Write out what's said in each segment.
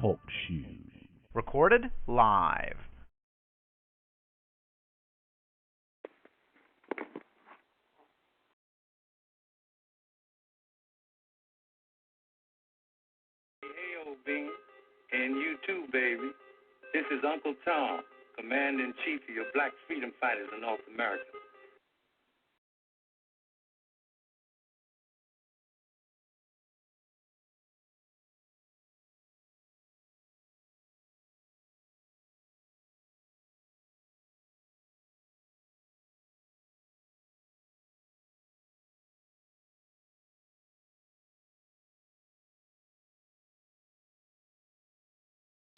Talk Show. Recorded live. Hey, old bean, and you too, baby. This is Uncle Tom, Commander-in-Chief of your Black Freedom Fighters in North America.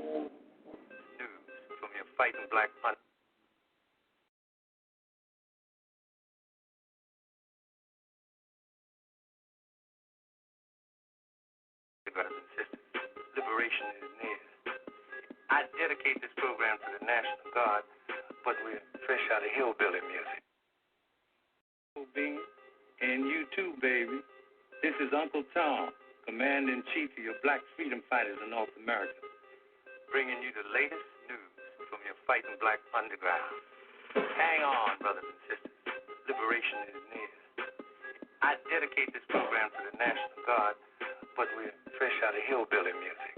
News from your fighting black hunter. Brothers and sisters, liberation is near. I dedicate this program to the National Guard, but we're fresh out of hillbilly music. Bean, and you too, baby. This is Uncle Tom, Commander-in-Chief of your Black Freedom Fighters in North America, bringing you the latest news from your fighting black underground. Hang on, brothers and sisters. Liberation is near. I dedicate this program to the National Guard, but we're fresh out of hillbilly music.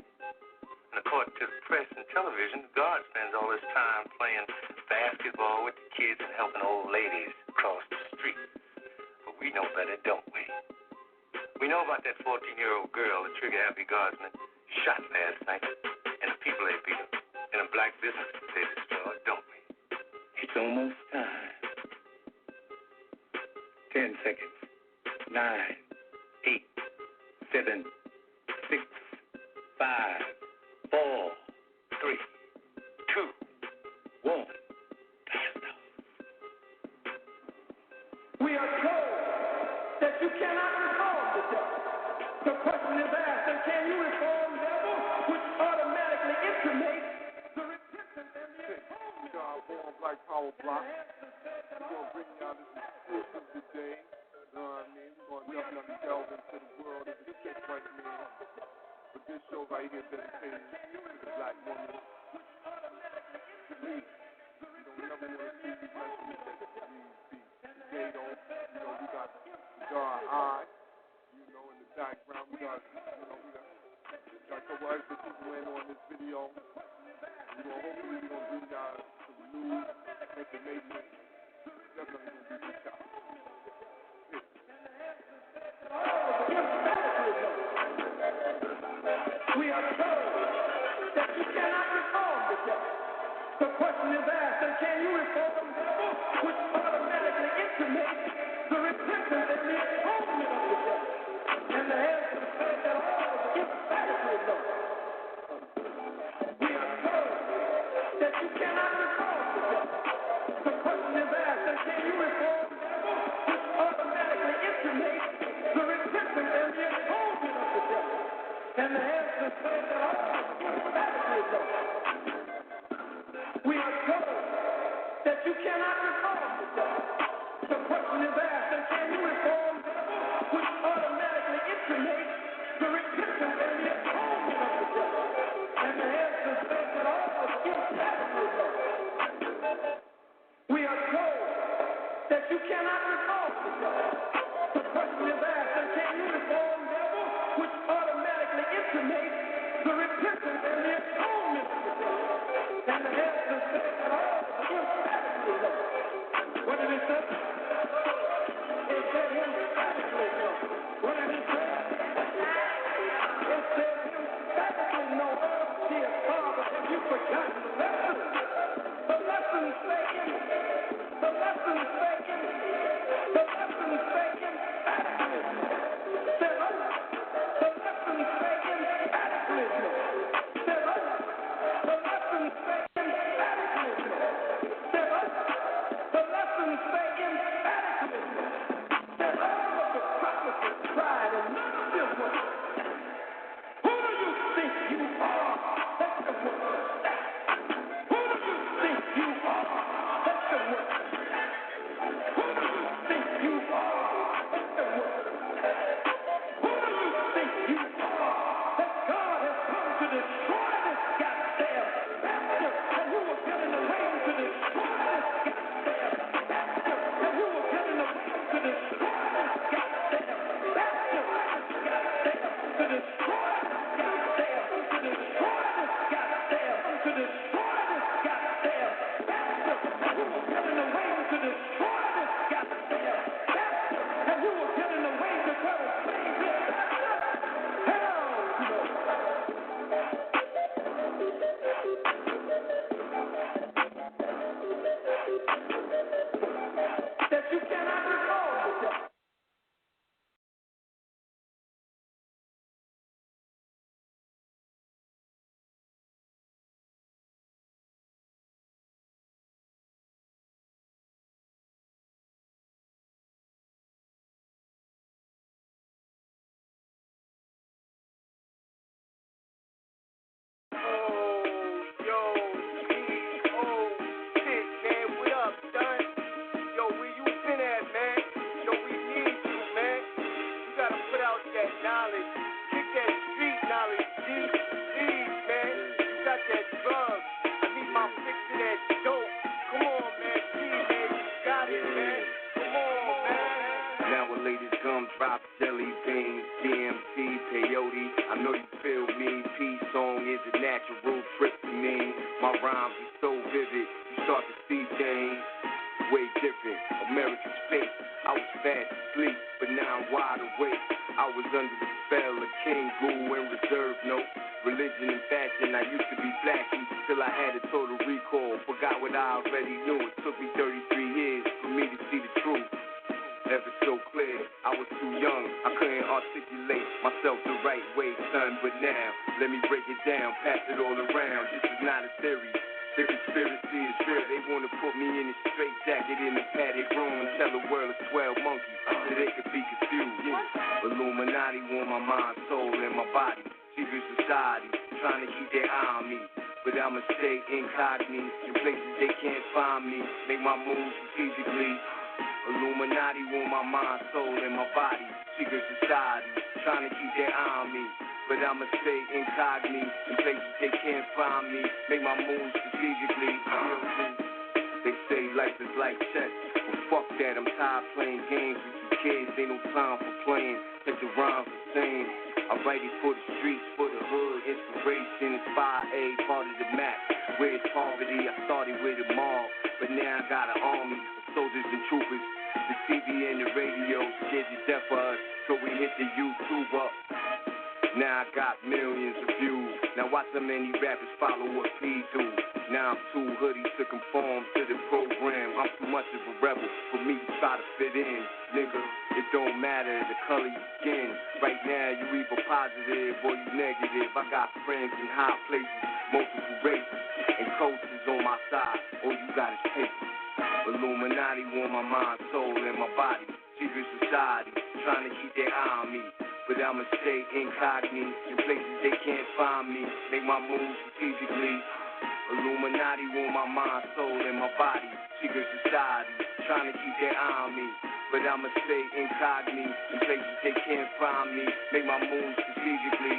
And according to the press and television, the Guard spends all his time playing basketball with the kids and helping old ladies cross the street. But we know better, don't we? We know about that 14-year-old girl, the trigger-happy Guardsman, shot last night, and the people they beat up, and the black businesses they destroyed, don't we? It's almost time. 10 seconds. 9, 8, 7, 6, 5, 4, 3, 2, 1. Blast off. We are told that you cannot reform the devil. The question is asked, and can you reform the devil, which automatically intimates the repentance and the atonement. Born Black Power Block. We're going to bring y'all this exclusive today. You know what I mean? We're going to definitely delve into the world of the sick white man. But this show right here dedicated to the black woman. Please, you don't never want to see these messages that we today, though. You know, we got Dar Eye, you know, in the background. We got a couple extra people in on this video. Hopefully we're going to bring y'all some news, information. Definitely going to be good shot. We are told that you cannot reform the devil. The question is asked, and can you reform the devil, which automatically intimates the repentance and the atonement of the devil? And the answer says that all is emphatically no. We are told that you cannot reform the devil. The question is asked, and can you reform the devil, which automatically intimates the repentance and the atonement of the devil? And the answer says that all is emphatically no. We are told that you cannot reform the devil. The question is asked, and can you reform the devil, which automatically intimates the repentance and the atonement of the devil? And the answer says that all is emphatically no. We are told that you cannot reform the devil. The question is asked, and can you reform the devil, which automatically intimates the repentance and the atonement of the devil? And the answer says that all is emphatically no. What did he say? It said emphatically no. What did he say? It said emphatically no. Dear Father, have you forgotten the lesson? The lesson saying, the lesson saying, the lesson saying emphatically. Said, the lesson saying emphatically. that knowledge. Kick that street knowledge. Please, man. You got that drug. I need my fix of that dope. Come on, man. Please, man. You got it, man. Come on, man. Now a latest gumdrop, jelly beans, DMT, peyote. I know you feel me. Peace song is a natural trip to me. My rhymes are so vivid. You start to see things way different. American space. I was fast asleep, but now I'm wide awake. I was under the spell of King Boo and Reserve Note. Religion and fashion, I used to be flashy till I had a total recall. Forgot what I already knew. It took me 33 years for me to see the truth. Never so clear, I was too young. I couldn't articulate myself the right way, son. But now, let me break it down, pass it all around. This is not a theory. The conspiracy is real. They want to put me in a straight jacket in a padded room and tell the world it's 12 monkeys so they could be confused. Illuminati want my mind, soul, and my body. Secret society trying to keep their eye on me. But I'ma stay incognito in places they can't find me. Make my moves strategically. Illuminati want my mind, soul, and my body. Secret society trying to keep their eye on me. But I'ma stay incognito in places they can't find me. Make my moves strategically. They say life is like chess. Well, fuck that, I'm tired playing games with you kids. Ain't no time for playing. Take the rhymes the same. I write it for the streets, for the hood. Inspiration is 5A, part of the map. Where it's poverty, I started with a mob. But now I got an army of soldiers and troopers. The TV and the radio scared to death for us. So we hit the YouTube up. Now I got millions of views. Now watch how many rappers follow what P do. Now I'm too hoodie to conform to the program. I'm too much of a rebel for me to try to fit in. Nigga, it don't matter the color you skin. Right now you either positive or you negative. I got friends in high places, multiple races, and coaches on my side. All you got is paper. Illuminati want my mind, soul, and my body. Secret society trying to keep their eye on me. But I'ma stay incognito in places they can't find me. Make my moves strategically. Illuminati want my mind, soul, and my body. Secret society trying to keep their eye on me. But I'ma stay incognito in places they can't find me. Make my moves strategically.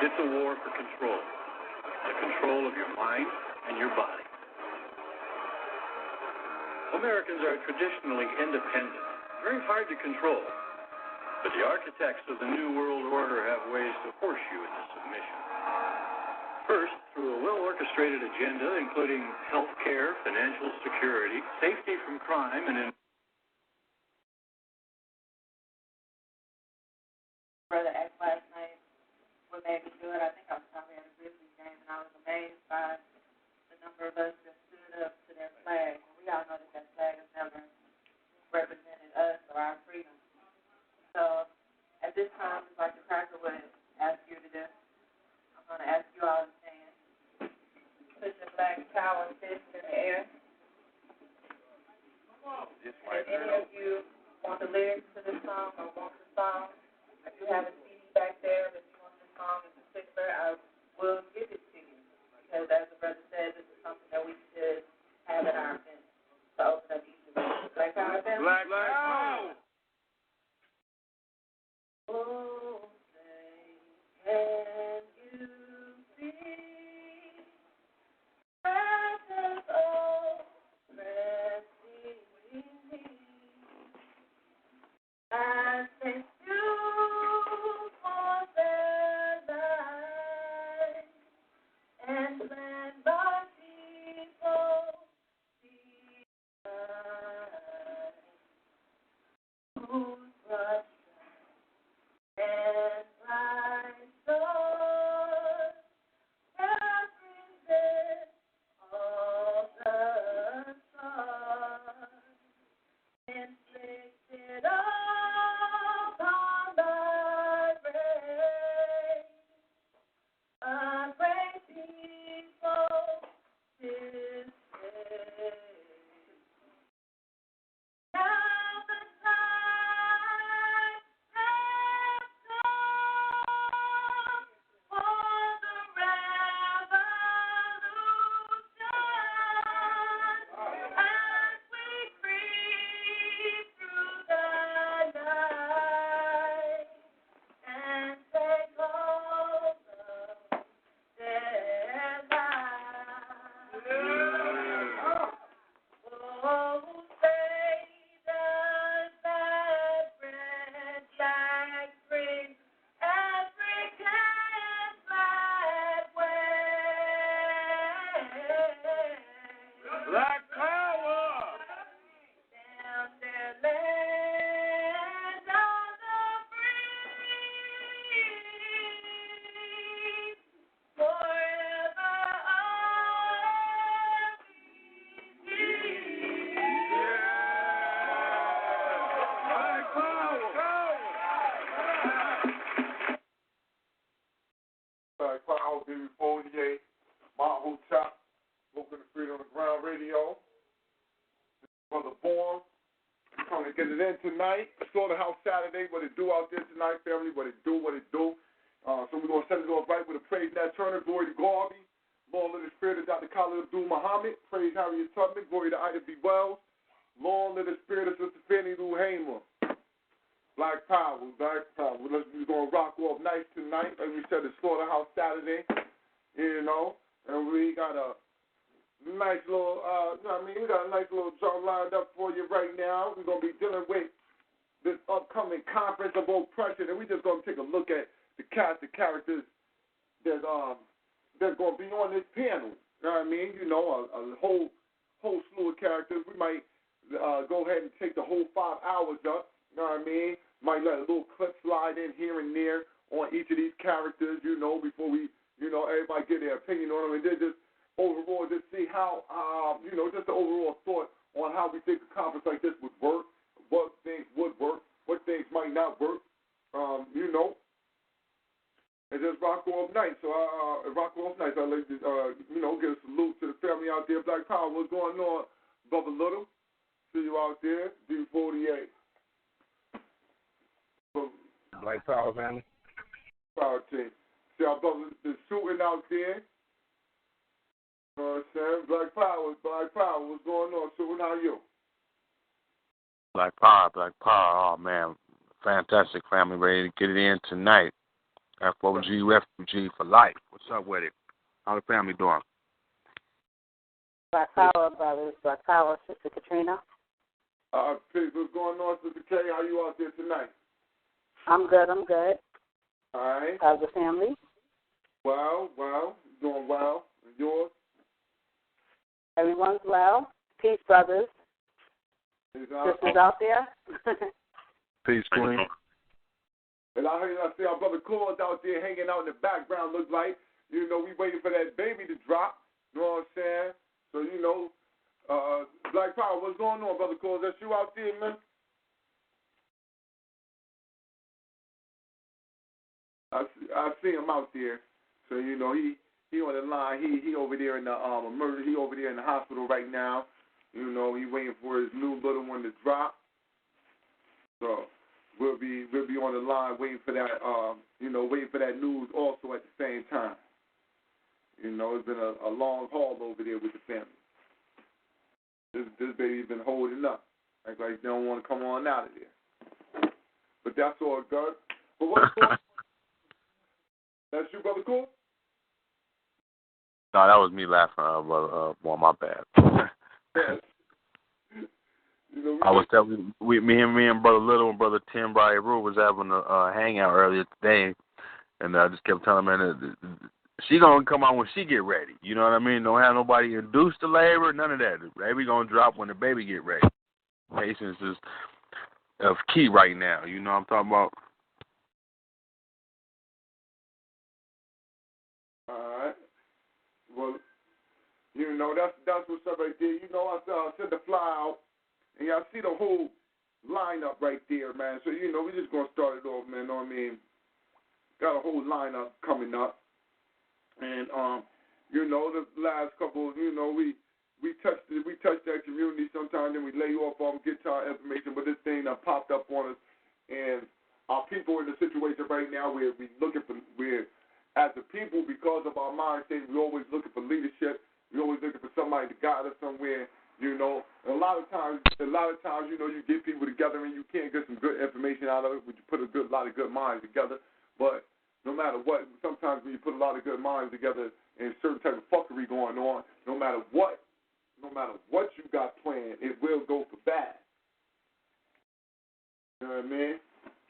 It's a war for control. The control of your mind and your body. Americans are traditionally independent, very hard to control. But the architects of the New World Order have ways to force you into submission. First, through a well-orchestrated agenda, including health care, financial security, safety from crime, and Brother X last night, what made me do it, I think I was probably at a Grizzlies game, and I was amazed by the number of us that stood up to their flag. And we all know that that flag has never represented us or our freedom. So at this time, just like the cracker would ask you to do, I'm going to ask you all to stand. Put your black power fist in the air. If any of you want the lyrics to this song or want the song, if you have a CD back there that you want the song in particular, I will give it to you. Because as the brother said, this is something that we should have in our event to open up each of us. Black Power event? Black Power! Oh, say, can you see precious old resting me as they do for their life? Slaughterhouse, baby 48, Mount Hotep, Smoking the Freedom on the Ground Radio. This is Brother Born. We're trying to get it in tonight. Slaughterhouse Saturday, what it do out there tonight, family, what it do. So we're going to set it off right with a praise Nat Turner, glory to Garvey, long live the spirit of Dr. Khalid Abdul Muhammad, praise Harriet Tubman, glory to Ida B. Wells, long live the spirit of Sister Fannie Lou Hamer. Black Power. We're going to rock off nice tonight. Like we said, it's Slaughterhouse Saturday, and we got a nice little, we got a nice little job lined up for you right now. We're going to be dealing with this upcoming conference of oppression, and we're just going to take a look at the cast of characters that's going to be on this panel. You know what I mean? A whole slew of characters. We might go ahead and take the whole 5 hours up. You know what I mean? Might let a little clip slide in here and there on each of these characters, before we, everybody get their opinion on them. And then just overall, just see how, just the overall thought on how we think a conference like this would work, what things would work, what things might not work, and just rock off night. So, rock off night. So I'd like to, give a salute to the family out there. Black Power, what's going on, Brother Little? See you out there, D48. Black Power, family. Power team. See our brothers is shooting out there. You know what I'm saying? Black Power, what's going on? Shooting, how you? Black Power. Oh, man. Fantastic family. Ready to get it in tonight. FOG Refugee for life. What's up with it? How the family doing? Black Power, brothers. Black Power, Sister Katrina. Peace. What's going on, Sister K? How you out there tonight? I'm good. All right. How's the family? Well, doing well. And yours? Everyone's well. Peace, brothers. Sisters out there. Peace, Queen. And I see our brother Claude's out there hanging out in the background, looks like. We waiting for that baby to drop. You know what I'm saying? So, Black Power, what's going on, Brother Claude? That's you out there, man? I see him out there. So, he on the line. He over there in the emergency. He over there in the hospital right now. He waiting for his new little one to drop. So we'll be on the line waiting for that waiting for that news also at the same time. It's been a long haul over there with the family. This baby's been holding up. Like they don't want to come on out of there. But that's all good. But what's going on? That's you, Brother Cool? No, that was me laughing, brother. Well, my bad. Yes. I was telling me and Brother Little and Brother Tim Briar Rue was having a hangout earlier today, and I just kept telling him that she gonna come out when she get ready. You know what I mean? Don't have nobody induced to labor, none of that. The baby gonna drop when the baby get ready. Patience is of key right now. You know what I'm talking about? All right. Well, that's what's up right there. I sent the fly out, and y'all see the whole lineup right there, man. So, we just going to start it off, man. You know what I mean? Got a whole lineup coming up. And, the last couple, we touched that community sometimes, then we lay off on guitar information, but this thing popped up on us. And our people in the situation right now where we're as a people, because of our mindset, we're always looking for leadership. We're always looking for somebody to guide us somewhere, And a lot of times, you get people together and you can't get some good information out of it, but you put a lot of good minds together. But no matter what, sometimes when you put a lot of good minds together and certain type of fuckery going on, no matter what you got planned, it will go for bad. You know what I mean?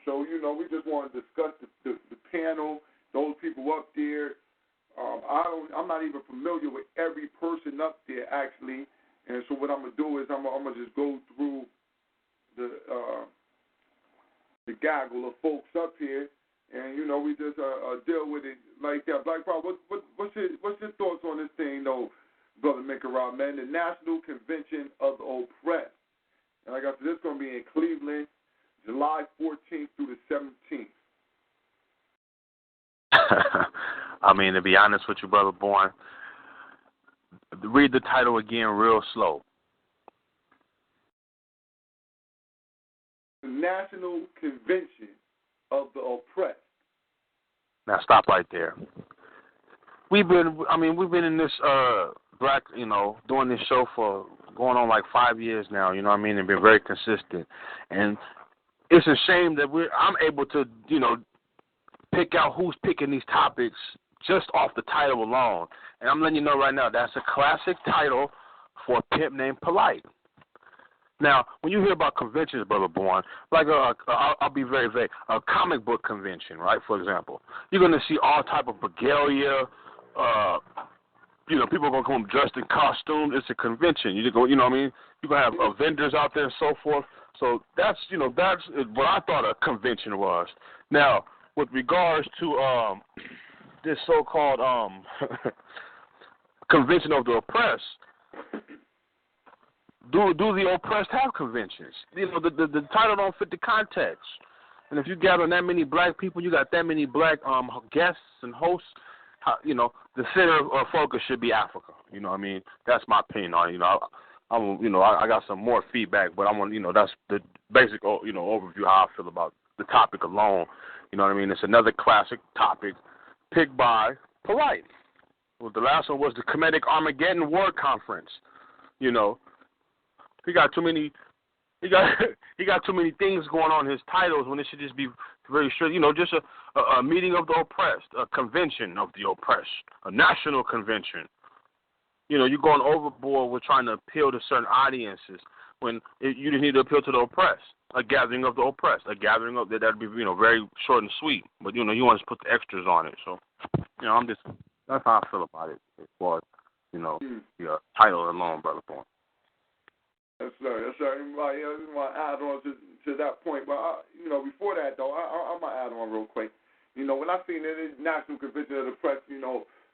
So, we just want to discuss the panel, those people up there. I'm not even familiar with every person up there, actually. And so what I'm going to do is I'm going to just go through the gaggle of folks up here, and, we just deal with it like that. Black Power, what's your thoughts on this thing, though, Brother Mikarah, man? The National Convention of the Oppressed. And like I said, this is going to be in Cleveland, July 14th through the 17th. I mean, to be honest with you, Brother Bourne, read the title again real slow. The National Convention of the Oppressed. Now stop right there. We've been in this black, doing this show for going on like 5 years now, you know what I mean, and been very consistent. And it's a shame that I'm able to, pick out who's picking these topics just off the title alone. And I'm letting you know right now, that's a classic title for a pimp named Polite. Now, when you hear about conventions, Brother Bourne, like I'll be very vague, a comic book convention, right, for example, you're going to see all type of regalia, people are going to come dressed in costumes. It's a convention. You're going to have vendors out there and so forth. So that's what I thought a convention was. Now, with regards to this so-called convention of the oppressed, do the oppressed have conventions? The title don't fit the context. And if you gather that many black people, you got that many black guests and hosts, the center of focus should be Africa. You know what I mean? That's my opinion on it. I got some more feedback, but I want, that's the basic, overview how I feel about the topic alone. You know what I mean? It's another classic topic picked by Polite. Well, the last one was the Comedic Armageddon War Conference. He got too many things going on in his titles when it should just be very short. Just a meeting of the oppressed, a convention of the oppressed, a national convention. You're going overboard with trying to appeal to certain audiences when you just need to appeal to the oppressed. A gathering of the oppressed, a gathering of that'd be very short and sweet. But you want to put the extras on it. So that's how I feel about it as far as the title alone, Brother Bourne. Yes, sir. I just want to add on to that point. But, before that, though, I'm going to add on real quick. When I seen the National Convention of the Oppressed,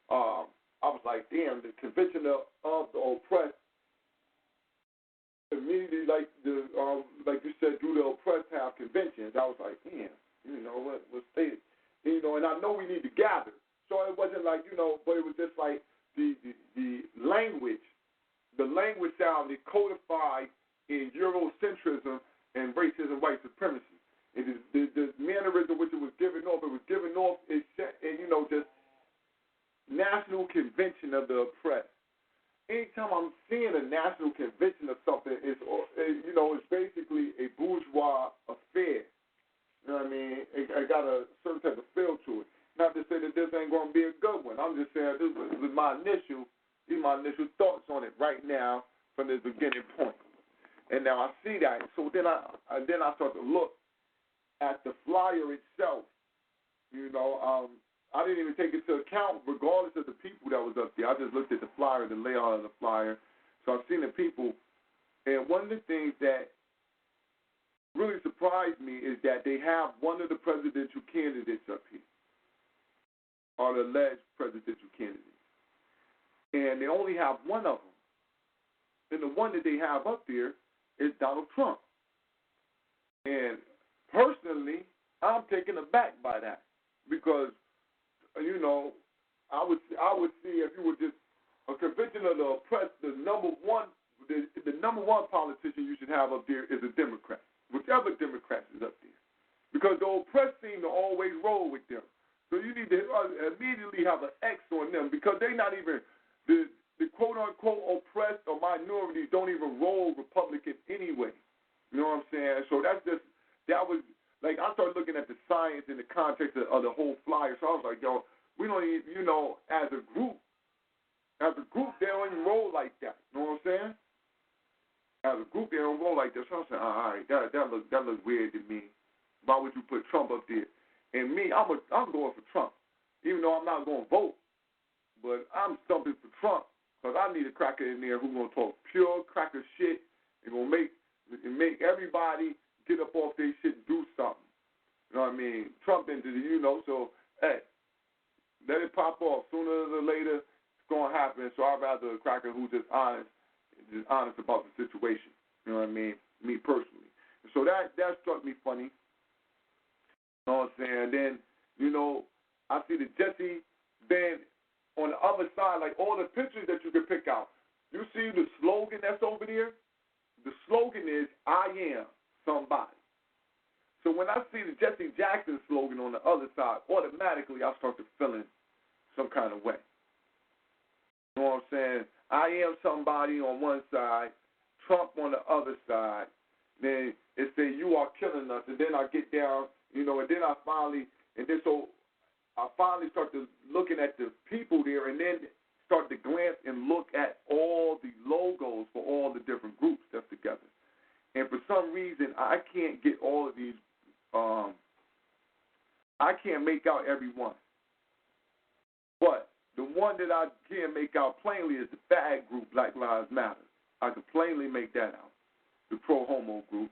I was like, damn, the Convention of the Oppressed, immediately, like you said, do the oppressed have conventions? I was like, damn, what's stated? And I know we need to gather. So it wasn't like, but it was just like the language. The language sounded codified in Eurocentrism and racism, white supremacy. And the mannerism which it was given off, just National Convention of the Oppressed. Anytime I'm seeing a national convention of something, it's basically a bourgeois affair. You know what I mean? It got a certain type of feel to it. Not to say that this ain't going to be a good one. I'm just saying this was my initial thoughts on it right now from the beginning point. And now I see that. So then I start to look at the flyer itself. I didn't even take it into account, regardless of the people that was up there. I just looked at the flyer, the layout of the flyer. So I've seen the people. And one of the things that really surprised me is that they have one of the presidential candidates up here, or the alleged presidential candidates. And they only have one of them. And the one that they have up there is Donald Trump. And personally, I'm taken aback by that because, I would see if you were just a convention of the oppressed, the number one politician you should have up there is a Democrat, whichever Democrat is up there, because the oppressed seem to always roll with them. So you need to immediately have an X on them because they're not even the quote unquote oppressed or minorities don't even roll Republican anyway. You know what I'm saying? So that was. Like, I started looking at the science in the context of the whole flyer. So I was like, yo, we don't even, as a group, they don't even roll like that. You know what I'm saying? As a group, they don't roll like that. So I'm saying, all right, that looks weird to me. Why would you put Trump up there? And me, I'm going for Trump, even though I'm not going to vote. But I'm stumping for Trump because I need a cracker in there who's going to talk pure cracker shit and going to make everybody get up off their shit and do something. You know what I mean? Trump into so, hey, let it pop off. Sooner or later, it's going to happen. So I'd rather a cracker who's just honest about the situation. You know what I mean? Me personally. So that struck me funny. You know what I'm saying? Then, I see the Jesse then on the other side, like all the pictures that you can pick out, you see the slogan that's over there? The slogan is, I am somebody. So when I see the Jesse Jackson slogan on the other side, automatically I start to feeling some kind of way. You know what I'm saying? I am somebody on one side, Trump on the other side. Then it say you are killing us, and then I get down, and then I finally start to looking at the people there, and then start to glance and look at all the logos for all the different groups that's together. And for some reason, I can't get all of these. I can't make out every one. But the one that I can make out plainly is the bad group, Black Lives Matter. I can plainly make that out. The pro-homo group.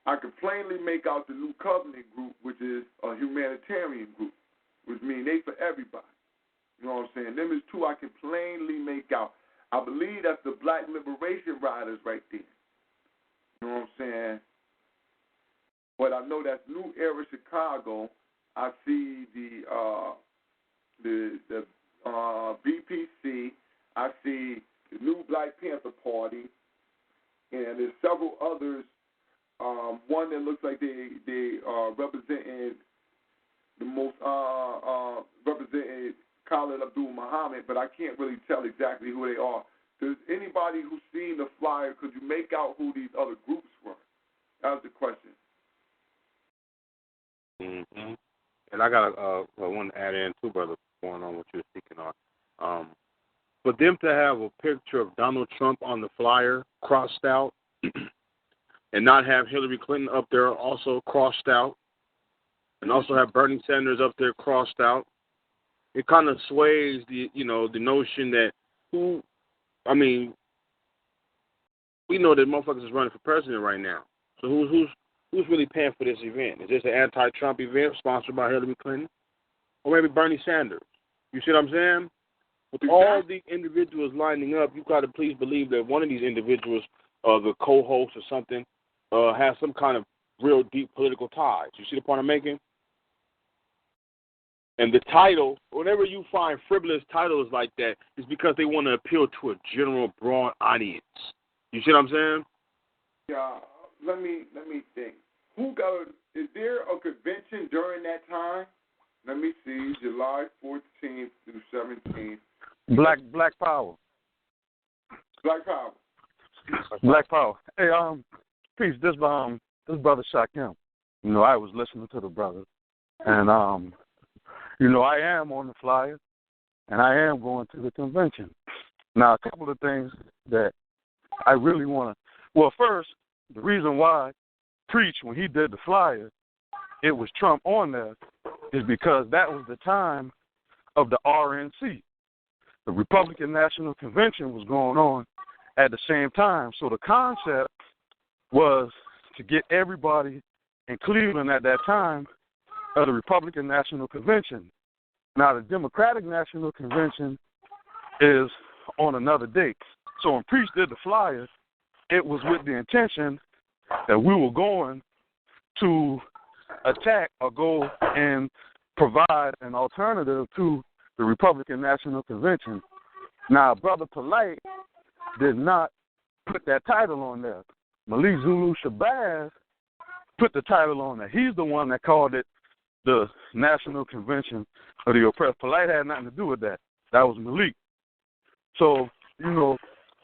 I can plainly make out the New Covenant group, which is a humanitarian group, which means they for everybody. You know what I'm saying? Them is two I can plainly make out. I believe that's the Black Liberation Riders right there. You know what I'm saying? But I know that's New Era Chicago. I see the BPC. I see the New Black Panther Party, and there's several others. One that looks like they representing the most represented Khalid Abdul Muhammad, but I can't really tell exactly who they are. Does anybody who's seen the flyer, could you make out who these other groups were? That was the question. Mm-hmm. And I got one to add in too, brother, going on what you were speaking on. For them to have a picture of Donald Trump on the flyer crossed out, and not have Hillary Clinton up there also crossed out, and also have Bernie Sanders up there crossed out, it kind of sways the notion that we know that motherfuckers is running for president right now. So who's really paying for this event? Is this an anti-Trump event sponsored by Hillary Clinton? Or maybe Bernie Sanders? You see what I'm saying? With all the individuals lining up, you got to please believe that one of these individuals, the co-host or something, has some kind of real deep political ties. You see the point I'm making? And the title, whenever you find frivolous titles like that, is because they want to appeal to a general, broad audience. You see what I'm saying? Yeah. Let me think. Is there a convention during that time? Let me see. July 14th through 17th. Black Power. Black Power. Black Power. Hey, peace. This brother Shakim. I was listening to the brother, and I am on the flyer, and I am going to the convention. Now, a couple of things that I really want to. Well, first, the reason why Preach, when he did the flyer, it was Trump on there, is because that was the time of the RNC. The Republican National Convention was going on at the same time. So the concept was to get everybody in Cleveland at that time of the Republican National Convention. Now, the Democratic National Convention is on another date. So when Preach did the flyer, it was with the intention that we were going to attack or go and provide an alternative to the Republican National Convention. Now, Brother Polite did not put that title on there. Malik Zulu Shabazz put the title on there. He's the one that called it the National Convention of the Oppressed. Polite had nothing to do with that. That was Malik. So,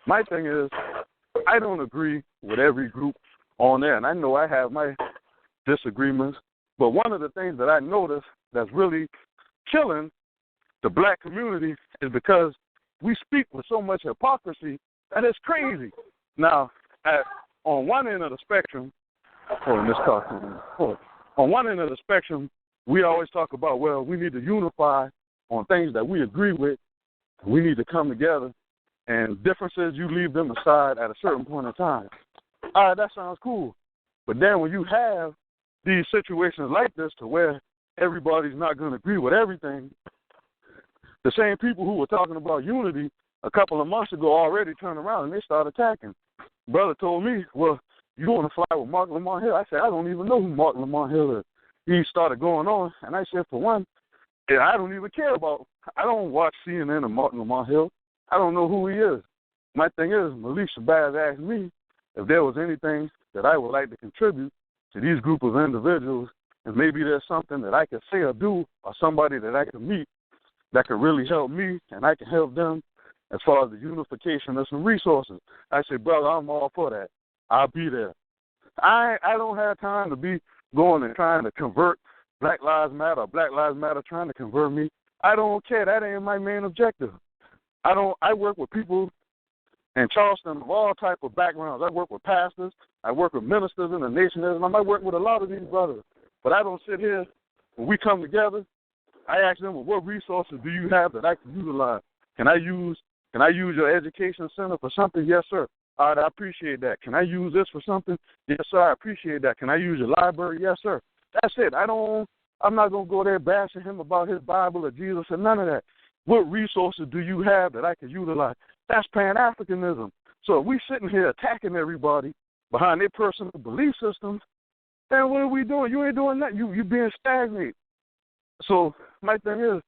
my thing is, I don't agree with every group on there, and I know I have my disagreements, but one of the things that I noticed that's really killing the black community is because we speak with so much hypocrisy that it's crazy. Now, on one end of the spectrum, on one end of the spectrum, we always talk about, well, we need to unify on things that we agree with. We need to come together, and differences, you leave them aside at a certain point in time. All right, that sounds cool. But then when you have these situations like this to where everybody's not going to agree with everything, the same people who were talking about unity a couple of months ago already turned around and they started attacking. Brother told me, well, you want to fly with Mark Lamont Hill? I said, I don't even know who Mark Lamont Hill is. He started going on, and I said, for one, And I don't even care about, I don't watch CNN or Martin Lamont Hill. I don't know who he is. My thing is, Malik Shabazz asked me if there was anything that I would like to contribute to these group of individuals, and maybe there's something that I could say or do, or somebody that I could meet that could really help me and I can help them as far as the unification of some resources. I said, brother, I'm all for that. I'll be there. I don't have time to be going and trying to convert Black Lives Matter or Black Lives Matter trying to convert me. I don't care. That ain't my main objective. I work with people in Charleston of all type of backgrounds. I work with pastors. I work with ministers in the nation. I work with a lot of these brothers. But I don't sit here when we come together. I ask them, well, what resources do you have that I can utilize? Can I use your education center for something? Yes, sir. All right, I appreciate that. Can I use this for something? Yes, sir, I appreciate that. Can I use your library? Yes, sir. That's it. I'm not going to go there bashing him about his Bible or Jesus or none of that. What resources do you have that I can utilize? That's Pan-Africanism. So if we sitting here attacking everybody behind their personal belief systems, then what are we doing? You ain't doing nothing. You being stagnated. So my thing is,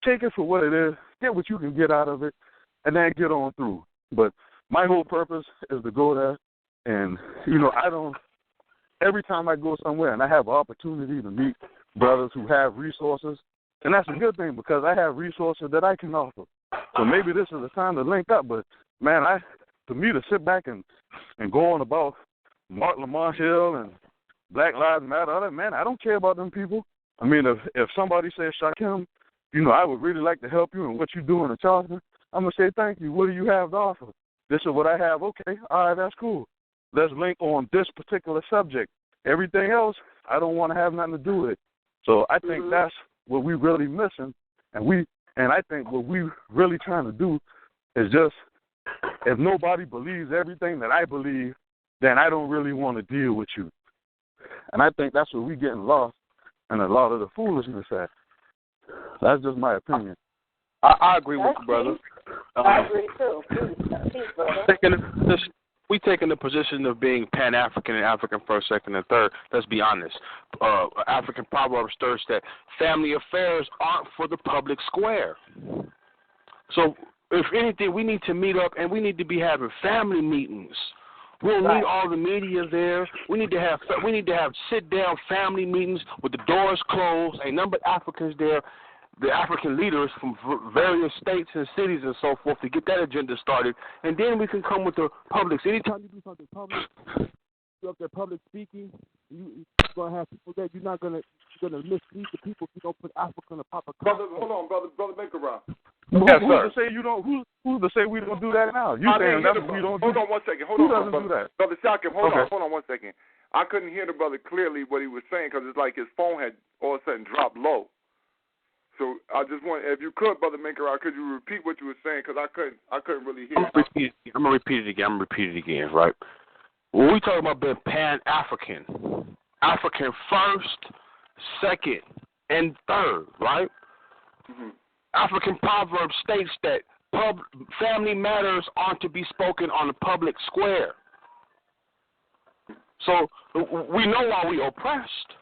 take it for what it is, get what you can get out of it, and then get on through. But my whole purpose is to go there, and, every time I go somewhere and I have an opportunity to meet brothers who have resources, and that's a good thing because I have resources that I can offer. So maybe this is the time to link up, but, man, to sit back and go on about Martin Lamont Hill and Black Lives Matter, man, I don't care about them people. I mean, if somebody says, Shakim, I would really like to help you in what you're doing in Charleston, I'm going to say thank you. What do you have to offer? This is what I have. Okay, all right, that's cool. Let's link on this particular subject. Everything else, I don't want to have nothing to do with it. So I think that's what we're really missing. And I think what we're really trying to do is just, if nobody believes everything that I believe, then I don't really want to deal with you. And I think that's where we're getting lost and a lot of the foolishness at. That's just my opinion. I agree with you, brother. I agree too. Peace, brother. We taking the position of being Pan-African and African first, second, and third. Let's be honest. African proverbs states that family affairs aren't for the public square. So, if anything, we need to meet up and we need to be having family meetings. We don't need all the media there. We need to have sit-down family meetings with the doors closed. Ain't none but Africans there. The African leaders from various states and cities and so forth to get that agenda started, and then we can come with the public. So anytime you do something public, you're up there public speaking, you're gonna have people that you're gonna mislead the people if you don't put Africa in a proper context. Brother, hold on, brother, make a round. Yes, sir. Who's to say we don't do that now? You saying that's what we don't do? Hold on one second. Who doesn't do that? Brother Shakim, hold on 1 second. I couldn't hear the brother clearly what he was saying because it's like his phone had all of a sudden dropped low. So I just want, if you could, Brother Minker, could you repeat what you were saying? Because I couldn't really hear. I'm gonna repeat it again. Right? When we talk about being Pan-African, African first, second, and third, right? Mm-hmm. African proverb states that family matters aren't to be spoken on the public square. So we know why we oppressed.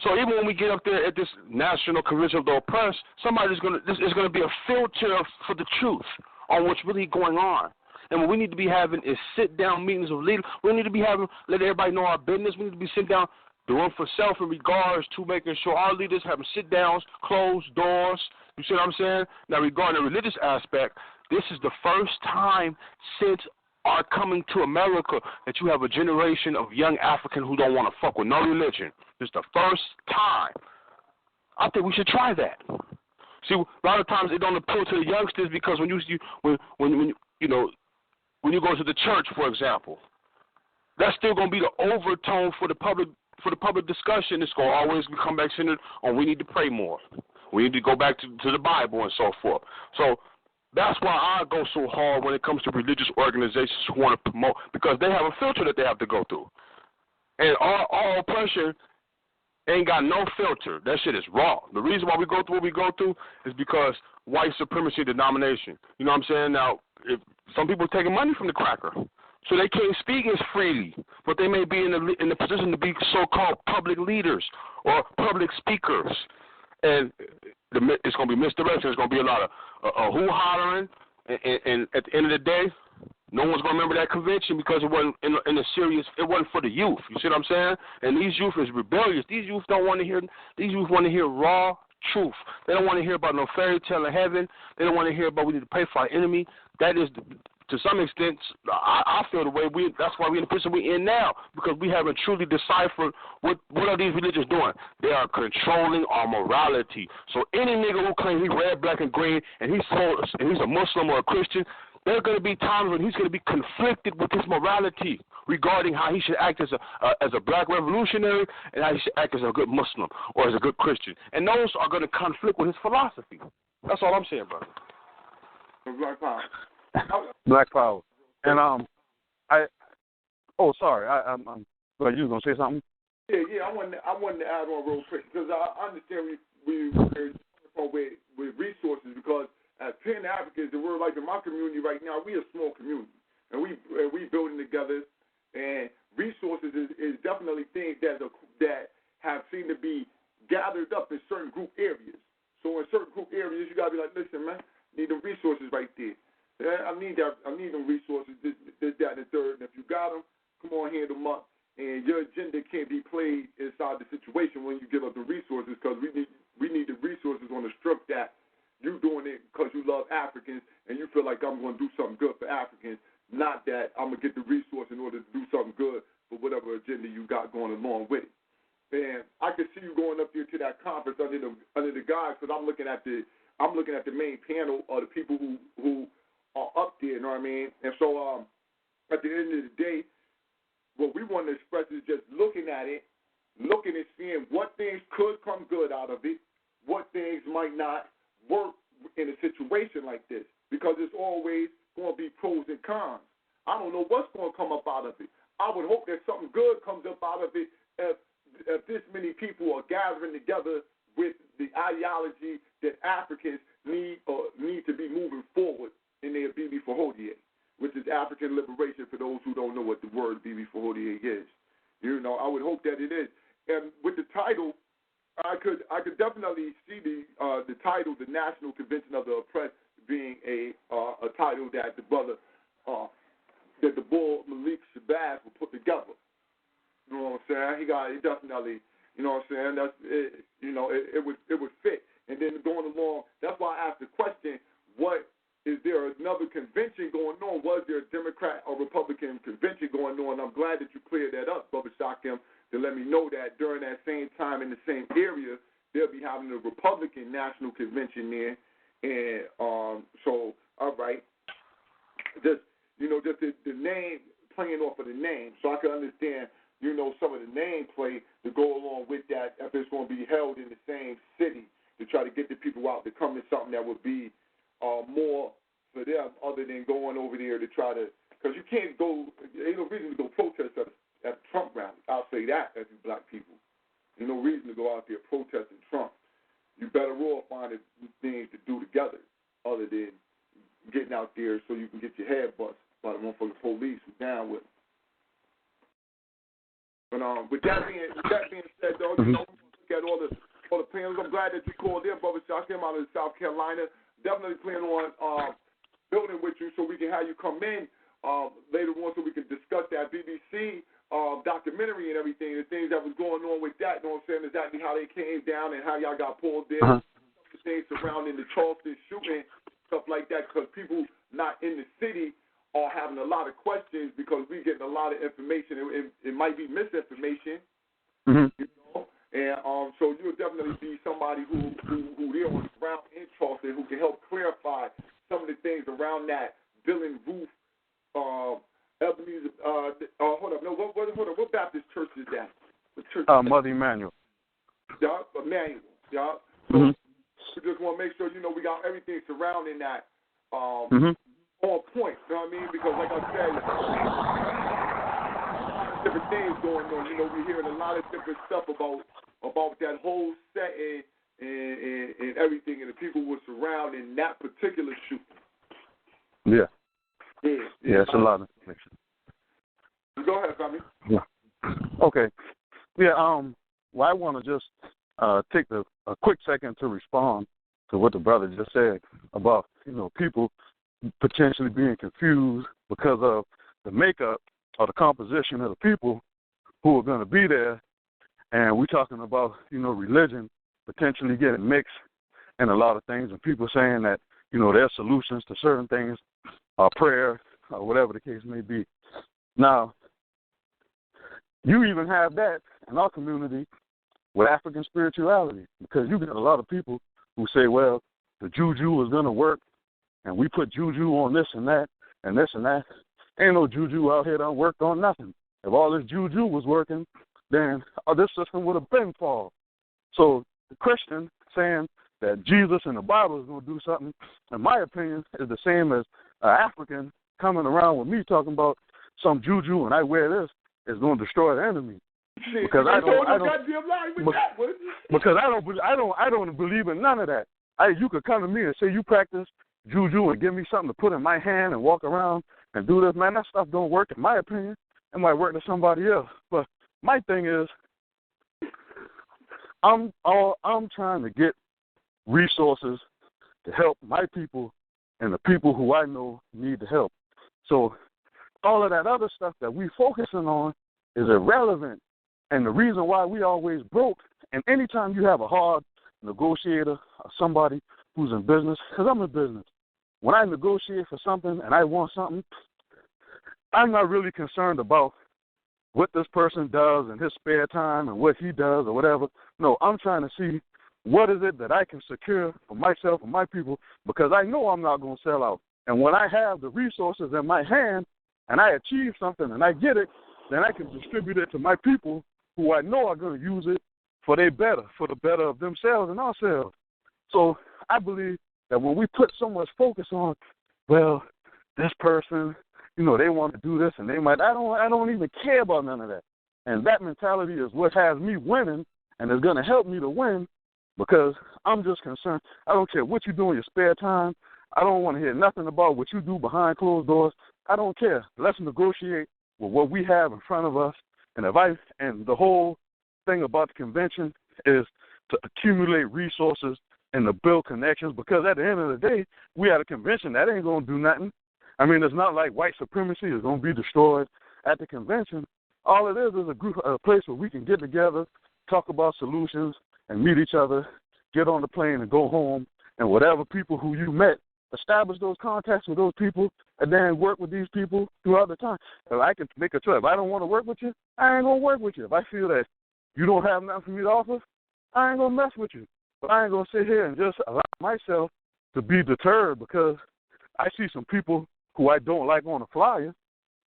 So even when we get up there at this National Convention of the Oppressed, there's going to be a filter for the truth on what's really going on. And what we need to be having is sit-down meetings of leaders. We need to be let everybody know our business. We need to be sitting down, doing for self in regards to making sure our leaders have sit-downs, closed doors. You see what I'm saying? Now, regarding the religious aspect, this is the first time since our coming to America that you have a generation of young Africans who don't want to fuck with no religion. This is the first time. I think we should try that. See, a lot of times it don't appeal to the youngsters because when you go to the church, for example, that's still going to be the overtone for the public discussion. It's going to always come back centered on we need to pray more. We need to go back to the Bible and so forth. So that's why I go so hard when it comes to religious organizations who want to promote, because they have a filter that they have to go through. And all oppression ain't got no filter. That shit is raw. The reason why we go through what we go through is because white supremacy denomination. You know what I'm saying? Now, if some people are taking money from the cracker, so they can't speak as freely, but they may be in the position to be so-called public leaders or public speakers. And it's going to be misdirection. It's going to be a lot of who hollering, and at the end of the day, no one's going to remember that convention because it wasn't in a serious. It wasn't for the youth. You see what I'm saying? And these youth is rebellious. These youth don't want to hear. These youth want to hear raw truth. They don't want to hear about no fairy tale of heaven. They don't want to hear about we need to pay for our enemy. That is, to some extent, I feel the way that's why we're in the position we're in now, because we haven't truly deciphered what are these religions doing. They are controlling our morality. So any nigga who claims he's red, black, and green, and he's a Muslim or a Christian, there are going to be times when he's going to be conflicted with his morality regarding how he should act as a black revolutionary and how he should act as a good Muslim or as a good Christian. And those are going to conflict with his philosophy. That's all I'm saying, brother. Black Power. Black Power. And sorry, I'm. But you was gonna say something? Yeah. I wanted to add on real quick because I understand we're with resources because as Pan Africans, and we're like in my community right now, we a small community and we building together, and resources is definitely things that have seemed to be gathered up in certain group areas. So in certain group areas, you gotta be like, listen, man, need the resources right there. I need them resources, this, that, and the third. And if you got them, come on, hand them up. And your agenda can't be played inside the situation when you give up the resources, because we need the resources on the strip that you doing it because you love Africans and you feel like I'm going to do something good for Africans, not that I'm going to get the resource in order to do something good for whatever agenda you got going along with it. And I could see you going up there to that conference under the guys, because I'm looking at the main panel of the people who are up there, you know what I mean? And so at the end of the day, what we want to express is just looking at it, looking and seeing what things could come good out of it, what things might not work in a situation like this, because it's always going to be pros and cons. I don't know what's going to come up out of it. I would hope that something good comes up out of it if this many people are gathering together with the ideology that Africans need to be moving forward in their Bibi Fahodie, which is African liberation for those who don't know what the word Bibi Fahodie is. You know, I would hope that it is. And with the title, I could definitely see the title, the National Convention of the Oppressed, being a title that the brother, that the bull Malik Shabazz will put together. You know what I'm saying? He definitely, you know what I'm saying? That's it, you know, it would fit. And then going along, that's why I asked the question: is there another convention going on? Was there a Democrat or Republican convention going on? I'm glad that you cleared that up, Brother Shakim, to let me know that during that same time in the same area, they'll be having a Republican National Convention there. And so, all right, just the name, playing off of the name, so I can understand, some of the name play to go along with that if it's going to be held in the same city, to try to get the people out to come to something that would be more for them other than going over there to try to, because you can't go, ain't no reason to go protest at Trump rally. I'll say that, as you black people. There's no reason to go out there protesting Trump. You better off finding things to do together other than getting out there so you can get your head bust by the motherfucking police who's down with them. But with that being said, though, look at all the panels. I'm glad that you called in, Brother Shakim, out of South Carolina. Definitely plan on building with you so we can have you come in later on so we can discuss that BBC documentary and everything, the things that was going on with that, you know what I'm saying, exactly how they came down and how y'all got pulled in, the things surrounding the Charleston shooting, stuff like that, because people not in the city are having a lot of questions because we getting a lot of information. It might be misinformation, you know. And so you'll definitely be somebody who there on the ground in Charleston who can help clarify some of the things around that Dylan Roof, Ebenezer. Hold up, no, what Baptist church is that? What church? Mother Emanuel. Yeah, Emanuel. Yeah. So we just want to make sure we got everything surrounding that on point. You know what I mean? Because like I said, different things going on. We're hearing a lot of different stuff about that whole setting and everything, and the people who were surrounding that particular shooting. Yeah, it's a lot of information. Go ahead, Tommy. Yeah. Okay. Yeah. Well, I want to just take a quick second to respond to what the brother just said about, people potentially being confused because of the makeup or the composition of the people who are going to be there. And we're talking about, religion potentially getting mixed in a lot of things, and people saying that, their solutions to certain things are prayer or whatever the case may be. Now, you even have that in our community with African spirituality, because you get a lot of people who say, well, the juju is going to work, and we put juju on this and that and this and that. Ain't no juju out here that worked on nothing. If all this juju was working, then this system would have been fall. So the Christian saying that Jesus and the Bible is going to do something, in my opinion, is the same as an African coming around with me talking about some juju and I wear this is going to destroy the enemy. Because I don't believe in none of that. You could come to me and say you practice juju and give me something to put in my hand and walk around and do this. Man, that stuff don't work in my opinion. It might work to somebody else. But my thing is, I'm trying to get resources to help my people and the people who I know need the help. So all of that other stuff that we focusing on is irrelevant. And the reason why we always broke, and anytime you have a hard negotiator or somebody who's in business, because I'm in business, when I negotiate for something and I want something, I'm not really concerned about what this person does in his spare time and what he does or whatever. No, I'm trying to see what is it that I can secure for myself and my people, because I know I'm not going to sell out. And when I have the resources in my hand and I achieve something and I get it, then I can distribute it to my people who I know are going to use it for the better of themselves and ourselves. So I believe that when we put so much focus on, well, this person, they want to do this and they might, I don't even care about none of that. And that mentality is what has me winning and is going to help me to win, because I'm just concerned. I don't care what you do in your spare time. I don't want to hear nothing about what you do behind closed doors. I don't care. Let's negotiate with what we have in front of us. And the whole thing about the convention is to accumulate resources and to build connections, because at the end of the day, we at a convention that ain't going to do nothing. I mean, it's not like white supremacy is going to be destroyed at the convention. All it is a place where we can get together, talk about solutions, and meet each other, get on the plane and go home, and whatever people who you met, establish those contacts with those people, and then work with these people throughout the time. If I can make a choice, if I don't want to work with you, I ain't going to work with you. If I feel that you don't have nothing for me to offer, I ain't going to mess with you. But I ain't going to sit here and just allow myself to be deterred because I see some people who I don't like on the flyer,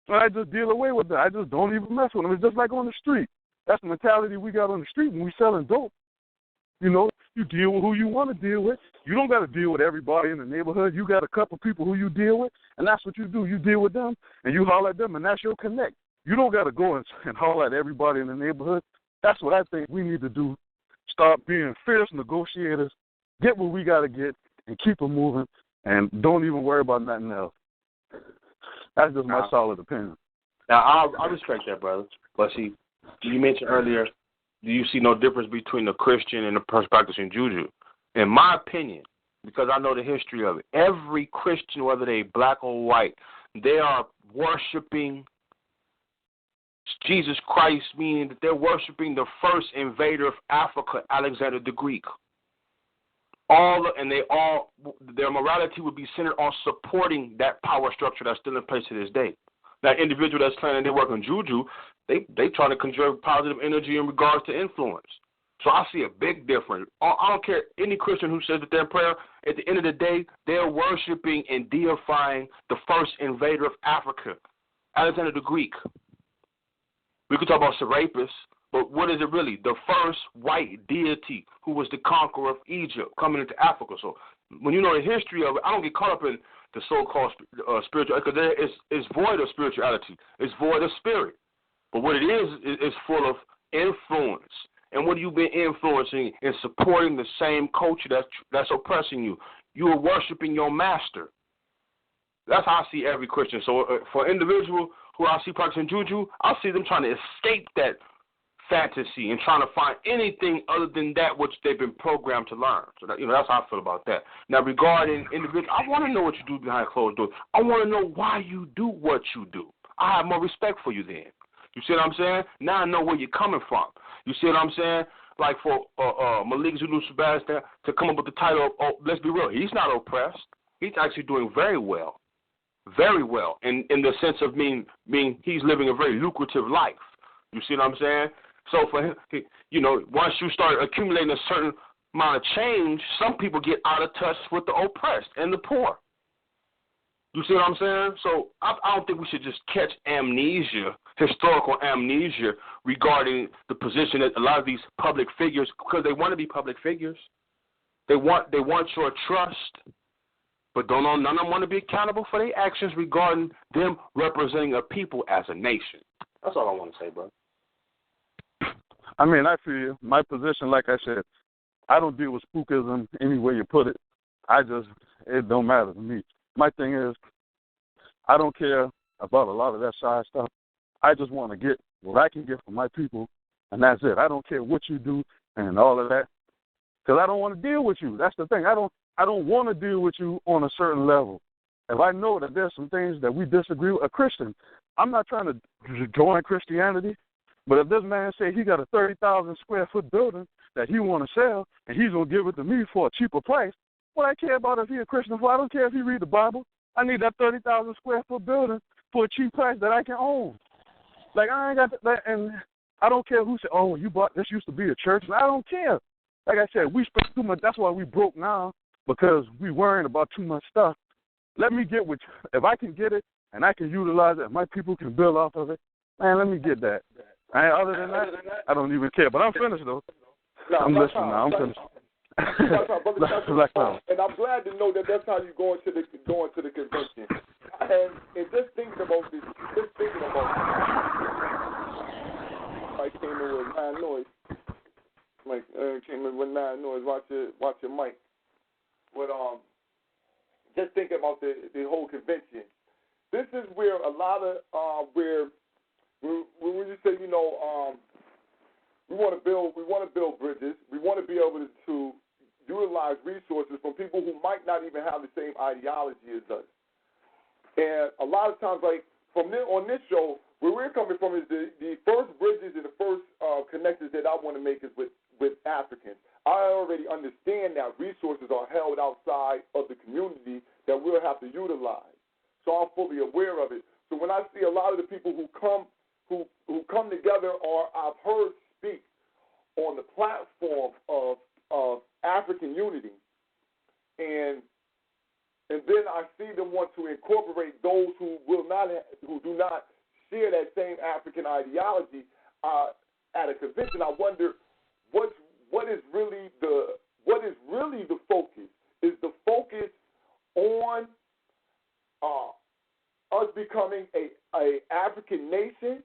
and I just deal away with them. I just don't even mess with them. It's just like on the street. That's the mentality we got on the street when we selling dope. You deal with who you want to deal with. You don't got to deal with everybody in the neighborhood. You got a couple people who you deal with, and that's what you do. You deal with them, and you holler at them, and that's your connect. You don't got to go and holler at everybody in the neighborhood. That's what I think we need to do. Start being fierce negotiators, get what we got to get, and keep it moving, and don't even worry about nothing else. That's just my solid opinion. Now, I respect that, brother. But see, you mentioned earlier, do you see no difference between the Christian and the person practicing juju? In my opinion, because I know the history of it, every Christian, whether they black or white, they are worshiping Jesus Christ, meaning that they're worshiping the first invader of Africa, Alexander the Greek. Their morality would be centered on supporting that power structure that's still in place to this day. That individual that's claiming they work on juju, they trying to conserve positive energy in regards to influence. So I see a big difference. I don't care any Christian who says that they're in prayer. At the end of the day, they're worshiping and deifying the first invader of Africa, Alexander the Greek. We could talk about Serapis, but what is it really? The first white deity who was the conqueror of Egypt coming into Africa. So when you know the history of it, I don't get caught up in the so-called spiritual, because it's void of spirituality. It's void of spirit. But what it is full of influence. And what have you been influencing and supporting the same culture that's oppressing you? You are worshiping your master. That's how I see every Christian. So for an individual who I see practicing juju, I see them trying to escape that fantasy and trying to find anything other than that which they've been programmed to learn. So that, that's how I feel about that. Now, regarding individuals, I want to know what you do behind closed doors. I want to know why you do what you do. I have more respect for you then. You see what I'm saying? Now I know where you're coming from. You see what I'm saying? Like for Malik Zulu Sebastian to come up with the title of, let's be real, he's not oppressed. He's actually doing very well. Very well. In the sense of mean he's living a very lucrative life. You see what I'm saying? So for him, once you start accumulating a certain amount of change, some people get out of touch with the oppressed and the poor. You see what I'm saying? So I don't think we should just catch amnesia, historical amnesia, regarding the position that a lot of these public figures, because they want to be public figures, they want your trust, but none of them want to be accountable for their actions regarding them representing a people as a nation. That's all I want to say, bro. I mean, I feel you. My position, like I said, I don't deal with spookism any way you put it. It don't matter to me. My thing is, I don't care about a lot of that side stuff. I just want to get what I can get from my people, and that's it. I don't care what you do and all of that, because I don't want to deal with you. That's the thing. I don't want to deal with you on a certain level. If I know that there's some things that we disagree with, a Christian, I'm not trying to join Christianity. But if this man say he got a 30,000 square foot building that he want to sell and he's going to give it to me for a cheaper price, what I care about if he a Christian for, I don't care if he read the Bible. I need that 30,000 square foot building for a cheap price that I can own. Like, I ain't got that, and I don't care who said, oh, you bought, this used to be a church. And I don't care. Like I said, we spend too much. That's why we broke now, because we worrying about too much stuff. Let me get with you. If I can get it and I can utilize it and my people can build off of it, man, let me get that. And other than that, I don't even care. But I'm finished, though. No, I'm listening now. I'm finished. And I'm glad to know that that's how you go into the convention. And just thinking about this, Mike came in with nine noise. Mike came in with nine noise. Watch your mic. But just thinking about the whole convention. This is where a lot of when you say, we want to build bridges. We want to be able to utilize resources from people who might not even have the same ideology as us. And a lot of times, like on this show, where we're coming from is the first bridges and the first connections that I want to make is with Africans. I already understand that resources are held outside of the community that we'll have to utilize. So I'm fully aware of it. So when I see a lot of the people who come together, or I've heard speak on the platform of African unity, and then I see them want to incorporate those who do not share that same African ideology at a convention. I wonder what is really the focus. Is the focus on us becoming a African nation?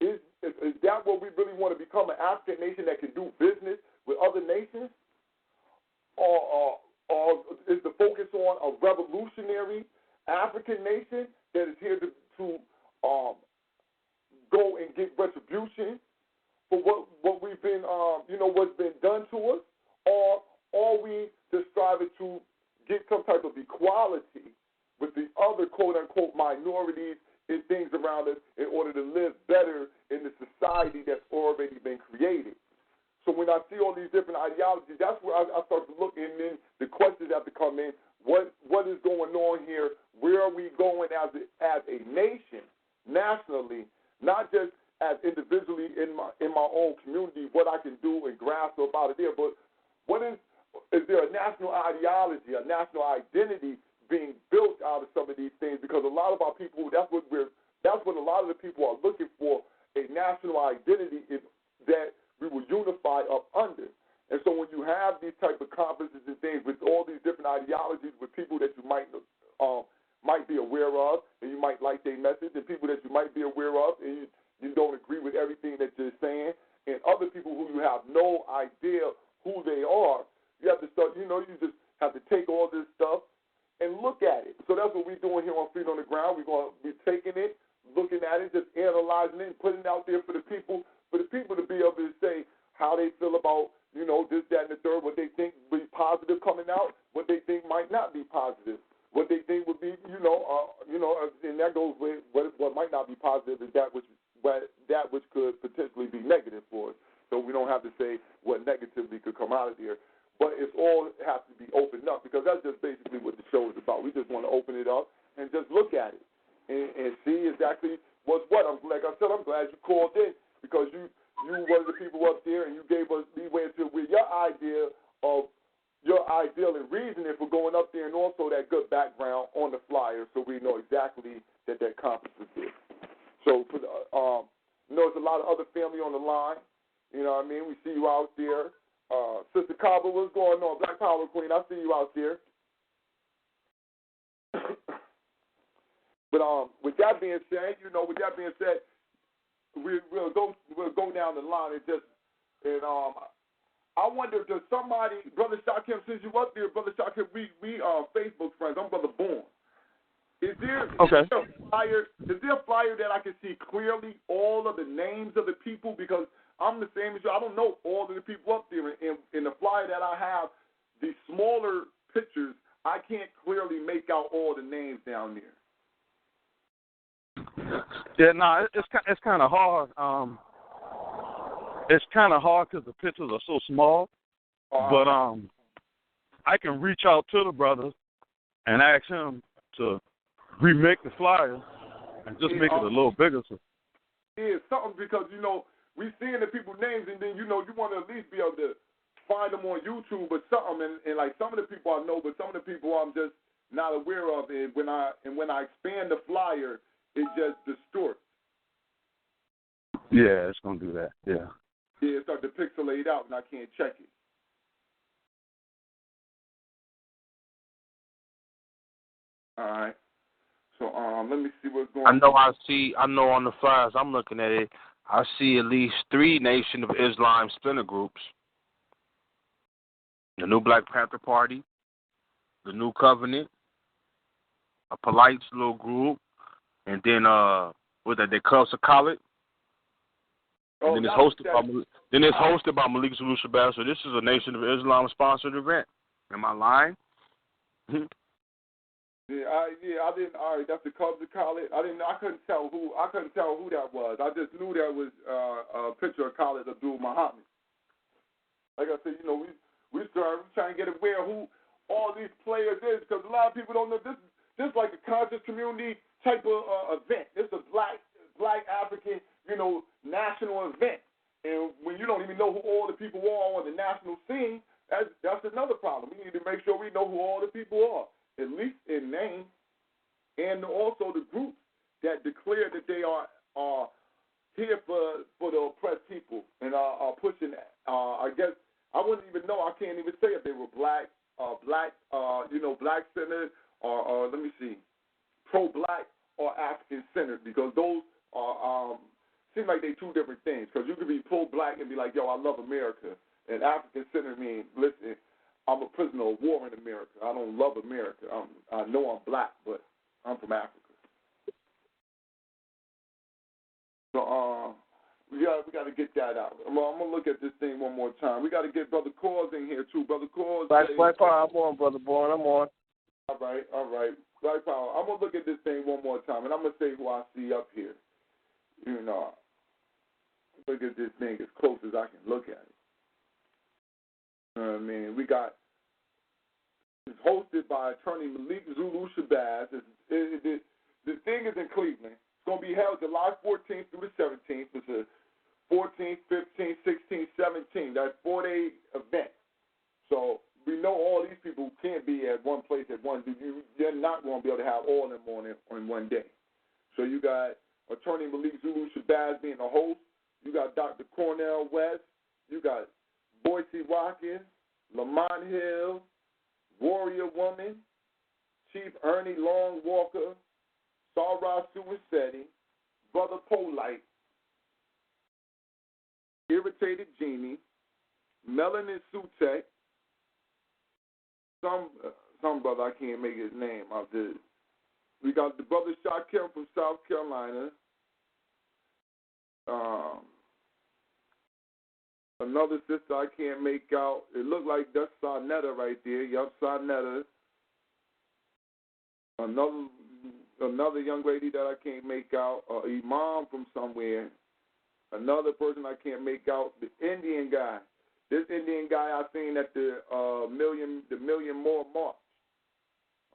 Is that what we really want to become, an African nation that can do business with other nations? Or is the focus on a revolutionary African nation that is here to go and get retribution for what we've been, what's been done to us? Or are we just striving to get some type of equality with the other quote-unquote minorities and things around us in order to live better in the society that's already been created? So when I see all these different ideologies, that's where I start to look, and then the questions have to come in. What is going on here? Where are we going as a nation, nationally, not just as individually in my own community, what I can do and grasp about it there, but is there a national ideology, a national identity being built out of some of these things? Because a lot of our people, that's what a lot of the people are looking for, a national identity that we will unify up under. And so when you have these type of conferences and things with all these different ideologies, with people that you might be aware of and you might like their message, and people that you might be aware of and you don't agree with everything that you're saying, and other people who you have no idea who they are, you have to start, you just have to take all this stuff and look at it. So that's what we're doing here on Feet on the Ground. We're going to be taking it, looking at it, just analyzing it, and putting it out there for the people for the people to be able to say how they feel about, this, that, and the third, what they think will be positive coming out, what they think might not be positive, what they think would be, and that goes with what might not be positive is that which could potentially be negative for us. So we don't have to say what negatively could come out of there. But it all has to be opened up because that's just basically what the show is about. We just want to open it up and just look at it and see exactly what's what. Like I said, I'm glad you called in because you one of the people up there and you gave us leeway into with your idea of your ideal and reasoning for going up there and also that good background on the flyer so we know exactly that conference is there. So, for there's a lot of other family on the line. You know what I mean? We see you out there. Sister Kaba, what's going on? Black Power Queen, I see you out there. But with that being said, we'll go down the line and I wonder, does somebody, Brother Shakim, since you up there, Brother Shakim, we are Facebook friends. I'm Brother Bourne. Is there a flyer that I can see clearly all of the names of the people? Because I'm the same as you. I don't know all of the people up there. In the flyer that I have, the smaller pictures, I can't clearly make out all the names down there. Yeah, no, it's kind of hard. It's kind of hard because the pictures are so small. But I can reach out to the brother and ask him to remake the flyer and just make it a little bigger. Yeah, something because, we seeing the people's names and then, you want to at least be able to find them on YouTube or something. And like some of the people I know, but some of the people I'm just not aware of. And when I expand the flyer, it just distorts. Yeah, it's going to do that, yeah. Yeah, it starts to pixelate out and I can't check it. All right. So let me see what's going on. I know on the flyers I'm looking at it, I see at least 3 Nation of Islam splinter groups. The New Black Panther Party, the New Covenant, a Polite little group, and then they Club Sakalit. And then it's hosted by Malik Zulu Shabazz. So this is a Nation of Islam sponsored event. Am I lying? I didn't. All right, that's the Cubs of Khaled. I couldn't tell who that was. I just knew there was a picture of Khaled Abdul Muhammad. Like I said, we started trying to get aware who all these players is because a lot of people don't know this. This is like a conscious community type of event. It's a black African, national event. And when you don't even know who all the people are on the national scene, that's another problem. We need to make sure we know who all the people are, at least in name, and also the groups that declare that they are here for the oppressed people and are pushing. I guess I wouldn't even know. I can't even say if they were black centered or let me see, pro-black or African centered because those are seem like they 2 different things. Because you could be pro-black and be like, yo, I love America, and African centered means listen. I'm a prisoner of war in America. I don't love America. I know I'm black, but I'm from Africa. So we got to get that out. I'm gonna look at this thing one more time. We got to get Brother Cause in here too. Brother Cause. Black Power, I'm on, Brother Bourne. I'm on. All right. Black Power. I'm gonna look at this thing one more time, and I'm gonna say who I see up here. Look at this thing as close as I can look at it. We got. It's hosted by attorney Malik Zulu Shabazz. The thing is in Cleveland. It's going to be held July 14th through the 17th. It's a 14th, 15th, 16th, 17th. That's a 4-day event. So we know all these people can't be at one place at once. They're not going to be able to have all of them on one day. So you got attorney Malik Zulu Shabazz being the host. You got Dr. Cornell West. You got Boise Watkins, Lamont Hill, Warrior Woman, Chief Ernie Long Walker, Sarah Suisetti, Brother Polite, Irritated Genie, Melanin Sutek, some brother, I can't make his name out there. We got the Brother Shakim from South Carolina, Another sister I can't make out. It looked like that's Sarnetta right there. Yup, Sarnetta. Another young lady that I can't make out. Imam from somewhere. Another person I can't make out. The Indian guy. This Indian guy I seen at the Million More March.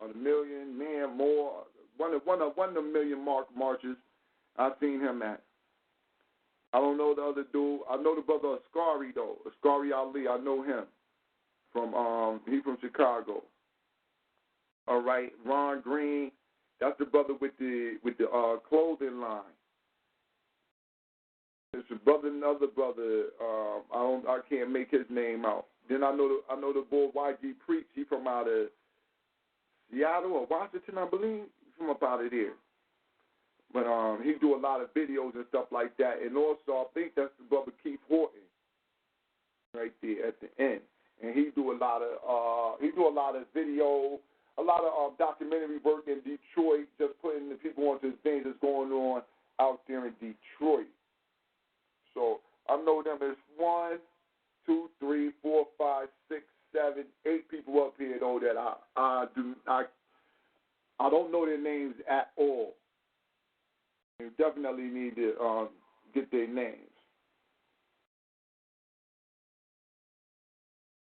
Or the Million Man More. One of the Million Marches I seen him at. I don't know the other dude. I know the brother Ascari though. Ascari Ali. I know him from he's from Chicago. All right, Ron Green. That's the brother with the clothing line. It's a brother, another brother. I can't make his name out. Then I know the boy YG Preach. He from out of Seattle or Washington, I believe. He's from up out of there. But he do a lot of videos and stuff like that. And also, I think that's the brother Keith Horton, right there at the end. And he do a lot of video, a lot of documentary work in Detroit, just putting the people onto the things that's going on out there in Detroit. So I know them as 1, 2, 3, 4, 5, 6, 7, 8 people up here though that I don't know their names at all. You definitely need to get their names.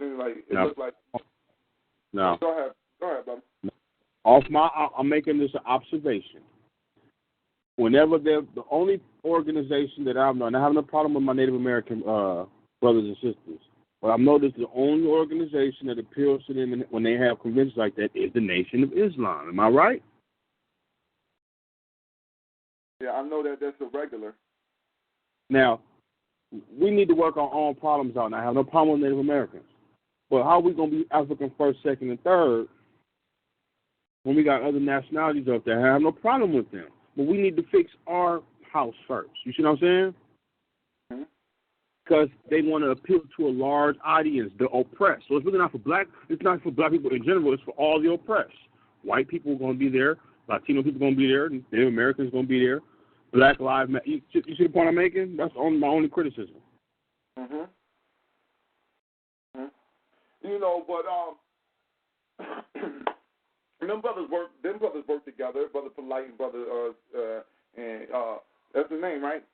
It looks like. No. Go ahead, brother. I'm making this an observation. Whenever they're the only organization that I've known, I have no problem with my Native American brothers and sisters, but I've noticed the only organization that appeals to them when they have conventions like that is the Nation of Islam. Am I right? Yeah, I know that's a regular. Now, we need to work our own problems out. And I have no problem with Native Americans. But how are we going to be African first, second, and third when we got other nationalities up there? I have no problem with them. But we need to fix our house first. You see what I'm saying? Mm-hmm. Because they want to appeal to a large audience, the oppressed. So it's really not for it's not for black people in general, it's for all the oppressed. White people are going to be there, Latino people are going to be there, Native Americans are going to be there, Black Lives Matter. You see the point I'm making? That's my only criticism. Mm-hmm. You know, but them brothers work together. Brother Polite and brother that's the name, right?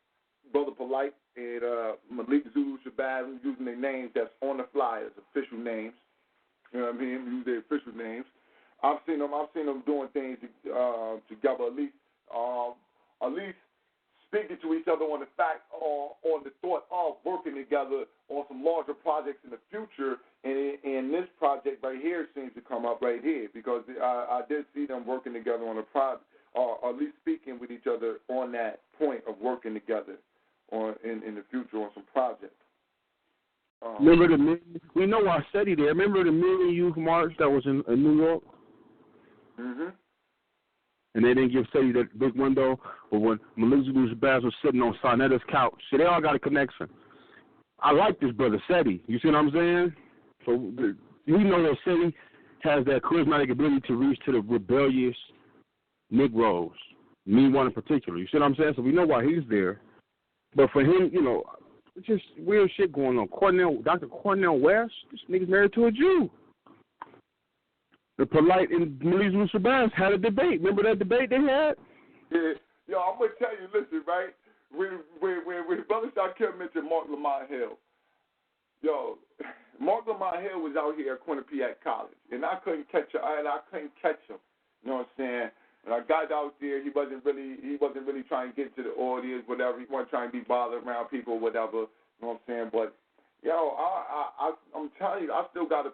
Brother Polite and Malik Zulu Shabazz using their names that's on the flyers, official names. You know what I mean? Use their official names. I've seen them doing things together, at least speaking to each other on the fact, on the thought of working together on some larger projects in the future. And this project right here seems to come up right here because I did see them working together on a project, or at least speaking with each other on that point of working together in the future on some projects. Remember we know our city there. Remember the Million Youth March that was in New York? Mm-hmm. And they didn't give Sadie that big window, but when Malik Zulu Shabazz was sitting on Sarnetta's couch. See, they all got a connection. I like this brother, Sadie. You see what I'm saying? So we know that Sadie has that charismatic ability to reach to the rebellious Negroes, me one in particular. You see what I'm saying? So we know why he's there. But for him, it's just weird shit going on. Dr. Cornel West, this nigga's married to a Jew. The Polite and Malik Zulu Shabazz had a debate. Remember that debate they had? Yeah. Yo, I'm going to tell you, listen, right? When Brother Shaquille mentioned Mark Lamont Hill, Mark Lamont Hill was out here at Quinnipiac College, and I couldn't catch him. You know what I'm saying? When I got out there, he wasn't really trying to get to the audience, whatever. He wasn't trying to be bothered around people, whatever. You know what I'm saying? But I'm telling you, I still got a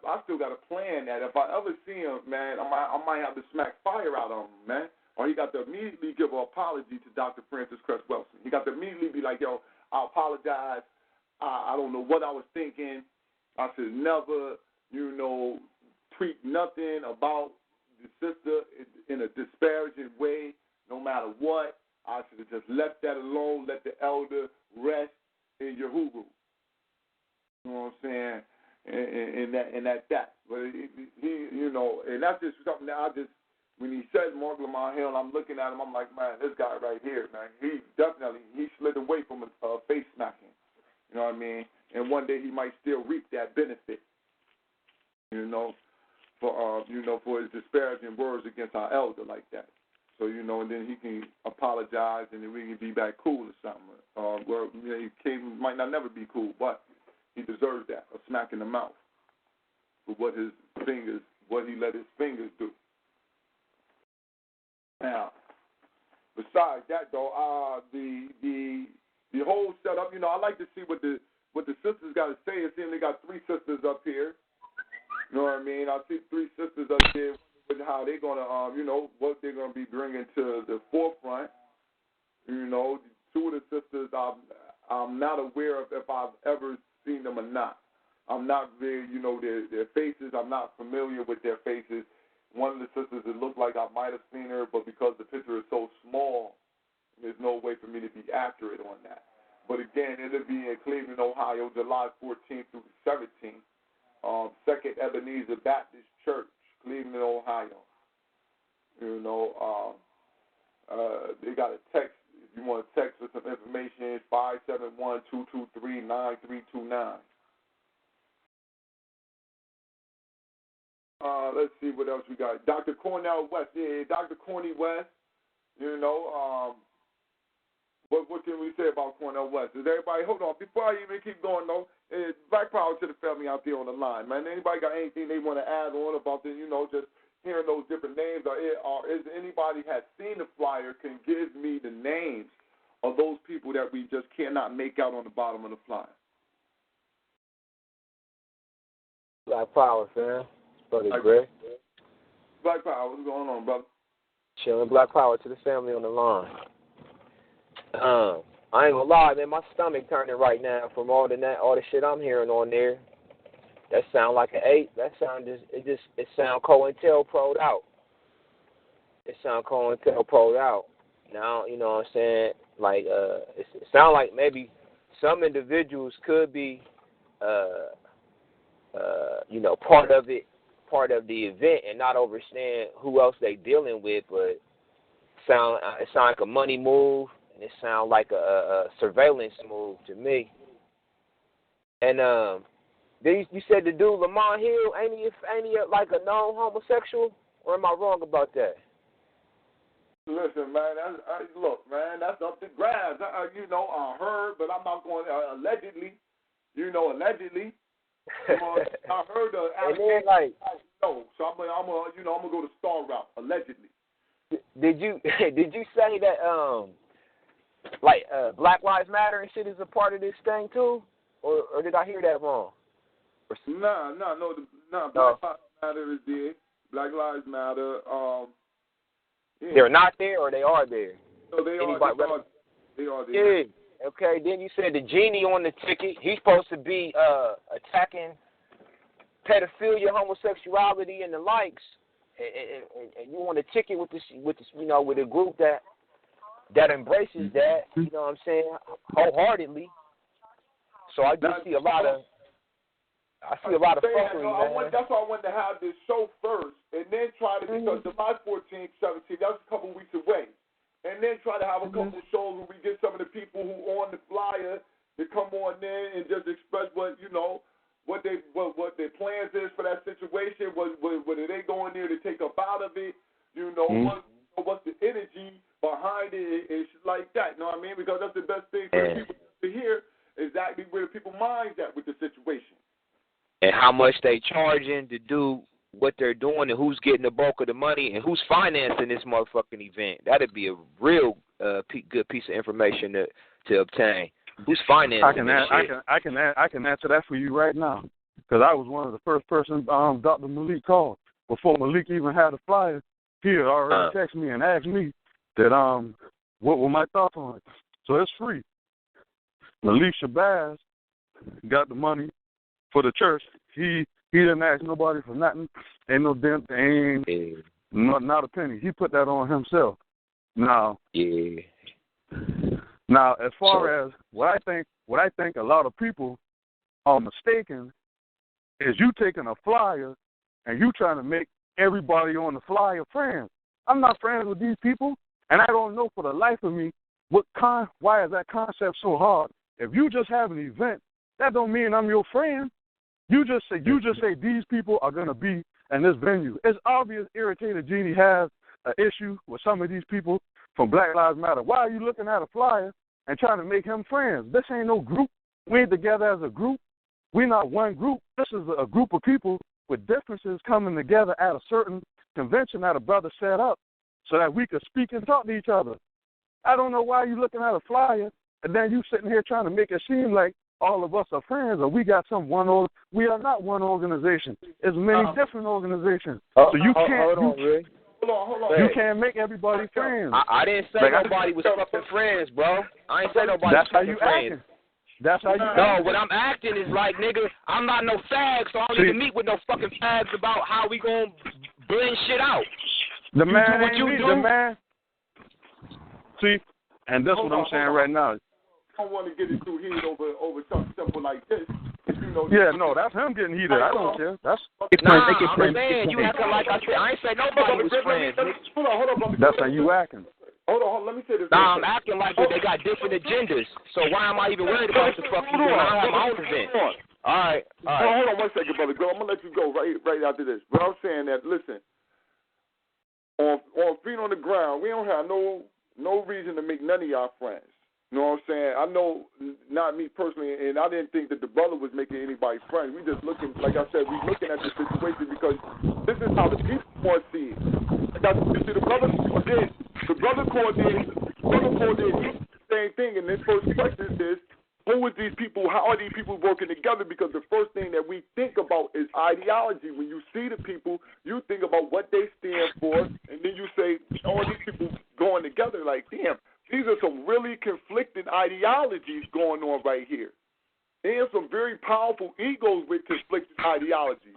plan that if I ever see him, man, I might have to smack fire out on him, man. Or he got to immediately give an apology to Dr. Francis Cress Wilson. He got to immediately be like, yo, I apologize. I don't know what I was thinking. I should never, tweet nothing about the sister in a disparaging way, no matter what. I should have just left that alone, let the elder rest in Yahuwah. You know what I'm saying? And that's that. But he, and that's just something that when he says Mark Lamont Hill, I'm looking at him, I'm like, man, this guy right here, man, he slid away from face smacking. You know what I mean? and one day he might still reap that benefit, for his disparaging words against our elder like that. So, and then he can apologize, and then we can be back cool or something. He might not never be cool, but he deserves that, a smack in the mouth for what he let his fingers do. Now, besides that, though, the whole setup, I like to see what the sisters got to say. It seems they got 3 sisters up here. You know what I mean? I see 3 sisters up there with how they're going to, what they're going to be bringing to the forefront. 2 of the sisters I'm not aware of if I've ever seen them or not. I'm not very, their faces. I'm not familiar with their faces. One of the sisters, it looked like I might have seen her, but because the picture is so small, there's no way for me to be accurate on that. But again, it'll be in Cleveland, Ohio, July 14th through the 17th. Second Ebenezer Baptist Church, Cleveland, Ohio. They got a text. If you want to text for some information, it's 571-223-9329. Let's see what else we got. Dr. Cornell West. Yeah, Dr. Corny West. What can we say about Cornell West? Is everybody, hold on, before I even keep going, though, black power to the family out there on the line, man. Anybody got anything they want to add on about the, just hearing those different names? Or is anybody has seen the flyer can give me the names of those people that we just cannot make out on the bottom of the flyer? Black power, fam. Brother Greg. Black power, what's going on, brother? Chilling. Black power to the family on the line. I ain't gonna lie, man, my stomach turning right now from all the shit I'm hearing on there. That sound like an 8. That sound it sound COINTELPRO'd out. It sound COINTELPRO'd out. Now, you know what I'm saying? Like, it sound like maybe some individuals could be, part of the event and not understand who else they dealing with, but it sound like a money move. It sounds like a surveillance move to me. And you said the dude Lamont Hill, ain't he like a known homosexual? Or am I wrong about that? Listen, man. Look, man. That's up to grabs. I heard, but I'm not going. Allegedly. I heard the. And then, like, no, so I'm gonna go the star route. Allegedly. Did you say that Black Lives Matter and shit is a part of this thing too, or did I hear that wrong? No. Black Lives Matter is there. Black Lives Matter. Yeah. They're not there, or they are there. No, they are there. Yeah. Okay. Then you said the genie on the ticket. He's supposed to be attacking pedophilia, homosexuality, and the likes. And you want a ticket with a group that embraces that, you know what I'm saying, wholeheartedly. So I do see a lot of fuckery, man. That's why I wanted to have this show first, and then try to, because July 14th, 17th, that's a couple weeks away, and then try to have a couple shows where we get some of the people who on the flyer to come on there and just express what their plans is for that situation, whether they go in there to take up out of it, what's the energy behind it and shit like that, you know what I mean? Because that's the best thing for the people to hear, exactly where the people's minds at with the situation. And how much they charging to do what they're doing, and who's getting the bulk of the money, and who's financing this motherfucking event. That'd be a real good piece of information to obtain. Who's financing this shit? I can answer that for you right now, because I was one of the first persons Dr. Malik called. Before Malik even had a flyer, he had already texted me and asked me that what were my thoughts on it. So it's free. Malik Shabazz got the money for the church. He didn't ask nobody for nothing. Ain't no dent, not a penny. He put that on himself. Now, as far as what I think a lot of people are mistaken is you taking a flyer and you trying to make everybody on the flyer friends. I'm not friends with these people, and I don't know for the life of me why is that concept so hard. If you just have an event that don't mean I'm your friend. You just say these people are gonna be in this venue. It's obvious Irritated Genie has an issue with some of these people from Black Lives Matter. Why are you looking at a flyer and trying to make him friends? This ain't no group. We ain't together as a group. We're not one group. This is a group of people with differences coming together at a certain convention that a brother set up so that we could speak and talk to each other. I don't know why you're looking at a flyer and then you sitting here trying to make it seem like all of us are friends or we got we are not one organization. It's many different organizations. So you can't Hold on. You can't make everybody friends. I didn't say nobody was fucking friends, bro. I ain't say nobody was fucking friends. Acting. That's how you No, what I'm acting is like, nigga, I'm not no fag, so I don't need to meet with no fucking fags about how we gonna blend shit out. The man what you do. The man. See, and that's what I'm saying right now. I don't want to get into heat over something simple like this. You know, that's him getting heated. I don't care. That's I'm saying you acting like I ain't say nobody was friends. Hold on, brother. That's how you acting. Hold on, let me say this. Nah, I'm acting like they got different agendas. So why am I even worried about the fuck you doing? I have my own event. All right. Hold on 1 second, brother. I'm gonna let you go right after this. But I'm saying that, listen, on feet on the ground, we don't have no reason to make none of y'all friends. You know what I'm saying? I know, not me personally, and I didn't think that the brother was making anybody friends. We just looking, like I said, we looking at the situation because this is how the people want to see it. The brother called in the same thing, and this first question is, who are these people? How are these people working together? Because the first thing that we think about is ideology. When you see the people, you think about what they stand for, and then you say, all these people going together, like, damn. These are some really conflicting ideologies going on right here. And some very powerful egos with conflicting ideologies.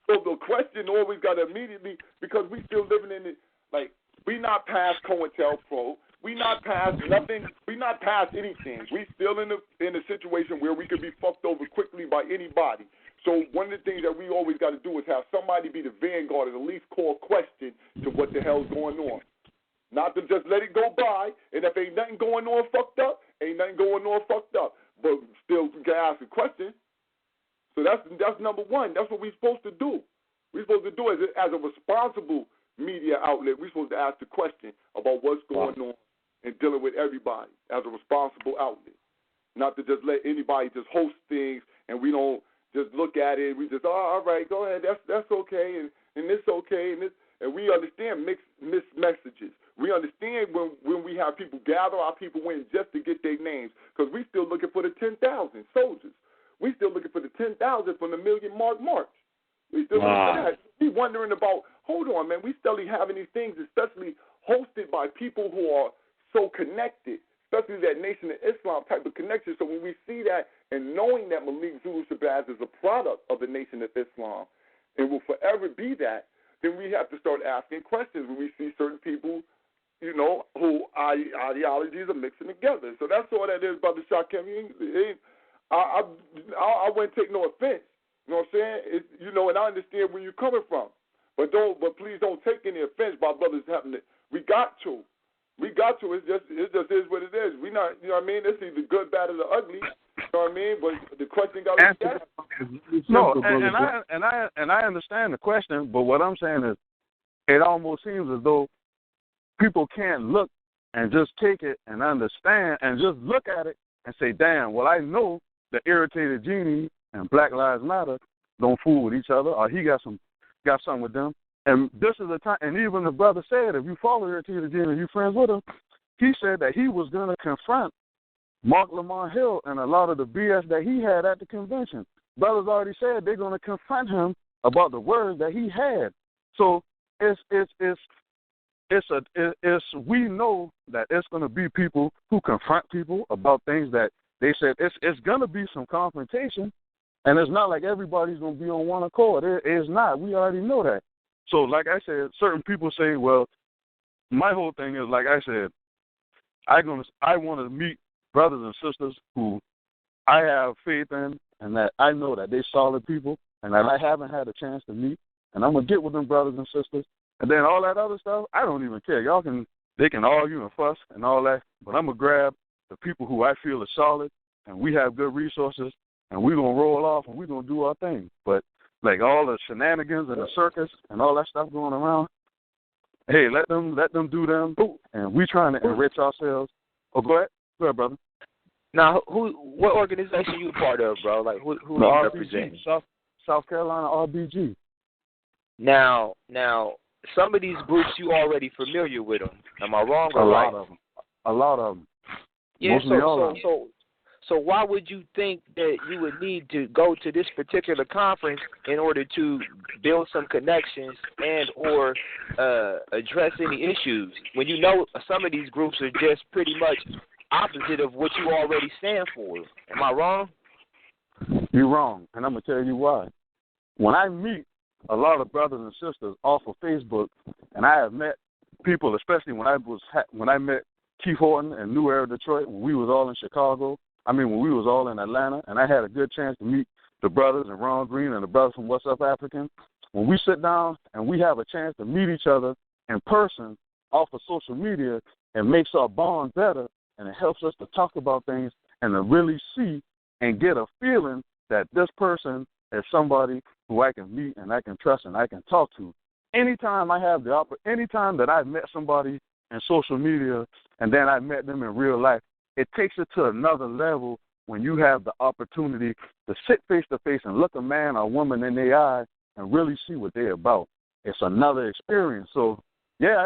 So the question always got to immediately, because we still living in it, like, we not past COINTELPRO. We not past nothing. We not past anything. We still in a situation where we could be fucked over quickly by anybody. So one of the things that we always got to do is have somebody be the vanguard and at least call question to what the hell's going on. Not to just let it go by, and if ain't nothing going on fucked up, ain't nothing going on fucked up. But still, we can ask a question. So that's number one. That's what we're supposed to do. We're supposed to do as a responsible media outlet. We're supposed to ask the question about what's going on and dealing with everybody as a responsible outlet. Not to just let anybody just host things and we don't just look at it. We just, all right, go ahead. That's okay, and this okay, and we understand mixed messages. We understand when we have people gather our people in just to get their names, because we still looking for the 10,000 soldiers. We still looking for the 10,000 from the Million March. We still looking for that. We wondering about, hold on, man, we still having these things, especially hosted by people who are so connected, especially that Nation of Islam type of connection. So when we see that and knowing that Malik Zulu Shabazz is a product of the Nation of Islam and will forever be that, then we have to start asking questions when we see certain people, you know, who ideologies are mixing together. So that's all that is, Brother Shakim. I wouldn't take no offense. You know what I'm saying? And I understand where you're coming from. But please don't take any offense by brothers having it. We got to. It just is what it is. We not, you know what I mean? It's either good, bad, or the ugly. You know what I mean? But the question got to be asked. No, and I understand the question, but what I'm saying is, it almost seems as though people can't look and just take it and understand and just look at it and say, damn, well, I know the Irritated Genie and Black Lives Matter don't fool with each other, or he got something with them. And this is the time, and even the brother said, if you follow Irritated Genie and you're friends with him, he said that he was going to confront Mark Lamont Hill and a lot of the BS that he had at the convention. Brothers already said they're going to confront him about the words that he had. So we know that it's going to be people who confront people about things that they said. It's going to be some confrontation, and it's not like everybody's going to be on one accord. It is not. We already know that. So, like I said, certain people say, well, my whole thing is, like I said, I want to meet brothers and sisters who I have faith in and that I know that they're solid people and that I haven't had a chance to meet, and I'm going to get with them brothers and sisters. And then all that other stuff, I don't even care. They can argue and fuss and all that, but I'm going to grab the people who I feel are solid and we have good resources and we're going to roll off and we're going to do our thing. But, like, all the shenanigans and the circus and all that stuff going around, hey, let them do them, and we trying to enrich ourselves. Oh, go ahead, brother. Now, what organization you a part of, bro? Like, who do you represent? South Carolina RBG. Now, some of these groups you already familiar with them. Am I wrong or right? A lot of them. Yeah. So why would you think that you would need to go to this particular conference in order to build some connections and or address any issues when you know some of these groups are just pretty much opposite of what you already stand for? Am I wrong? You're wrong, and I'm going to tell you why. When I meet a lot of brothers and sisters off of Facebook, and I have met people, especially when I met Keith Horton in New Era, Detroit, when we was all in Chicago, when we was all in Atlanta, and I had a good chance to meet the brothers and Ron Green and the brothers from What's Up African. When we sit down and we have a chance to meet each other in person off of social media, it makes our bond better, and it helps us to talk about things and to really see and get a feeling that this person is somebody who I can meet and I can trust and I can talk to. Anytime that I've met somebody in social media and then I met them in real life, it takes it to another level when you have the opportunity to sit face to face and look a man or woman in their eye and really see what they're about. It's another experience. So, yeah,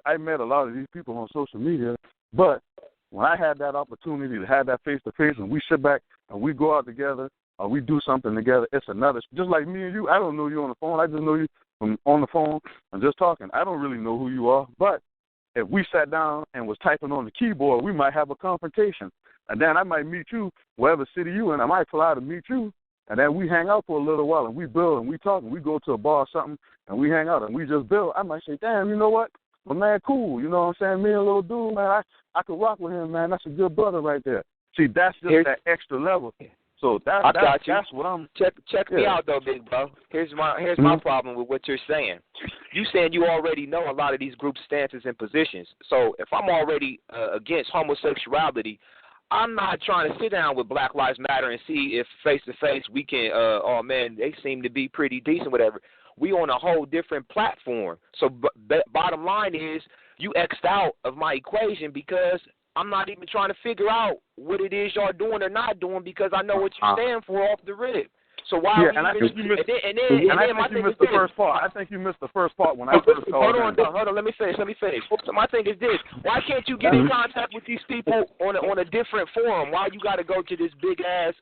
I met a lot of these people on social media, but when I had that opportunity to have that face to face and we sit back and we go out together or we do something together, it's another. Just like me and you, I don't know you on the phone. I just know you from on the phone and just talking. I don't really know who you are, but if we sat down and was typing on the keyboard, we might have a confrontation. And then I might meet you wherever city you in. I might fly to meet you, and then we hang out for a little while, and we build, and we talk, and we go to a bar or something, and we hang out, and we just build. I might say, damn, you know what? Well, man, cool. You know what I'm saying? Me and little dude, man, I could rock with him, man. That's a good brother right there. See, that's just that extra level. So that's what I'm. Check me out though, big bro. Here's my problem with what you're saying. You saying you already know a lot of these group stances and positions. So if I'm already against homosexuality, I'm not trying to sit down with Black Lives Matter and see if face to face we can. Oh man, they seem to be pretty decent, whatever. We on a whole different platform. So bottom line is you X'd out of my equation because I'm not even trying to figure out what it is y'all doing or not doing because I know what you stand for off the rip. So why? Yeah, I think you missed the first part. I think you missed the first part when I first called. Hold on. Let me finish. So my thing is this: why can't you get in contact with these people on a different forum? Why you got to go to this big ass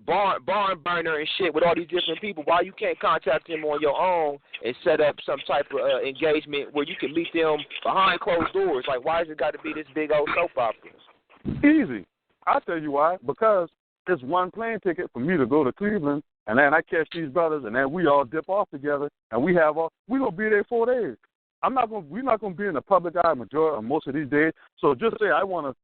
barn burner and shit with all these different people? Why you can't contact them on your own and set up some type of engagement where you can meet them behind closed doors? Like, why has it got to be this big old soap opera? Easy. I'll tell you why. Because it's one plane ticket for me to go to Cleveland, and then I catch these brothers, and then we all dip off together, and we're gonna be there 4 days. We're not gonna be in the public eye majority of most of these days. So just say I wanna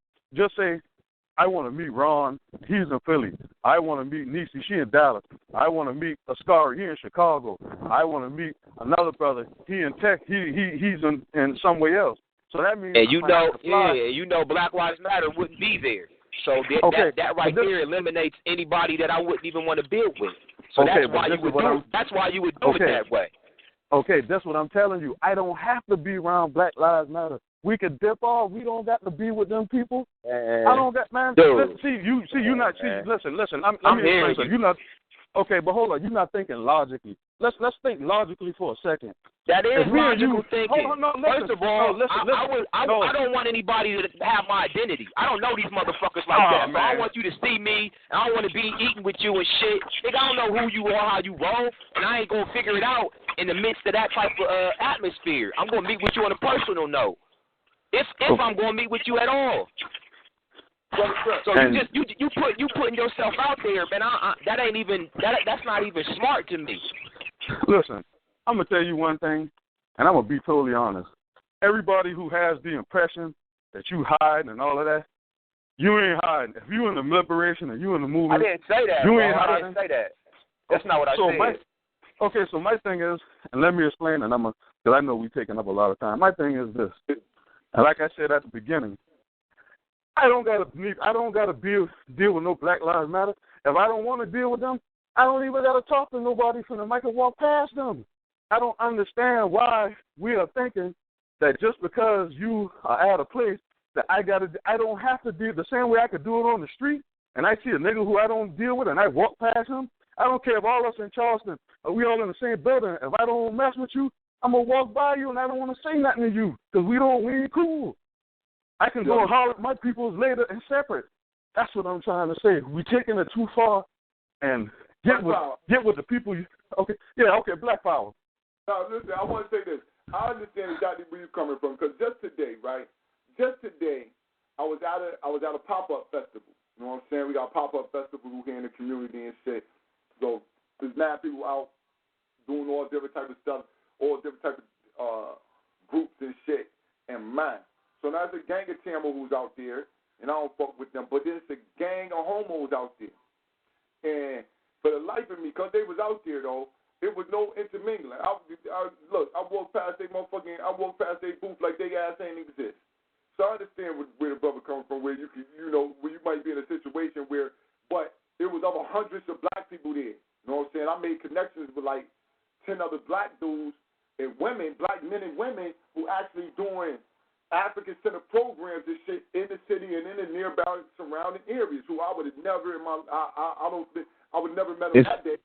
meet Ron, he's in Philly. I want to meet Niecy, she in Dallas. I want to meet Ascari, he in Chicago. I want to meet another brother, he in Tech, he's in somewhere else. So that means you know Black Lives Matter wouldn't be there. So that right there eliminates anybody that I wouldn't even want to build with. So that's why you would do it that way. Okay, that's what I'm telling you. I don't have to be around Black Lives Matter. We could dip off. We don't got to be with them people. I don't got, man. Listen. I'm here. You're not. Okay, but hold on. You're not thinking logically. Let's think logically for a second. That is logical thinking. Hold on, listen. First of all, I don't want anybody to have my identity. I don't know these motherfuckers like that. So I don't want you to see me, and I don't want to be eating with you and shit. Nigga, I don't know who you are, how you roll, and I ain't going to figure it out in the midst of that type of atmosphere. I'm going to meet with you on a personal note. If I'm going to meet with you at all. So you putting yourself out there, man. That's not even smart to me. Listen, I'm gonna tell you one thing, and I'm gonna be totally honest. Everybody who has the impression that you hide and all of that, you ain't hiding. If you in the liberation and you in the movement, I didn't say that. You ain't hiding. I didn't say that. That's not what I said. So my thing is, and let me explain, and because I know we're taking up a lot of time. My thing is this, and like I said at the beginning, I don't gotta deal with no Black Lives Matter. If I don't want to deal with them, I don't even gotta talk to nobody from the mic and walk past them. I don't understand why we are thinking that just because you are at a place that I don't have to do the same way I could do it on the street, and I see a nigga who I don't deal with and I walk past him. I don't care if all of us in Charleston are we all in the same building. If I don't mess with you, I'm gonna walk by you and I don't want to say nothing to you because we ain't cool. I can go and holler at my peoples later and separate. That's what I'm trying to say. We're taking it too far and get with the people. Okay, Black Power. Now, listen, I want to say this. I understand exactly where you're coming from because just today, I was at a pop-up festival. You know what I'm saying? We got a pop-up festival here in the community and shit. So there's mad people out doing all different type of stuff, all different type of groups and shit. And man, so now there's a gang of Tamil who's out there, and I don't fuck with them, but there's a gang of homos out there. And for the life of me, because they was out there though, there was no intermingling. I walked past their booth like they ass ain't exist. So I understand where the brother coming from, where where you might be in a situation where, but there was over hundreds of black people there. You know what I'm saying? I made connections with like 10 other black dudes and women, black men and women who actually doing African Center programs and shit in the city and in the nearby surrounding areas. Who I would have never I would never met them that day.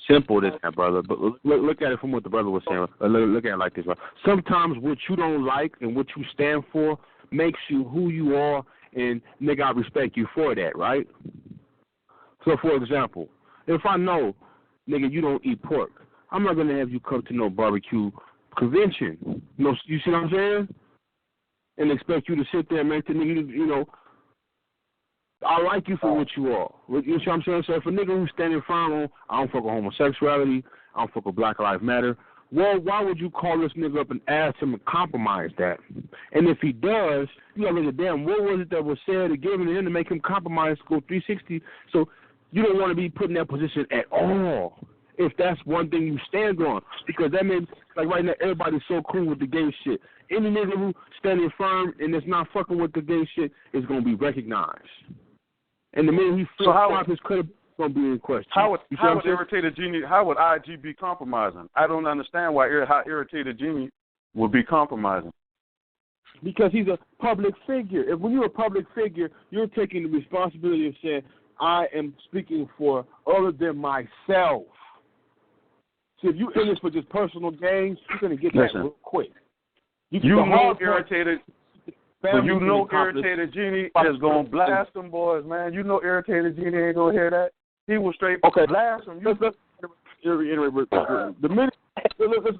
Simple as that, brother. But look at it from what the brother was saying. Look at it like this, bro. Sometimes what you don't like and what you stand for makes you who you are, and nigga, I respect you for that, right? So, for example, if I know, nigga, you don't eat pork, I'm not gonna have you come to no barbecue convention. You see what I'm saying? And expect you to sit there and make the nigga, I like you for what you are. You see what I'm saying? So if a nigga who's standing firm on, I don't fuck with homosexuality, I don't fuck with Black Lives Matter, well, why would you call this nigga up and ask him to compromise that? And if he does, you gotta look at, damn, what was it that was said or given to him to make him compromise, go 360? So you don't want to be put in that position at all if that's one thing you stand on. Because that means, like right now, everybody's so cool with the gay shit. Any nigga who standing firm and is not fucking with the gay shit is going to be recognized. And the minute he flip-flops, his credibility is going to be in question. How would Irritated Genie, how would IG be compromising? I don't understand how Irritated Genie would be compromising. Because he's a public figure. When you're a public figure, you're taking the responsibility of saying, I am speaking for other than myself. See, if you're in this for just personal gains, you're going to get that real quick. Irritated Genie is going to blast them boys, man. You know Irritated Genie ain't going to hear that. He will straight blast them. Let's go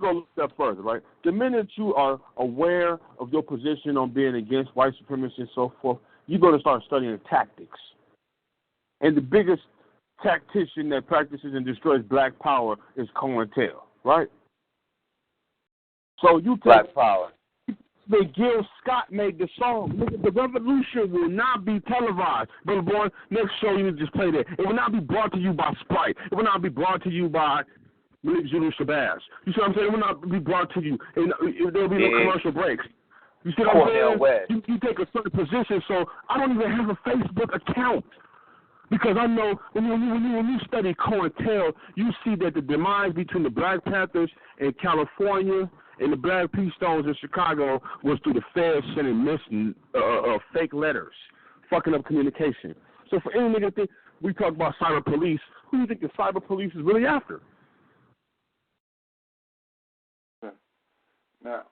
a step further, right? The minute you are aware of your position on being against white supremacy and so forth, you're going to start studying tactics. And the biggest tactician that practices and destroys black power is COINTEL, right? So you take Black Power. Gil Scott made the song. Nigga, the revolution will not be televised. Brother boy, next show you just play that. It will not be brought to you by Sprite. It will not be brought to you by Malik Zulu Shabazz. You see what I'm saying? It will not be brought to you. And there will be no commercial breaks. You see what I'm saying? You take a certain position, so I don't even have a Facebook account. Because I know when you study COINTEL, you see that the demise between the Black Panthers in California and the Black P. Stones in Chicago was through the feds sending fake letters, fucking up communication. So for any nigga think we talk about cyber police, who do you think the cyber police is really after? Now,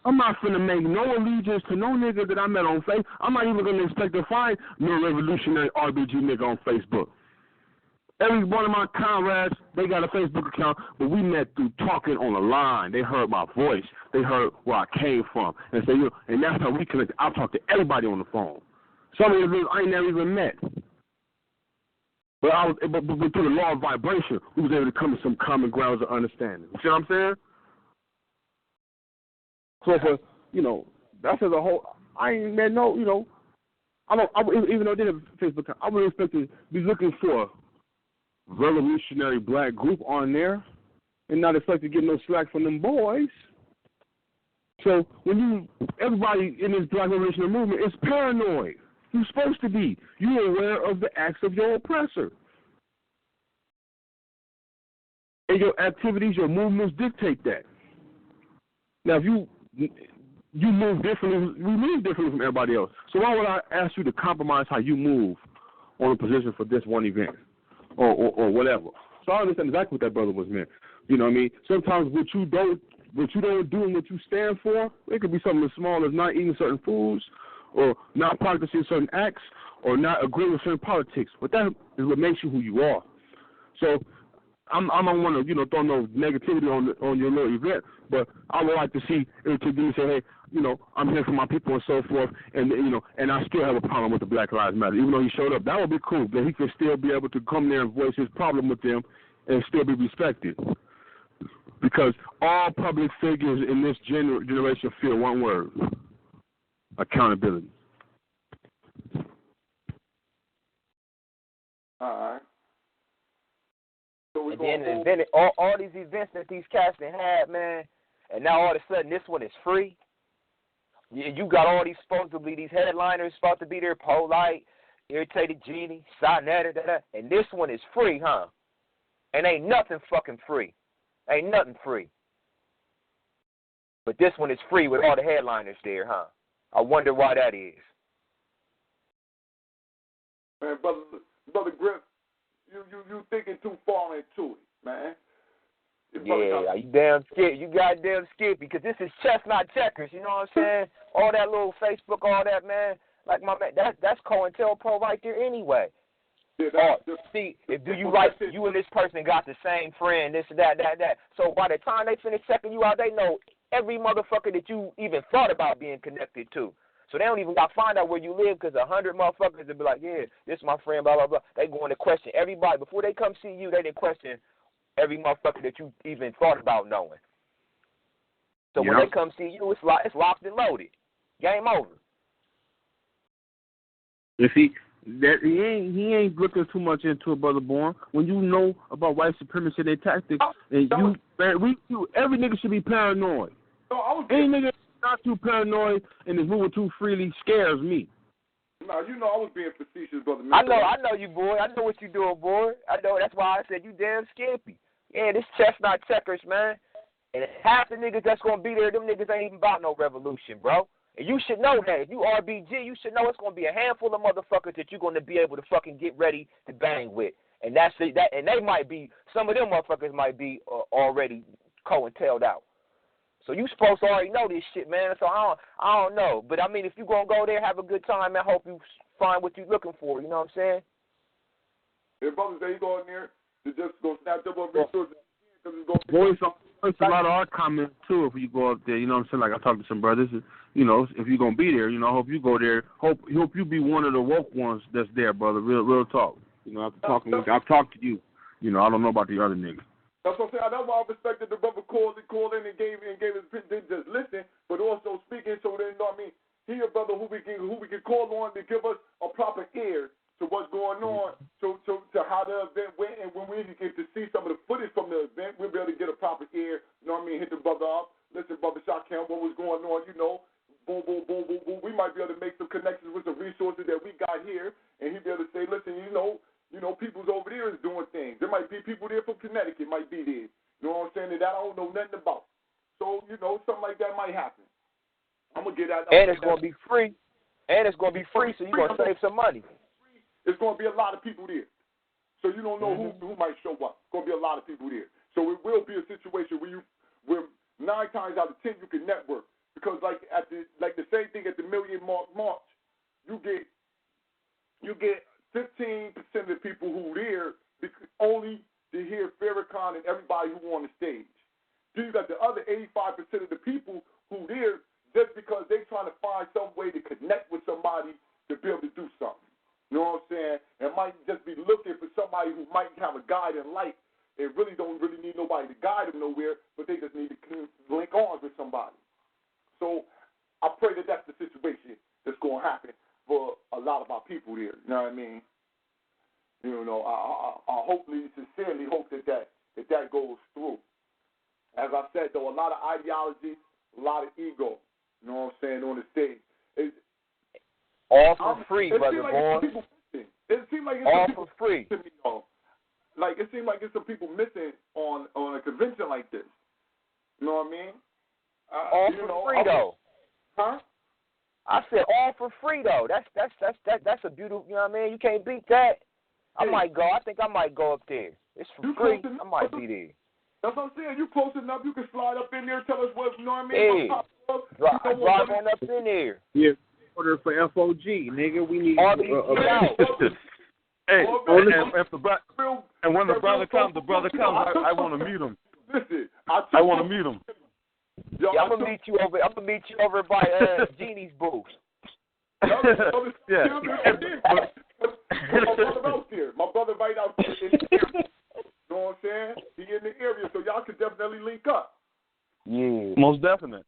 I'm not finna make no allegiance to no nigga that I met on Facebook. I'm not even gonna expect to find no revolutionary RBG nigga on Facebook. Every one of my comrades, they got a Facebook account, but we met through talking on the line. They heard my voice. They heard where I came from. And so, and that's how we connect. I talk to everybody on the phone. Some of them I ain't never even met. But through the law of vibration, we was able to come to some common grounds of understanding. You see what I'm saying? So for, that's as a whole, I ain't met no, even though I did have a Facebook account, I would expect to be looking for a revolutionary black group on there and not expect to get no slack from them boys. So everybody in this black revolutionary movement is paranoid. You're supposed to be. You're aware of the acts of your oppressor. And your activities, your movements dictate that. Now, if you move differently, we move differently from everybody else. So why would I ask you to compromise how you move on a position for this one event or whatever? So I understand exactly what that brother was meant. You know what I mean? Sometimes what you don't do and what you stand for, it could be something as small as not eating certain foods or not practicing certain acts or not agreeing with certain politics. But that is what makes you who you are. So I don't want to, throw no negativity on your little event, but I would like to see it to be say, hey, I'm here for my people and so forth, and and I still have a problem with the Black Lives Matter, even though he showed up. That would be cool, that he could still be able to come there and voice his problem with them and still be respected. Because all public figures in this generation feel one word: accountability. All right. So and then all these events that these cats had, man, and now all of a sudden this one is free. You got all these supposedly these headliners supposed to be there, Polite, Irritated Genie, Sonetta, and this one is free, huh? And ain't nothing fucking free. Ain't nothing free. But this one is free with all the headliners there, huh? I wonder why that is. Man, brother Griff, you thinking too far into it, man. Yeah, you damn skip. You goddamn skip because this is chess, not checkers. You know what I'm saying? All that little Facebook, all that, man. Like my man, that's COINTELPRO right there anyway. Yeah, see, do you like you and this person got the same friend, this, that. So by the time they finish checking you out, they know every motherfucker that you even thought about being connected to. So they don't even got to find out where you live because 100 motherfuckers will be like, yeah, this is my friend, blah, blah, blah. They going to question everybody. Before they come see you, they didn't question every motherfucker that you even thought about knowing. So when they come see you, it's locked and loaded. Game over. You see, that he ain't looking too much into it, Brother Born. When you know about white supremacy and their tactics, and every nigga should be paranoid. Any nigga not too paranoid and is moving too freely scares me. No, I was being facetious, Brother. I know you, boy. I know what you doing, boy. I know. That's why I said you damn skimpy. Yeah, this chess not checkers, man. And half the niggas that's gonna be there, them niggas ain't even about no revolution, bro. And you should know that. If you RBG, you should know it's gonna be a handful of motherfuckers that you're gonna be able to fucking get ready to bang with. And that's it. And they might be, some of them motherfuckers might be already COINTEL'd out. So you supposed to already know this shit, man. So I don't know. But I mean, if you gonna go there, have a good time, man. Hope you find what you're looking for. You know what I'm saying? If brothers say you go in there to just go snap up on resources, Boys, it's a lot of our comments too. If you go up there, you know what I'm saying. Like I talked to some brothers, if you're gonna be there, I hope you go there. Hope you be one of the woke ones that's there, brother. Real talk. After talking, I've talked to you. I don't know about the other niggas. That's what I'm saying. That's why I respected the brother called in and gave his didn't just listen, but also speaking. So then, he a brother who we can call on to give us a proper ear to what's going on, to how the event went, and when we get to see some of the footage from the event, we'll be able to get a proper ear. Hit the brother up. Listen, brother Shakim, what was going on? Boom, boom, boom, boom, boom. We might be able to make some connections with the resources that we got here, and he'll be able to say, listen, people's over there is doing things. There might be people there from Connecticut might be there. You know what I'm saying? That I don't know nothing about. So, something like that might happen. I'm going to get out. And it's going to be free. So you're going to save some money. It's going to be a lot of people there. So you don't know who might show up. It's going to be a lot of people there. So it will be a situation where 9 times out of 10 you can network. Because like the same thing at the Million March, you get 15% of the people who there only to hear Farrakhan and everybody who on the stage. Then you got the other 85% of the people who there just because they trying to find some way to connect with somebody to be able to do something. You know what I'm saying? And might just be looking for somebody who might have a guiding light and really don't need nobody to guide them nowhere, but they just need to link arms with somebody. So I pray that that's the situation that's going to happen for a lot of our people there. You know what I mean? I hopefully, sincerely hope that goes through. As I said, though, a lot of ideology, a lot of ego, you know what I'm saying, on the stage. All for free, brother boy. It seems like it's all for free. Like it seems like it's some people missing on a convention like this. You know what I mean? All for free though. Huh? I said all for free though. That's a beautiful. You know what I mean? You can't beat that. I might go. I think I might go up there. It's for free. I might be there. That's what I'm saying. You close enough, you can slide up in there and tell us what, you know what I Hey, mean? drive on up in there. Yeah, order for FOG, nigga. We need Hey, and when the brother comes, I want to meet him. Listen, I want to meet him. Yeah, I'm gonna meet you over by Genie's booth. Yeah. My brother right out there in the area. You know what I'm saying? He in the area, so y'all can definitely link up. Yeah. Most definite.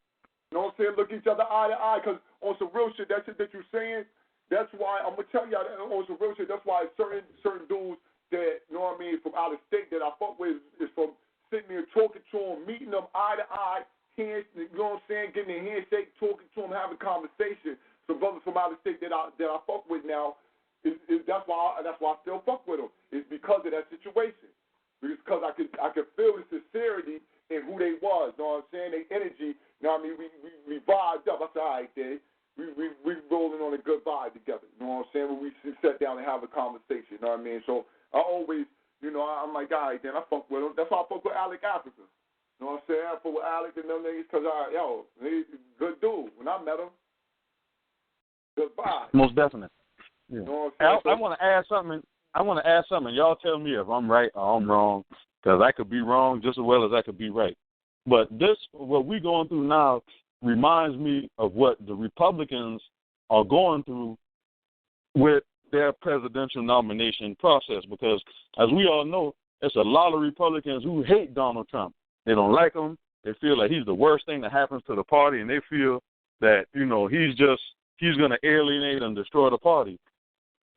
You know what I'm saying? Look each other eye to eye, because on some real shit, that shit that you're saying, that's why, I'm going to tell y'all that on some real shit, that's why certain dudes that, you know what I mean, from out of state that I fuck with is from sitting there talking to them, meeting them eye to eye, hands, you know what I'm saying, getting a handshake, talking to them, having conversation. Some brothers from out of state that I fuck with now, that's why I still fuck with them. It's because of that situation. Because I could feel the sincerity in who they was, you know what I'm saying? Their energy, you know what I mean? We vibed up. I said, all right, Dave. We rolling on a good vibe together, you know what I'm saying? When we sit down and have a conversation, you know what I mean? So I always, you know, I'm like, all right, then I fuck with them. That's why I fuck with Alec Africa. You know what I'm saying? I fuck with Alec and them niggas because, he's a good dude. When I met him, good vibe. Most definite. Yeah. You know what I'm saying? I want to add something. Y'all tell me if I'm right or I'm wrong, because I could be wrong just as well as I could be right. But what we're going through now reminds me of what the Republicans are going through with their presidential nomination process, because as we all know, it's a lot of Republicans who hate Donald Trump. They don't like him. They feel like he's the worst thing that happens to the party, and they feel that, you know, he's going to alienate and destroy the party.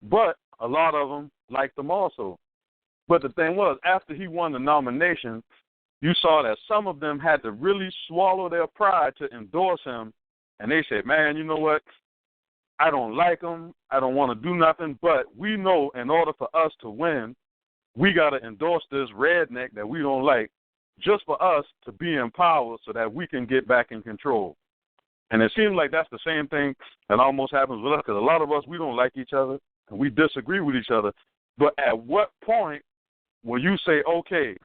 But a lot of them liked him also. But the thing was, after he won the nomination, you saw that some of them had to really swallow their pride to endorse him. And they said, man, you know what? I don't like him. I don't want to do nothing. But we know in order for us to win, we got to endorse this redneck that we don't like just for us to be in power so that we can get back in control. And it seems like that's the same thing that almost happens with us, because a lot of us, we don't like each other and we disagree with each other. But at what point will you say, okay,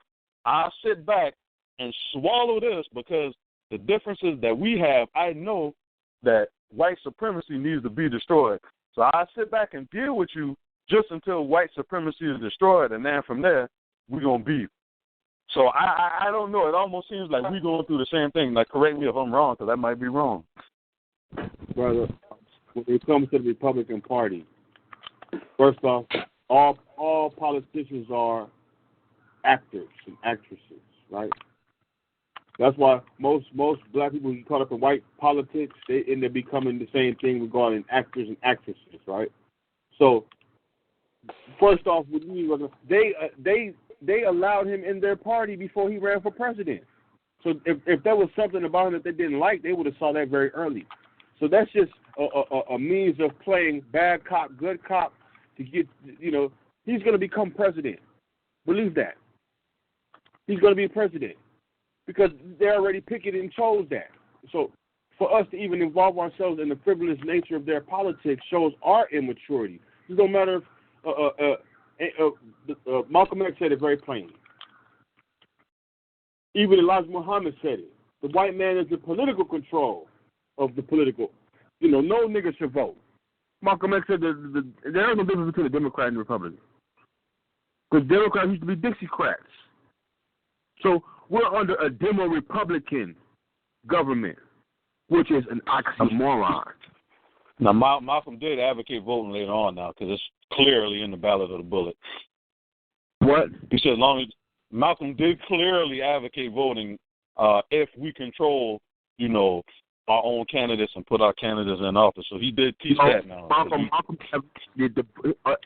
I'll sit back and swallow this, because the differences that we have, I know that white supremacy needs to be destroyed. So I'll sit back and deal with you just until white supremacy is destroyed, and then from there, we're going to beef. So I don't know. It almost seems like we're going through the same thing. Like, correct me if I'm wrong, because I might be wrong. Brother, when it comes to the Republican Party, first off, all politicians are actors and actresses, right? That's why most black people who get caught up in white politics, they end up becoming the same thing regarding actors and actresses, right? So, first off, they allowed him in their party before he ran for president. So if there was something about him that they didn't like, they would have saw that very early. So that's just a means of playing bad cop, good cop to get, you know, he's going to become president. Believe that. He's going to be president because they already picked it and chose that. So for us to even involve ourselves in the frivolous nature of their politics shows our immaturity. It don't matter if Malcolm X said it very plainly. Even Elijah Muhammad said it. The white man is the political control of the political. You know, no nigga should vote. Malcolm X said there is no difference between a Democrat and a Republican. Because Democrats used to be Dixiecrats. So we're under a Demo-Republican government, which is an oxymoron. Now, Malcolm did advocate voting later on now, because it's clearly in the ballot of the bullet. What? He said Malcolm did clearly advocate voting if we control, you know, our own candidates and put our candidates in office. So he did teach that now. Malcolm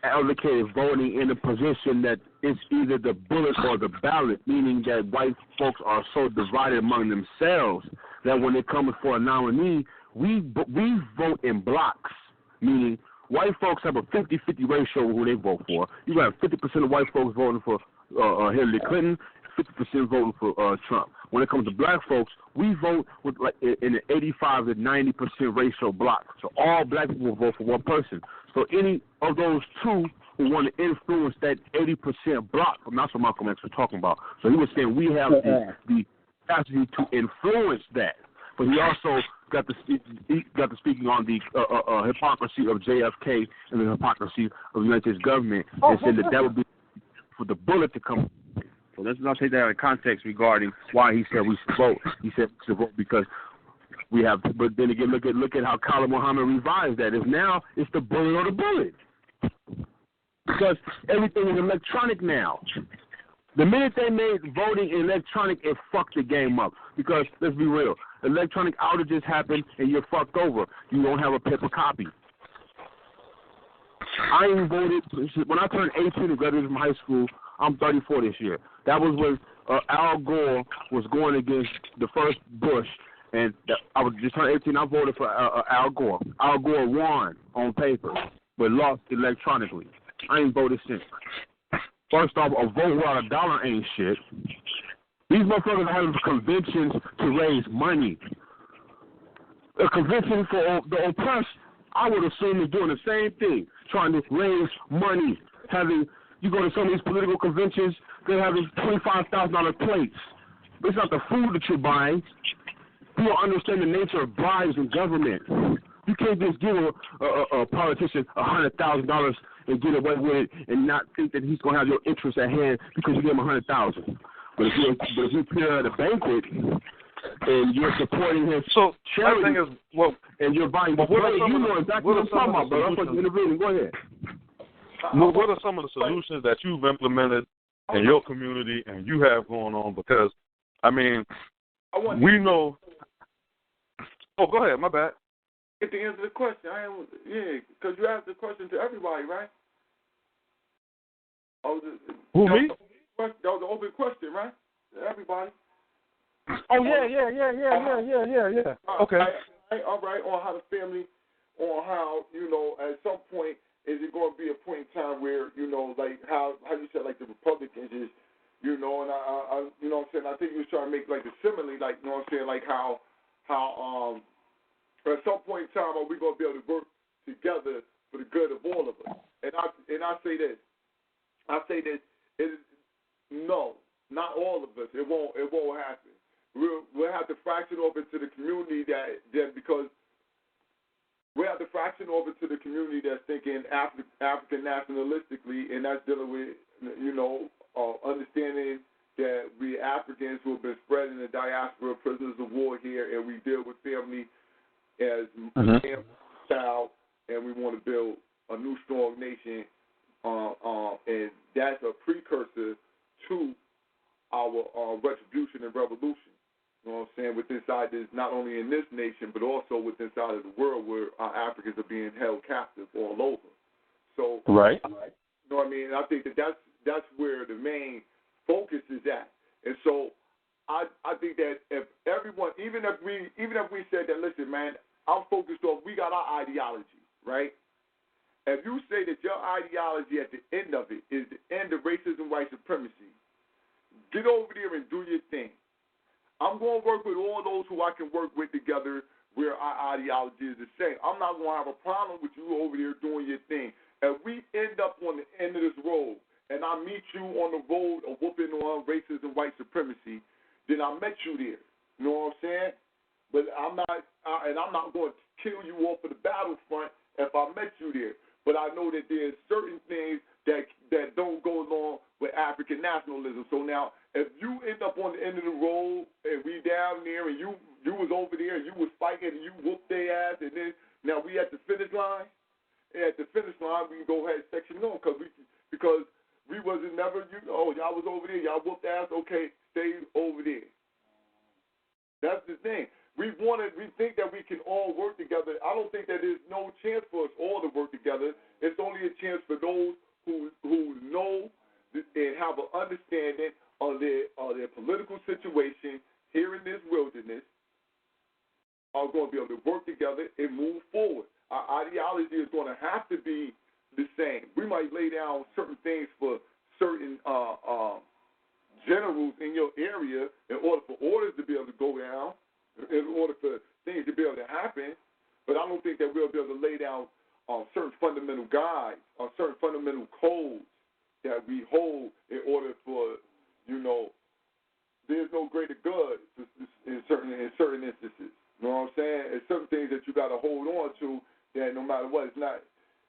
advocated voting in a position that it's either the bullet or the ballot, meaning that white folks are so divided among themselves that when it comes for a nominee, we vote in blocks. meaning white folks have a 50-50 ratio who they vote for. You got 50% of white folks voting for Hillary Clinton, 50% voting for Trump. When it comes to black folks, we vote with like in an 85 to 90% ratio block. So all black people vote for one person. So any of those two who want to influence that 80% block, that's what Malcolm X was talking about. So he was saying we have the capacity to influence that. But he also got to speaking on the hypocrisy of JFK and the hypocrisy of the United States government, and said that would be for the bullet to come. So let's not take that out of context regarding why he said we should vote. He said we should vote because we have. But then again, look at how Khalid Muhammad revised that. Now it's the bullet or the bullet, because everything is electronic now. The minute they made voting electronic, it fucked the game up. Because, let's be real, electronic outages happen and you're fucked over. You don't have a paper copy. I ain't voted. When I turned 18 and graduated from high school, I'm 34 this year. That was when Al Gore was going against the first Bush. And I was just turned 18, I voted for Al Gore. Al Gore won on paper, but lost electronically. I ain't voted since. First off, a vote without a dollar ain't shit. These motherfuckers have conventions to raise money. A convention for the oppressed, I would assume, is doing the same thing, trying to raise money. You go to some of these political conventions, they're having $25,000 plates. It's not the food that you're buying. You don't understand the nature of bribes in government. You can't just give a politician $100,000 and get away with it and not think that he's going to have your interest at hand because you give him $100,000. But if you appear at a banquet and you're supporting his charity, and you're buying the plate, you know exactly what I'm talking about. But I'm supposed to intervene. Go ahead. What are some of the solutions that you've implemented in your community and you have going on? Because, I mean, we know. Oh, go ahead. My bad. Get the answer to the question. Because you asked the question to everybody, right? Who, me? That was an open question, right? To everybody. Oh, yeah. Okay. All right, on how the family, on how, at some point, is it going to be a point in time where, like how you said, like the Republicans is, and I you know what I'm saying, I think you was trying to make like the simile, like, you know what I'm saying, like how at some point in time are we going to be able to work together for the good of all of us? And I say this. No, not all of us. It won't happen. We'll have to fraction off into the community that because we have to fraction over to the community that's thinking African nationalistically, and that's dealing with, understanding that we Africans who have been spread in the diaspora, prisoners of war here, and we deal with family as style, and we want to build a new strong nation, and that's a precursor to our retribution and revolution. You know what I'm saying? Within inside this, not only in this nation, but also within inside of the world where our Africans are being held captive all over. So, right. You know what I mean? I think that's where the main focus is at. And so, I think that if everyone, even if we said that, listen, man, I'm focused on, we got our ideology, right? If you say that your ideology at the end of it is the end of racism, white supremacy, get over there and do your thing. I'm going to work with all those who I can work with together where our ideology is the same. I'm not going to have a problem with you over there doing your thing. If we end up on the end of this road and I meet you on the road of whooping on racism, white supremacy, then I met you there. You know what I'm saying? But I'm not going to kill you off of the battlefront if I met you there. But I know that there's certain things that don't go along with African nationalism. So now, if you end up on the end of the road and we down there and you was over there and you was fighting and you whooped their ass, and then now we at the finish line, and at the finish line we can go ahead and section on because we wasn't never, y'all was over there, y'all whooped ass, okay, stay over there. That's the thing. We think that we can all work together. I don't think that there's no chance for us all to work together. It's only a chance for those who know and have an understanding of their political situation here in this wilderness are going to be able to work together and move forward. Our ideology is going to have to be the same. We might lay down certain things for certain generals in your area in order for orders to be able to go down, in order for things to be able to happen. But I don't think that we'll be able to lay down certain fundamental guides or certain fundamental codes that we hold in order for, there's no greater good in certain instances. You know what I'm saying? It's certain things that you got to hold on to that no matter what,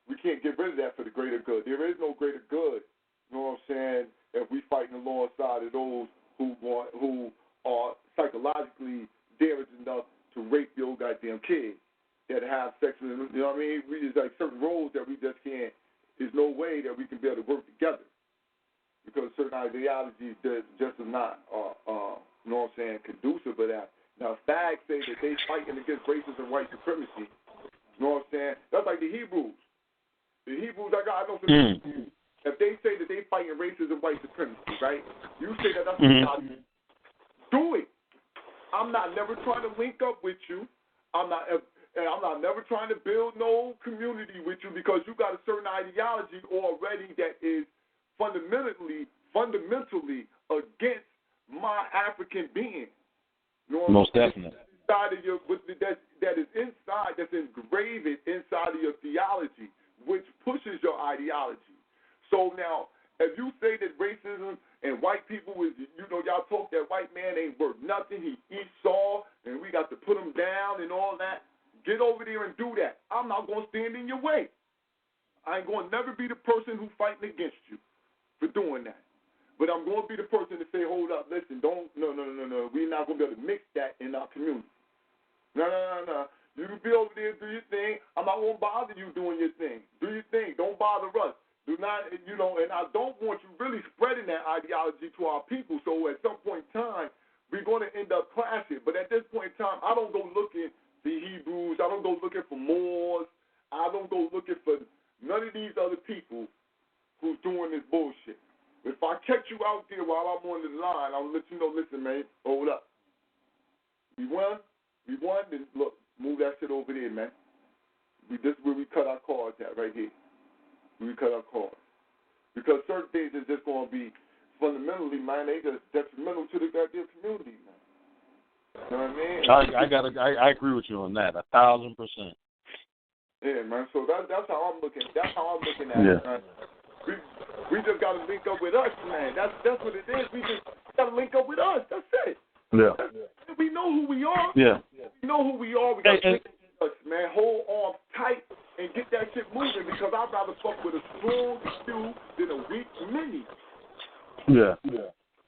we can't get rid of that for the greater good. There is no greater good, you know what I'm saying, if we fighting alongside of those who are psychologically damaged enough to rape your goddamn kid, that have sex with them. You know what I mean? It's like certain roles that we just can't, there's no way that we can be able to work together because certain ideologies just are not, you know what I'm saying, conducive of that. Now, fags say that they fighting against racism and white supremacy. You know what I'm saying? That's like the Hebrews. The Hebrews, I know some people, if they say that they fighting racism and white supremacy, right? You say that that's not do it. I'm not never trying to link up with you. I'm not never trying to build no community with you because you got a certain ideology already that is fundamentally against my African being. You know, most definitely. Inside of your, that is inside, that's engraved inside of your theology, which pushes your ideology. So now, if you say that racism and white people is, y'all talk that white man ain't worth nothing, he Esau, and we got to put him down and all that, get over there and do that. I'm not going to stand in your way. I ain't going to never be the person who's fighting against you for doing that. But I'm going to be the person to say, hold up, listen, no. We're not going to be able to mix that in our community. No. You can be over there, do your thing. I'm not going to bother you doing your thing. Do your thing. Don't bother us. Do not, and I don't want you really spreading that ideology to our people. So at some point in time, we're going to end up clashing. But at this point in time, I don't go looking for Hebrews. I don't go looking for Moors. I don't go looking for none of these other people who's doing this bullshit. If I catch you out there while I'm on the line, I'll let you know, listen, man, hold up. We won, then look, move that shit over there, man. This is where we cut our cards at, right here. We cut our cards. Because certain things is just going to be fundamentally, man, they just detrimental to the goddamn community, man. You know what I mean? I agree with you on that, 1,000%. Yeah, man. So that's how I'm looking. That's how I'm looking at it, man. We just got to link up with us, man. That's what it is. We just got to link up with us. That's it. Yeah. We know who we are. Yeah. We know who we are. We got to link up with us, man. Hold on tight and get that shit moving because I'd rather fuck with a strong few than a weak many. Yeah.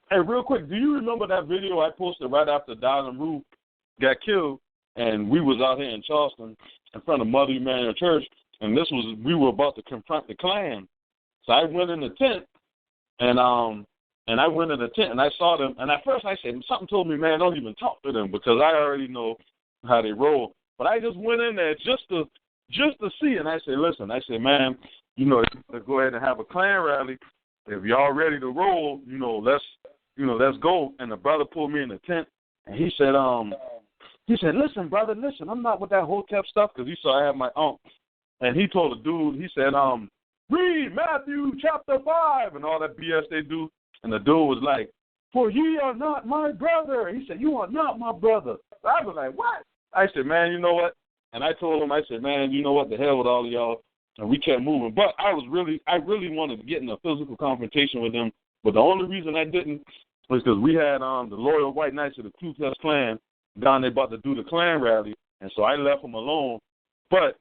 Hey, real quick, do you remember that video I posted right after Donald Rue got killed, and we was out here in Charleston in front of Mother Emanuel Church, and we were about to confront the Klan. So I went in the tent, and I saw them, and at first I said, something told me, man, don't even talk to them because I already know how they roll. But I just went in there just to see, and I said, listen, man, let's go ahead and have a Klan rally. If y'all ready to roll, let's go. And the brother pulled me in the tent, and he said, listen, brother, I'm not with that Hotep stuff because he saw I had my uncle. And he told the dude, he said, read Matthew chapter 5 and all that BS they do. And the dude was like, for ye are not my brother. He said, you are not my brother. So I was like, what? I said, man, you know what? And I told him, I said, man, you know what? The hell with all of y'all. And we kept moving. But I really wanted to get in a physical confrontation with them. But the only reason I didn't was because we had the loyal white knights of the Ku Klux Klan down there about to do the Klan rally. And so I left them alone. But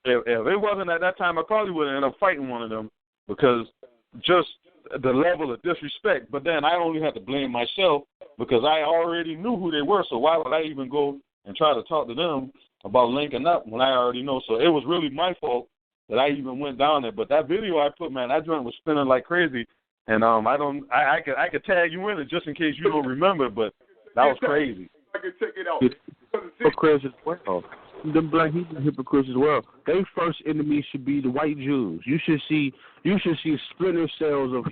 if it wasn't at that time, I probably would have ended up fighting one of them because just the level of disrespect. But then I only had to blame myself because I already knew who they were. So why would I even go and try to talk to them about linking up when I already know? So it was really my fault that I even went down there. But that video I put, man, that joint was spinning like crazy. And I could tag you in it just in case you don't remember, but that was crazy. I could check it out. Hypocrites as well. The black Hebrew hypocrites as well. Their first enemy should be the white Jews. You should see splinter cells of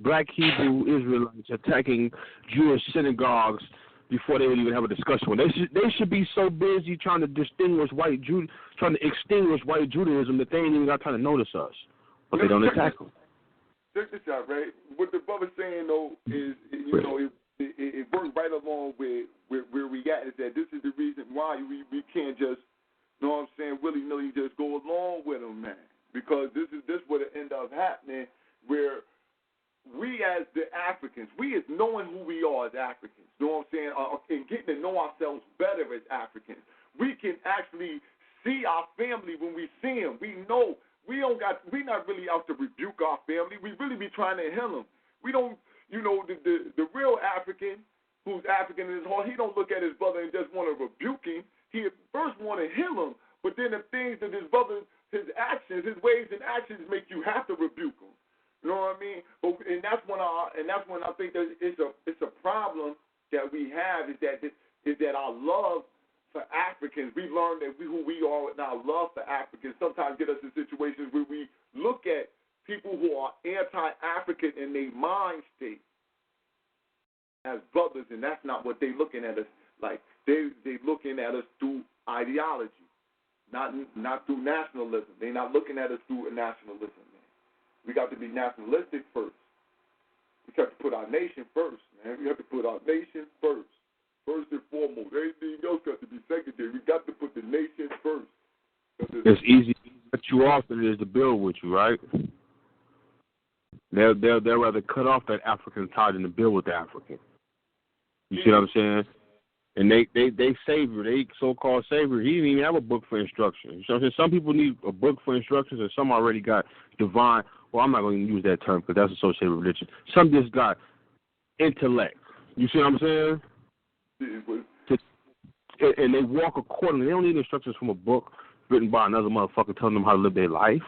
black Hebrew Israelites attacking Jewish synagogues, before they would even have a discussion. They should be so busy trying to extinguish white Judaism that they ain't even got time to notice us, but they don't attack them. Check this out, right? What the brother's saying though is, it works right along with where we at. Is that this is the reason why we can't just, you know what I'm saying, willy-nilly just go along with them, man. Because this would end up happening where we as the Africans, we is knowing who we are as Africans, you know what I'm saying, and getting to know ourselves better as Africans. We can actually see our family when we see them. We know we're not really out to rebuke our family. We really be trying to heal them. We don't, the real African who's African in his heart, he don't look at his brother and just want to rebuke him. He first want to heal him, but then the things that his brother, his actions, his ways and actions make you have to rebuke him. You know what I mean? And that's when I think that it's a problem that we have is that our love for Africans, we learn that who we are and our love for Africans sometimes get us in situations where we look at people who are anti-African in their mind state as brothers, and that's not what they looking at us like. They looking at us through ideology, not through nationalism. They not looking at us through nationalism. We got to be nationalistic first. We have to put our nation first, man. We have to put our nation first and foremost. Everything else got to be secondary. We got to put the nation first. It's easy to cut you off than it is to build with you, right? They'll rather cut off that African tie than to build with the African. You see what I'm saying? And they savior, they so-called savior, he didn't even have a book for instructions. So some people need a book for instructions, and some already got divine. Well, I'm not going to use that term because that's associated with religion. Some just got intellect. You see what I'm saying? And they walk accordingly. They don't need instructions from a book written by another motherfucker telling them how to live their life.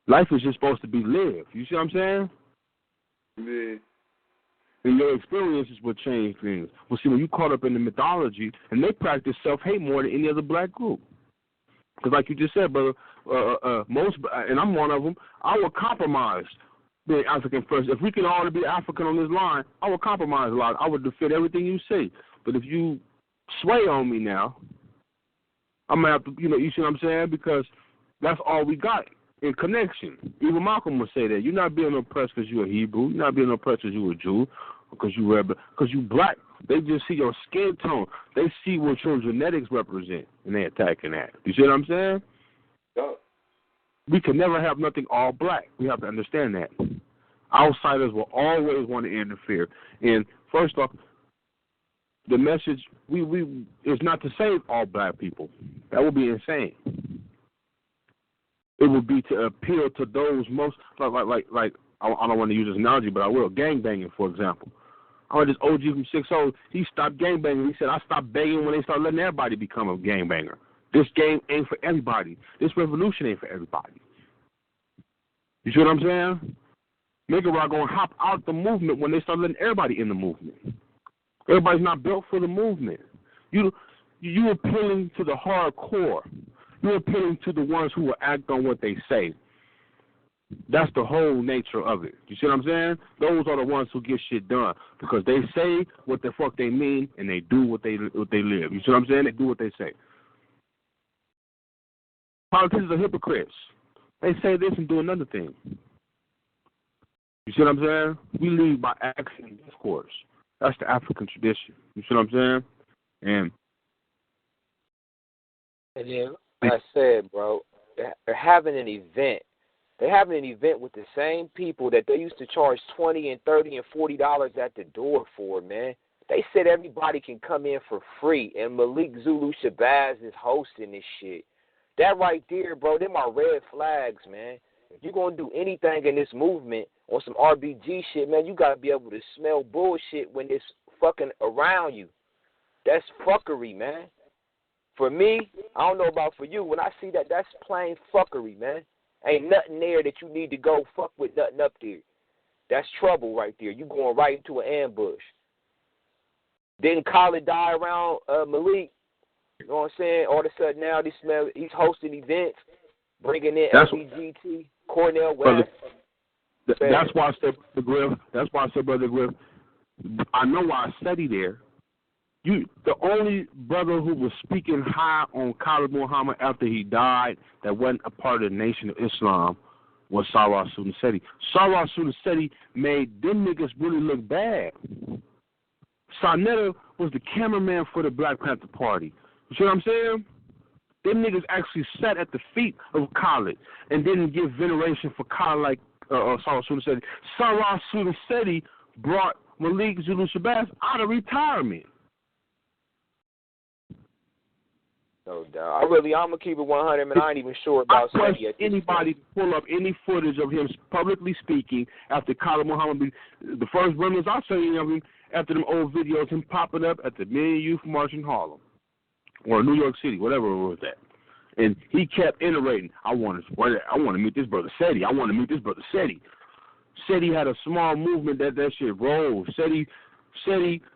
Life is just supposed to be lived. You see what I'm saying? Yeah. And your experiences will change things. Well, see, when you caught up in the mythology, and they practice self-hate more than any other black group. Because like you just said, brother, most, and I'm one of them, I will compromise being African first. If we can all be African on this line, I will compromise a lot. I would defend everything you say. But if you sway on me now, I'm going to have to, you see what I'm saying? Because that's all we got in connection. Even Malcolm would say that. You're not being oppressed because you're a Hebrew. You're not being oppressed because you're a Jew, because you're black. They just see your skin tone. They see what your genetics represent, and they attacking that. You see what I'm saying? Yeah. We can never have nothing all black. We have to understand that. Outsiders will always want to interfere. And first off, the message is not to save all black people. That would be insane. It would be to appeal to those most like I don't want to use this analogy, but I will. Gangbanging, for example. I heard this OG from 6-0, he stopped gangbanging. He said, I stopped banging when they started letting everybody become a gangbanger. This game ain't for everybody. This revolution ain't for everybody. You see what I'm saying? Nigga are going to hop out the movement when they start letting everybody in the movement. Everybody's not built for the movement. You appealing to the hardcore. You're appealing to the ones who will act on what they say. That's the whole nature of it. You see what I'm saying? Those are the ones who get shit done because they say what the fuck they mean and they do what they live. You see what I'm saying? They do what they say. Politicians are hypocrites. They say this and do another thing. You see what I'm saying? We lead by action and discourse. That's the African tradition. You see what I'm saying? And then, like I said, bro, they're having an event. They're having an event with the same people that they used to charge $20 and $30 and $40 at the door for, man. They said everybody can come in for free, and Malik Zulu Shabazz is hosting this shit. That right there, bro, them are red flags, man. If you're going to do anything in this movement or some RBG shit, man, you got to be able to smell bullshit when it's fucking around you. That's fuckery, man. For me, I don't know about for you, when I see that, that's plain fuckery, man. Ain't nothing there that you need to go fuck with nothing up there. That's trouble right there. You going right into an ambush. Didn't Khaled die around Malik? You know what I'm saying? All of a sudden now he's hosting events, bringing in LBGT, Cornell West. That's why I said, Brother Griff, I know why I study there, The only brother who was speaking high on Khalid Muhammad after he died that wasn't a part of the Nation of Islam was Sarwar Sunasetti. Sarwar Sunasetti made them niggas really look bad. Sarnetta was the cameraman for the Black Panther Party. You see what I'm saying? Them niggas actually sat at the feet of Khalid and didn't give veneration for Khalid like Sarwar Sunasetti. Sarwar Sunasetti brought Malik Zulu Shabazz out of retirement. No doubt. I'm gonna keep it 100, man. I ain't even sure about anybody to pull up any footage of him publicly speaking after Khalid Muhammad. The first remnants I seen of him after them old videos, him popping up at the Million Youth March in Harlem or New York City, whatever it was at. And he kept iterating. I want to meet this brother Seti. I want to meet this brother Seti. Seti had a small movement that shit rolled. Seti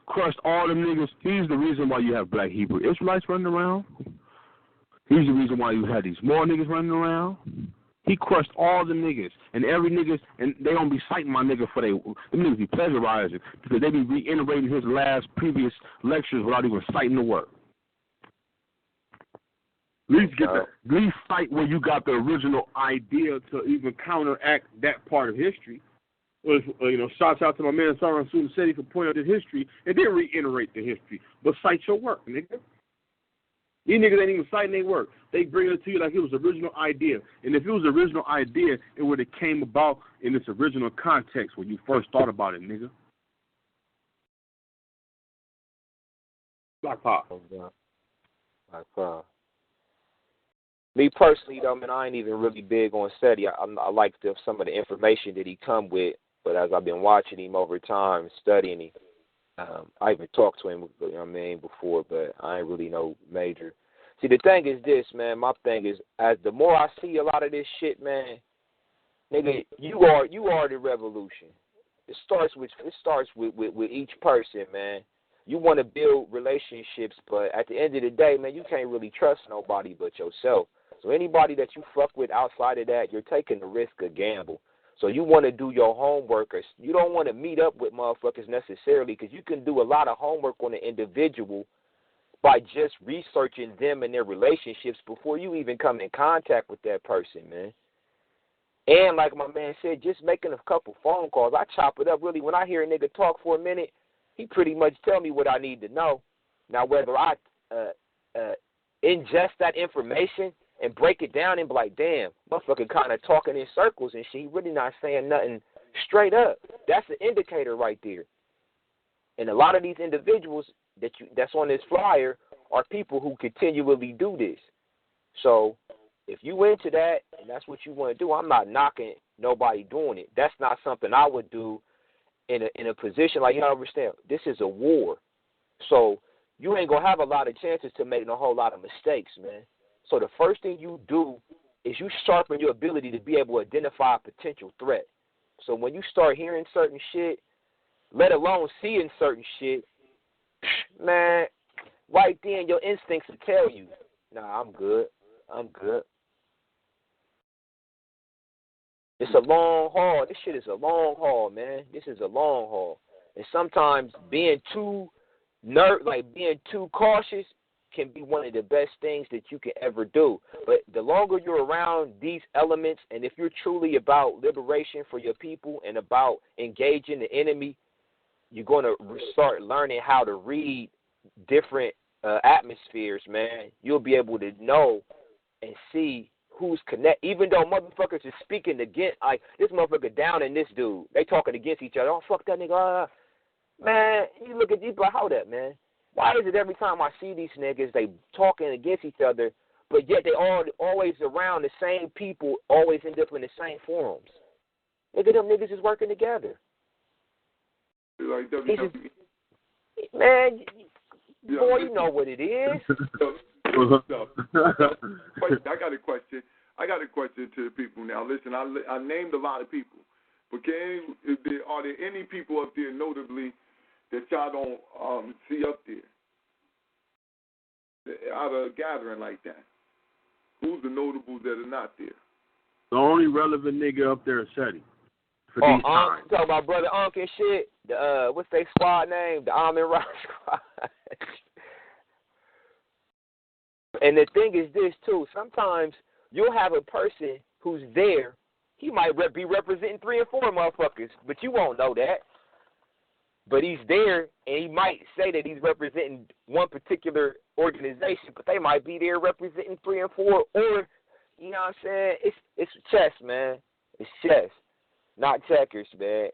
crushed all them niggas. He's the reason why you have black Hebrew Israelites running around. He's the reason why you had these more niggas running around. He crushed all the niggas. And every niggas, and they don't be citing my nigga for them niggas be pleasurizing because they be reiterating his previous lectures without even citing the work. At least cite where you got the original idea to even counteract that part of history. Shouts out to my man Sarwar Sunasetti for pointing out the history and then reiterate the history. But cite your work, nigga. These niggas ain't even citing their work. They bring it to you like it was the original idea. And if it was the original idea, it would have came about in its original context when you first thought about it, nigga. Black Pop. Black Pop. Me personally, though, man, I ain't even really big on Seti. I like some of the information that he come with, but as I've been watching him over time, studying him, I even talked to him, before, but I ain't really no major. See, the thing is this, man. My thing is, as the more I see a lot of this shit, man, nigga, you are the revolution. It starts with each person, man. You want to build relationships, but at the end of the day, man, you can't really trust nobody but yourself. So anybody that you fuck with outside of that, you're taking the risk of gamble. So you want to do your homework. Or you don't want to meet up with motherfuckers necessarily because you can do a lot of homework on an individual by just researching them and their relationships before you even come in contact with that person, man. And like my man said, just making a couple phone calls. I chop it up really. When I hear a nigga talk for a minute, he pretty much tell me what I need to know. Now, whether I ingest that information and break it down and be like, damn, motherfucker kind of talking in circles and shit, he really not saying nothing straight up. That's an indicator right there. And a lot of these individuals that's on this flyer are people who continually do this. So if you into that and that's what you want to do, I'm not knocking nobody doing it. That's not something I would do in a position like, you know, understand, this is a war. So you ain't going to have a lot of chances to make a whole lot of mistakes, man. So the first thing you do is you sharpen your ability to be able to identify a potential threat. So when you start hearing certain shit, let alone seeing certain shit, man, right then your instincts will tell you, nah, I'm good. It's a long haul. This shit is a long haul, man. This is a long haul. And sometimes being too cautious can be one of the best things that you can ever do. But the longer you're around these elements, and if you're truly about liberation for your people and about engaging the enemy, you're going to start learning how to read different atmospheres, man. You'll be able to know and see who's connect. Even though motherfuckers is speaking against, like, this motherfucker down and this dude, they talking against each other. Oh, fuck that nigga. Man, you look at these, but how that, man? Why is it every time I see these niggas, they talking against each other, but yet they always around the same people, always end up in the same forums? Nigga, them niggas is working together. Like WWE. Man, boy, you know what it is. Wait, I got a question. To the people now. Listen, I named a lot of people, but are there any people up there notably that y'all don't see up there out of a gathering like that? Who's the notables that are not there? The only relevant nigga up there is Seti. for these times. Talking about Brother Unk and shit. What's their squad name? The Almond Rock Squad. And the thing is this, too. Sometimes you'll have a person who's there. He might be representing 3 or 4 motherfuckers, but you won't know that. But he's there, and he might say that he's representing one particular organization, but they might be there representing 3 and 4, or, you know what I'm saying? It's chess, man. It's chess, not checkers, man.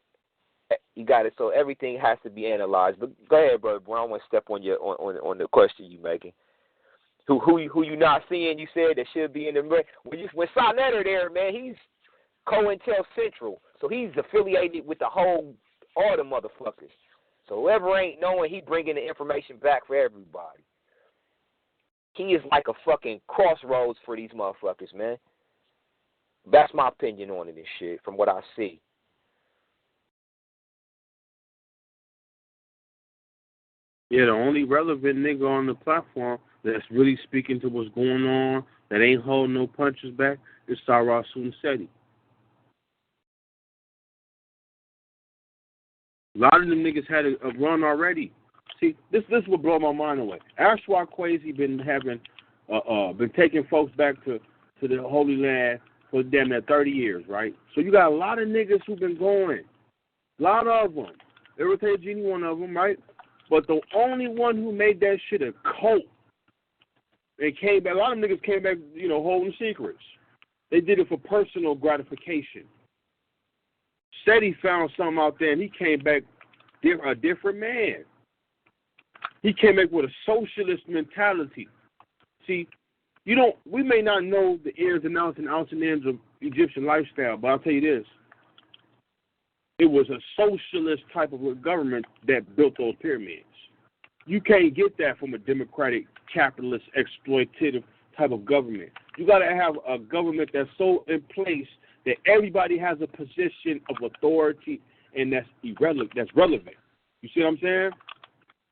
You got it. So everything has to be analyzed. But go ahead, brother. Boy, I want to step on your on the question you making. Who you not seeing? You said that should be in the when Sonetta there, man. He's COINTEL Central, so he's affiliated with all the motherfuckers. So whoever ain't knowing, he bringing the information back for everybody. He is like a fucking crossroads for these motherfuckers, man. That's my opinion on it and shit, from what I see. Yeah, the only relevant nigga on the platform that's really speaking to what's going on, that ain't holding no punches back, is Sarah Sunsetti. A lot of them niggas had a run already. See, this will blow my mind away. Ashwa Kwesi been taking folks back to the Holy Land for damn near 30 years, right? So you got a lot of niggas who've been going. A lot of them. Irritated Genie, one of them, right? But the only one who made that shit a cult, they came back. A lot of niggas came back, holding secrets. They did it for personal gratification. Said he found something out there, and he came back a different man. He came back with a socialist mentality. See, we may not know the ins and outs and ends of Egyptian lifestyle, but I'll tell you this. It was a socialist type of a government that built those pyramids. You can't get that from a democratic, capitalist, exploitative type of government. You got to have a government that's so in place that everybody has a position of authority and that's relevant. You see what I'm saying?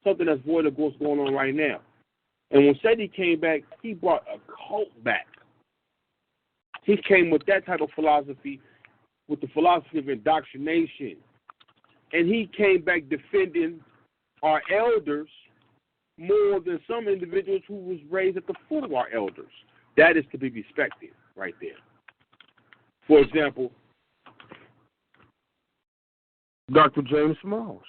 Something that's void of what's going on right now. And when Seti came back, he brought a cult back. He came with that type of philosophy, with the philosophy of indoctrination. And he came back defending our elders more than some individuals who was raised at the foot of our elders. That is to be respected right there. For example, Dr. James Smalls.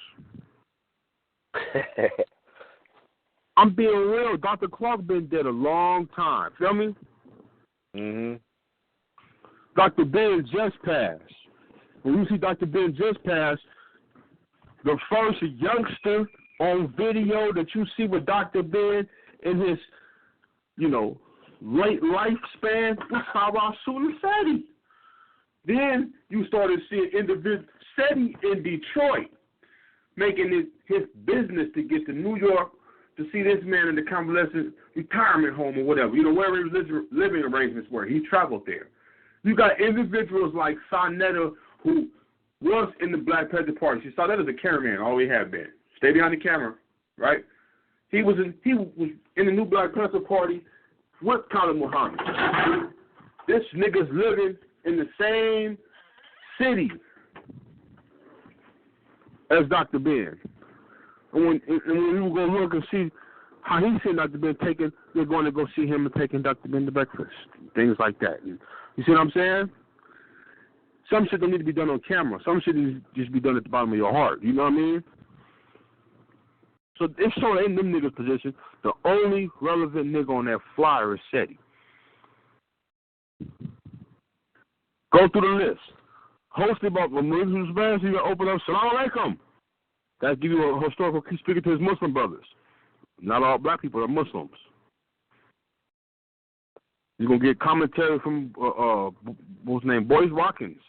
I'm being real. Dr. Clark been dead a long time. Feel me? Mm-hmm. Dr. Ben just passed. When you see Dr. Ben just passed, the first youngster on video that you see with Dr. Ben in his, late lifespan was Sarah Sunsetti. Then you started seeing individuals, Seti in Detroit, making it his business to get to New York to see this man in the convalescent retirement home or whatever, wherever his living arrangements were. He traveled there. You got individuals like Sonetta, who was in the Black Panther Party. She saw that as a cameraman, always have been. Stay behind the camera, right? He was in the new Black Panther Party with Khalid Muhammad. This nigga's living in the same city as Dr. Ben. And when we were going to look and see how he's seen Dr. Ben taking, they're going to go see him and taking Dr. Ben to breakfast. Things like that. You see what I'm saying? Some shit don't need to be done on camera. Some shit needs to just be done at the bottom of your heart. You know what I mean? So if so in them niggas' position, the only relevant nigga on that flyer is Seti. Go through the list. Hosted by Muslims, man, so you gotta open up, Salaam Alaikum. That give you a historical speaking to his Muslim brothers. Not all black people are Muslims. You're gonna get commentary from what's his name, Boyce Watkins.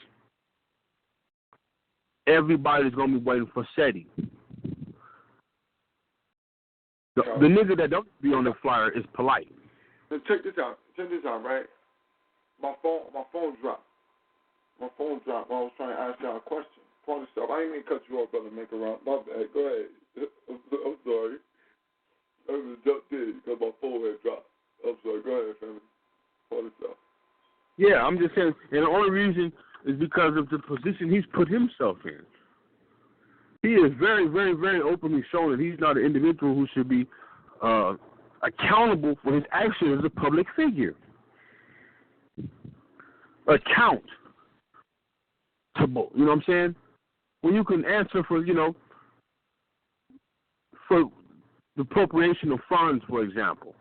Everybody's gonna be waiting for Seti. The nigga that don't be on the flyer is polite. Now check this out, right? My phone dropped. My phone dropped while I was trying to ask y'all a question. Part of stuff. I didn't mean to cut you off, brother. Make around. My bad. Go ahead. I'm sorry. I was just did because my phone had dropped. I'm sorry. Go ahead, family. Part of stuff. Yeah, I'm just saying. And the only reason is because of the position he's put himself in. He is very, very, very openly shown that he's not an individual who should be accountable for his actions as a public figure. Accountable. You know what I'm saying? When you can answer for, for the appropriation of funds, for example.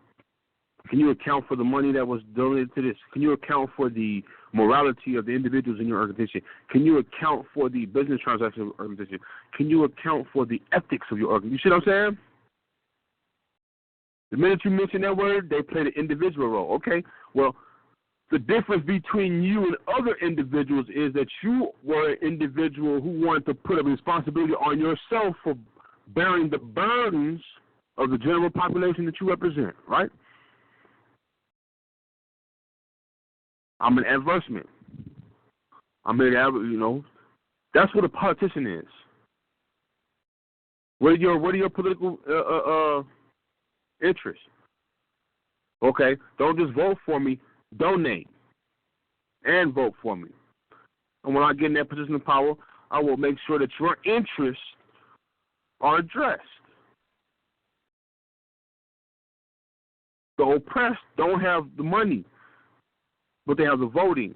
Can you account for the money that was donated to this? Can you account for the morality of the individuals in your organization? Can you account for the business transactions of your organization? Can you account for the ethics of your organization? You see what I'm saying? The minute you mention that word, they play the individual role. Okay, well, the difference between you and other individuals is that you were an individual who wanted to put a responsibility on yourself for bearing the burdens of the general population that you represent, right? I'm an adversement. I'm an, that's what a politician is. What are your political interests? Okay, don't just vote for me. Donate and vote for me. And when I get in that position of power, I will make sure that your interests are addressed. The oppressed don't have the money, but they have the voting.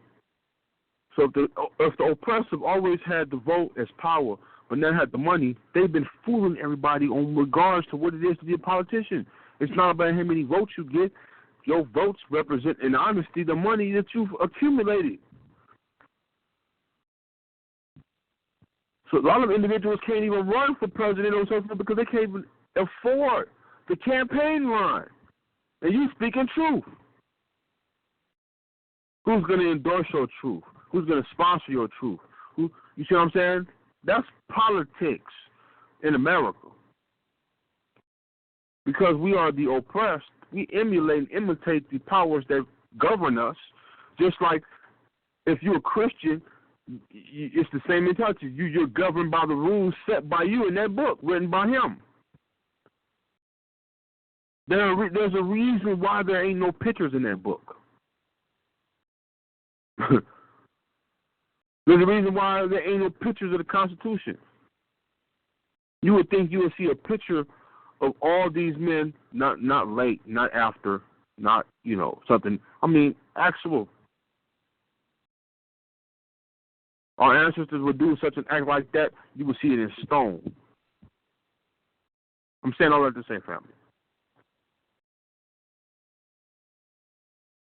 So if the oppressed have always had the vote as power, but never had the money, they've been fooling everybody on regards to what it is to be a politician. It's not about how many votes you get. Your votes represent, in honesty, the money that you've accumulated. So a lot of individuals can't even run for president or something because they can't even afford the campaign run. And you speaking truth. Who's going to endorse your truth? Who's going to sponsor your truth? You see what I'm saying? That's politics in America. Because we are the oppressed, we emulate and imitate the powers that govern us. Just like if you're a Christian, it's the same mentality. You're governed by the rules set by you in that book, written by him. There's a reason why there ain't no pictures in that book. There's a reason why there ain't no pictures of the Constitution. You would think you would see a picture of all these men, not late, not after, not, something. I mean, actual. Our ancestors would do such an act like that, you would see it in stone. I'm saying all that to say, family.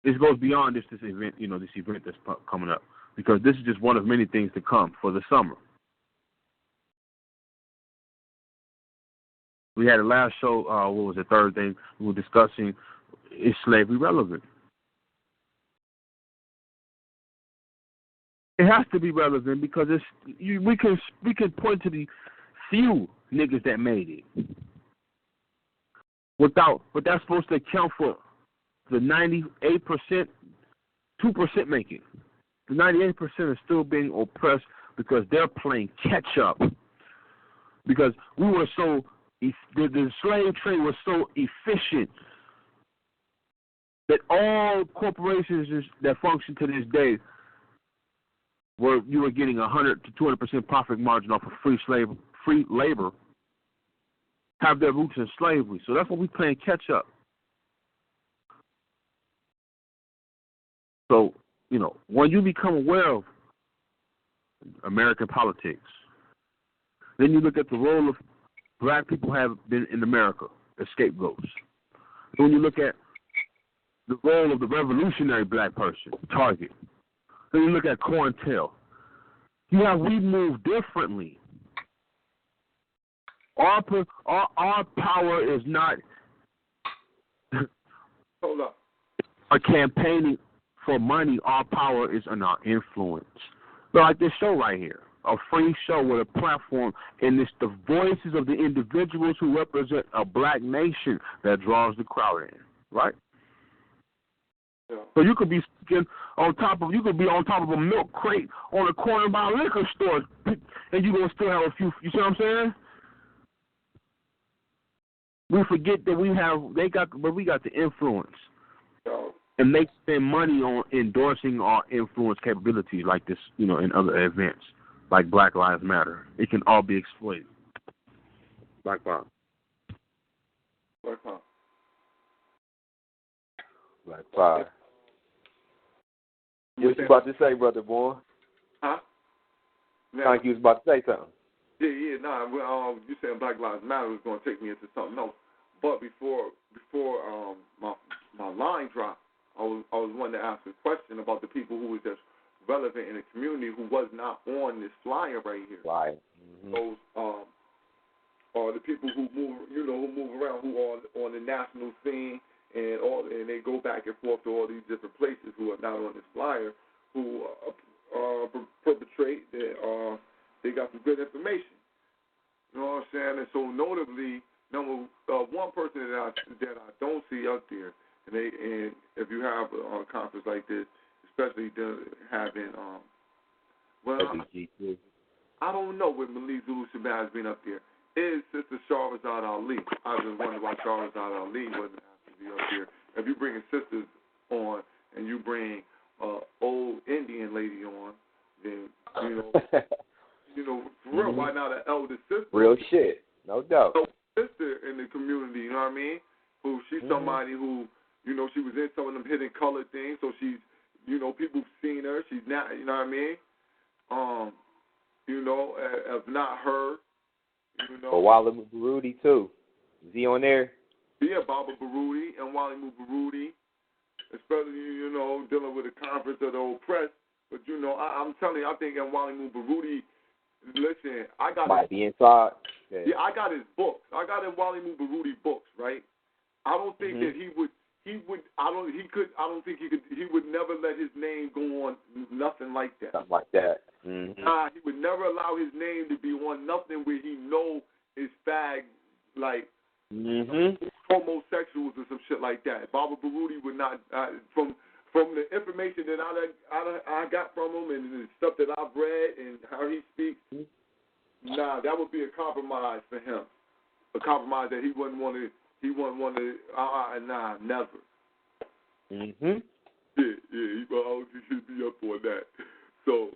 This goes beyond this event, this event that's coming up, because this is just one of many things to come for the summer. We had a last show, what was the third thing? We were discussing, is slavery relevant? It has to be relevant because we can point to the few niggas that made it. But that's supposed to account for the 98%, 2% make it. The 98% are still being oppressed because they're playing catch up. Because we were so, the slave trade was so efficient that all corporations that function to this day, where you were getting 100 to 200% profit margin off of free labor, have their roots in slavery. So that's what we're playing catch up. So, when you become aware of American politics, then you look at the role of black people have been in America as scapegoats. When you look at the role of the revolutionary black person, target, then you look at COINTEL. We move differently. Our power is not a campaigning for money. Our power is in our influence. So like this show right here, a free show with a platform, and it's the voices of the individuals who represent a black nation that draws the crowd in, right? Yeah. So you could be on top of a milk crate on a corner by a liquor store, and you're gonna still have a few. You see what I'm saying? We forget that we got the influence. And they spend money on endorsing our influence capabilities like this, in other events, like Black Lives Matter. It can all be exploited. Black Power. Black Power. Black Power. What you about to say, brother boy? Huh? Like you was about to say something. Yeah. You saying Black Lives Matter was going to take me into something else. But before my line dropped, I was wanting to ask a question about the people who was just relevant in the community who was not on this flyer right here. Right. Those are the people who move around, who are on the national scene, and they go back and forth to all these different places, who are not on this flyer, who perpetrate. They got some good information. You know what I'm saying? And so notably, one person that I don't see out there, and if you have a conference like this, especially having I don't know what Malik Zulu Shabazz has been up there. Is Sister Shahrazad Ali. I just wonder why Shahrazad Ali wasn't asked to be up here. If you bring sisters on and you bring old Indian lady on, then for real, why not an elder sister? Real shit, no doubt. Sister in the community, you know what I mean? Who she's somebody who, she was in some of them hidden color things, so she's, people seen her. She's not, you know what I mean? If not her, But Wally Baruti too. Is he on there? Yeah, Baba Baruti and Wally Baruti, especially, dealing with the conference of the oppressed. But, I'm telling you, I think in Wally Baruti, listen, I got might be inside. Yeah, I got his books. I got his Wally Baruti books, right? I don't think that he would never let his name go on nothing like that. Something like that. Mm-hmm. Nah, he would never allow his name to be on nothing where he know is fag, like homosexuals or some shit like that. Baba Baruti would not, from the information that I got from him and the stuff that I've read and how he speaks, nah, that would be a compromise for him. A compromise that he wouldn't want to. Nah, never. Mhm. Yeah, he should be up on that. So,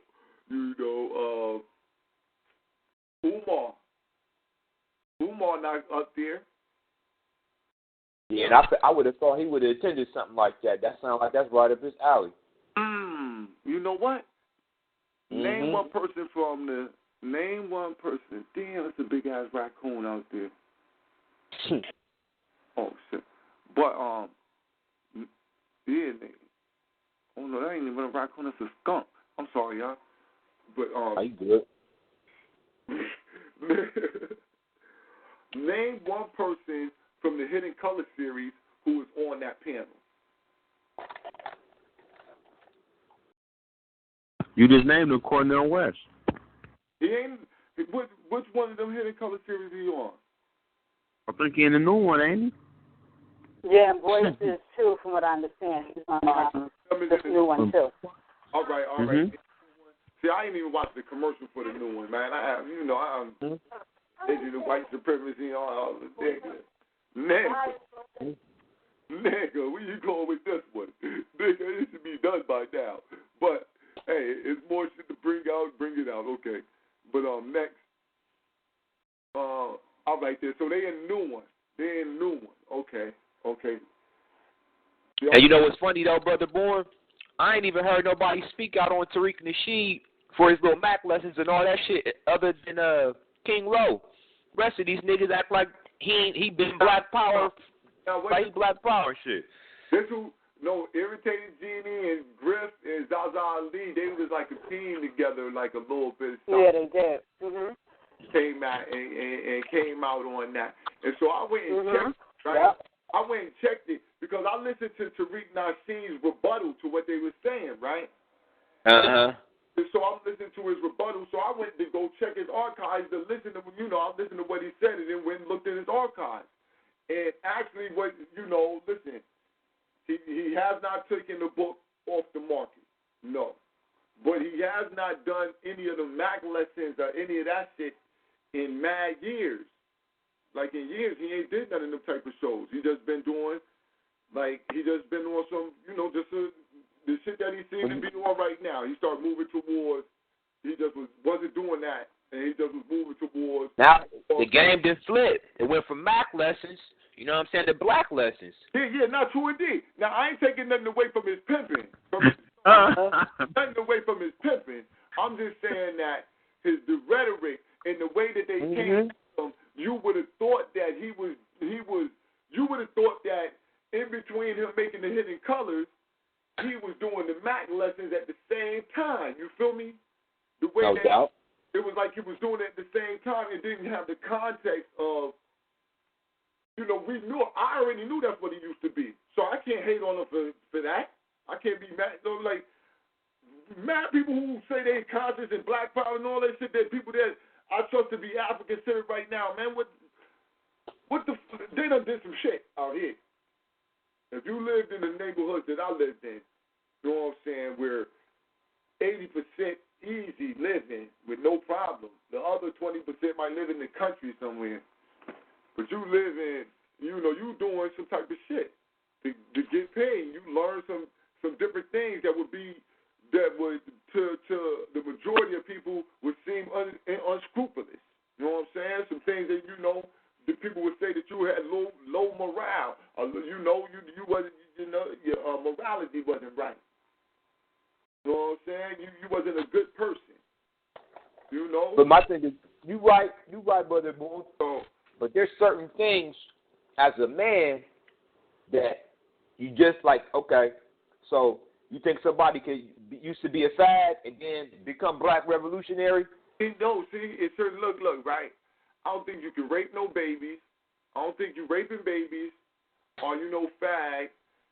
Umar not up there. Yeah, and I would have thought he would have attended something like that. That sounds like that's right up his alley. You know what? Name one person. Damn, that's a big ass raccoon out there. Oh shit. But yeah. Oh no, that ain't even a raccoon. That's a skunk. I'm sorry, y'all. But Are you good? Name one person from the Hidden Color series who was on that panel. You just named him, Cornel West. He ain't. Which one of them Hidden Color series he on? I think he in the new one, ain't he? Yeah, and Voices too, from what I understand. He's on this new one too. All right. See, I ain't even watched the commercial for the new one, man. I'm into the white supremacy and all the nigga. Nigga, where you going with this one? Nigga, it should be done by now. But hey, it's more shit to bring it out, okay. But next, all right there. So they in the new one. Okay. And you know what's funny though, Brother Bourne? I ain't even heard nobody speak out on Tariq Nasheed for his little Mac lessons and all that shit other than King Low. Rest of these niggas act like he been Black Power, like Black Power shit. This who Irritated Genie and Griff and Zaza Ali, they was like a team together, like a little bit. Yeah, they did. Came out on that, and so I went and checked. Right, yep. I went and checked it because I listened to Tariq Nasheed's rebuttal to what they were saying, right? And so I'm listening to his rebuttal. So I went to go check his archives to listen to, I listened to what he said and then went and looked at his archives. And actually, listen, he has not taken the book off the market, no. But he has not done any of the Mac lessons or any of that shit in mad years. Like in years, he ain't did none of them type of shows. He just been doing Like, he just been on some, you know, just the shit that he seems to be on right now. He started moving towards, he just wasn't doing that, and he just was moving towards. Now, the game did flip. It went from Mac lessons, you know what I'm saying, to black lessons. Yeah, not true indeed. Now, I ain't taking nothing away from his pimping. Nothing away from his pimping. I'm just saying that the rhetoric and the way that they came to him, you would have thought that you would have thought that in between him making the Hidden Colors, he was doing the Mac lessons at the same time. You feel me? The way No doubt. It was like he was doing it at the same time and didn't have the context of, you know, I already knew that's what he used to be. So I can't hate on him for that. I can't be mad. You know, like, mad people who say they're conscious and black power and all that shit, that people that I trust to be African-centered right now, man, they done did some shit out here. If you lived in the neighborhoods that I lived in, you know what I'm saying, where 80% easy living with no problem. The other 20% might live in the country somewhere. But you live in, you know, you doing some type of shit to get paid. You learn some different things that would to the majority of people would seem unscrupulous. You know what I'm saying? Some things that, you know, the people would say that you had low morale. You know, you wasn't, you know, your morality wasn't right. You know what I'm saying? You wasn't a good person. You know? But my thing is, you right, Brother Boone. But there's certain things as a man that you just like, okay, so you think somebody used to be a fad and then become black revolutionary? No, see, it's certain, look, right? I don't think you can rape no babies. I don't think you raping babies or you know fag,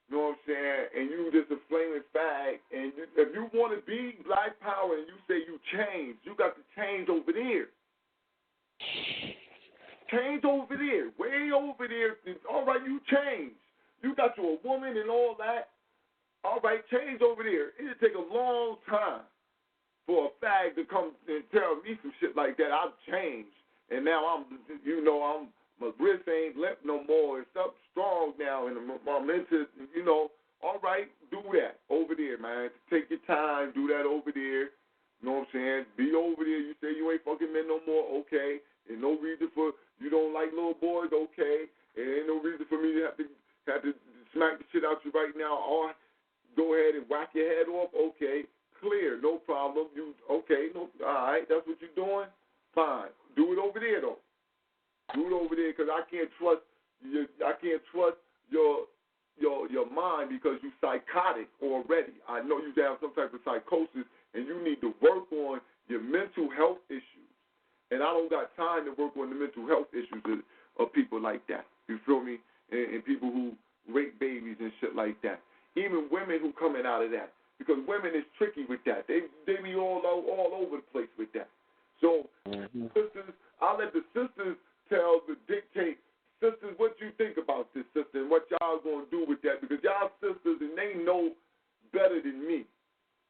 you know what I'm saying, and you just a flaming fag. And if you want to be black power and you say you change, you got to change over there. Change over there, way over there. All right, you change. You got you a woman and all that. All right, change over there. It'll take a long time for a fag to come and tell me some shit like that. I've changed. And now my wrist ain't limp no more. It's up strong now, and I'm into, you know, all right, do that over there, man. Take your time, do that over there. You know what I'm saying? Be over there. You say you ain't fucking men no more, okay. And no reason for you don't like little boys, okay. And ain't no reason for me to have to smack the shit out you right now, or go ahead and whack your head off, okay. Clear, no problem. You okay? No, all right. That's what you're doing. Fine. Do it over there though. Do it over there because I can't trust your mind because you're psychotic already. I know you have some type of psychosis and you need to work on your mental health issues. And I don't got time to work on the mental health issues of people like that. You feel me? And people who rape babies and shit like that. Even women who coming out of that. Because women is tricky with that. They be all over the place with that. So, sisters, I'll let the sisters dictate, sisters, what you think about this, sister, and what y'all going to do with that. Because y'all sisters, and they know better than me.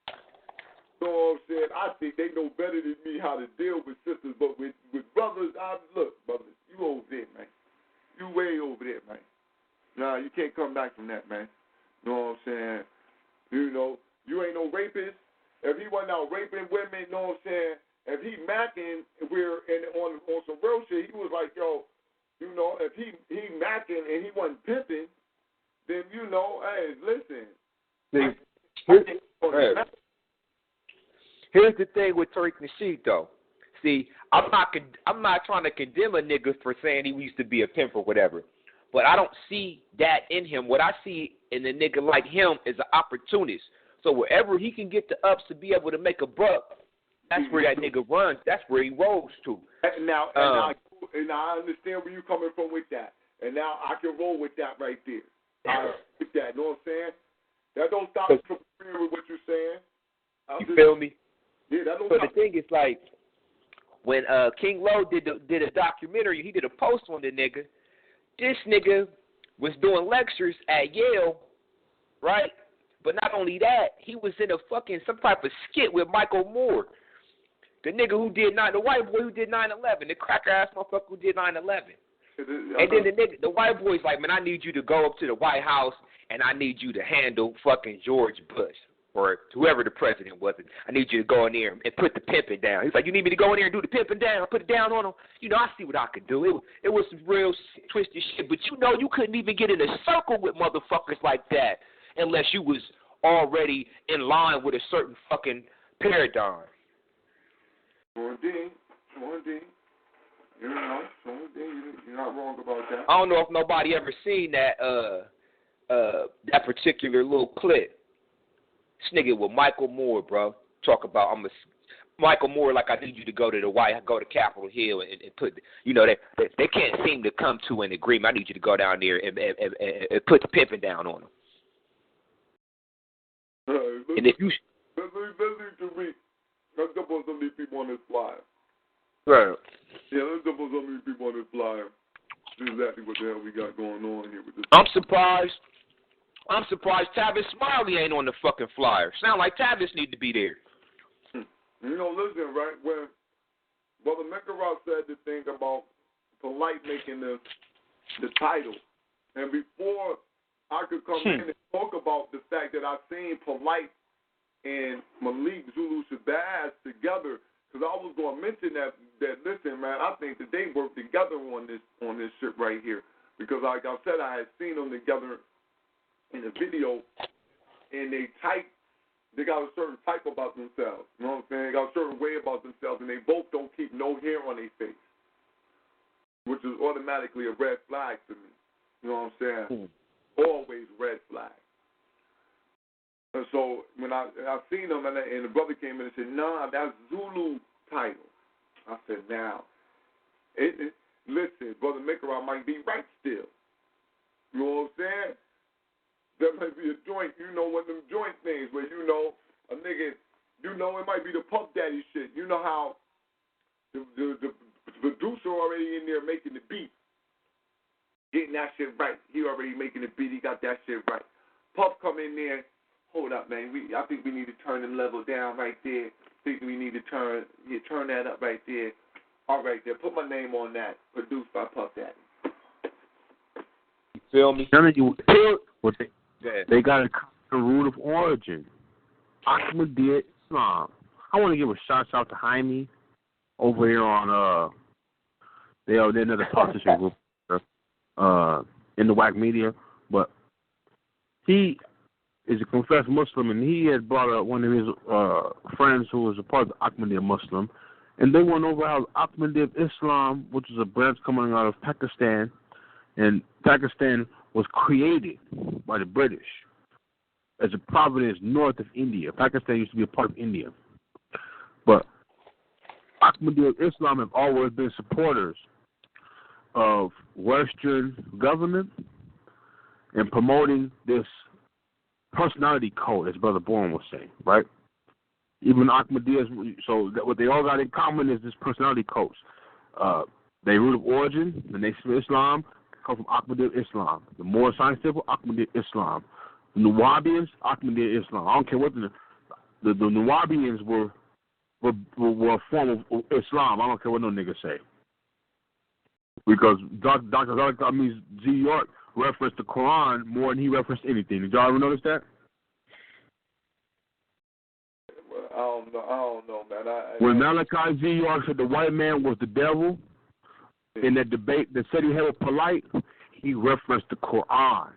You know what I'm saying? I think they know better than me how to deal with sisters. But with brothers, look, brothers, you over there, man. You way over there, man. Nah, you can't come back from that, man. You know what I'm saying? You know, you ain't no rapist. If he wasn't out raping women, you know what I'm saying? If he macking, on some real shit, he was like, yo, you know, if he macking and he wasn't pimping, then, you know, hey, listen. Here's the thing with Tariq Nasheed, though. See, I'm not trying to condemn a nigga for saying he used to be a pimp or whatever, but I don't see that in him. What I see in a nigga like him is an opportunist. So wherever he can get the ups to be able to make a buck, that's where that nigga runs. That's where he rolls to. Now I understand where you're coming from with that. And now I can roll with that right there. With that, you know what I'm saying? That don't stop me from agreeing with what you're saying. You feel me? Yeah, that don't so stop the thing is, like, when King Lo did a documentary, he did a post on the nigga. This nigga was doing lectures at Yale, right? But not only that, he was in some type of skit with Michael Moore. The nigga the white boy who did 9/11, the cracker ass motherfucker who did 9/11. And then the white boy's like, man, I need you to go up to the White House and I need you to handle fucking George Bush or whoever the president was. I need you to go in there and put the pimping down. He's like, you need me to go in there and do the pimping down, put it down on him? You know, I see what I could do. It was some real twisted shit, but you know you couldn't even get in a circle with motherfuckers like that unless you was already in line with a certain fucking paradigm. Indeed. You know, you're not wrong about that. I don't know if nobody ever seen that that particular little clip. This nigga with Michael Moore, bro. Talk about Michael Moore like I need you to go to Capitol Hill and put, you know, they can't seem to come to an agreement. I need you to go down there and put the pimping down on them. And if you listen to me, let's jump on some of these people on this flyer. Right. Yeah, let's jump on some of these people on this flyer. This is exactly what the hell we got going on here with this. I'm surprised Tavis Smiley ain't on the fucking flyer. Sound like Tavis need to be there. You know, listen, right, when Brother Mekarot said the thing about Polite making the title, and before I could come in and talk about the fact that I've seen Polite and Malik Zulu Shabazz together, because I was going to mention that listen, man, I think that they work together on this shit right here, because like I said, I had seen them together in the video, and they got a certain type about themselves. You know what I'm saying? They got a certain way about themselves, and they both don't keep no hair on their face, which is automatically a red flag to me. You know what I'm saying? Always red flag. And so when I seen them, and the brother came in and said, "Nah, that's Zulu title." I said, "Now, listen, Brother Mekarot might be right still. You know what I'm saying? That might be a joint, you know, one of them joint things where, you know, a nigga, you know, it might be the Puff Daddy shit. You know how the producer already in there making the beat, getting that shit right. He already making the beat. He got that shit right. Puff come in there, hold up, man. I think we need to turn them level down right there. I think we need to turn that up right there. All right, there. Put my name on that. Produced by Puff Daddy. You feel me? They got a root of origin. Ahmadiyya Islam. I want to give a shout out to Jaime over here on they're another politician group in the WAC media, but he is a confessed Muslim, and he had brought up one of his friends who was a part of the Ahmadiyya Muslim, and they went over how Ahmadiyya Islam, which is a branch coming out of Pakistan, and Pakistan was created by the British as a province north of India. Pakistan used to be a part of India. But Ahmadiyya Islam have always been supporters of Western government and promoting this personality code, as Brother Bourne was saying, right? Even Ahmadiyya, so what they all got in common is this personality codes. They root of origin, the Nation of Islam, come from Ahmadiyya Islam. The more scientific, Ahmadiyya Islam. The Nawabians, Ahmadiyya Islam. I don't care what the Nawabians were a form of Islam. I don't care what no nigga say. Because Dr. G. York referenced the Quran more than he referenced anything. Did y'all ever notice that? I don't know, man. When Malachi Z. York said the white man was the devil, in that debate that said he had a polite, he referenced the Quran.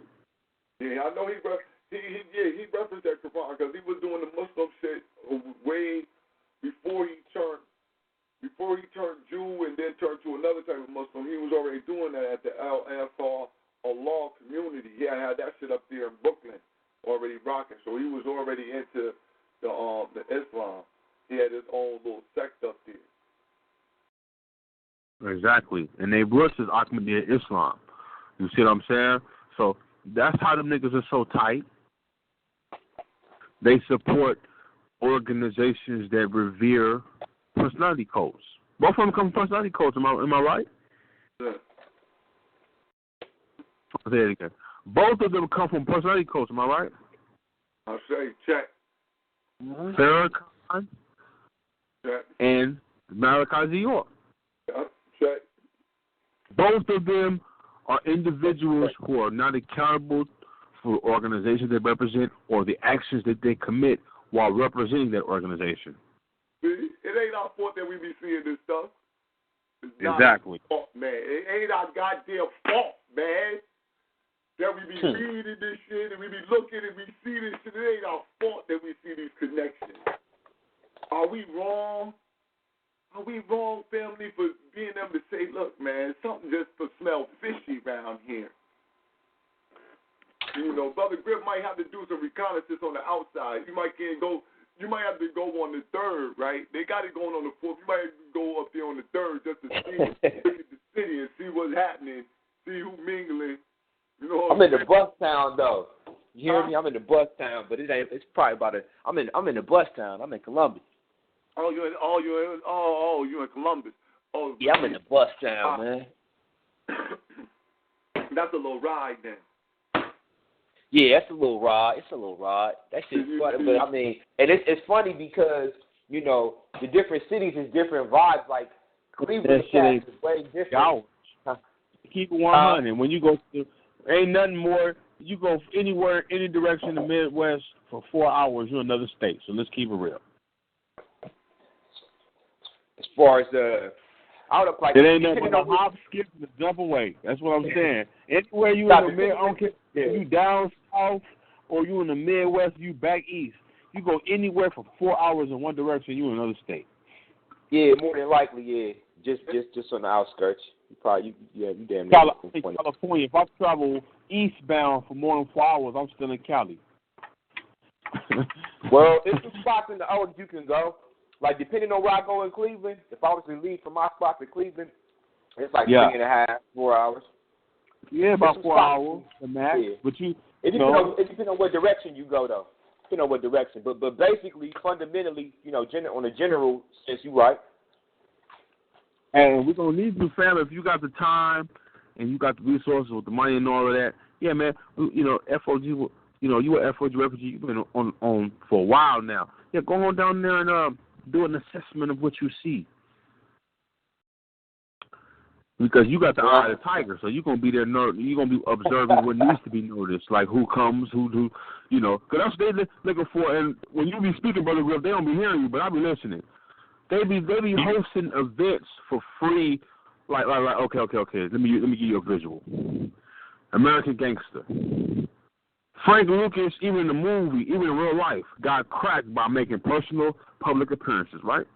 Yeah, I know he referenced that Quran because he was doing the Muslim shit way before he turned Jew and then turned to another type of Muslim. He was already doing that at the Al-Ansar Allah community. He had that shit up there in Brooklyn already rocking. So he was already into the Islam. He had his own little sect up there. Exactly. And they versus Ahmadiyya Islam. You see what I'm saying? So that's how them niggas are so tight. They support organizations that revere personality codes. Both of them come from personality codes. Am I right? Yeah. I'll say it again. Both of them come from personality codes. Am I right? I'll say check. Farrakhan and Malachi Z. York. Yeah, check. Both of them are individuals who are not accountable for organizations they represent or the actions that they commit while representing that organization. See, it ain't our fault that we be seeing this stuff. It's exactly. Not our fault, man. It ain't our goddamn fault, man. That we be reading this shit and we be looking and we see this shit. It ain't our fault that we see these connections. Are we wrong? Are we wrong, family, for being able to say, look, man, something just smell fishy around here? You know, Brother Griff might have to do some reconnaissance on the outside. You might have to go on the third, right? They got it going on the fourth. You might have to go up there on the third just to see, look at the city and see what's happening, see who mingling. You know I'm in the bus town though. You hear me? I'm in the bus town, but it's probably about I'm in the bus town. I'm in Columbus. You're in Columbus. Oh, yeah, I'm in the bus town, man. That's a little ride then. Yeah, that's a little ride. It's a little ride. That shit's funny, but I mean, and it's funny because you know the different cities is different vibes. Like Cleveland is way different. Keep it 100. When you go to, ain't nothing more. You go anywhere, any direction in the Midwest for 4 hours, you're in another state. So let's keep it real. As far as the out of like, it ain't nothing but a hop, skip, and a jump away. That's what I'm saying. Anywhere you in the mid, I don't care if you down south or you in the Midwest, you back east. You go anywhere for 4 hours in one direction, you in another state. Yeah, more than likely, yeah. Just on the outskirts. You damn near. California. If I travel eastbound for more than 4 hours, I'm still in Cali. Well, there's some spots in the O you can go. Like, depending on where I go in Cleveland, if I was to leave from my spot to Cleveland, it's like 3.5, 4 hours. Yeah, about 4 hours, the max. Yeah. But it depends on what direction you go, though. Depending on what direction. But basically, fundamentally, you know, on a general sense, you're right. And we're going to need you, family, if you got the time and you got the resources with the money and all of that. Yeah, man, you know, FOG, you know, you an FOG refugee. You've been on for a while now. Yeah, go on down there and do an assessment of what you see. Because you got the eye of the tiger, so you're going to be there, you're going to be observing what needs to be noticed, like who comes, who do, you know. Because that's what they're looking for. And when you be speaking, Brother Griff, they don't be hearing you, but I be listening. They be hosting events for free, like okay. Let me give you a visual. American Gangster. Frank Lucas, even in the movie, even in real life, got cracked by making personal public appearances, right?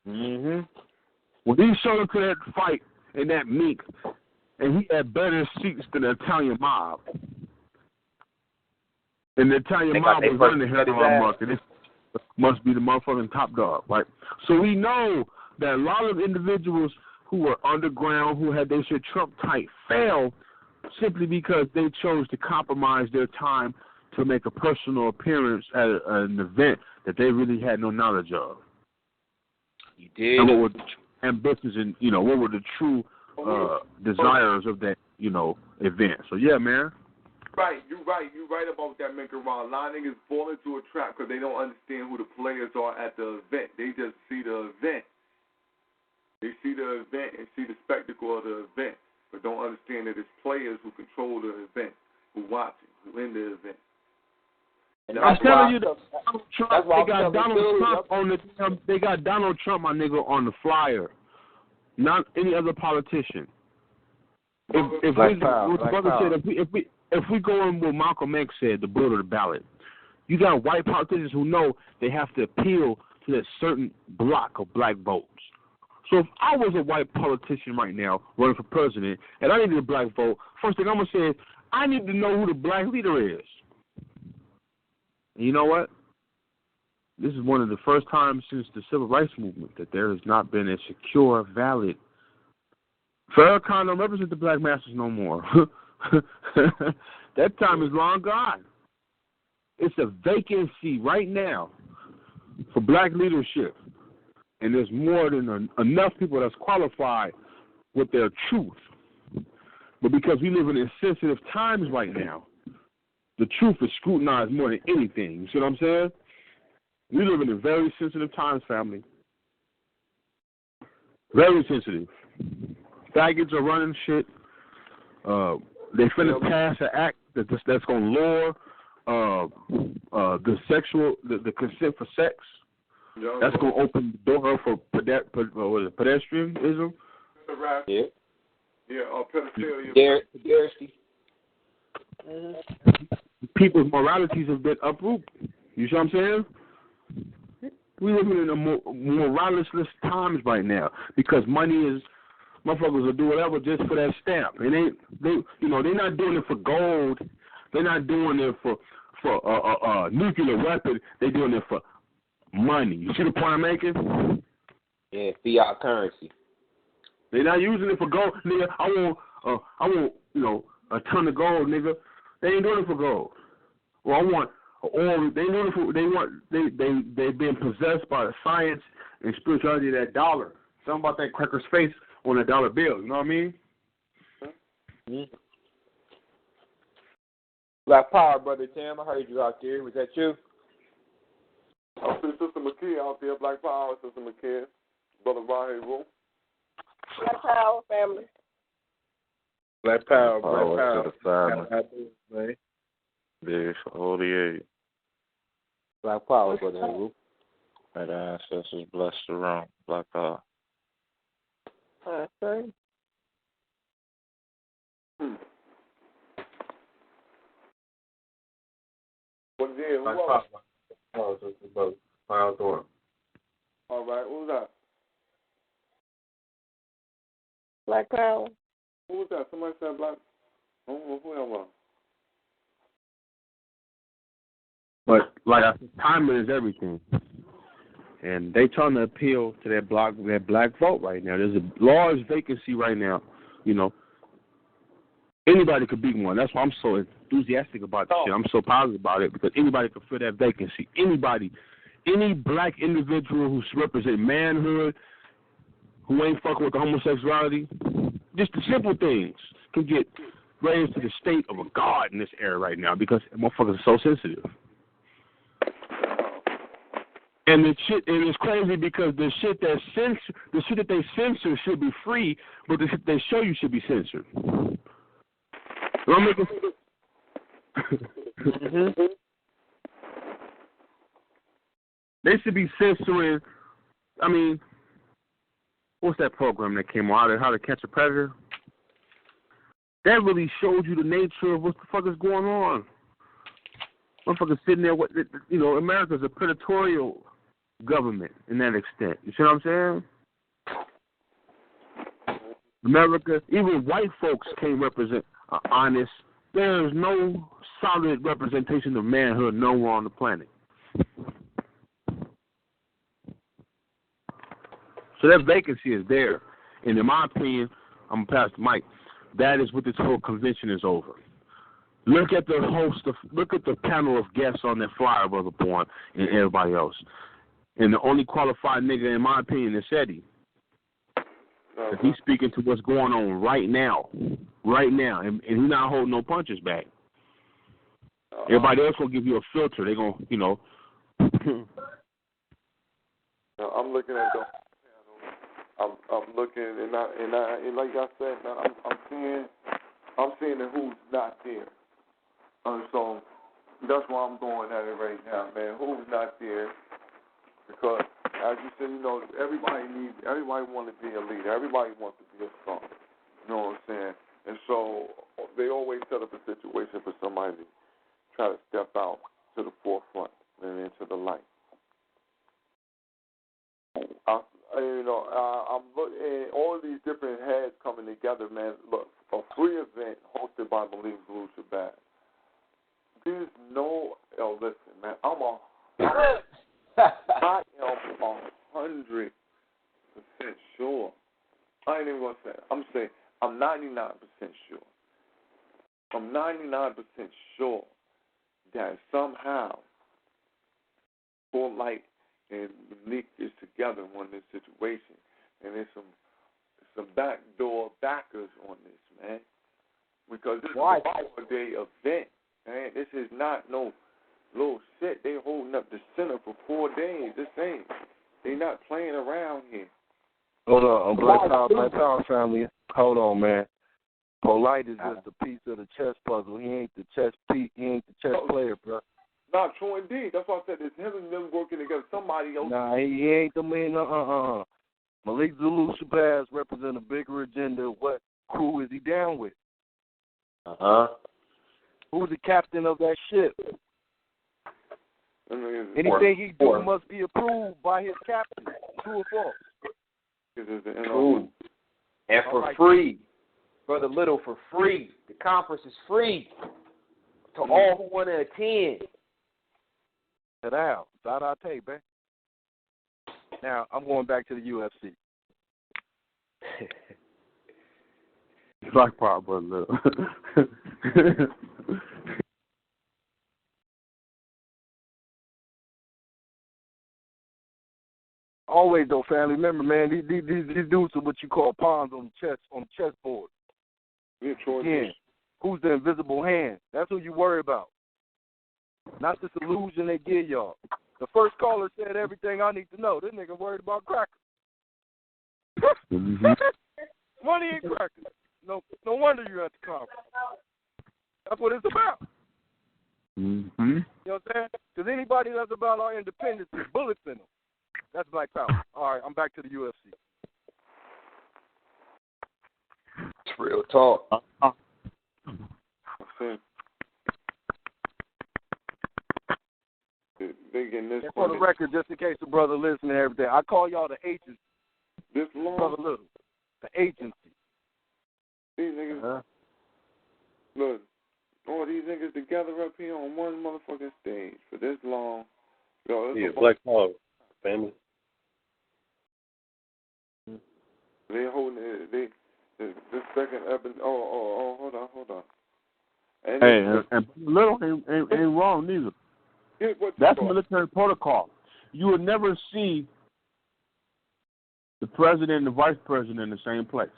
Mm-hmm. When he showed up to that fight in that mink, and he had better seats than the Italian mob. And the Italian mob was running the heroin market. It must be the motherfucking top dog, right? So we know that a lot of individuals who were underground, who had their shit Trump tight, failed simply because they chose to compromise their time to make a personal appearance at an event that they really had no knowledge of. You did. And what were the ambitions and, you know, what were the true desires of that, you know, event. So, yeah, man. Right, you're right about that, Maker Ron. A lot of niggas fall into a trap because they don't understand who the players are at the event. They just see the event. They see the event and see the spectacle of the event, but don't understand that it's players who control the event, who watching, who in the event. And I'm telling you, they got Donald Trump, my nigga, on the flyer, not any other politician. If we go in what Malcolm X said, the blood of the ballot, you got white politicians who know they have to appeal to that certain block of black votes. So if I was a white politician right now running for president and I needed a black vote, first thing I'm going to say is I need to know who the black leader is. And you know what? This is one of the first times since the civil rights movement that there has not been a secure, valid. Farrakhan don't represent the black masses no more. That time is long gone. It's a vacancy right now for black leadership. And there's more than enough people that's qualified with their truth. But because we live in insensitive times right now, the truth is scrutinized more than anything. You see what I'm saying? We live in very sensitive times, family. Very sensitive. faggots are running shit. They finna pass an act that's gonna lower the consent for sex. That's gonna open the door for pedestrianism. Yeah. Yeah, pedophilia. Pederasty. People's moralities have been uprooted. You see what I'm saying? We living in a moralist times right now because money is. Motherfuckers will do whatever just for that stamp. And they're not doing it for gold. They're not doing it for nuclear weapon. They're doing it for money. You see the point I'm making? Yeah, fiat currency. They're not using it for gold, nigga. I want a ton of gold, nigga. They ain't doing it for gold. Well, I want oil. They doing it for they've been possessed by the science and spirituality of that dollar. Something about that cracker's face on a dollar bill, you know what I mean? Mm-hmm. Black Power, Brother Tim. I heard you out there. Was that you? I see Sister McKee out there. Black Power, Sister McKee. Brother Raheem. Black Power, family. Black Power, Black Power. Man. There's 48. Black Power, Brother Haru. May the ancestors bless the room. Black Power. Okay. What is it? Who else? All right, who's that? Black Power. Who was that? Somebody said Black. Who that was? But like timing is everything, and they trying to appeal to that black vote right now. There's a large vacancy right now. You know, anybody could be one. That's why I'm so enthusiastic about this shit. I'm so positive about it because anybody could fill that vacancy. Anybody, any black individual who represents manhood, who ain't fucking with the homosexuality, just the simple things can get raised to the state of a god in this era right now because motherfuckers are so sensitive. And it's crazy because the shit that they censor should be free, but the shit they show you should be censored. I'm making. They should be censoring. I mean, what's that program that came on? How to Catch a Predator? That really showed you the nature of what the fuck is going on. Motherfuckers sitting there, America's a predatory government in that extent. You see what I'm saying? America, even white folks can't represent honest. There's no solid representation of manhood nowhere on the planet. So that vacancy is there. And in my opinion, I'm going to pass the mic. That is what this whole convention is over. Look at the panel of guests on that flyer, Brother Bourne, and everybody else. And the only qualified nigga, in my opinion, is Eddie. He's speaking to what's going on right now, and he's not holding no punches back. Everybody else will give you a filter. They're gonna, I'm looking at the panel. I'm looking, and like I said, I'm seeing the who's not there. So that's why I'm going at it right now, man. Who's not there? Because, as you said, everybody wants to be a leader. Everybody wants to be a star. You know what I'm saying? And so they always set up a situation for somebody to try to step out to the forefront and into the light. I'm looking all of these different heads coming together, man. Look, a free event hosted by Believe Blue Shabbat. There's listen, man. I am 100% sure. I ain't even gonna say it. I'm saying I'm 99% sure. I'm 99% sure that somehow Full Light and Unique is together on this situation, and there's some backdoor backers on this, man. Because this is a 4-day event, man. This is not no little shit. They holding up the center for 4 days. They not playing around here. Hold on, Black Power family. Hold on, man. Polite is just a piece of the chess puzzle. He ain't the chess player, bro. Nah, true indeed. That's why I said it's him and them working together. Somebody else. Nah, he ain't the man. Malik Zulu Shabazz represent a bigger agenda. What crew is he down with? Who's the captain of that ship? Anything he do must be approved by his captain. True or false? True. And for free. Brother Little, for free. The conference is free to all who want to attend. Sit down. Zadate, man. Now, I'm going back to the UFC. Black Power, Brother Little. Always though, family. Remember, man, these dudes are what you call pawns on the chessboard. Again, who's the invisible hand? That's who you worry about. Not this illusion they give y'all. The first caller said everything I need to know. This nigga worried about crackers. Money ain't crackers. No wonder you're at the conference. That's what it's about. You know what I'm saying? Because anybody that's about our independence is bullets in them. That's Black Power. All right, I'm back to the UFC. It's real talk. This for the record, just in case the brother listening and everything, I call y'all the agency. This long? Brother Little. The agency. These niggas, look, all these niggas together up here on one motherfucking stage for this long. Yo, Black Power, family. They holding it. This second episode. Hold on. And Little ain't wrong neither. That's military protocol. You would never see the president and the vice president in the same place.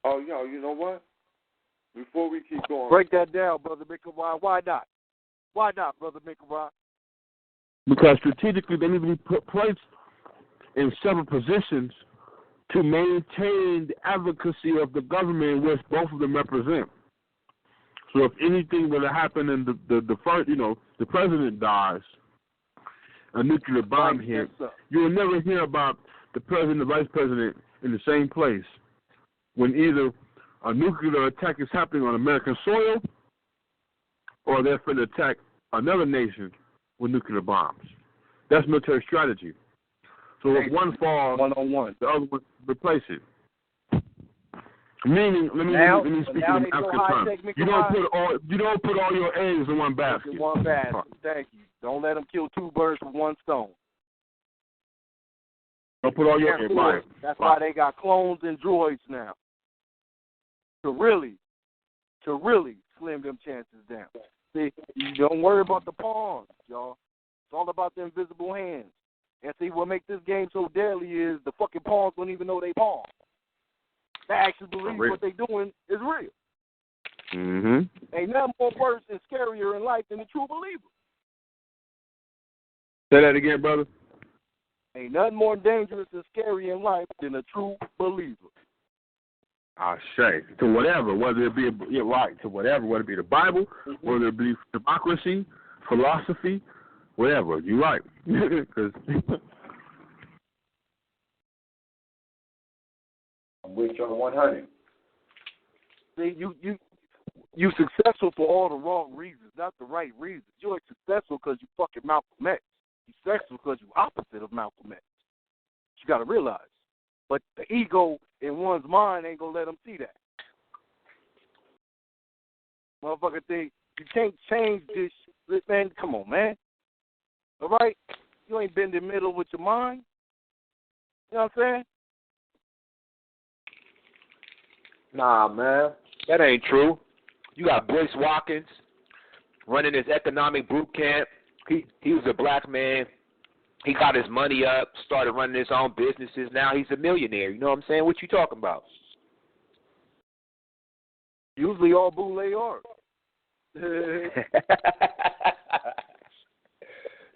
Oh, yo, you know what? Before we keep going, break that down, Brother Mikawa. Why not? Why not, Brother Mikawa? Because strategically, they need to be placed in several positions to maintain the advocacy of the government which both of them represent. So if anything were to happen and the first, the president dies, a nuclear bomb hits, you will never hear about the president and the vice president in the same place when either a nuclear attack is happening on American soil or they're going to attack another nation with nuclear bombs. That's military strategy. So if one falls, one-on-one, the other one replace it. Meaning, let me speak in African terms. You don't put all your eggs in one basket. In one basket. Thank you. Don't let them kill two birds with one stone. Don't put all your eggs. Right. That's why they got clones and droids now. To really slim them chances down. See, you don't worry about the pawns, y'all. It's all about the invisible hands. And see, what makes this game so deadly is the fucking pawns don't even know they pawns. They actually believe what they doing is real. Ain't nothing more worse and scarier in life than a true believer. Say that again, brother. Ain't nothing more dangerous and scary in life than a true believer. I say to whatever, whether it be whether it be the Bible, whether it be democracy, philosophy, whatever. You're right. I'm with you on 100. See, you successful for all the wrong reasons, not the right reasons. You're successful because you fucking Malcolm X. You're successful because you're opposite of Malcolm X. You got to realize. But the ego in one's mind ain't going to let them see that. Motherfucker think you can't change this, man. Come on, man. All right? You ain't been in the middle with your mind. You know what I'm saying? Nah, man. That ain't true. You got Boyce Watkins running his economic boot camp. He was a black man. He got his money up, started running his own businesses. Now he's a millionaire. You know what I'm saying? What you talking about? Usually all boule are.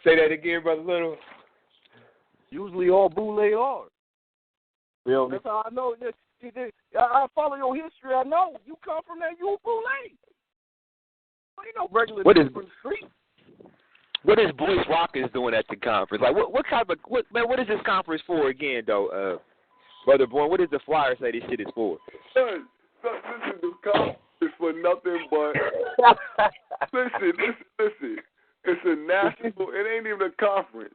Say that again, Brother Little. Usually all boule are. Feel me? That's how I know. I follow your history. I know you come from that Ubu lane. Ain't no regular dude from the street. What is Boys Rockers doing at the conference? Like, what kind of what is this conference for again, though, Brother Bourne? What does the flyer say this shit is for? Son, listen, the conference is for nothing but. Listen. It's a national. It ain't even a conference.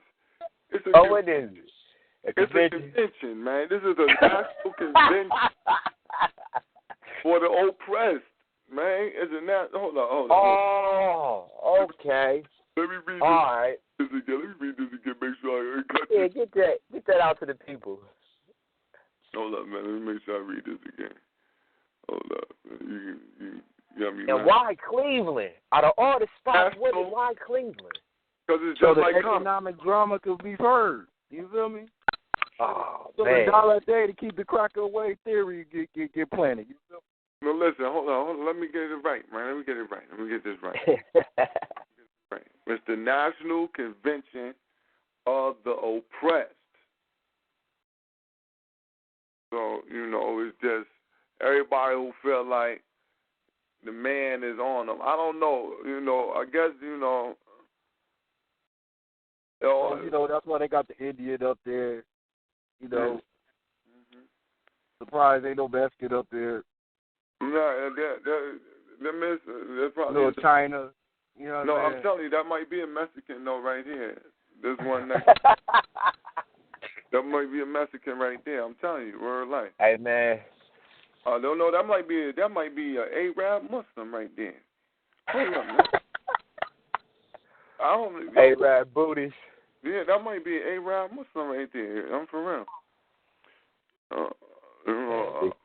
It's a what is it? It's a convention, man. This is a national convention for the oppressed, man. It's a Hold on. Oh, okay. Let me read this again. Make sure I cut this. Get that out to the people. Hold up, man. Let me make sure I read this again. Hold up. You got me. And why Cleveland? Out of all the spots, why Cleveland? Because it's so just the like economic drama could be heard. You feel me? Oh, so man. $1 a day to keep the cracker away theory get planted. You feel me? No, listen, hold on. Let me get it right, man. Let me get this right. Right. It's the National Convention of the Oppressed. So, it's just everybody who feel like the man is on them. I don't know. I guess, that's why they got the Indian up there. Surprise, ain't no basket up there. No, they're probably China. No, I'm telling you, that might be a Mexican though, right here. This one next. That might be a Mexican right there. I'm telling you, we're like. Hey man. I don't know. That might be a Arab Muslim right there. Hold up, man. Arab Buddhist. Yeah, that might be an Arab Muslim right there. I'm for real.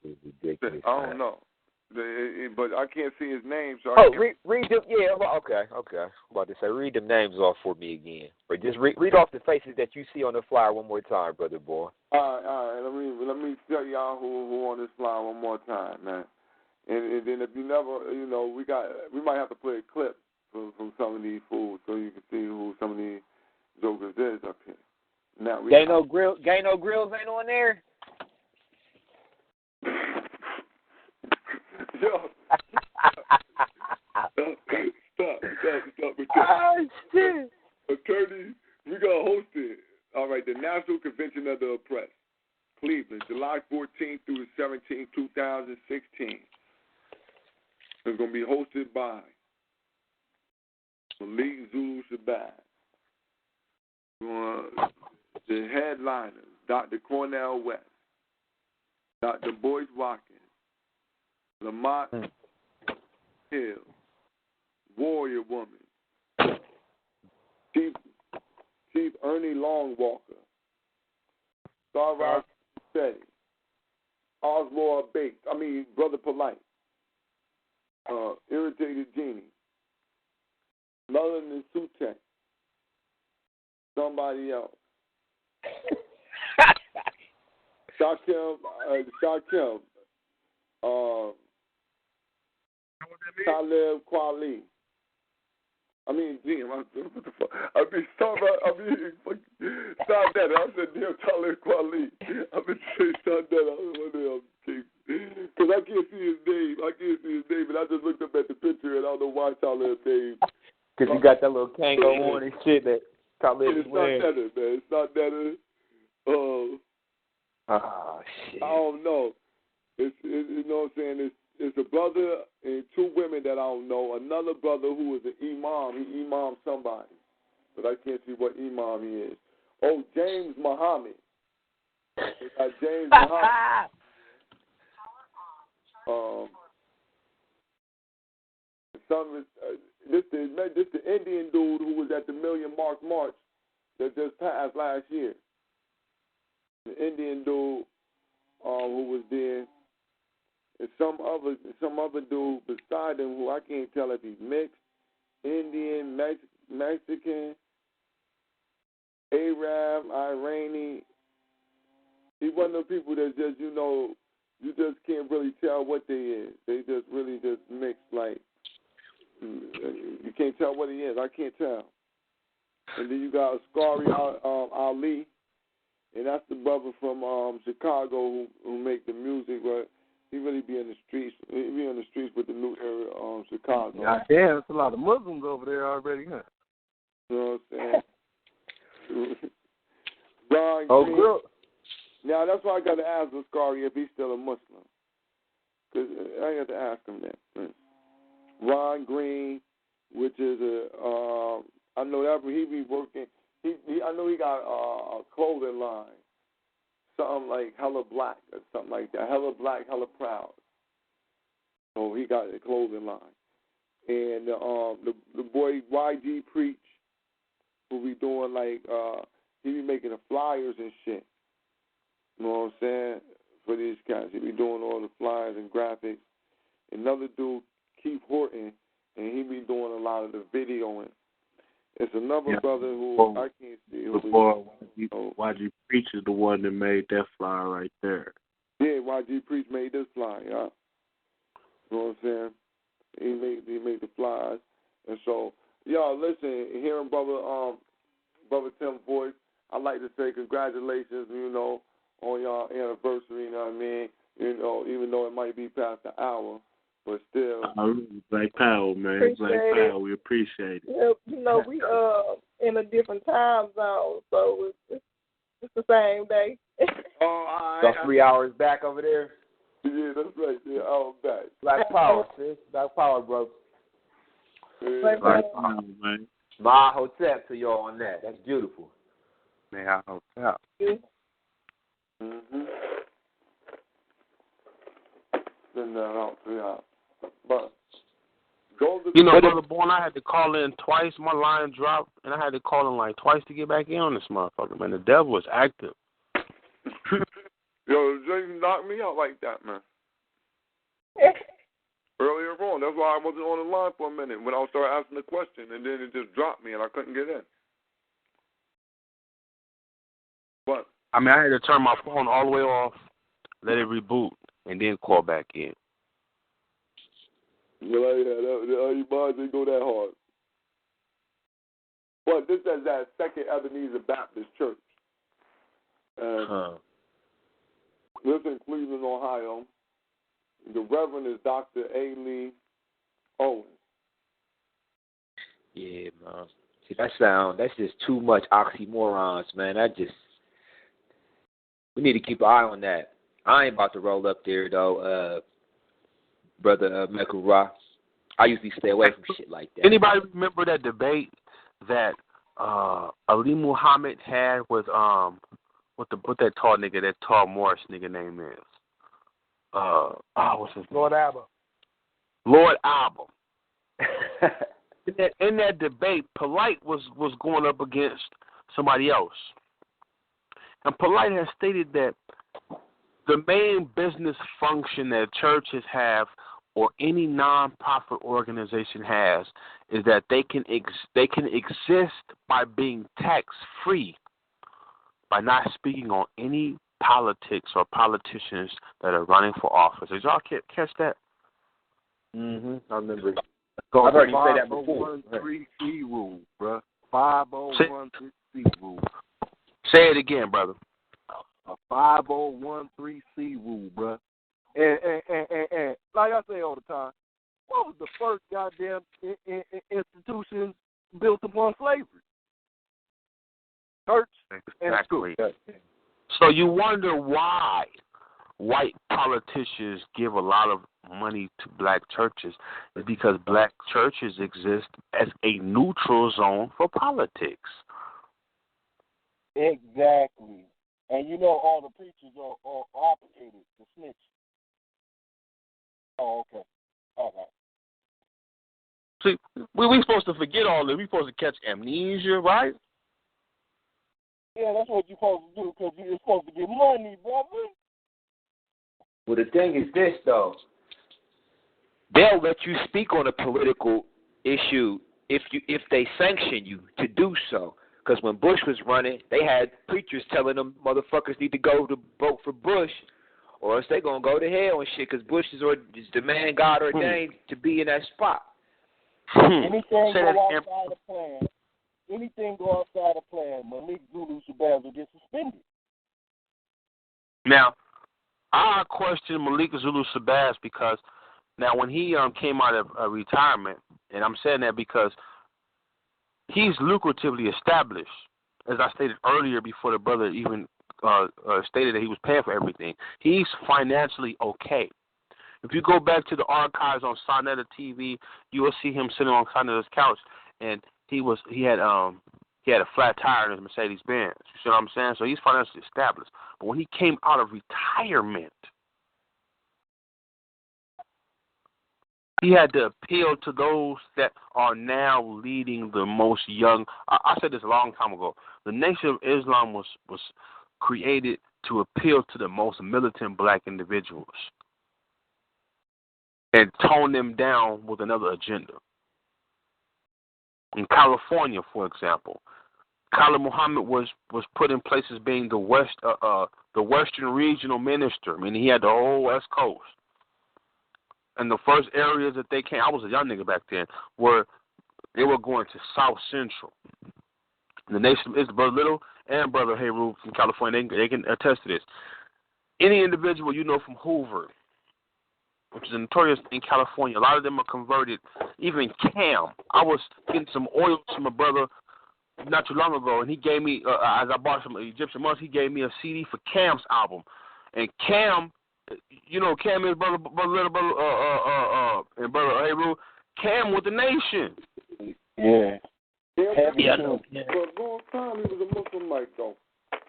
This is ridiculous. I don't know. But I can't see his name. So read them. Yeah, okay. I'm about to say, read them names off for me again, or just read off the faces that you see on the flyer one more time, Brother Boy. All right. Let me tell y'all who on this flyer one more time, man. And then if you never, we might have to play a clip from some of these fools so you can see who some of these jokers is up here. Now Gano Grills ain't on there. Yo. Stop. Oh, shit. Attorney, we got to host it. All right, the National Convention of the Oppressed, Cleveland, July 14th through the 17th, 2016. It's going to be hosted by Malik Zulu Shabazz. The headliners, Dr. Cornell West, Dr. Boyce Watkins, Lamont Hill, Warrior Woman, Chief Ernie Longwalker, Star Rock City, Oswald Bates, Brother Polite, Irritated Genie, Mullen and Sutek, somebody else. Shakim, Talib Kweli. What the fuck? Stop that. I said, damn, Talib Kweli. Saying stop that. Because I can't see his name. And I just looked up at the picture, and I don't know why Talib name. Because you got that little Kango on and shit that Talib is wearing. It's not that, man. It's not that. Shit. I don't know. It's you know what I'm saying? It's a brother and two women that I don't know. Another brother who is an imam. He imam somebody. But I can't see what imam he is. Oh, James Muhammad. James Muhammad. This the Indian dude who was at the Million March that just passed last year. The Indian dude who was there, and some other dude beside him who I can't tell if he's mixed, Indian, Mexican, Arab, Iranian. He's one of those people that just you just can't really tell what they is. They just really just mixed like you can't tell what he is. I can't tell. And then you got Askari Ali. And that's the brother from Chicago who make the music, but he really be in the streets. He be in the streets with the new era Chicago. God damn, there's a lot of Muslims over there already, huh? You know what I'm saying? Ron Green. Girl. Now, that's why I got to ask Ascari if he's still a Muslim. Because I got to ask him that. Ron Green, which is I know that he be working. I know he got a clothing line, something like Hella Black or something like that. Hella Black, Hella Proud. So he got a clothing line. And the boy YG Preach, who be doing he be making the flyers and shit. You know what I'm saying? For these cats, he be doing all the flyers and graphics. Another dude, Keith Horton, and he be doing a lot of the videoing. It's another brother who I can't see. Before YG Preach is the one that made that flyer right there. Yeah, YG Preach made this flyer. Yeah. You know what I'm saying? He made the flyers, and so y'all listen. Hearing brother Tim's voice, I'd like to say congratulations. On y'all anniversary. You know what I mean? Even though it might be past the hour. But still, Black Power, man. Appreciate Black Power, we appreciate it. Yeah, we in a different time zone, so it's the same day. So 3 hours back over there. Yeah, that's right. Yeah, I'm back. Black Power, sis. Black Power, bro. Black Power, man. My hotel to y'all on that. That's beautiful. Man, I hope so. Mm-hmm. Send that out to y'all. But Brother Born, I had to call in twice. My line dropped, and I had to call in twice to get back in on this motherfucker, man. The devil is active. Yo, Jason knocked me out like that, man. Earlier on. That's why I wasn't on the line for a minute when I started asking the question, and then it just dropped me, and I couldn't get in. But I had to turn my phone all the way off, let it reboot, and then call back in. Well, your minds didn't go that hard. But this is at Second Ebenezer Baptist Church. This in Cleveland, Ohio. The Reverend is Dr. A. Lee Owens. Yeah, man. See, that's just too much oxymorons, man. We need to keep an eye on that. I ain't about to roll up there, though, Brother Mekura. I usually stay away from shit like that. Anybody remember that debate that Ali Muhammad had with what that tall nigga, that tall Morris nigga name is? What's his name? Lord Abba. Lord Abba. in that debate, Polite was going up against somebody else. And Polite has stated that the main business function that churches have or any non-profit organization has is that they can exist by being tax-free, by not speaking on any politics or politicians that are running for office. Did y'all catch that? I remember. I've heard you say that before. 501(c) rule, bro. 501(c) rule. Say it again, brother. A 501(c) rule, bro. And like I say all the time, what was the first goddamn institution built upon slavery? Church and school. So you wonder why white politicians give a lot of money to black churches. It's because black churches exist as a neutral zone for politics. Exactly. And all the preachers are obligated to snitch. Oh, okay. All right. See, we supposed to forget all this. We're supposed to catch amnesia, right? Yeah, that's what you're supposed to do because you're supposed to get money, brother. Well, the thing is this, though. They'll let you speak on a political issue if they sanction you to do so. Because when Bush was running, they had preachers telling them motherfuckers need to go to vote for Bush or else they're going to go to hell and shit because Bush is the man God ordained to be in that spot. Anything go outside the plan, Malik Zulu Shabazz will get suspended. Now, I question Malik Zulu Sabaz because now when he came out of retirement, and I'm saying that because he's lucratively established, as I stated earlier before the brother even stated that he was paying for everything. He's financially okay. If you go back to the archives on Sonetta TV, you will see him sitting on Sonetta's couch, and he had a flat tire in his Mercedes Benz. You see what I'm saying? So he's financially established. But when he came out of retirement, he had to appeal to those that are now leading the most young. I said this a long time ago. The Nation of Islam was created to appeal to the most militant black individuals and tone them down with another agenda. In California, for example, Khalid Muhammad was put in place as being the Western Regional Minister. I mean, he had the whole West Coast. And the first areas that they came, I was a young nigga back then, they were going to South Central. And the Nation is Brother Little and Brother Heru from California. They can attest to this. Any individual you know from Hoover, which is a notorious in California, a lot of them are converted. Even Cam, I was getting some oils from a brother not too long ago, and he gave me, as I bought some Egyptian monks, he gave me a CD for Cam's album. And Cam, you know, Cam is brother Little, brother, and Brother Heru. Cam with the Nation. Yeah. Yeah, for a long time, he was a Muslim, Mike, though.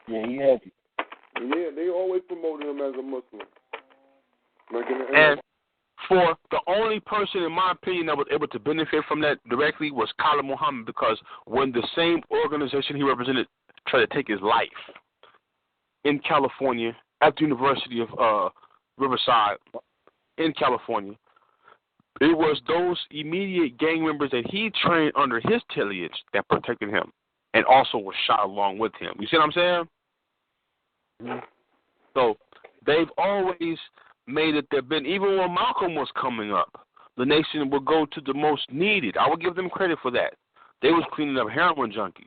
Yeah, he had it. Yeah, they always promoted him as a Muslim. And for the only person, in my opinion, that was able to benefit from that directly was Khalid Muhammad, because when the same organization he represented tried to take his life in California at the University of Riverside in California, it was those immediate gang members that he trained under his tutelage that protected him and also was shot along with him. You see what I'm saying? Mm-hmm. So they've always made it there been, even when Malcolm was coming up, the Nation would go to the most needed. I would give them credit for that. They was cleaning up heroin junkies.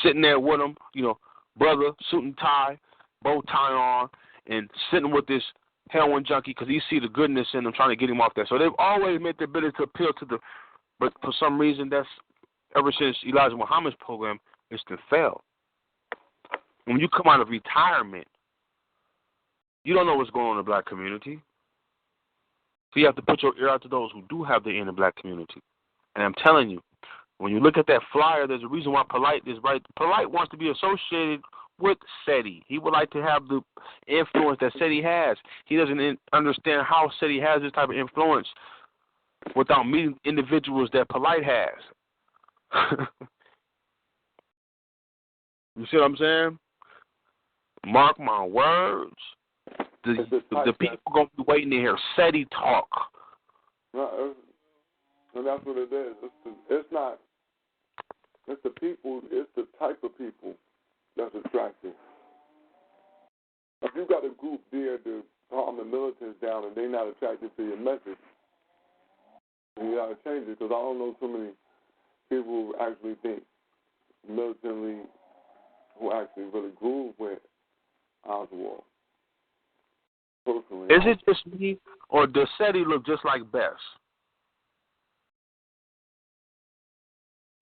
Sitting there with them, you know, brother, suit and tie, bow tie on, and sitting with this heroin junkie because he see the goodness in them, trying to get him off there. So they've always made the ability to appeal to the, but for some reason that's, ever since Elijah Muhammad's program, it's been failed. When you come out of retirement, you don't know what's going on in the black community. So you have to put your ear out to those who do have the ear in the black community. And I'm telling you, when you look at that flyer, there's a reason why Polite is right. Polite wants to be associated with SETI. He would like to have the influence that SETI has. He doesn't understand how SETI has this type of influence without meeting individuals that Polite has. You see what I'm saying? Mark my words. The people are going to be waiting to hear SETI talk. No, that's what it is. It's not. It's the people. It's the type of people that's attractive. If you got a group there to calm the militants down and they're not attracted to your message, then you got to change it, because I don't know too many people who actually think militantly, who actually really groove with Oswald. Personally, is it just me, or does SETI look just like Bess?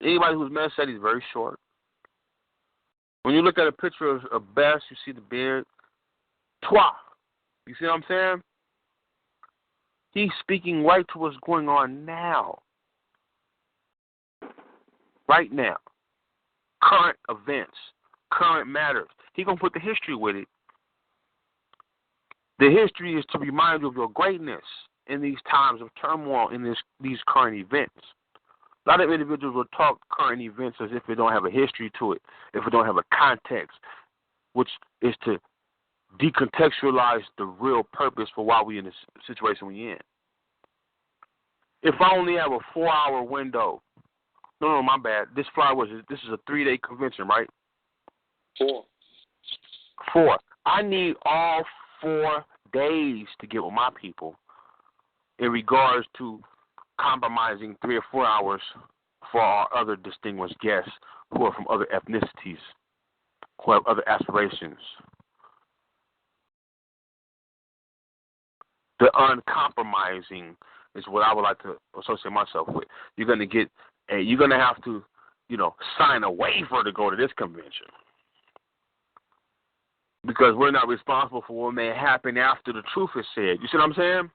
Anybody who's met SETI is very short. When you look at a picture of Bess, you see the beard. Toi. You see what I'm saying? He's speaking right to what's going on now. Right now. Current events. Current matters. He's going to put the history with it. The history is to remind you of your greatness in these times of turmoil, in these current events. A lot of individuals will talk current events as if it don't have a history to it, if it don't have a context, which is to decontextualize the real purpose for why we're in the situation we're in. If I only have a 4-hour window, no, my bad. This is a 3-day convention, right? 4. I need all 4 days to get with my people in regards to compromising 3 or 4 hours for our other distinguished guests who are from other ethnicities, who have other aspirations. The uncompromising is what I would like to associate myself with. You're gonna have to, sign a waiver to go to this convention. Because we're not responsible for what may happen after the truth is said. You see what I'm saying?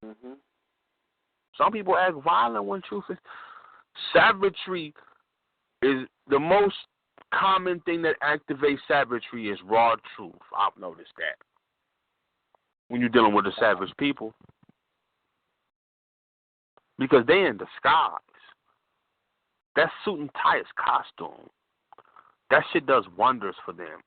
Mm-hmm. Some people act violent when truth is. Savagery is the most common thing that activates savagery is raw truth. I've noticed that. When you're dealing with the savage people. Because they in disguise. That suit and tie is costume. That shit does wonders for them.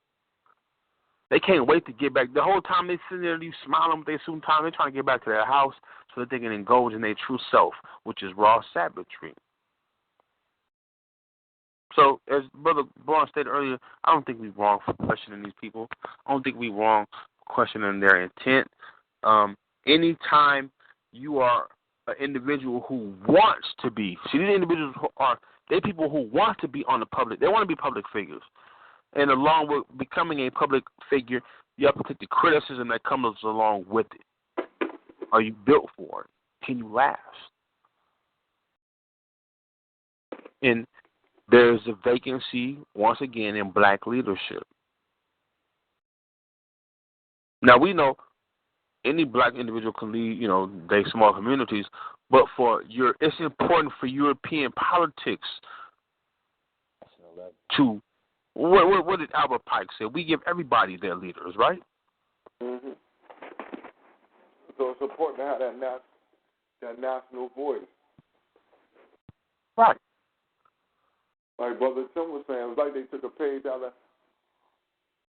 They can't wait to get back. The whole time they sitting there, you smiling with their suit and tie, they're trying to get back to their house so that they can indulge in their true self, which is raw savagery. So, as Brother Braun stated earlier, I don't think we're wrong for questioning these people. I don't think we're wrong for questioning their intent. Anytime you are an individual who wants to be, see, these individuals they're people who want to be on the public. They want to be public figures. And along with becoming a public figure, you have to take the criticism that comes along with it. Are you built for it? Can you last? And there's a vacancy, once again, in black leadership. Now, we know any black individual can lead, their small communities, but it's important for European politics to, what did Albert Pike say? We give everybody their leaders, right? Mm-hmm. So it's important to have that national voice. Right. Like Brother Tim was saying, it was like they took a page out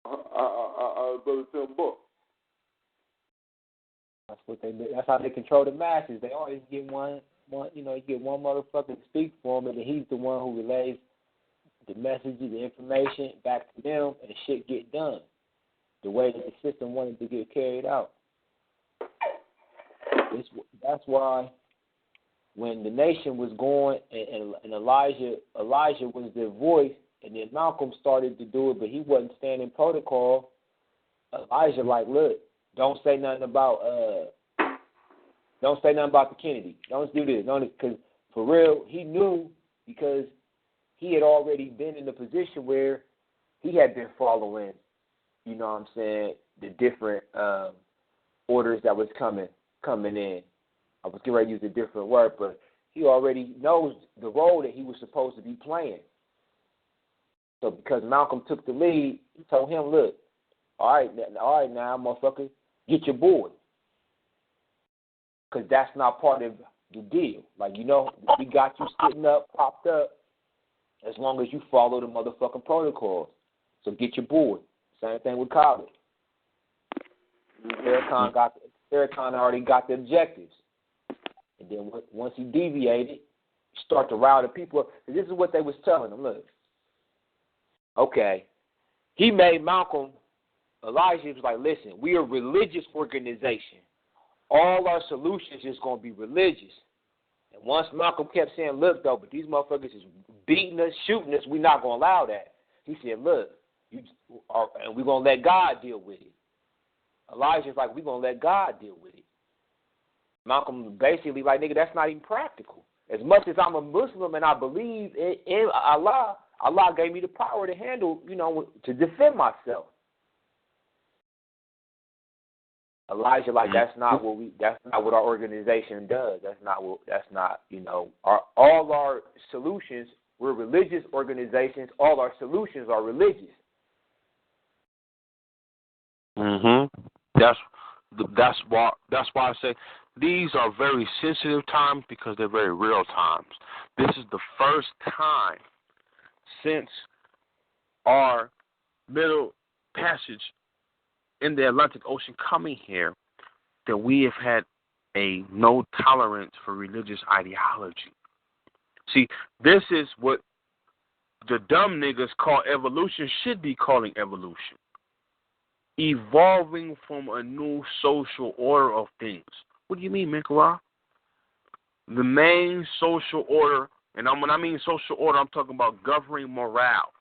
of Brother Tim's book. That's what they do. That's how they control the masses. They always get one you get one motherfucker to speak for them, and then he's the one who relays the messages, the information back to them, and the shit get done the way that the system wanted to get carried out. That's why when the nation was going and Elijah was their voice, and then Malcolm started to do it, but he wasn't staying in protocol. Elijah look, don't say nothing about the Kennedy. Don't do this. Because for real, he knew, because he had already been in the position where he had been following, the different orders that was coming in. I was getting ready to use a different word, but he already knows the role that he was supposed to be playing. So because Malcolm took the lead, he told him, look, all right now, motherfucker, get your boy. Because that's not part of the deal. We got you sitting up, propped up, as long as you follow the motherfucking protocols. So get your boy. Same thing with Khaled. Farrakhan already got the objectives. And then once he deviated, start to rile the people up. This is what they was telling him. Look, okay, he made Malcolm, Elijah was like, listen, we are a religious organization. All our solutions is going to be religious. And once Malcolm kept saying, look, though, but these motherfuckers is beating us, shooting us, we're not going to allow that. He said, look, and we're going to let God deal with it. Elijah's like, we're going to let God deal with it. Malcolm basically like, nigga, that's not even practical. As much as I'm a Muslim and I believe in Allah, Allah gave me the power to handle, to defend myself. Elijah, that's not what our organization does. All our solutions, we're religious organizations, all our solutions are religious. That's why I say these are very sensitive times, because they're very real times. This is the first time since our Middle Passage in the Atlantic Ocean coming here that we have had a no tolerance for religious ideology. See, this is what the dumb niggas call evolution should be calling evolution. Evolving from a new social order of things. What do you mean, Minkara? The main social order, and when I mean social order, I'm talking about governing morale.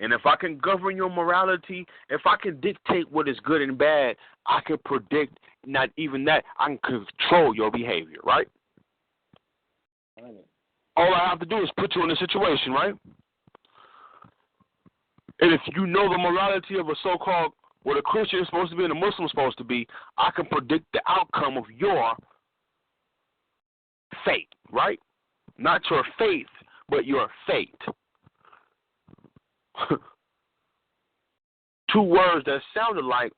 And if I can govern your morality, if I can dictate what is good and bad, I can predict not even that, I can control your behavior, right? All I have to do is put you in a situation, right? And if you know the morality of a so-called, what a Christian is supposed to be and a Muslim is supposed to be, I can predict the outcome of your fate, right? Not your faith, but your fate. Two words that sounded like,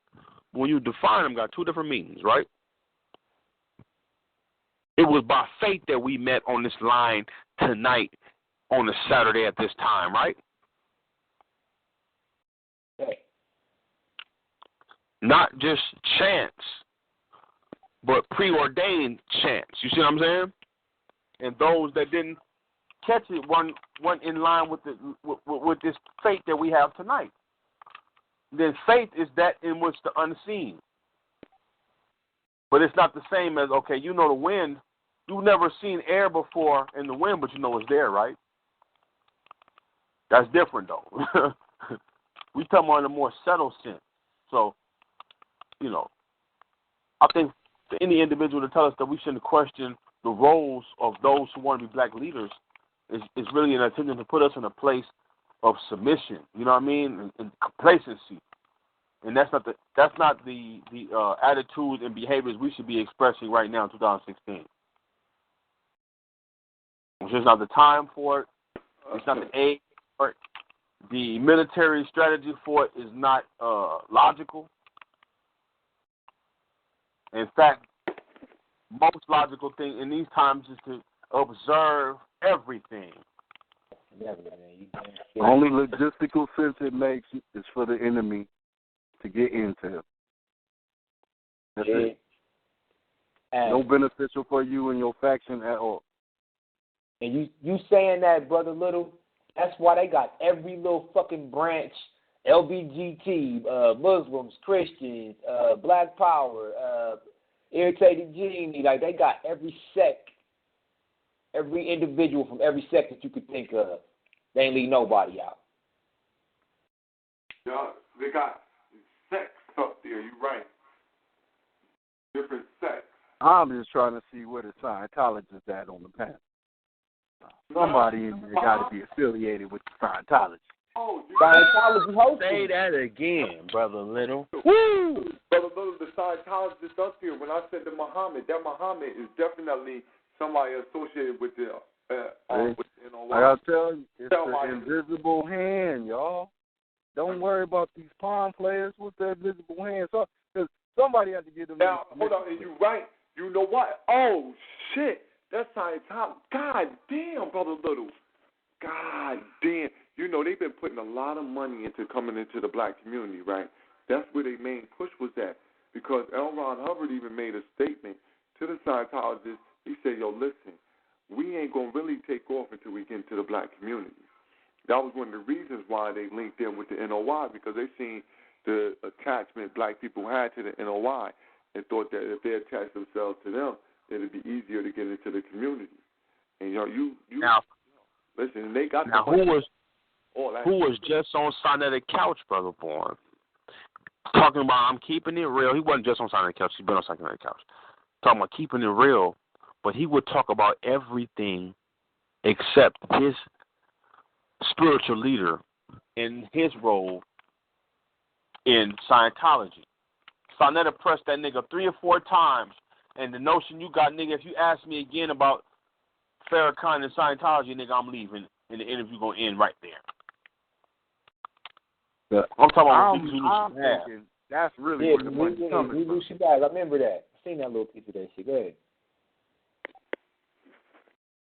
when you define them, got two different meanings, right? It was by faith that we met on this line tonight on a Saturday at this time, right? Okay. Not just chance, but preordained chance. You see what I'm saying? And those that didn't catch it weren't in line with with this faith that we have tonight. Then faith is that in which the unseen. But it's not the same as, okay, you know the wind. You've never seen air before in the wind, but you know it's there, right? That's different, though. We talking about in a more settled sense. So, you know, I think for any individual to tell us that we shouldn't question the roles of those who want to be black leaders is really an attempt to put us in a place of submission. You know what I mean? And complacency. And that's not the attitudes and behaviors we should be expressing right now in 2016. It's just not the time for it. It's not the age for it. The military strategy for it is not logical. In fact, most logical thing in these times is to observe everything. The only logistical sense it makes is for the enemy to get intel. That's it. No beneficial for you and your faction at all. And you saying that, Brother Little, that's why they got every little fucking branch, LBGT, Muslims, Christians, Black Power, Irritated Genie, like they got every sect, every individual from every sect that you could think of. They ain't leave nobody out. Yeah, they got sects up there, you're right. Different sects. I'm just trying to see where the Scientologists at on the panel. Somebody in there got to be affiliated with the Scientology. Oh, Scientology hosting. Say that again, Brother Little. Woo! Brother Little, the Scientologist up here, when I said to Muhammad, that Muhammad is definitely somebody associated with the with, you know, I gotta tell you, it's the invisible hand, y'all. Don't worry about these palm players with their invisible hands. Because somebody had to get them. Now, hold on, and you're right. You know what? Oh, shit. That's Scientology. God damn, Brother Little. God damn. You know, they've been putting a lot of money into coming into the black community, right? That's where their main push was at. Because L. Ron Hubbard even made a statement to the Scientologists. He said, yo, listen, we ain't going to really take off until we get into the black community. That was one of the reasons why they linked in with the NOI, because they seen the attachment black people had to the NOI and thought that if they attached themselves to them, it would be easier to get into the community. And, you know, you now, listen, they got now the who was just on Sonetic Couch, Brother Born, talking about I'm keeping it real. He wasn't just on Sonetic Couch. He's been on Sonetic Couch. Talking about keeping it real, but he would talk about everything except his spiritual leader in his role in Scientology. Sonetta pressed that nigga 3 or 4 times, and the notion you got, nigga, if you ask me again about Farrakhan and Scientology, nigga, I'm leaving, and the interview going to end right there. I'm talking about I'm thinking that's really where the money's coming from. I remember that. I seen that little piece of that shit. Go ahead.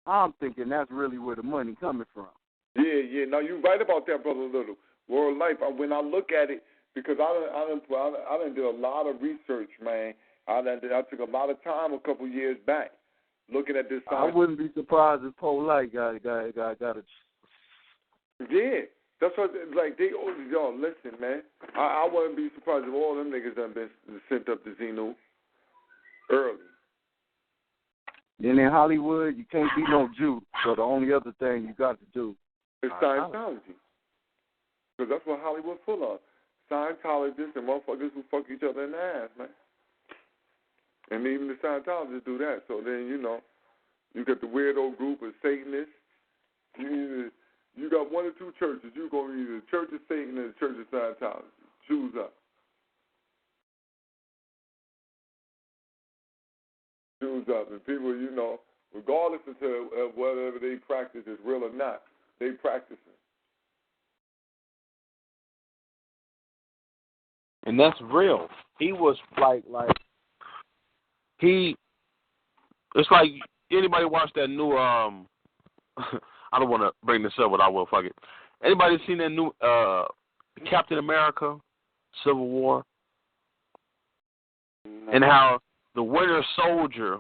I'm thinking that's really where the money coming from. Yeah. Now, you're right about that, Brother Little. World Life, when I look at it, because I done did a lot of research, man. I took a lot of time a couple years back looking at this. I wouldn't be surprised if Polite got a. Yeah, that's what, like, yo, listen, man. I wouldn't be surprised if all them niggas done been sent up to Xenu early. Then in Hollywood, you can't be no Jew, so the only other thing you got to do is Scientology. Because that's what Hollywood's full of. Scientologists and motherfuckers who fuck each other in the ass, man. And even the Scientologists do that. So then, you know, you got the weirdo group of Satanists. You got one or two churches. You're going to either the Church of Satan or the Church of Scientology. Choose up. Choose up. And people, you know, regardless of whether they practice is real or not, they practice it. And that's real. He was like he. It's like anybody watch that new I don't want to bring this up, but I will. Fuck it. Anybody seen that new Captain America, Civil War, and how the Winter Soldier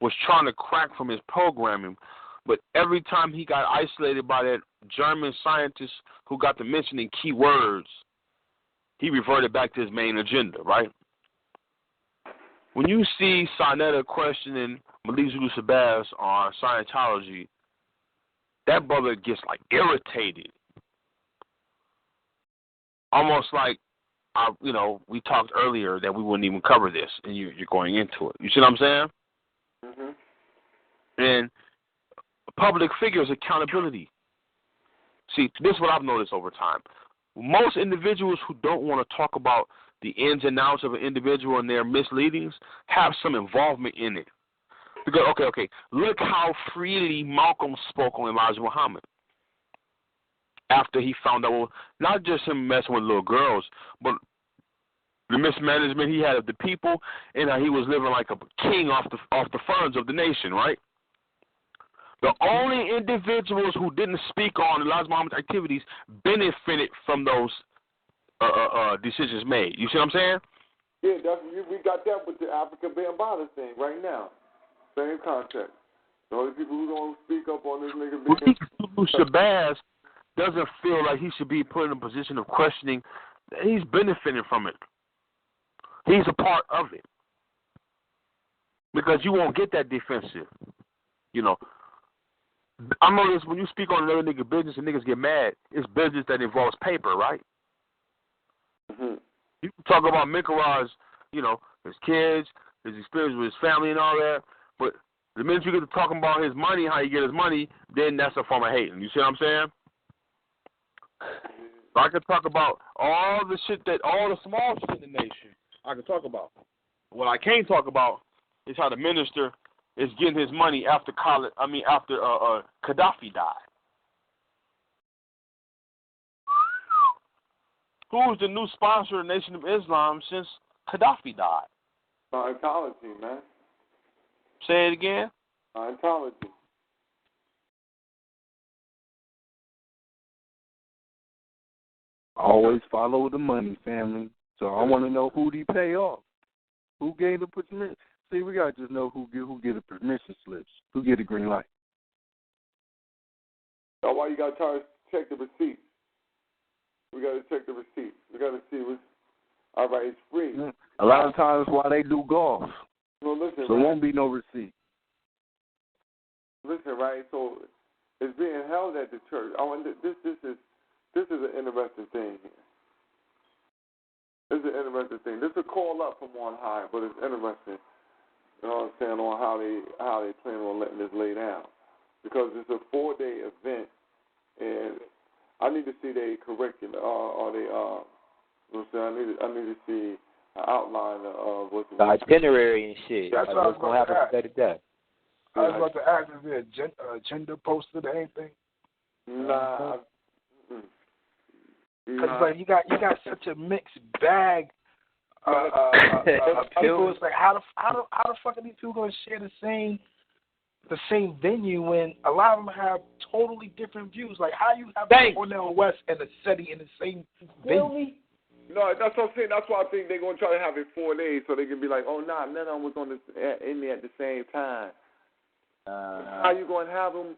was trying to crack from his programming, but every time he got isolated by that German scientist who got to mentioning key words, he reverted back to his main agenda, right? When you see Sarnetta questioning Malik Zulu Sabaz on Scientology, that brother gets like irritated. Almost like, we talked earlier that we wouldn't even cover this, and you're going into it. You see what I'm saying? Mm-hmm. And public figures accountability. See, this is what I've noticed over time. Most individuals who don't want to talk about the ins and outs of an individual and their misleadings have some involvement in it. Because, okay, look how freely Malcolm spoke on Elijah Muhammad after he found out, not just him messing with little girls, but the mismanagement he had of the people, and how he was living like a king off the funds of the nation, right? The only individuals who didn't speak on Elijah Muhammad's activities benefited from those decisions made. You see what I'm saying? Yeah, we got that with the Africa Bambaataa thing right now. Same concept. The only people who don't speak up on this nigga being... Shabazz doesn't feel like he should be put in a position of questioning. He's benefiting from it. He's a part of it. Because you won't get that defensive. You know, I notice when you speak on another nigga business and niggas get mad, it's business that involves paper, right? Mm-hmm. You can talk about Mikaraj, his kids, his experience with his family and all that, but the minute you get to talking about his money, how you get his money, then that's a form of hating. You see what I'm saying? So I can talk about all the small shit in the nation. I can talk about. What I can't talk about is how the minister is getting his money after Gaddafi died. Who's the new sponsor of the Nation of Islam since Gaddafi died? Scientology, man. Say it again. Scientology. Always follow the money, family. So I want to know who he pay off. Who gave the permission? See, we got to just know who get the permission slips. Who get the green light. That's why you got to check the receipts. We got to check the receipts. We got to see what's... All right, it's free. A lot of times why they do golf. No, listen, so there won't be no receipt. Listen, right? So it's being held at the church. This is an interesting thing here. This is an interesting thing. This is a call up from on high, but it's interesting. You know what I'm saying, on how they plan on letting this lay down, because it's a 4-day event, and I need to see their curriculum. I need to see an outline of what's the itinerary and shit. That's what's going to happen from day to day. I was about to ask, is there a agenda posted or anything? Nah. Because you got such a mixed bag of people. It's like how the fuck are these people going to share the same venue when a lot of them have totally different views? Like how you have Cornell West and the city in the same venue? No, that's what I'm saying. That's why I think they're going to try to have it 4 days so they can be like, oh, nah, none of them was in there at the same time. How you going to have them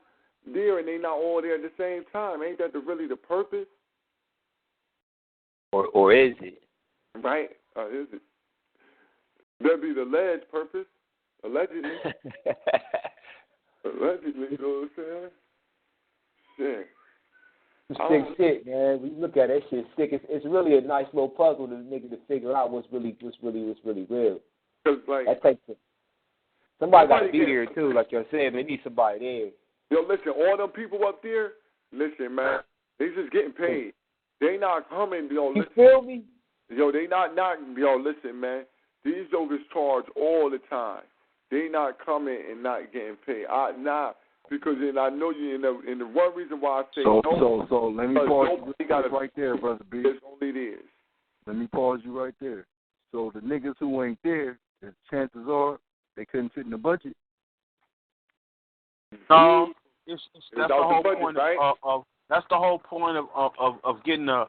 there and they not all there at the same time? Ain't that really the purpose? Or is it? Right? Is it? That'd be the alleged purpose. Allegedly. Allegedly, you know what I'm saying? Shit. It's sick shit, man. When you look at that shit, sick. It's really a nice little puzzle to nigga to figure out what's really real. Cause like that takes it. Somebody got to be there too, like you said. They need somebody there. Yo, listen, all them people up there, listen, man, they just getting paid. They not coming, yo. You listen. feel me? Yo, they not, yo, listen, man. These jokers charge all the time. They not coming and not getting paid. Because then I know you, and the one reason why I say so let me pause you right there, Brother B. It's only it is. Let me pause you right there. So the niggas who ain't there, the chances are they couldn't fit in the budget. No, that's the whole budget, point right? of that's the whole point of getting a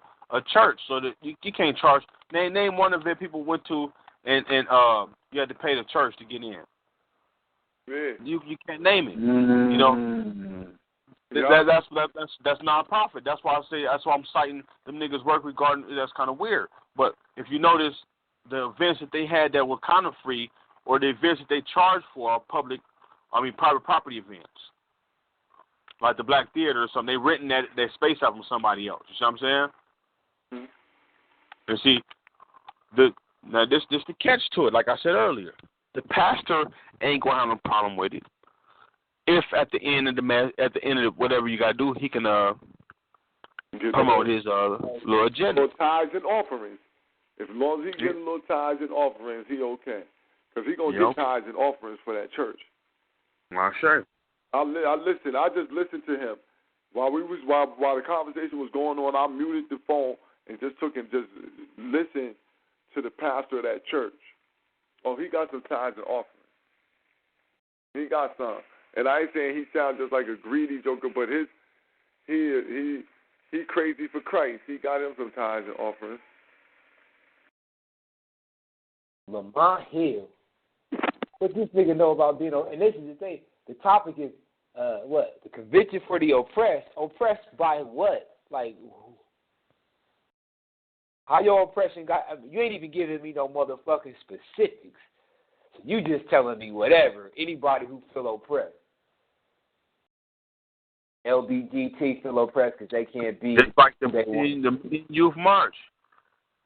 church, so that you can't charge. Name one event people went to and you had to pay the church to get in. Yeah. You can't name it. You know. That's non-profit. That's why I'm citing them niggas' work regarding. That's kind of weird. But if you notice, the events that they had that were kind of free, or the events that they charged for, are private property events, like the Black Theater or something. They renting that space out from somebody else. You see what I'm saying? Mm-hmm. And see, this the catch to it. Like I said earlier, the pastor ain't gonna have no problem with it. If at the end of whatever you gotta do, he can promote his little agenda. Little tithes and offerings. As long as he getting little tithes and offerings, he okay. Because he gonna get tithes and offerings for that church. Well, sure. I listen. I just listened to him while the conversation was going on. I muted the phone and just listened to the pastor of that church. Oh, he got some tithes and offerings. He got some. And I ain't saying he sounds just like a greedy joker, but he crazy for Christ. He got him some tithes and offerings. Lamont Hill. What this nigga know about being on? And this is the thing. The topic is what? The conviction for the oppressed. Oppressed by what? Like, how your oppression got? I mean, you ain't even giving me no motherfucking specifics. So you just telling me whatever. Anybody who feel oppressed. LBGT feel oppressed because they can't be. It's like the Youth March.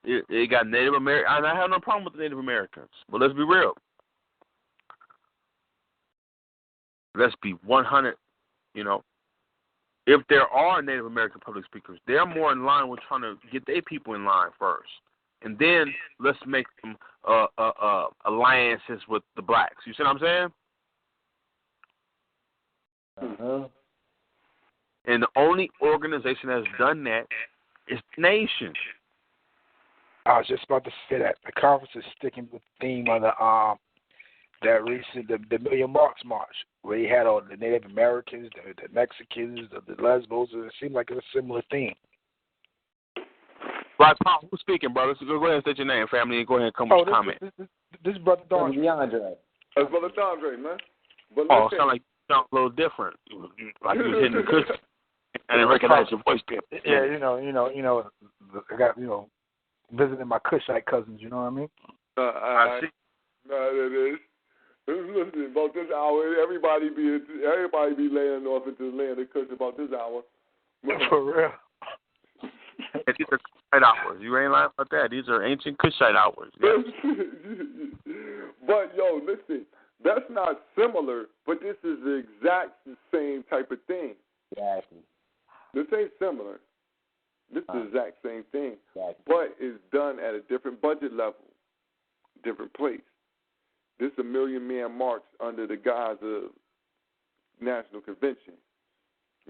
It got Native American. I have no problem with the Native Americans, but let's be real. Let's be 100. You know, if there are Native American public speakers, they're more in line with trying to get their people in line first, and then let's make them alliances with the blacks. You see what I'm saying? Uh-huh. And the only organization that's done that is the nation. I was just about to say that the conference is sticking with the theme of that recent the Million Marks March, where you had all the Native Americans, the Mexicans, the Lesbos, and it seemed like it's a similar theme. Right, Paul, who's speaking, brother? So go ahead and state your name, family, and go ahead and come with your comment. This is Brother DeAndre. That's Brother DeAndre, man. But it sound a little different. Like you was hitting the cushion. I didn't recognize your voice, Pip. Yeah, you know, I got, visiting my Cushite cousins, you know what I mean? I see. No, it is. Listen, about this hour, everybody be laying off into the land of Kush about this hour. For real. These are Kushite hours. You ain't lying about that. These are ancient Kushite hours. Yeah. But, yo, listen, that's not similar, but this is the exact same type of thing. Exactly. This ain't similar. This is the exact same thing, but it's done at a different budget level, different place. This is a million-man march under the guise of national convention.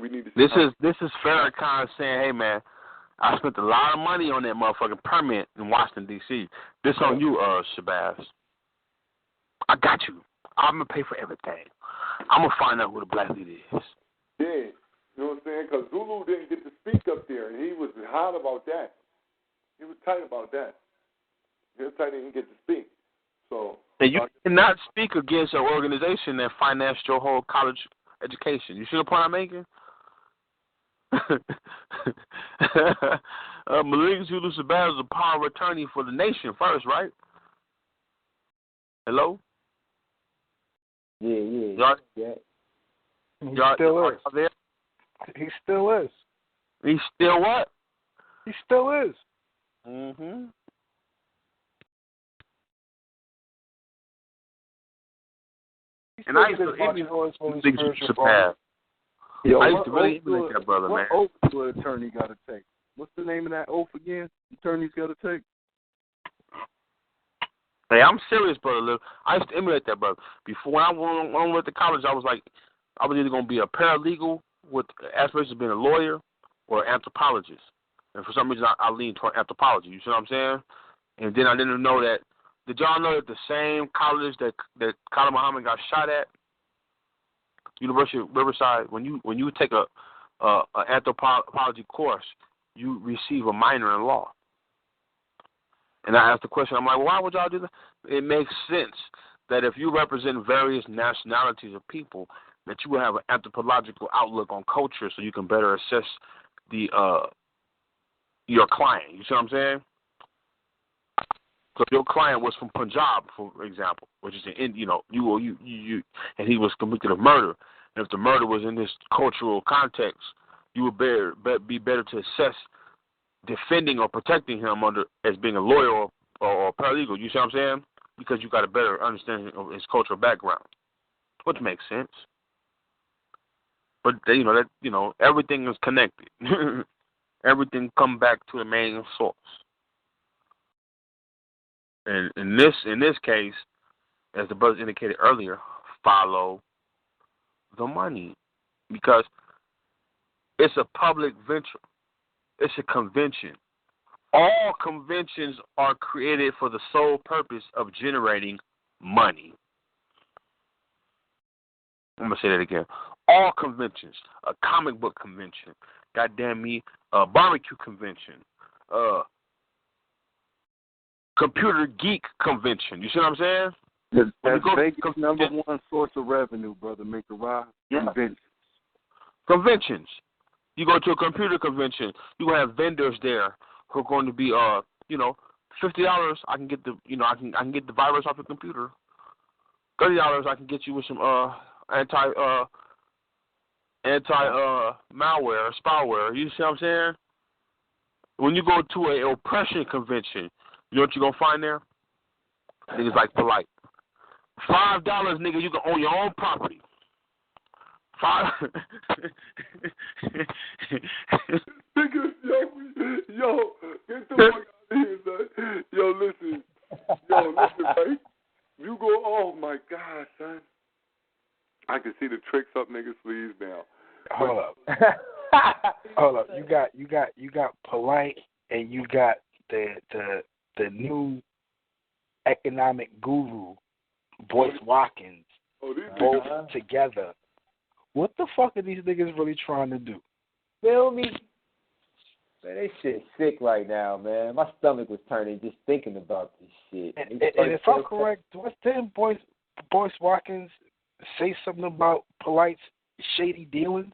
We need to. This is Farrakhan saying, "Hey man, I spent a lot of money on that motherfucking permit in Washington D.C. This on you, Shabazz. I got you. I'm gonna pay for everything. I'm gonna find out who the black leader is." Yeah. You know what I'm saying? Because Zulu didn't get to speak up there, and he was hot about that. He was tight about that. He was tight he didn't get to speak. So. And you cannot speak against an organization that financed your whole college education. You see the point I'm making? Malik Zulu Shabazz is a power of attorney for the nation first, right? Hello? Yeah. He still is. There? He still is. He still what? He still is. Mm-hmm. And I used to surpass. Yo, I used to really emulate that brother, man. What oath do an attorney got to take? What's the name of that oath again? Attorneys got to take? Hey, I'm serious, brother. Lil. I used to emulate that, brother. Before when I went to college, I was either going to be a paralegal with aspirations of being a lawyer or an anthropologist. And for some reason, I leaned toward anthropology. You see what I'm saying? And then I didn't know that. Did y'all know that the same college that Khalid Muhammad got shot at, University of Riverside, when you take a anthropology course, you receive a minor in law. And I asked the question, I'm like, well, why would y'all do that? It makes sense that if you represent various nationalities of people, that you will have an anthropological outlook on culture so you can better assess your client. You see what I'm saying? So your client was from Punjab, for example, which is and he was convicted of murder. And if the murder was in this cultural context, you would be better to assess defending or protecting him as being a lawyer or paralegal. You see what I'm saying? Because you got a better understanding of his cultural background, which makes sense. But everything is connected. Everything come back to the main source. And in this case, as the brother indicated earlier, follow the money, because it's a public venture. It's a convention. All conventions are created for the sole purpose of generating money. I'm going to say that again. All conventions, a comic book convention, goddamn me, a barbecue convention, computer geek convention. You see what I'm saying? That's Vegas' number one source of revenue, brother. Make a ride. Yeah. Conventions. You go to a computer convention, you gonna have vendors there who are going to be $50. I can get the I can get the virus off your computer. $30 I can get you with some anti malware, spyware. You see what I'm saying? When you go to a oppression convention, you know what you're gonna find there? Niggas like polite. $5, nigga, you can own your own property. Nigga, yo, get the fuck out of here, son. Yo, listen, right? You go, oh my God, son. I can see the tricks up niggas' sleeves now. Hold up. You got polite, and you got the new economic guru, Boyce Watkins, both together. What the fuck are these niggas really trying to do? Feel me? Man, they shit sick right now, man. My stomach was turning just thinking about this shit. And if I'm correct, didn't Boyce Watkins say something about Polite's shady dealings?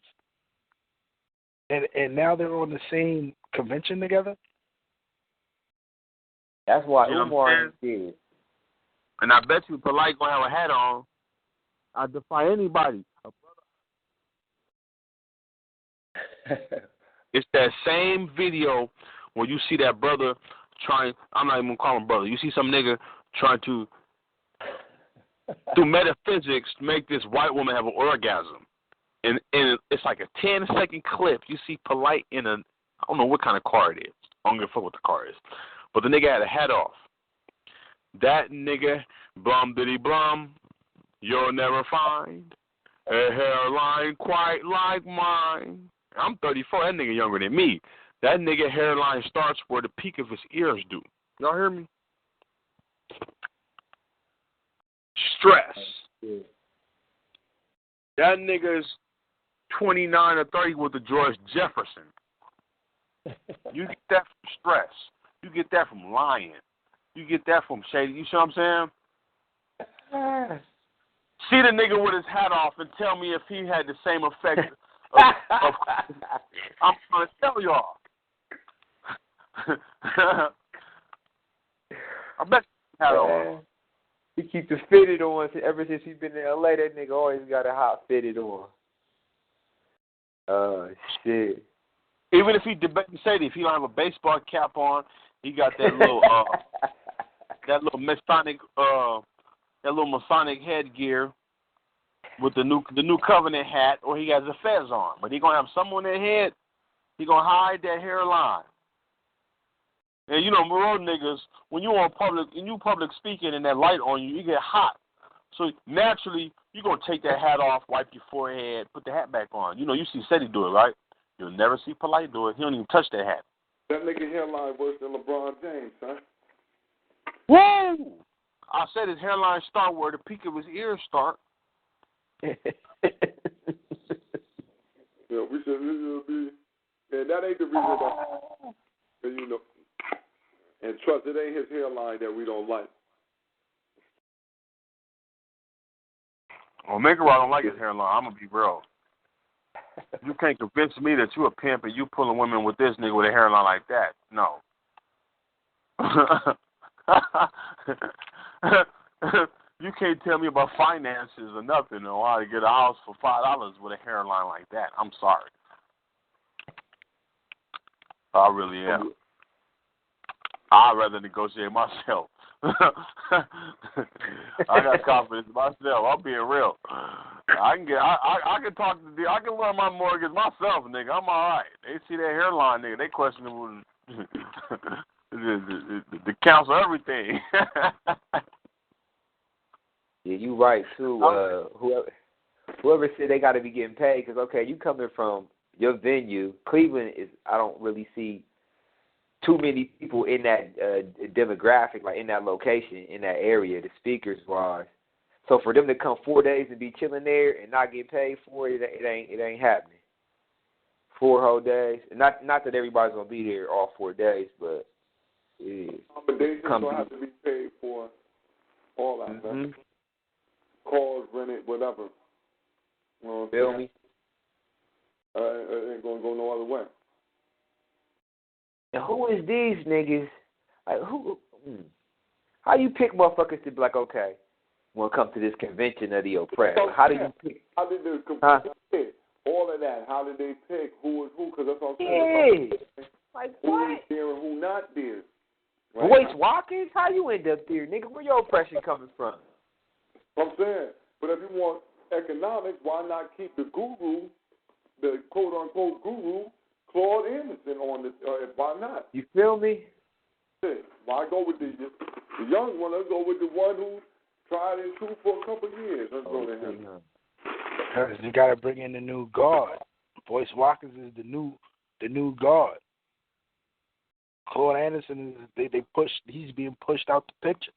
And now they're on the same convention together? That's why Umoja did. And I bet you Polite gonna have a hat on. I defy anybody. It's that same video where you see that brother trying. I'm not even gonna call him brother. You see some nigga trying to, through metaphysics, make this white woman have an orgasm, and it's like a 10-second clip. You see Polite in I don't know what kind of car it is. I don't give a fuck what the car is, but the nigga had a hat off. That nigga, blum diddy blum, you'll never find a hairline quite like mine. I'm 34. That nigga younger than me. That nigga hairline starts where the peak of his ears do. Y'all hear me? Stress. That nigga's 29 or 30 with the George Jefferson. You get that from stress. You get that from lying. You get that from shady. You see what I'm saying? See the nigga with his hat off and tell me if he had the same effect. I'm trying to tell y'all. I bet you had on. He keeps the fitted on ever since he's been in LA. That nigga always got a hot fitted on. Shit. Even if he debating Sadie, if he don't have a baseball cap on, he got that little that little Masonic headgear. with the new covenant hat, or he has a fez on. But he gonna have something on their head. He gonna hide that hairline. And you know, Monroe niggas, when you public speaking and that light on you, you get hot. So naturally, you're gonna take that hat off, wipe your forehead, put the hat back on. You know, you see Seti do it, right? You'll never see Polite do it. He don't even touch that hat. That nigga hairline worse than LeBron James, huh? Woo! I said his hairline start where the peak of his ears start. Yeah, we should be. And that ain't the reason that, you know. And trust, it ain't his hairline that we don't like. Well, Makerod don't like his hairline. I'm gonna be real. You can't convince me that you a pimp and you pulling women with this nigga with a hairline like that. No. You can't tell me about finances or nothing or how to get a house for $5 with a hairline like that. I'm sorry. I really am. I'd rather negotiate myself. I got confidence in myself. I'm being real. I can talk to I can run my mortgage myself, nigga. I'm all right. They see that hairline, nigga. They question the counsel everything. Yeah, you right too. Whoever said they got to be getting paid, because okay, you coming from your venue, Cleveland is. I don't really see too many people in that demographic, like in that location, in that area, the speakers wise. So for them to come 4 days and be chilling there and not get paid for it, it ain't happening. 4 whole days. Not that everybody's gonna be there all 4 days, but accommodations gonna have to be paid for all that stuff. Calls, rented, whatever. You know what Feel me? It ain't gonna go no other way. And who is these niggas? Like who? How you pick motherfuckers to be like, okay, we'll come to this convention of the oppressed? How do you pick? How did they all of that? How did they pick who is who? Because that's what I'm saying. Yeah. Like who what? Who is there and who not there? Right? Voice Walkers? How you end up there, nigga? Where your oppression coming from? I'm saying, but if you want economics, why not keep the guru, the quote-unquote guru, Claude Anderson on this? Why not? You feel me? Why go with the young one? Let's go with the one who tried and true for a couple of years. Let's go to him. Because you got to bring in the new guard. Voice Walkers is the new guard. Claude Anderson is he's being pushed out the picture.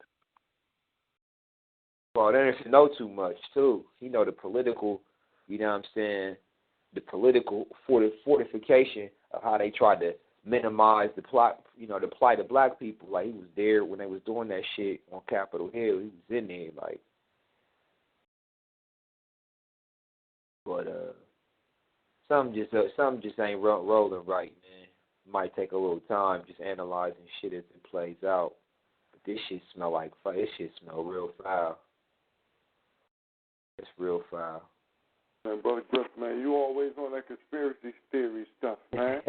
Claude Anderson know too much too. He know the political, you know what I'm saying, the political fortification of how they tried to minimize the plot, the plight of black people. Like he was there when they was doing that shit on Capitol Hill. He was in there, like. But some just ain't rolling right, man. Might take a little time just analyzing shit as it plays out. But this shit smell like fire. This shit smell real foul. It's real foul. Man, Brother Griff, man, you always on that conspiracy theory stuff, man.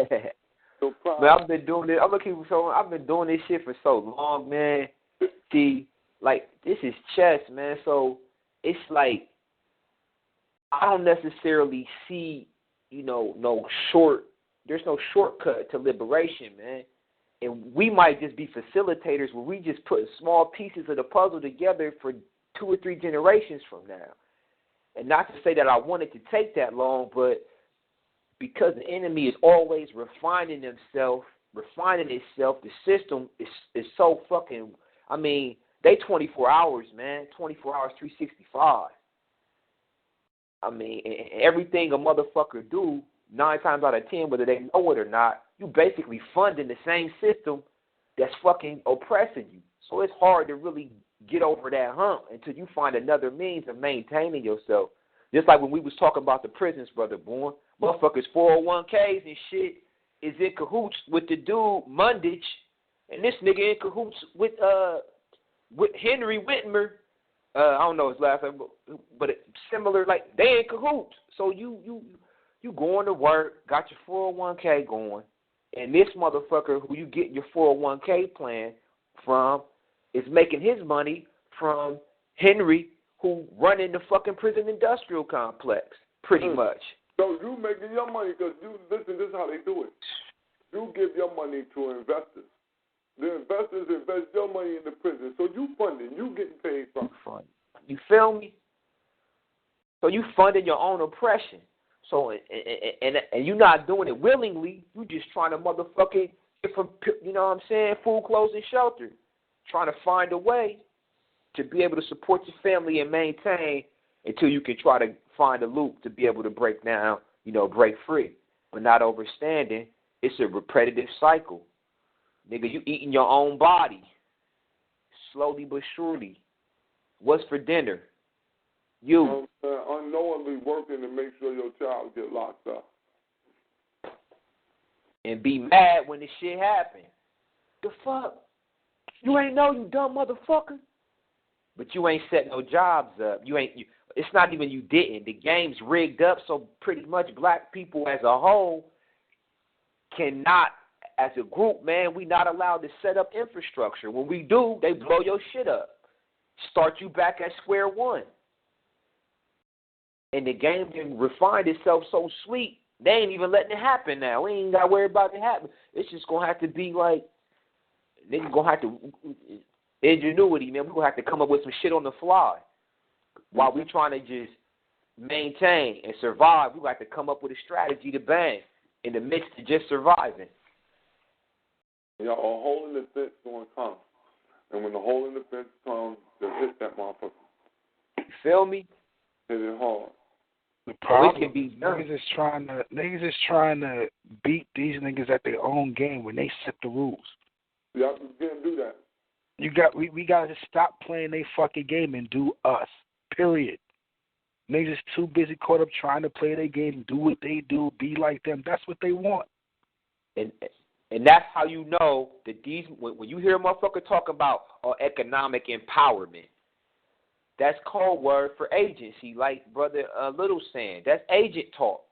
No problem. Man, I've been doing this. I've been doing this shit for so long, man. See, like this is chess, man. So it's like I don't necessarily see, there's no shortcut to liberation, man. And we might just be facilitators where we just put small pieces of the puzzle together for 2 or 3 generations from now. And not to say that I want it to take that long, but because the enemy is always refining itself, the system is so fucking, they 24 hours, man, 24 hours, 365. Everything a motherfucker do, 9 times out of 10, whether they know it or not, you basically funding the same system that's fucking oppressing you. So it's hard to really get over that hump until you find another means of maintaining yourself. Just like when we was talking about the prisons, Brother Bourne, motherfuckers 401ks and shit is in cahoots with the dude Mundage, and this nigga in cahoots with Henry Whitmer. I don't know his last name, but it's similar. Like they in cahoots. So you going to work, got your 401k going, and this motherfucker who you get your 401k plan from is making his money from Henry who running the fucking prison industrial complex, pretty much. So you making your money because listen, this is how they do it. You give your money to investors. The investors invest your money in the prison. So you funding, you getting paid from it. You feel me? So you funding your own oppression. So and you're not doing it willingly. You just trying to motherfucking get from, you know what I'm saying, food, clothes, and shelter. Trying to find a way to be able to support your family and maintain until you can try to find a loop to be able to break down, break free. But not overstanding, it's a repetitive cycle. Nigga, you eating your own body, slowly but surely. What's for dinner? You. Unknowingly working to make sure your child get locked up. And be mad when the shit happen. The fuck? You ain't know, you dumb motherfucker. But you ain't set no jobs up. It's not even you didn't. The game's rigged up, so pretty much black people as a whole cannot, as a group, man, we not allowed to set up infrastructure. When we do, they blow your shit up. Start you back at square one. And the game didn't refine itself so sweet, they ain't even letting it happen now. We ain't got to worry about it happening. It's just going to have to be like, niggas going to have to, ingenuity, man. We're going to have to come up with some shit on the fly. While we trying to just maintain and survive, we got to come up with a strategy to bang in the midst of just surviving. A hole in the fence going to come. And when the hole in the fence comes, they'll hit that motherfucker. You feel me? Hit it hard. The problem is niggas is trying to beat these niggas at their own game when they set the rules. Yeah, you can't do that. We gotta just stop playing they fucking game and do us. Period. Niggas is too busy caught up trying to play their game, do what they do, be like them. That's what they want. And that's how you know that these, when you hear a motherfucker talk about economic empowerment, that's code word for agency, like Brother Little saying. That's agent talk.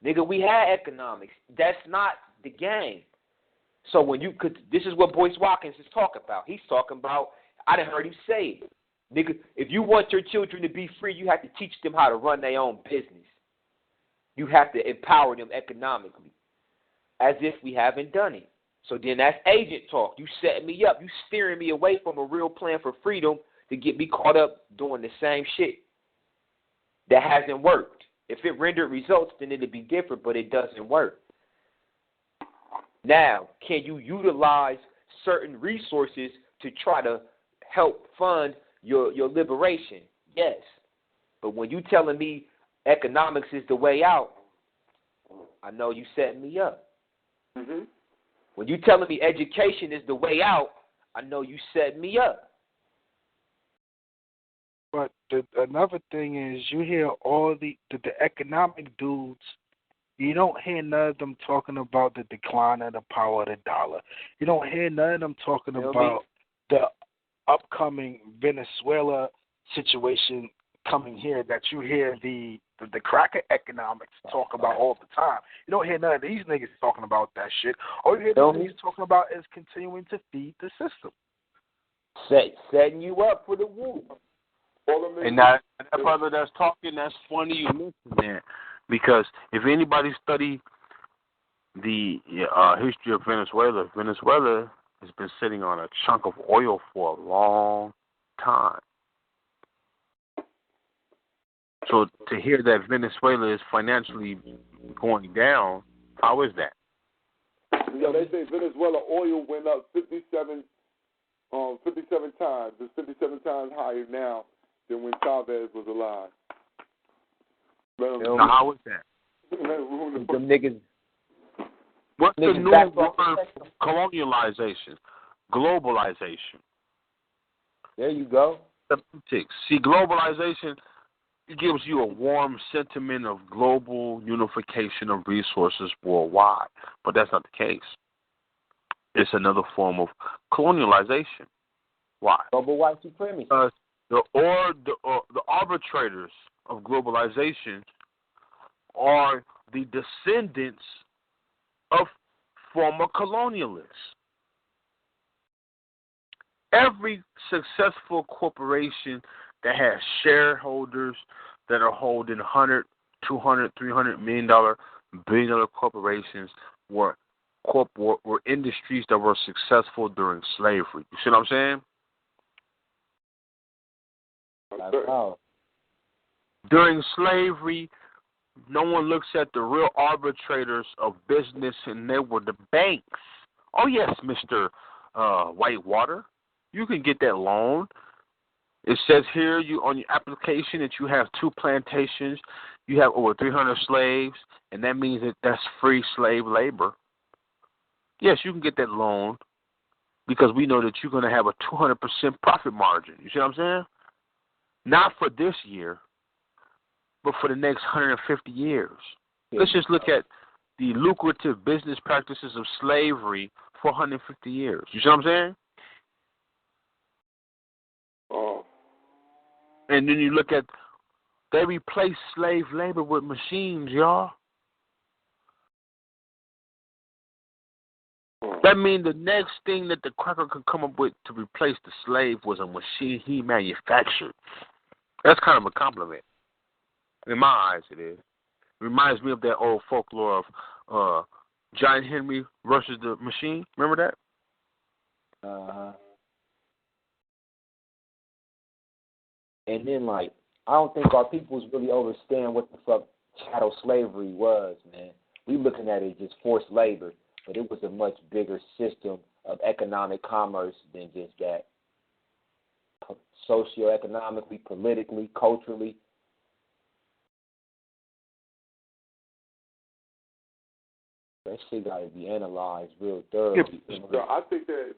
Nigga, we had economics. That's not the game. So this is what Boyce Watkins is talking about. He's talking about, I done heard him say it. Nigga, if you want your children to be free, you have to teach them how to run their own business. You have to empower them economically, as if we haven't done it. So then that's agent talk. You setting me up. You steering me away from a real plan for freedom to get me caught up doing the same shit that hasn't worked. If it rendered results, then it'd be different, but it doesn't work. Now, can you utilize certain resources to try to help fund your liberation? Yes. But when you telling me economics is the way out, I know you setting me up. Mm-hmm. When you telling me education is the way out, I know you setting me up. But another thing is, you hear all the economic dudes, you don't hear none of them talking about the decline of the power of the dollar. You don't hear none of them talking about the upcoming Venezuela situation coming here that you hear the cracker economics talk about all the time. You don't hear none of these niggas talking about that shit. All you hear these niggas talking about is continuing to feed the system. Setting you up for the war. And that brother that's talking, that's funny you mentioned that. Because if anybody study the history of Venezuela, Venezuela has been sitting on a chunk of oil for a long time. So to hear that Venezuela is financially going down, how is that? Yeah, they say Venezuela oil went up 57 times. It's 57 times higher now than when Chavez was alive. Now, how is that? Them niggas. What's the new word for colonialization? Globalization. There you go. See, globalization gives you a warm sentiment of global unification of resources worldwide, but that's not the case. It's another form of colonialization. Why? Global white supremacy. The arbitrators of globalization are the descendants of former colonialists. Every successful corporation that has shareholders that are holding $100, $200, $300 million, billion-dollar corporations were industries that were successful during slavery. You see what I'm saying? Wow. During slavery, no one looks at the real arbitrators of business, and they were the banks. Oh, yes, Mr. Whitewater, you can get that loan. It says here on your application that you have 2 plantations, you have over 300 slaves, and that means that that's free slave labor. Yes, you can get that loan because we know that you're going to have a 200% profit margin. You see what I'm saying? Not for this year, but for the next 150 years. Let's just look at the lucrative business practices of slavery for 150 years. You see what I'm saying? Oh. And then you look at, they replace slave labor with machines, y'all. That means the next thing that the cracker could come up with to replace the slave was a machine he manufactured. That's kind of a compliment. In my eyes, it is. It reminds me of that old folklore of John Henry versus the machine. Remember that? And then, like, I don't think our peoples really understand what the fuck chattel slavery was, man. We looking at it just forced labor, but it was a much bigger system of economic commerce than just that. Socioeconomically, politically, culturally. That shit got to be analyzed real thoroughly. I think that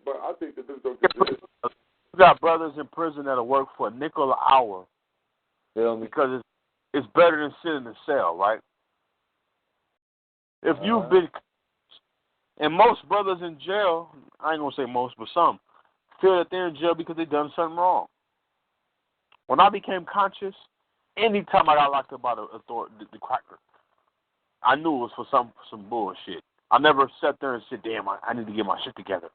this is we got brothers in prison that'll work for $0.05 an hour. Feel me? Because it's better than sitting in the cell, right? If you've been, and most brothers in jail, I ain't gonna say most, but some feel that they're in jail because they done something wrong. When I became conscious, anytime I got locked up by the cracker, I knew it was for some bullshit. I never sat there and said, damn, I need to get my shit together.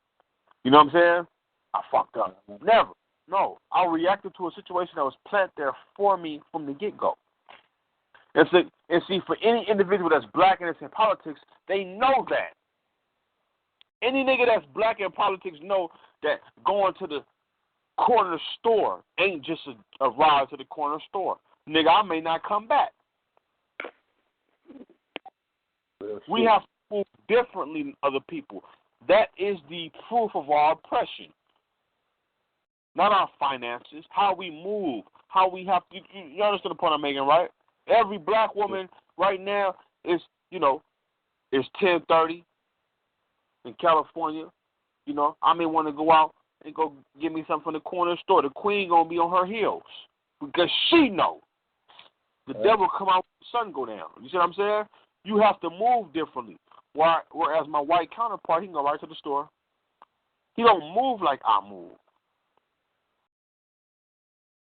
You know what I'm saying? I fucked up. Never. No. I reacted to a situation that was planted there for me from the get-go. And see, for any individual that's black and it's in politics, they know that. Any nigga that's black in politics know that going to the corner store ain't just a ride to the corner store. Nigga, I may not come back. We have to move differently than other people. That is the proof of our oppression. Not our finances, how we move, how we have to, you understand the point I'm making, right? Every black woman right now is, it's 10:30 in California. I may want to go out and go get me something from the corner store. The queen going to be on her heels because she know the devil come out when the sun go down. You see what I'm saying? You have to move differently. Whereas my white counterpart, he can go right to the store. He don't move like I move.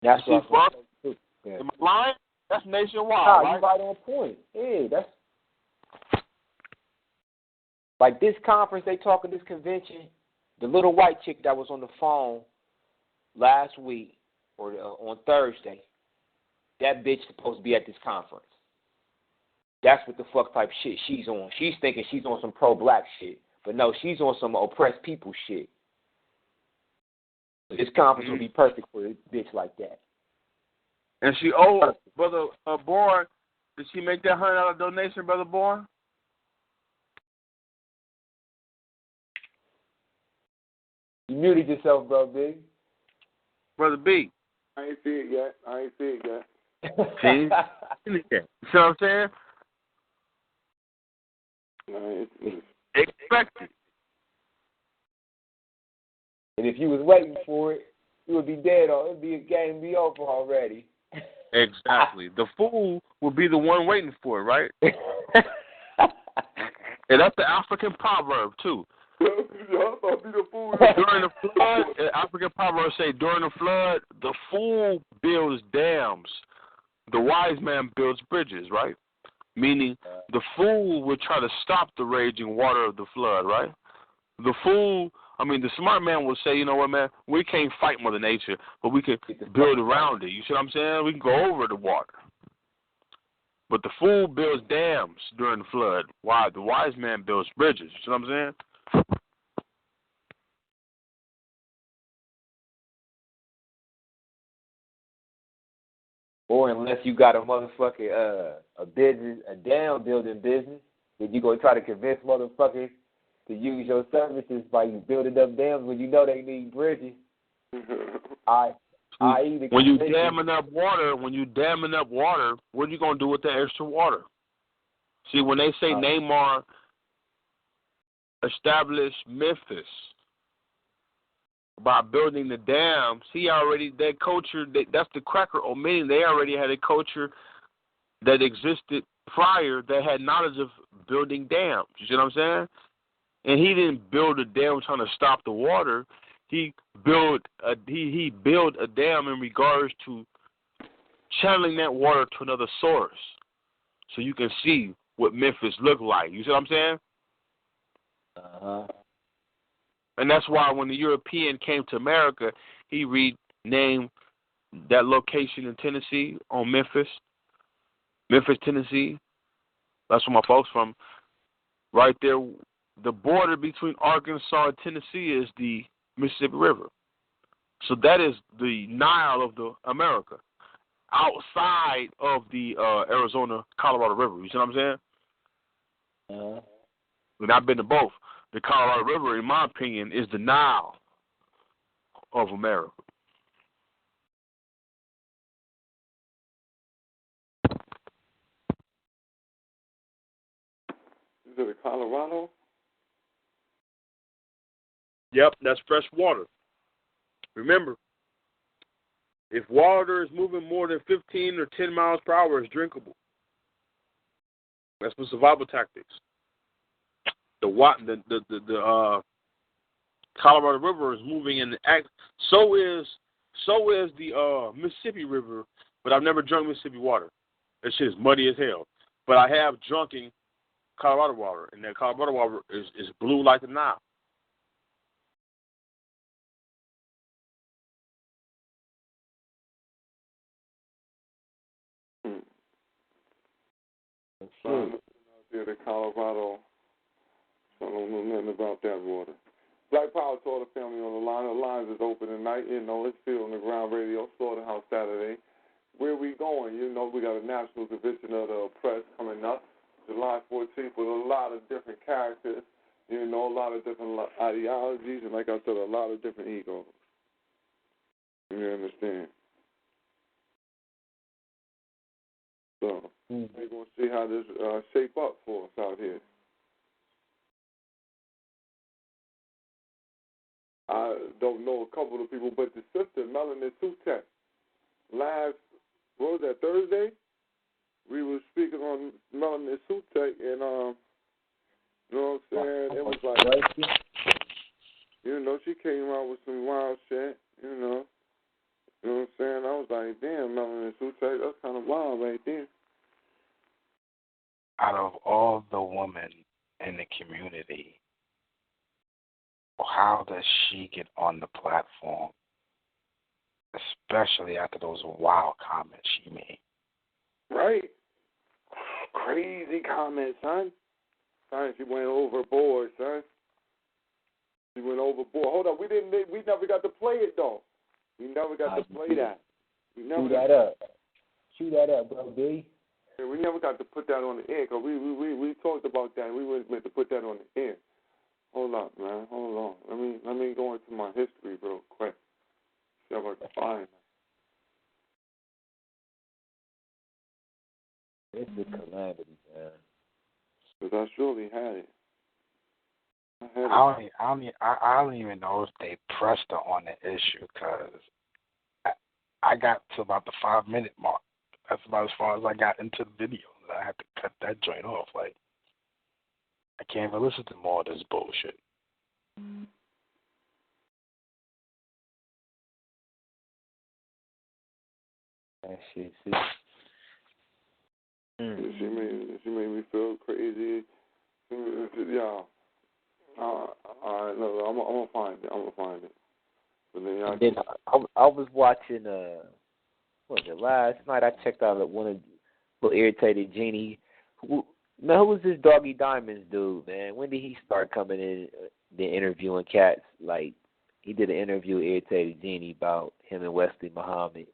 That's what am I lying? That's nationwide, right? You're right on point. Yeah, that's like this conference they talk at this convention. The little white chick that was on the phone last week or on Thursday, that bitch supposed to be at this conference. That's what the fuck type shit she's on. She's thinking she's on some pro-black shit, but no, she's on some oppressed people shit. This conference will be perfect for a bitch like that. And she Brother Bourne, did she make that $100 donation, Brother Bourne? You muted yourself, bro, Big. Brother B. I ain't see it yet. See? You see what I'm saying? Expect it. And if you was waiting for it, you would be dead. It'd be a game be over already. Exactly. The fool would be the one waiting for it, right? And that's the African proverb too. During the flood, the African proverb say, during the flood, the fool builds dams, the wise man builds bridges, right? Meaning the fool would try to stop the raging water of the flood, right? The fool I mean, the smart man will say, you know what, man, we can't fight Mother Nature, but we can build around it. You see what I'm saying? We can go over the water. But the fool builds dams during the flood. Why? The wise man builds bridges. You see what I'm saying? Or unless you got a motherfucking a business, a dam building business, then you gonna try to convince motherfuckers to use your services by you building up dams when you know they need bridges. When you damming up water, what are you gonna do with the extra water? See, when they say Neymar established Memphis by building the dams, that culture, that's the cracker omitting. They already had a culture that existed prior that had knowledge of building dams. You see what I'm saying? And he didn't build a dam trying to stop the water. He built a dam in regards to channeling that water to another source, so you can see what Memphis looked like. You see what I'm saying? And that's why when the European came to America, he renamed that location in Tennessee on Memphis, Tennessee. That's where my folks from. Right there, the border between Arkansas and Tennessee is the Mississippi River. So that is the Nile of the America, outside of the Arizona-Colorado River. You see what I'm saying? And I've been to both. The Colorado River, in my opinion, is the Nile of America. Is it a Colorado? Yep, that's fresh water. Remember, if water is moving more than 15 or 10 miles per hour, it's drinkable. That's for survival tactics. The Colorado River is moving in the act. So is the Mississippi River, but I've never drunk Mississippi water. That shit is muddy as hell. But I have drunken Colorado water, and that Colorado water is blue like the Nile. The Colorado. I don't know nothing about that water. Black Power to all the family on the line. The lines is open tonight. You know, it's Field on the Ground Radio, Slaughterhouse Saturday. Where we going? You know, we got a national convention of the oppressed coming up July 14th with a lot of different characters. You know, a lot of different ideologies, and like I said, a lot of different egos. You understand? So, we're going to see how this shape up for us out here. I don't know a couple of people, but the sister, Melanie Sutek, what was that, Thursday? We were speaking on Melanie Sutek, and, you know what I'm saying? It was like, you know, she came out with some wild shit, you know. You know what I'm saying? I was like, damn, Melanie Sutek, that's kind of wild right there. Out of all the women in the community, how does she get on the platform, especially after those wild comments she made? Right. Crazy comments, son. Son, she went overboard, son. She went overboard. Hold on, we never got to play it though. We never got to play that. Shoot that up, bro, B. Yeah, we never got to put that on the air, because we talked about that. We were meant to put that on the air. Hold on, man. Hold on. Let me go into my history real quick. See if I can find it. It's a calamity, man. Because I surely had it. I don't even know if they pressed her on the issue, because I got to about the 5-minute mark. That's about as far as I got into the video. I had to cut that joint off. Like, I can't even listen to more of this bullshit. That shit, She made me feel crazy. Yeah. All right, look, I'm gonna find it. But then and then I was watching what was it, last night I checked out one of Little Irritated Genie. Who was this Doggy Diamonds dude, man? When did he start coming in the interviewing cats? Like, he did an interview with Irritated Genie about him and Wesley Muhammad.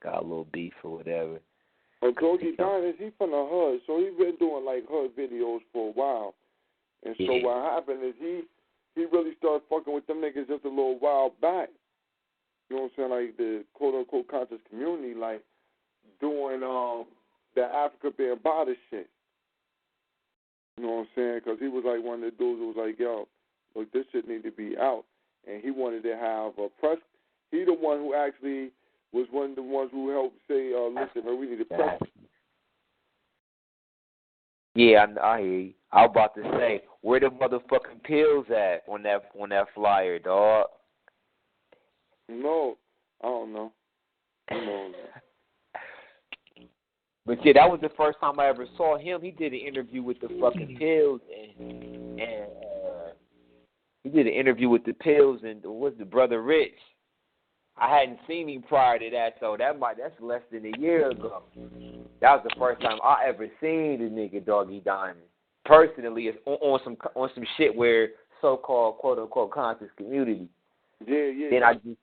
Got a little beef or whatever. Doggy Diamonds, he from the hood, so he been doing like hood videos for a while. And so what happened is he really started fucking with them niggas just a little while back. You know what I'm saying? Like the quote-unquote conscious community, like doing the Africa being body shit. You know what I'm saying? Because he was like one of the dudes who was like, yo, look, this shit need to be out. And he wanted to have a press. He the one who actually was one of the ones who helped say, listen, man, we need a press. Yeah, I hear you. I was about to say, where the motherfucking pills at on that flyer, dog? No, I don't know. But yeah, that was the first time I ever saw him. He did an interview with the fucking pills, and he did an interview with the pills, and was the Brother Rich. I hadn't seen him prior to that, so that's less than a year ago. That was the first time I ever seen the nigga Doggy Diamond. Personally, it's on some shit where so-called quote unquote conscious community. Yeah. Then I just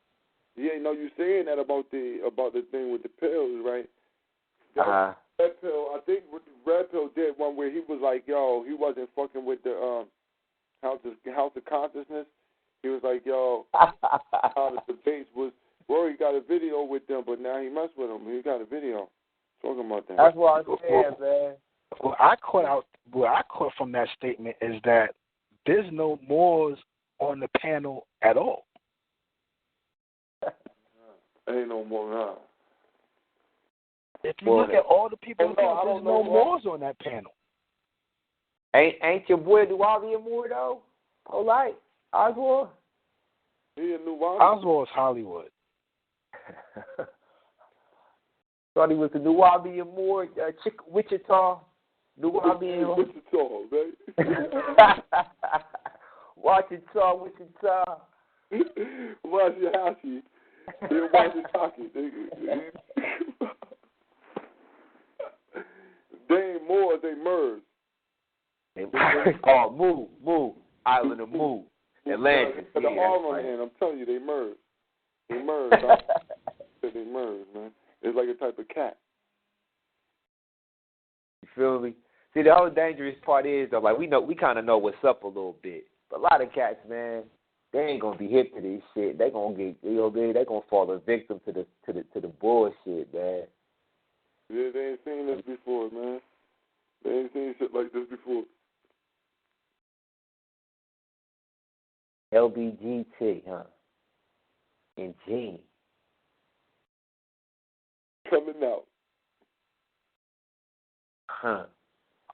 no, you saying that about the thing with the pills, right? Red Pill, I think what Red Pill did one where he was like, yo, he wasn't fucking with the House of Consciousness. He was like, yo, how the debates was. Well, he got a video with them, but now he messed with them. He got a video talking about that. That's what I said, man. What I caught from that statement is that there's no Moors on the panel at all. Ain't no more now. If you look at all the people, there's no Moors on that panel. Ain't your boy Nuwabi a Moor though? Polite Oswald. He a Nuwabi. Oswald's Hollywood. Thought he was the Nuwabi and Moor, Wichita. Nuwabi and Wichita, baby. Wichita. Washihashi. They're Washitaki, nigga. They ain't Moors, they Murs. Oh, Moo. Island of Moo. Atlantis. The armor man, I'm telling you, they Murs. They Murs. They Murs, man. It's like a type of cat. You feel me? See, the whole dangerous part is though, like we kind of know what's up a little bit, but a lot of cats, man, they ain't gonna be hip to this shit. They gonna get, they gonna fall a victim to the bullshit, man. Yeah, they ain't seen this before, man. They ain't seen shit like this before. LBGT, huh? And Genie. Coming out. Huh.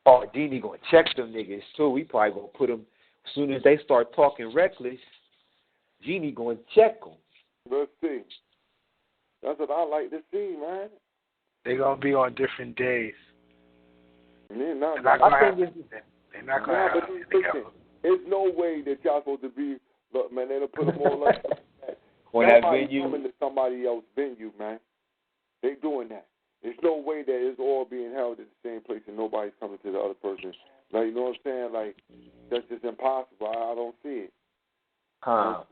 Oh, Genie gonna check them niggas too. We probably gonna put them, as soon as they start talking reckless, Genie gonna check them. Let's see. That's what I like to see, man. They're gonna be on different days. They're not gonna have it together. There's no way that y'all supposed to be. Look, man, they don't put them all like that. On that venue. Coming to somebody else's venue, man. They doing that. There's no way that it's all being held at the same place and nobody's coming to the other person. Like, you know what I'm saying? Like, that's just impossible. I don't see it. Huh.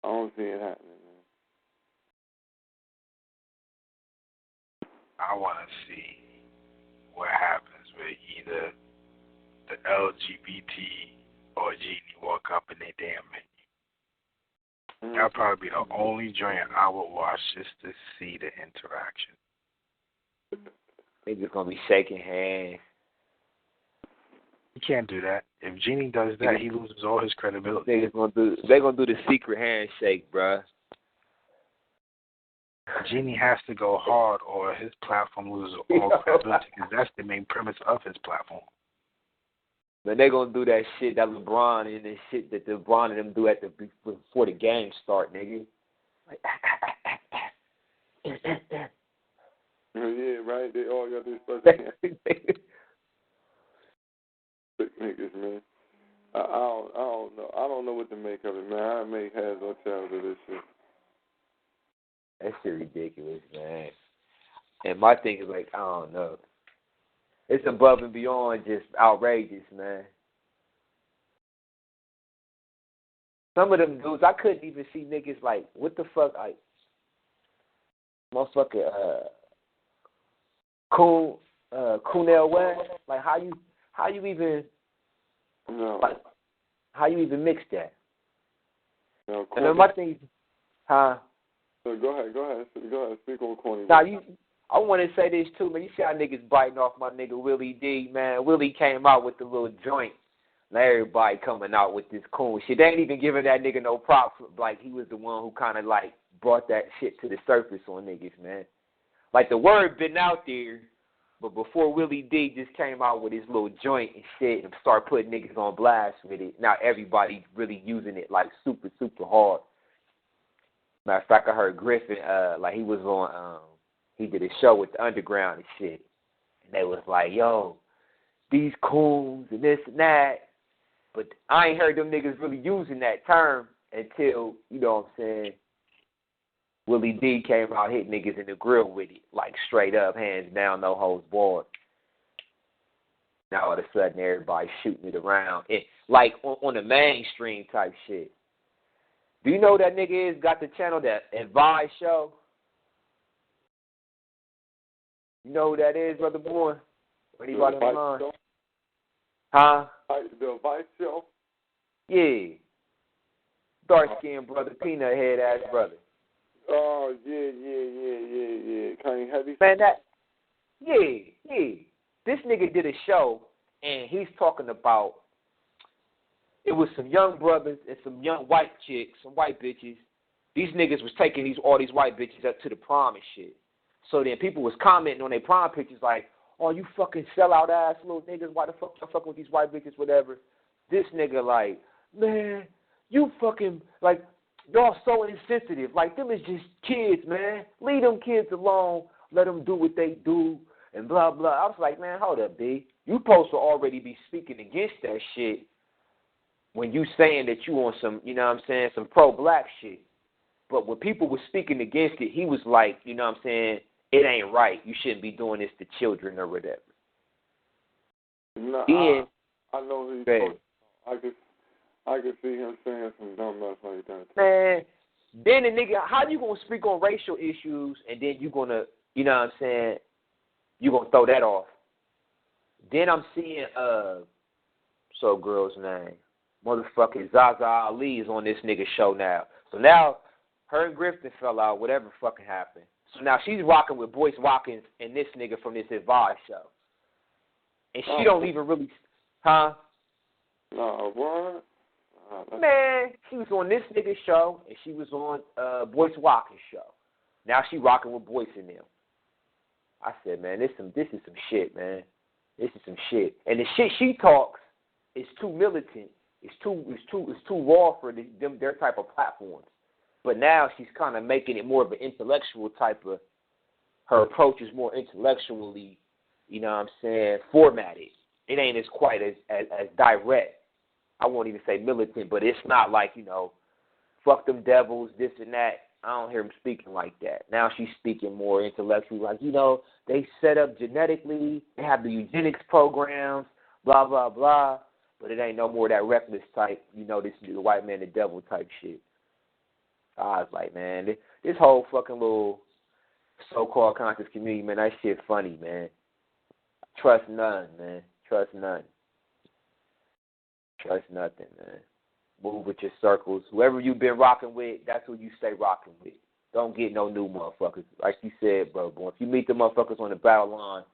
I don't see it happening, man. I want to see what happens with either the LGBT or Genie walk up in their damn menu. That'll probably be the only joint I would watch just to see the interaction. They just gonna be shaking hands. You can't do that. If Genie does that, he loses all his credibility. They're gonna do the secret handshake, bruh. Genie has to go hard, or his platform loses all credibility, because that's the main premise of his platform. Then they gonna do that shit that LeBron and the shit that LeBron and them do before the game start, nigga. Like, yeah, right. They all got this fucking. niggas, man. I don't know. I don't know what to make of it, man. I make heads or tails of this shit. That shit ridiculous, man. And my thing is like, I don't know. It's above and beyond just outrageous, man. Some of them dudes, I couldn't even see niggas like, what the fuck, like, motherfucker, Kunel West, like how you even, like, how you even mix that? No, and then my thing, huh? So go ahead, speak on corny. Now I want to say this too, man. You see how niggas biting off my nigga Willie D, man. Willie came out with the little joint. Now everybody coming out with this cool shit. They ain't even giving that nigga no props. Like he was the one who kind of like brought that shit to the surface on niggas, man. Like the word been out there, but before Willie D just came out with his little joint and shit and start putting niggas on blast with it, now everybody really using it like super, super hard. Matter of fact, I heard Griffin, like he was on, he did a show with the Underground and shit. And they was like, yo, these coons and this and that. But I ain't heard them niggas really using that term until, you know what I'm saying, Willie D came out hitting niggas in the grill with it, like straight up, hands down, no holds barred. Now all of a sudden everybody's shooting it around, and like on the mainstream type shit. Do you know that nigga is got the channel, that Advice Show? You know who that is, brother boy? Anybody online? Huh? The Advice Show? Yeah. Dark-skinned brother, peanut head ass brother. Oh, yeah. Kind of heavy. Man, yeah. This nigga did a show, and he's talking about, it was some young brothers and some young white chicks, some white bitches. These niggas was taking all these white bitches up to the prom and shit. So then people was commenting on their prom pictures like, oh, you fucking sellout ass little niggas, why the fuck you fucking with these white bitches, whatever. This nigga like, man, you fucking, like, y'all so insensitive. Like, them is just kids, man. Leave them kids alone. Let them do what they do and blah, blah. I was like, man, hold up, B. You supposed to already be speaking against that shit when you saying that you on some, you know what I'm saying, some pro-black shit. But when people were speaking against it, he was like, you know what I'm saying, it ain't right. You shouldn't be doing this to children or whatever. No, I know who he's talking about. I could see him saying some dumb mess like that. Man, then the nigga, how you going to speak on racial issues and then you going to, you know what I'm saying, you going to throw that off. Then I'm seeing, so girl's name, motherfucking Zaza Ali is on this nigga show now. So now her and Griffin fell out, whatever fucking happened. So now she's rocking with Boyce Watkins and this nigga from this Advice Show. And she don't even really, huh? No, what? Man, she was on this nigga show and she was on Boyce Watkins' show. Now she rocking with Boyce and them. I said, man, this is some shit, man. This is some shit. And the shit she talks is too militant. It's too raw for their type of platforms. But now she's kind of making it more of an intellectual type of, her approach is more intellectually, you know what I'm saying, formatted. It ain't as quite as direct. I won't even say militant, but it's not like, you know, fuck them devils, this and that. I don't hear him speaking like that. Now she's speaking more intellectually, like, you know, they set up genetically, they have the eugenics programs, blah, blah, blah. But it ain't no more that reckless type, you know, this the white man, the devil type shit. I was like, man, this whole fucking little so-called conscious community, man, that shit funny, man. Trust none, man. Trust none. Trust nothing, man. Move with your circles. Whoever you've been rocking with, that's who you stay rocking with. Don't get no new motherfuckers. Like you said, bro, boy, if you meet the motherfuckers on the battle line,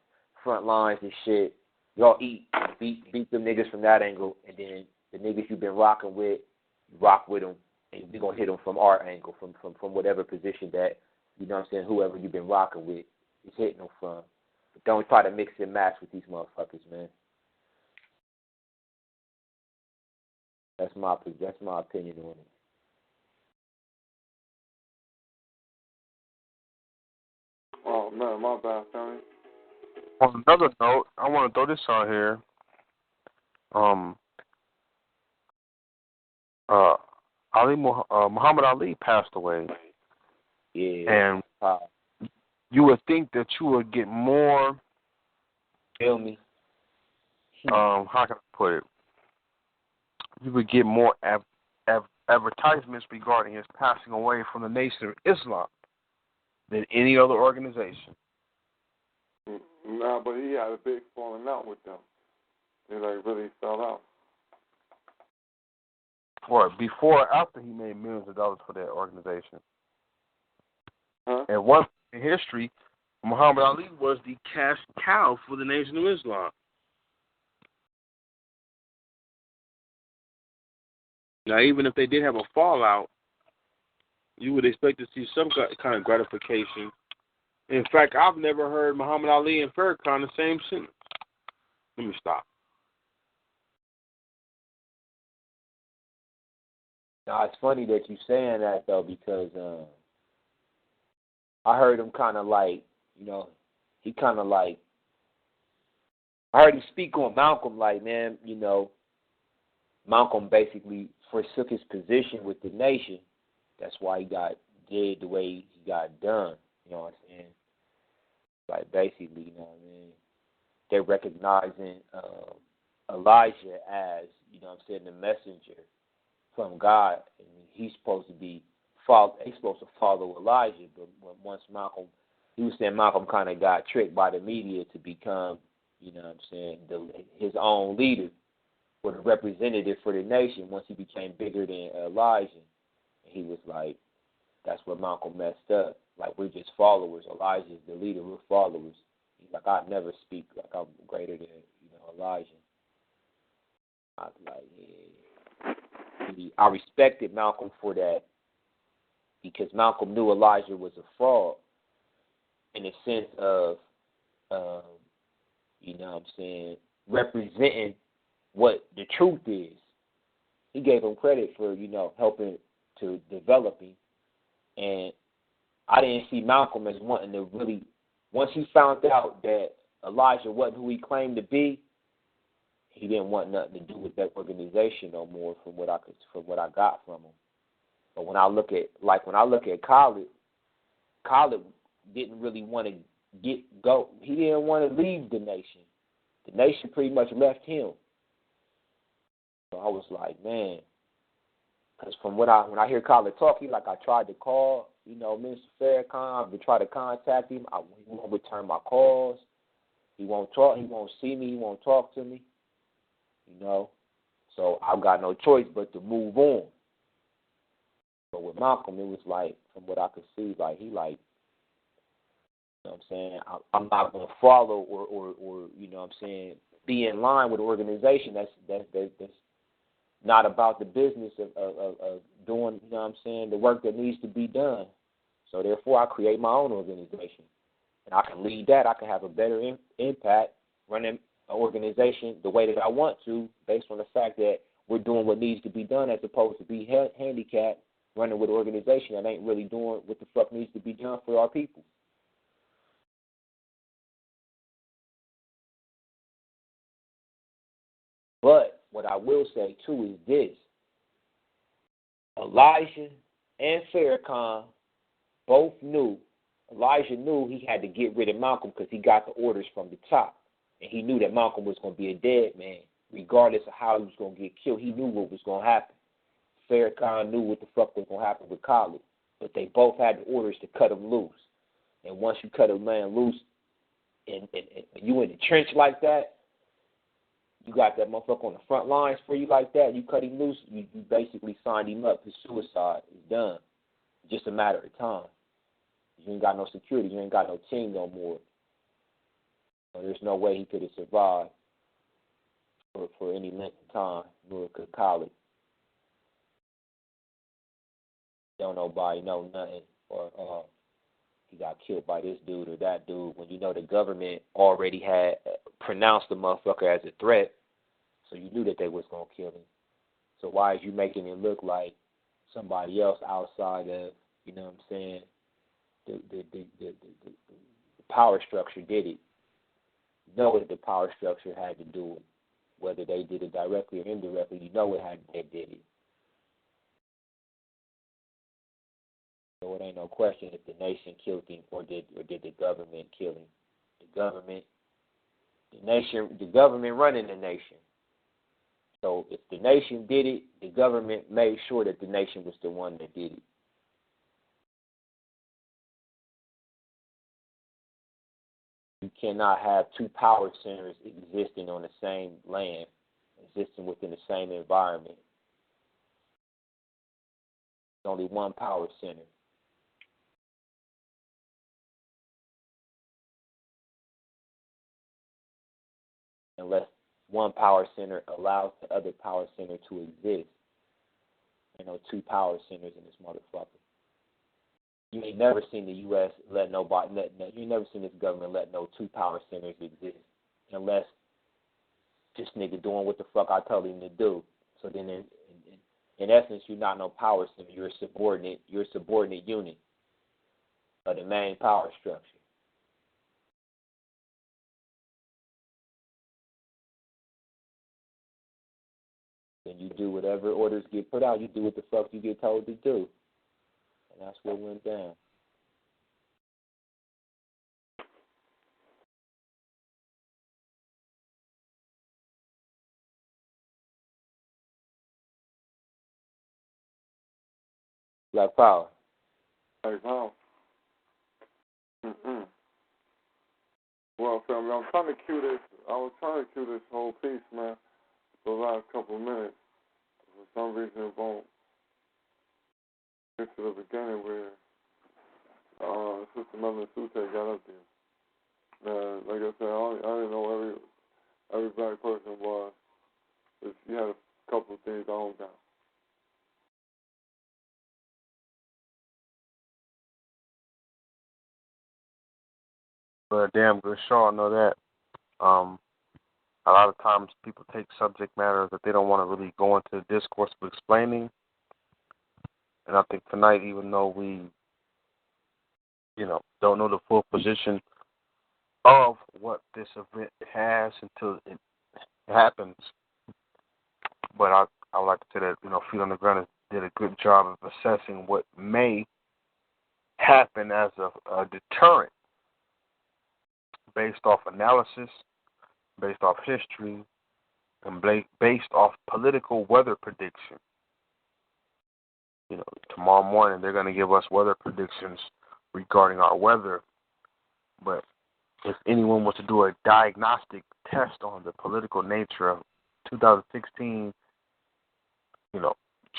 front lines and shit, y'all beat them niggas from that angle, and then the niggas you've been rocking with, you rock with them, and we're going to hit them from our angle, from whatever position that, you know what I'm saying, whoever you've been rocking with is hitting them from. But don't try to mix and match with these motherfuckers, man. That's my opinion on it. Oh, man, my bad, Tony. On another note, I want to throw this out here. Muhammad Ali passed away. Yeah. And you would think that you would get more. Feel me? How can I put it? You would get more advertisements regarding his passing away from the Nation of Islam than any other organization. Nah, but he had a big falling out with them. They really fell out. Before or after he made millions of dollars for that organization? Huh? And once in history, Muhammad Ali was the cash cow for the Nation of Islam. Now, even if they did have a fallout, you would expect to see some kind of gratification. In fact, I've never heard Muhammad Ali and Farrakhan the same sentence. Let me stop. Now, it's funny that you're saying that, though, because I heard him kind of like, he kind of like, I heard him speak on Malcolm like, man, Malcolm basically forsook his position with the nation. That's why he got did the way he got done. You know what I'm saying? Like, basically, you know what I mean? They're recognizing Elijah as, the messenger from God, and he's supposed to follow Elijah. But once Malcolm, he was saying Malcolm kind of got tricked by the media to become, his own leader or the representative for the nation. Once he became bigger than Elijah, and he was like, that's where Malcolm messed up. Like, we're just followers. Elijah's the leader. We're followers. He's like, I never speak like I'm greater than Elijah. I was like, yeah. I respected Malcolm for that because Malcolm knew Elijah was a fraud in the sense of, representing what the truth is. He gave him credit for, helping to develop him. And I didn't see Malcolm as wanting to really, once he found out that Elijah wasn't who he claimed to be, he didn't want nothing to do with that organization no more from what I got from him. But when I look at Khalid didn't really want to go. He didn't want to leave the nation. The nation pretty much left him. So I was like, man, because when I hear Khalid talk, he like, I tried to call, Mr. Farrakhan, I've tried to contact him. He won't return my calls. He won't talk. He won't see me. He won't talk to me. So I've got no choice but to move on. But with Malcolm, it was like, from what I could see, like he like, I'm not going to follow or be in line with the organization. That's not about the business of doing, the work that needs to be done. So therefore, I create my own organization, and I can lead that. I can have a better impact running an organization the way that I want to, based on the fact that we're doing what needs to be done, as opposed to be handicapped running with an organization that ain't really doing what the fuck needs to be done for our people. But what I will say, too, is this. Elijah and Farrakhan both knew. Elijah knew he had to get rid of Malcolm because he got the orders from the top. And he knew that Malcolm was going to be a dead man, regardless of how he was going to get killed. He knew what was going to happen. Farrakhan knew what the fuck was going to happen with Khalid. But they both had the orders to cut him loose. And once you cut a man loose and you in the trench like that, you got that motherfucker on the front lines for you like that, you cut him loose, you basically signed him up. His suicide is done. It's just a matter of time. You ain't got no security. You ain't got no team no more. So there's no way he could have survived for any length of time, nor could Khalid. Don't nobody know nothing, or he got killed by this dude or that dude, when the government already had pronounced the motherfucker as a threat, so you knew that they was going to kill him. So why is you making it look like somebody else outside of, the power structure did it? You know what the power structure had to do it. whether they did it directly or indirectly, you know how they did it. So it ain't no question if the nation killed him or did the government kill him. The government running the nation. So if the nation did it, the government made sure that the nation was the one that did it. You cannot have two power centers existing on the same land, existing within the same environment. There's only one power center. Unless one power center allows the other power center to exist. There are no two power centers in this motherfucker. You ain't never seen the U.S. you never seen this government let no two power centers exist. Unless this nigga doing what the fuck I told him to do. So then in essence, you're not no power center. You're a subordinate unit of the main power structure. Then you do whatever orders get put out. You do what the fuck you get told to do. And that's what went down. Black Power. Black Power. Well, family, I was trying to cue this whole piece, man, for the last couple of minutes. For some reason, it won't get to the beginning where Sister Melanie Sute got up there. Like I said, I didn't know every black person was. But she had a couple of things I hold down. But a damn good show, I know that. A lot of times people take subject matters that they don't want to really go into the discourse of explaining. And I think tonight, even though we, don't know the full position of what this event has until it happens, but I would like to say that, Feet on the Ground did a good job of assessing what may happen as a deterrent based off analysis, based off history, and based off political weather prediction. Tomorrow morning they're going to give us weather predictions regarding our weather. But if anyone was to do a diagnostic test on the political nature of 2016,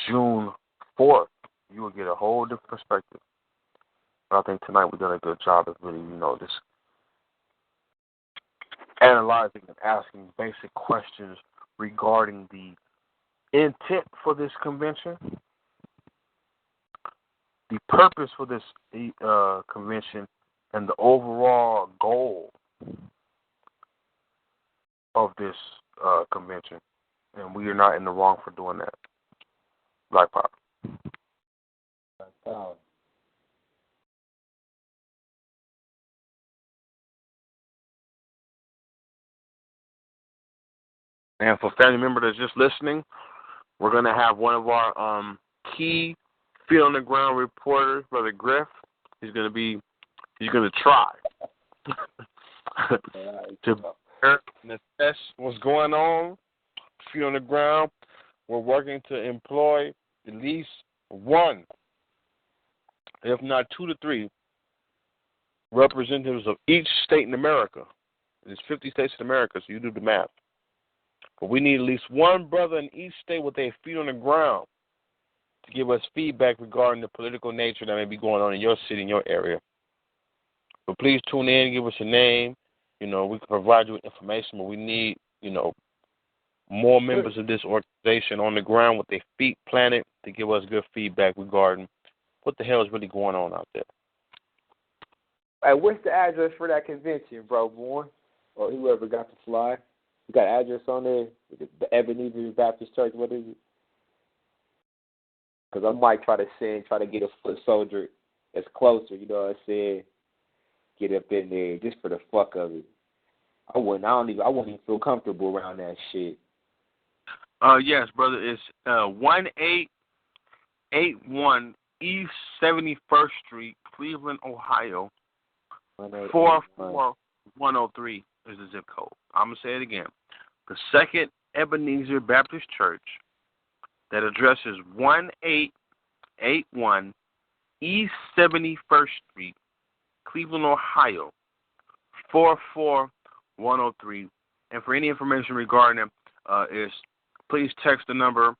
June 4th, you will get a whole different perspective. But I think tonight we've done a good job of really, just analyzing and asking basic questions regarding the intent for this convention, the purpose for this convention, and the overall goal of this convention. And we are not in the wrong for doing that. Black Power. Black Power. And for family members that's just listening, we're going to have one of our key feet on the ground reporters, Brother Griff. He's going to try to assess what's going on. Feet on the ground. We're working to employ at least one, if not 2 to 3, representatives of each state in America. There's 50 states in America, so you do the math. But we need at least one brother in each state with their feet on the ground to give us feedback regarding the political nature that may be going on in your city, in your area. So please tune in, give us a name. We can provide you with information, but we need, more members of this organization on the ground with their feet planted to give us good feedback regarding what the hell is really going on out there. Hey, what's the address for that convention, bro, boy? Or whoever got the fly? You got an address on there? The Ebenezer Baptist Church, what is it? Because I might try to get a foot soldier that's closer, what I'm saying? Get up in there just for the fuck of it. I wouldn't even feel comfortable around that shit. Yes, brother. It's 1881 East 71st Street, Cleveland, Ohio. 44103 is the zip code. I'm gonna say it again. The Second Ebenezer Baptist Church. That address is 1881 East 71st Street, Cleveland, Ohio, 44103. And for any information regarding it, please text the number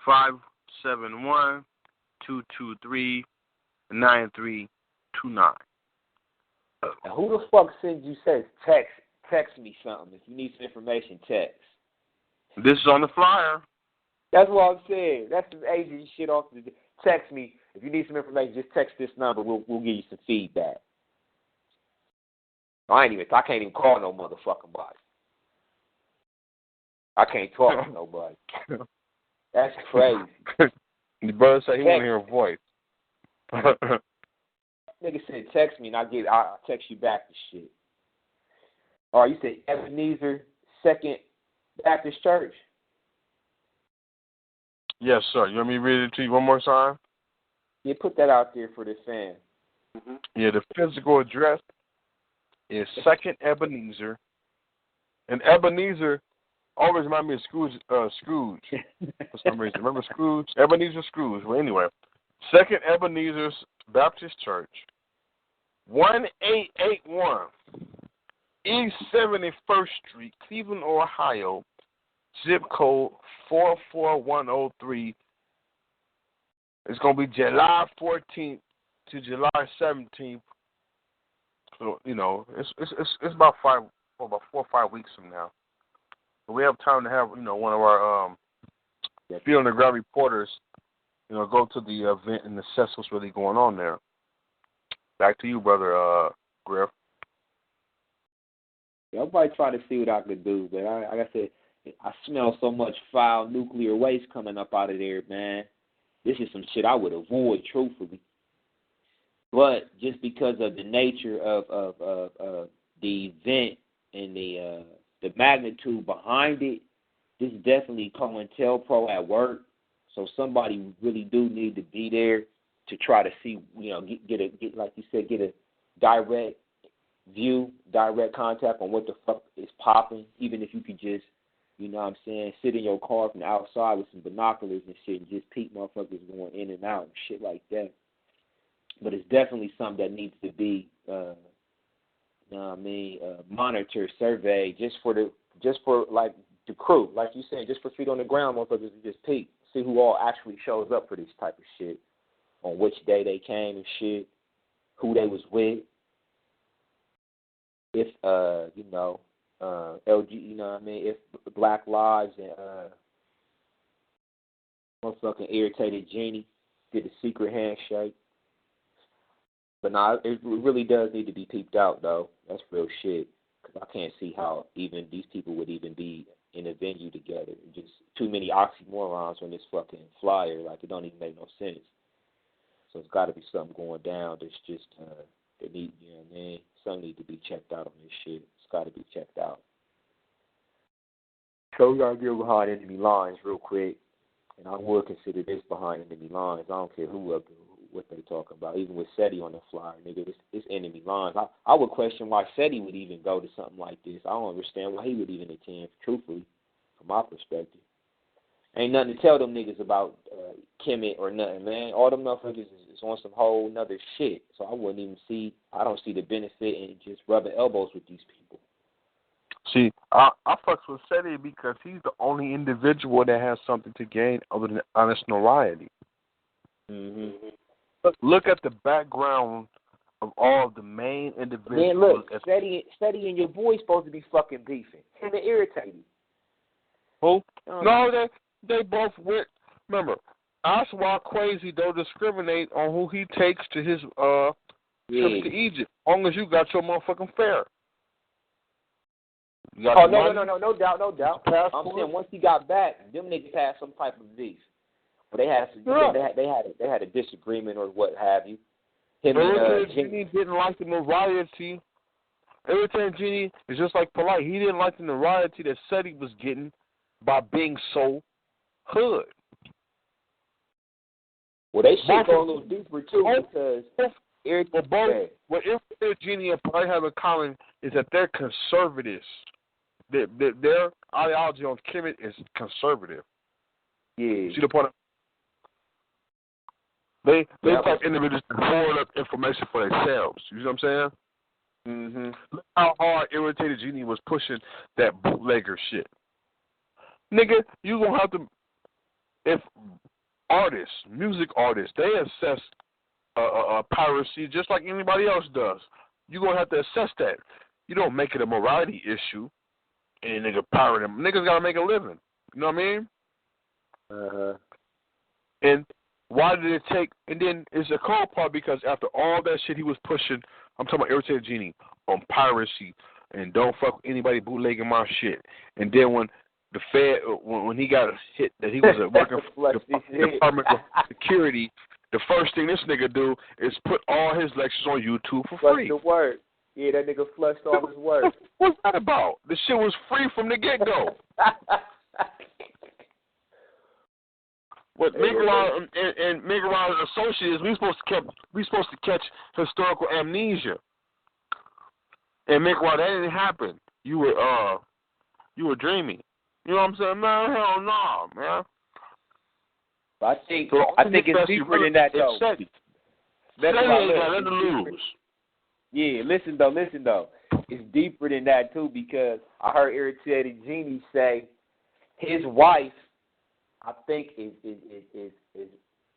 571-223-9329. Now, who the fuck sends you text me something? If you need some information, text. This is on the flyer. That's what I'm saying. That's some Asian shit off the text me. If you need some information, just text this number. We'll give you some feedback. I can't even call no motherfucking body. I can't talk to nobody. That's crazy. The brother said he want to hear a voice. Nigga said text me and I'll text you back the shit. All right, you said Ebenezer Second Baptist Church? Yes, sir. You want me to read it to you one more time? Yeah, put that out there for the fan. Mm-hmm. Yeah, the physical address is Second Ebenezer. And Ebenezer always reminds me of Scrooge for some reason. Remember Scrooge? Ebenezer Scrooge. Well, anyway, Second Ebenezer Baptist Church, 1881 East 71st Street, Cleveland, Ohio, zip code 44103. It's going to be July 14th to July 17th. So, it's about 4 or 5 weeks from now. So we have time to have, one of our Field on the Ground reporters, go to the event and assess what's really going on there. Back to you, brother Griff. Everybody try to see what I could do, but like I said, I smell so much foul nuclear waste coming up out of there, man. This is some shit I would avoid, truthfully. But just because of the nature of the event and the magnitude behind it, this is definitely COINTELPRO at work. So somebody really do need to be there to try to see, get like you said, get a direct view, direct contact on what the fuck is popping. Even if you could just, sit in your car from the outside with some binoculars and shit and just peep motherfuckers going in and out and shit like that. But it's definitely something that needs to be, monitored, surveyed, just for like the crew, like you said, just for feet on the ground, motherfuckers to just peep, see who all actually shows up for this type of shit, on which day they came and shit, who they was with, if LG, if Black Lives and motherfucking irritated Genie did a secret handshake. But it really does need to be peeped out, though. That's real shit. Because I can't see how even these people would even be in a venue together. Just too many oxymorons on this fucking flyer. Like, it don't even make no sense. So it's got to be something going down that's just, something need to be checked out on this shit. It's got to be checked out. So we got to get behind enemy lines real quick. And I would consider this behind enemy lines. I don't care what they talking about. Even with SETI on the flyer, nigga, it's enemy lines. I would question why SETI would even go to something like this. I don't understand why he would even attend, truthfully, from my perspective. Ain't nothing to tell them niggas about Kemet or nothing, man. All them motherfuckers is on some whole nother shit. So I don't see the benefit in just rubbing elbows with these people. See, I fucks with SETI because he's the only individual that has something to gain other than honest notoriety. Mm-hmm. Look at the background of all the main individuals. Man, look, SETI and your boy supposed to be fucking beefing. And they're irritating. Who? No, they both went. Remember, that's why Crazy don't discriminate on who he takes to his trips to Egypt. As long as you got your motherfucking fare. No doubt. I'm saying once he got back, them niggas had some type of beef. But they had a disagreement or what have you. Genie didn't like the notoriety. Every time Genie is just like Polite. He didn't like the notoriety that SETI was getting by being so hood. Well, they should go a little deeper too because what Irritated Genie and probably have in common is that they're conservatives. Their ideology on Kemet is conservative. Yeah. See the point? They type individuals to forward up information for themselves. You know what I'm saying? Mm-hmm. Look how hard Irritated Genie was pushing that bootlegger shit. Nigga, you gonna have to, if artists, music artists, they assess piracy just like anybody else does. You're gonna have to assess that. You don't make it a morality issue and nigga pirate them. Niggas gotta make a living. You know what I mean? Uh-huh. And why did it take, and then it's a cold part because after all that shit he was pushing, I'm talking about Irritated Genie, on piracy and don't fuck with anybody bootlegging my shit. And then when the Fed, when he got hit that he was working for the Department of Security, the first thing this nigga do is put all his lectures on YouTube for free. The work. Yeah, that nigga flushed all his work. What's that about? The shit was free from the get-go. But Migral and Migral and Associates, we supposed to catch historical amnesia. And Migral, that didn't happen. You were dreaming. You know what I'm saying? Man, hell no, man. But I think it's deeper than that though. SETI ain't got nothing to lose. Yeah, listen though. It's deeper than that too because I heard Irritated Genie say his wife, I think is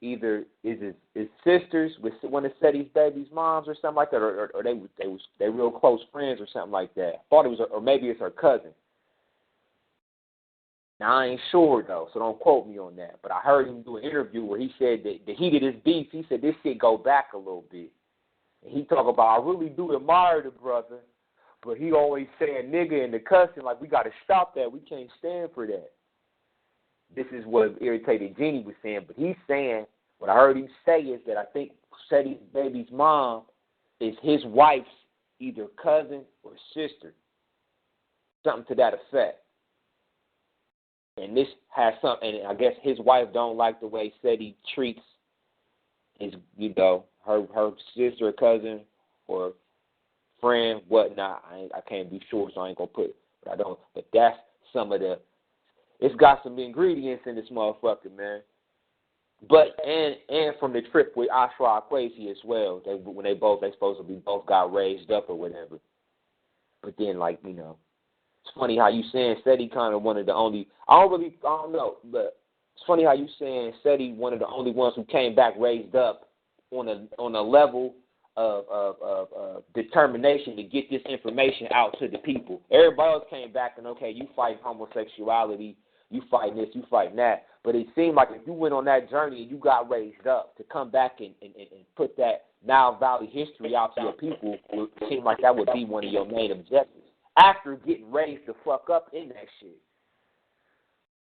either his sisters with one of SETI's baby's moms or something like that, or they real close friends or something like that. I thought it was, or maybe it's her cousin. Now, I ain't sure, though, so don't quote me on that. But I heard him do an interview where he said that the heat of this beef, he said this shit go back a little bit. And he talk about, I really do admire the brother, but he always saying nigga and the cussing, like, we got to stop that. We can't stand for that. This is what Irritated Genie was saying. But he's saying, what I heard him say is that I think SETI's baby's mom is his wife's either cousin or sister. Something to that effect. And this has something, and I guess his wife don't like the way SETI treats his, her sister or cousin or friend, whatnot. I can't be sure, so I ain't gonna put it. But I don't. But that's some of the. It's got some ingredients in this motherfucker, man. But and from the trip with Ashra Kwesi as well. When they supposed to be both got raised up or whatever. But then it's funny how you saying SETI kind of one of the only. I don't know, but it's funny how you saying SETI one of the only ones who came back raised up on a level of determination to get this information out to the people. Everybody else came back and okay, you fight homosexuality, you fight this, you fight that. But it seemed like if you went on that journey and you got raised up to come back and put that Nile Valley history out to your people, it seemed like that would be one of your main objectives. After getting raised the fuck up in that shit.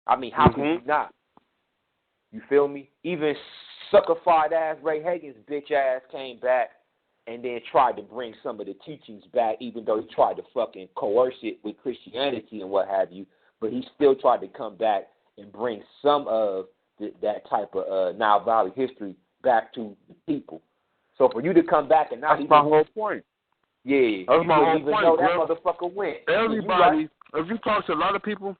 I mean, how could you not? You feel me? Even suckified ass Ray Hagen's bitch ass came back and then tried to bring some of the teachings back, even though he tried to fucking coerce it with Christianity and what have you. But he still tried to come back and bring some of that type of Nile Valley history back to the people. So for you to come back and not that's my whole point. Yeah, that's you my whole even point, know that motherfucker went. Everybody, if you talk to a lot of people,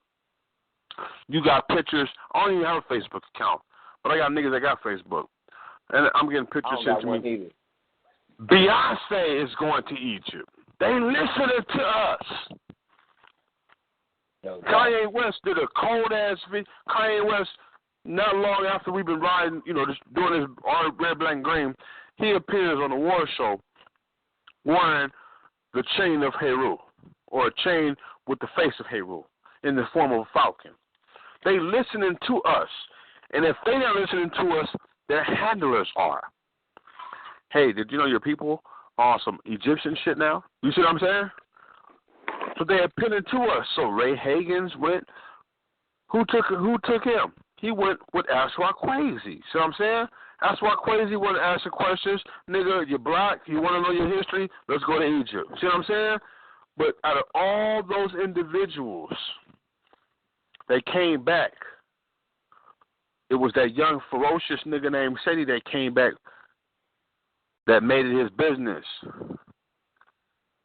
you got pictures. I don't even have a Facebook account, but I got niggas that got Facebook, and I'm getting pictures sent to me. Either. Beyonce is going to Egypt. They listening to us. No, Kanye West did a cold ass video. Kanye West, not long after we've been riding, just doing his red, black, and green, he appears on the War Show wearing the chain of Heru, or a chain with the face of Heru in the form of a falcon. They listening to us, and if they not listening to us, their handlers are. Hey, did you know your people are some Egyptian shit now? You see what I'm saying? So they appealing to us. So Ray Hagens went. Who took him? He went with Ashra Kwesi. See what I'm saying? Ashra Kwesi want to ask you questions. Nigga, you're black. You want to know your history? Let's go to Egypt. See what I'm saying? But out of all those individuals, they came back. It was that young, ferocious nigga named Sadie that came back that made it his business.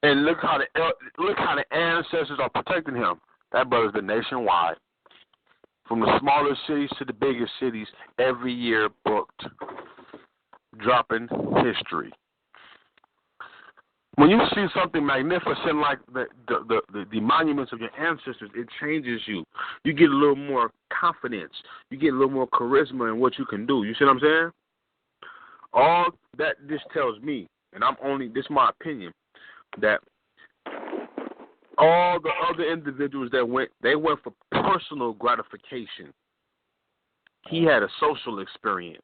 And look how the ancestors are protecting him. That brother's been nationwide. From the smaller cities to the biggest cities, every year booked, dropping history. When you see something magnificent like the monuments of your ancestors, it changes you. You get a little more confidence. You get a little more charisma in what you can do. You see what I'm saying? All that this tells me, and this is my opinion, that all the other individuals that went for personal gratification. He had a social experience.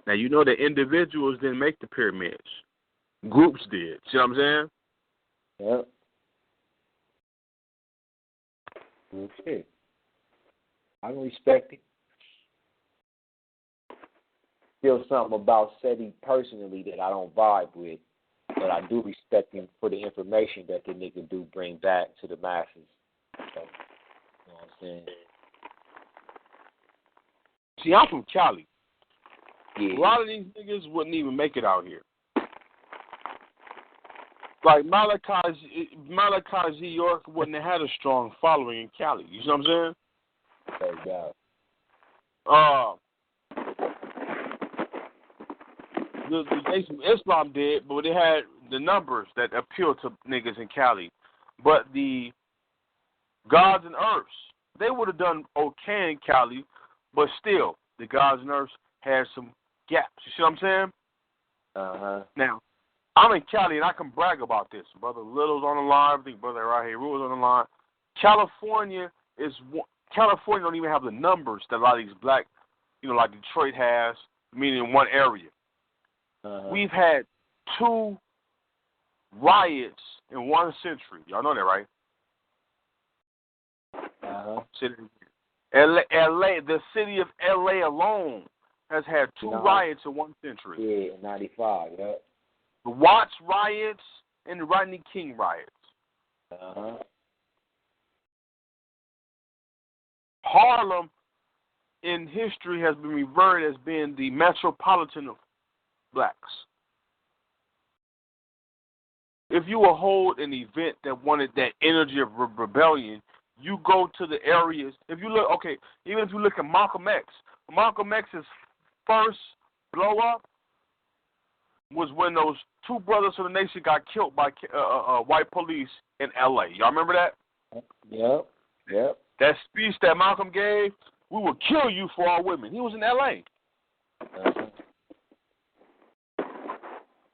Now, you know the individuals didn't make the pyramids. Groups did. See what I'm saying? Yep. Okay. I can respect it. Still something about SETI personally that I don't vibe with, but I do respect him for the information that the nigga do bring back to the masses. So, you know what I'm saying? See, I'm from Cali. Yeah. A lot of these niggas wouldn't even make it out here. Like Malachi Z. York wouldn't have had a strong following in Cali. You know what I'm saying? No doubt. The Nation of Islam did, but they had the numbers that appealed to niggas in Cali. But the Gods and Earths, they would have done okay in Cali, but still, the Gods and Earths had some gaps. You see what I'm saying? Uh-huh. Now, I'm in Cali, and I can brag about this. Brother Little's on the line. I think Brother right here, Rule's on the line. California don't even have the numbers that a lot of these black, like Detroit has, meaning in one area. Uh-huh. We've had 2 riots in 1 century. Y'all know that, right? Uh-huh. LA, the city of LA alone has had 2 riots in 1 century. Yeah, 95, yeah. The Watts riots and the Rodney King riots. Uh-huh. Harlem in history has been revered as being the metropolitan of blacks. If you will hold an event that wanted that energy of rebellion, you go to the areas. If you look, even if you look at Malcolm X's first blow up was when those 2 brothers of the nation got killed by white police in L.A. Y'all remember that? Yep. That speech that Malcolm gave, we will kill you for our women. He was in L.A. Uh-huh.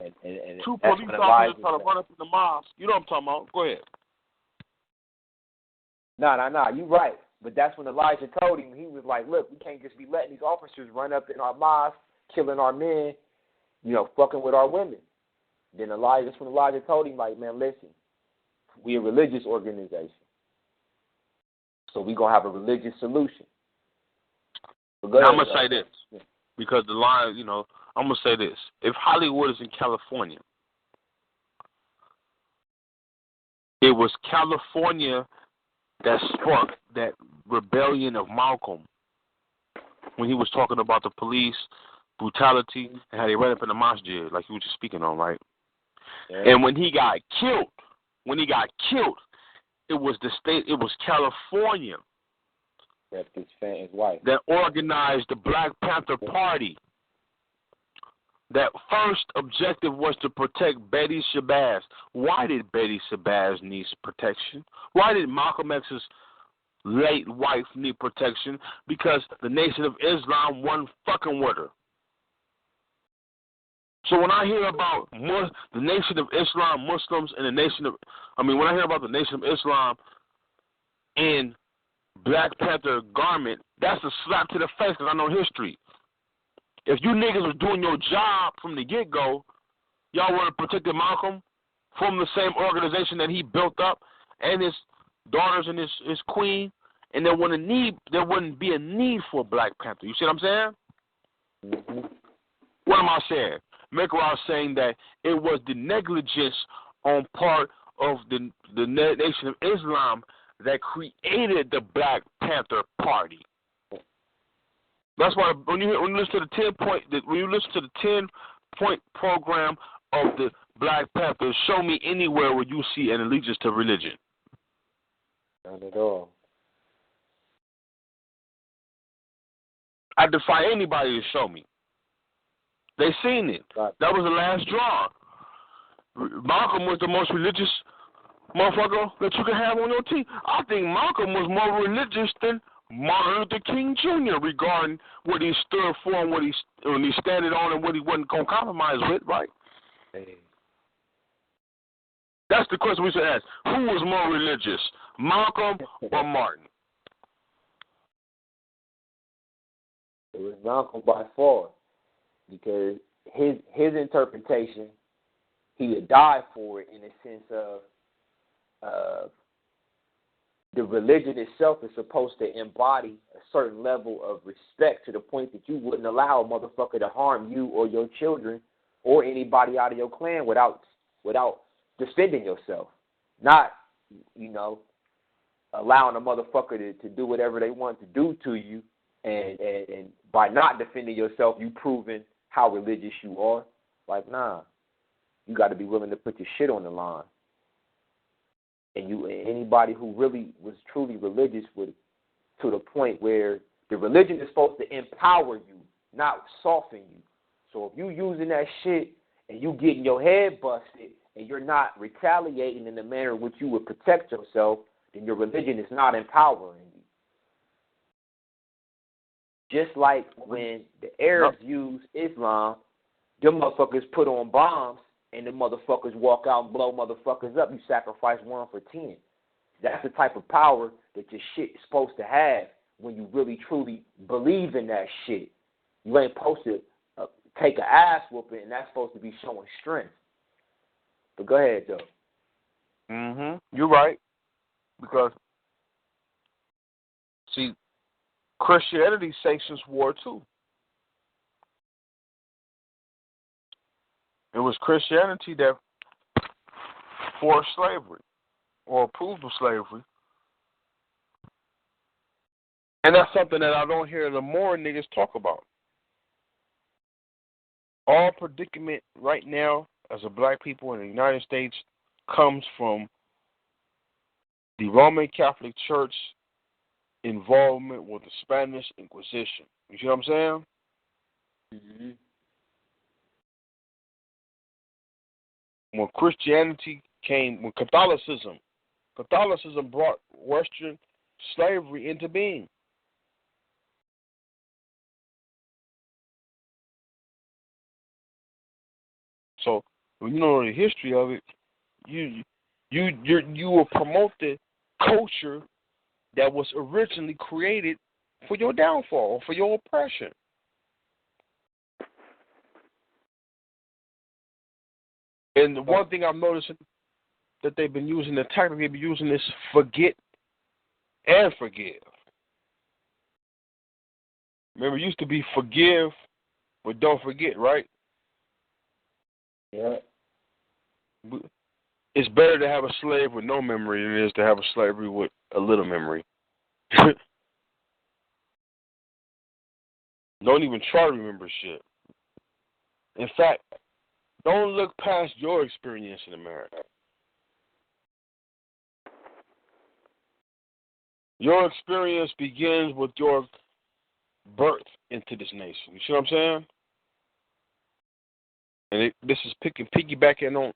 And 2 police officers try to run up in the mosque. You know what I'm talking about. Go ahead. No, you're right. But that's when Elijah told him, he was like, look, we can't just be letting these officers run up in our mosque, killing our men, fucking with our women. That's when Elijah told him, like, man, listen, we a religious organization. So we going to have a religious solution. Now, I'm going to say this, because the line, I'm going to say this. If Hollywood is in California, it was California that sparked that rebellion of Malcolm when he was talking about the police brutality and how they ran up in the mosque, like you were just speaking on, right? Yeah. And when he got killed, it was California that organized the Black Panther Party. That first objective was to protect Betty Shabazz. Why did Betty Shabazz need protection? Why did Malcolm X's late wife need protection? Because the Nation of Islam wasn't fucking with her. So when I hear about the Nation of Islam, Muslims, and when I hear about the Nation of Islam in Black Panther garment, that's a slap to the face because I know history. If you niggas was doing your job from the get-go, y'all would have protected Malcolm from the same organization that he built up and his daughters and his queen, and there wouldn't be a need for a Black Panther. You see what I'm saying? Mm-hmm. What am I saying? Mekra saying that it was the negligence on part of the Nation of Islam that created the Black Panther Party. That's why when you listen to the 10-point program of the Black Panthers, show me anywhere where you see an allegiance to religion. Not at all. I defy anybody to show me. They seen it. That was the last draw. Malcolm was the most religious motherfucker that you could have on your team. I think Malcolm was more religious than Martin Luther King Jr. regarding what he stood for and what he standing on and what he wasn't going to compromise with, right? Hey. That's the question we should ask. Who was more religious, Malcolm or Martin? It was Malcolm by far, because his interpretation, he would die for it in the sense of the religion itself is supposed to embody a certain level of respect to the point that you wouldn't allow a motherfucker to harm you or your children or anybody out of your clan without defending yourself. Not, allowing a motherfucker to do whatever they want to do to you, and by not defending yourself, you proving how religious you are. Like, nah, you got to be willing to put your shit on the line. And anybody who really was truly religious would, to the point where the religion is supposed to empower you, not soften you. So if you using that shit and you getting your head busted and you're not retaliating in the manner in which you would protect yourself, then your religion is not empowering you. Just like when the Arabs use Islam, them motherfuckers put on bombs and the motherfuckers walk out and blow motherfuckers up. You sacrifice 1 for 10. That's the type of power that your shit is supposed to have when you really, truly believe in that shit. You ain't supposed to take an ass whooping, and that's supposed to be showing strength. But go ahead, Joe. You're right. Because, see, Christianity sanctions war too. It was Christianity that forced slavery or approved of slavery. And that's something that I don't hear the more niggas talk about. Our predicament right now as a black people in the United States comes from the Roman Catholic Church involvement with the Spanish Inquisition. You see what I'm saying? Mm-hmm. When Christianity came, when Catholicism brought Western slavery into being. So when you know the history of it, you will promote the culture that was originally created for your downfall, for your oppression. And the one thing I'm noticing that they've been using, the tactic they've been using is forget and forgive. Remember, it used to be forgive, but don't forget, right? Yeah. It's better to have a slave with no memory than it is to have a slavery with a little memory. Don't even try to remember shit. In fact, don't look past your experience in America. Your experience begins with your birth into this nation. You see what I'm saying? And this is piggybacking on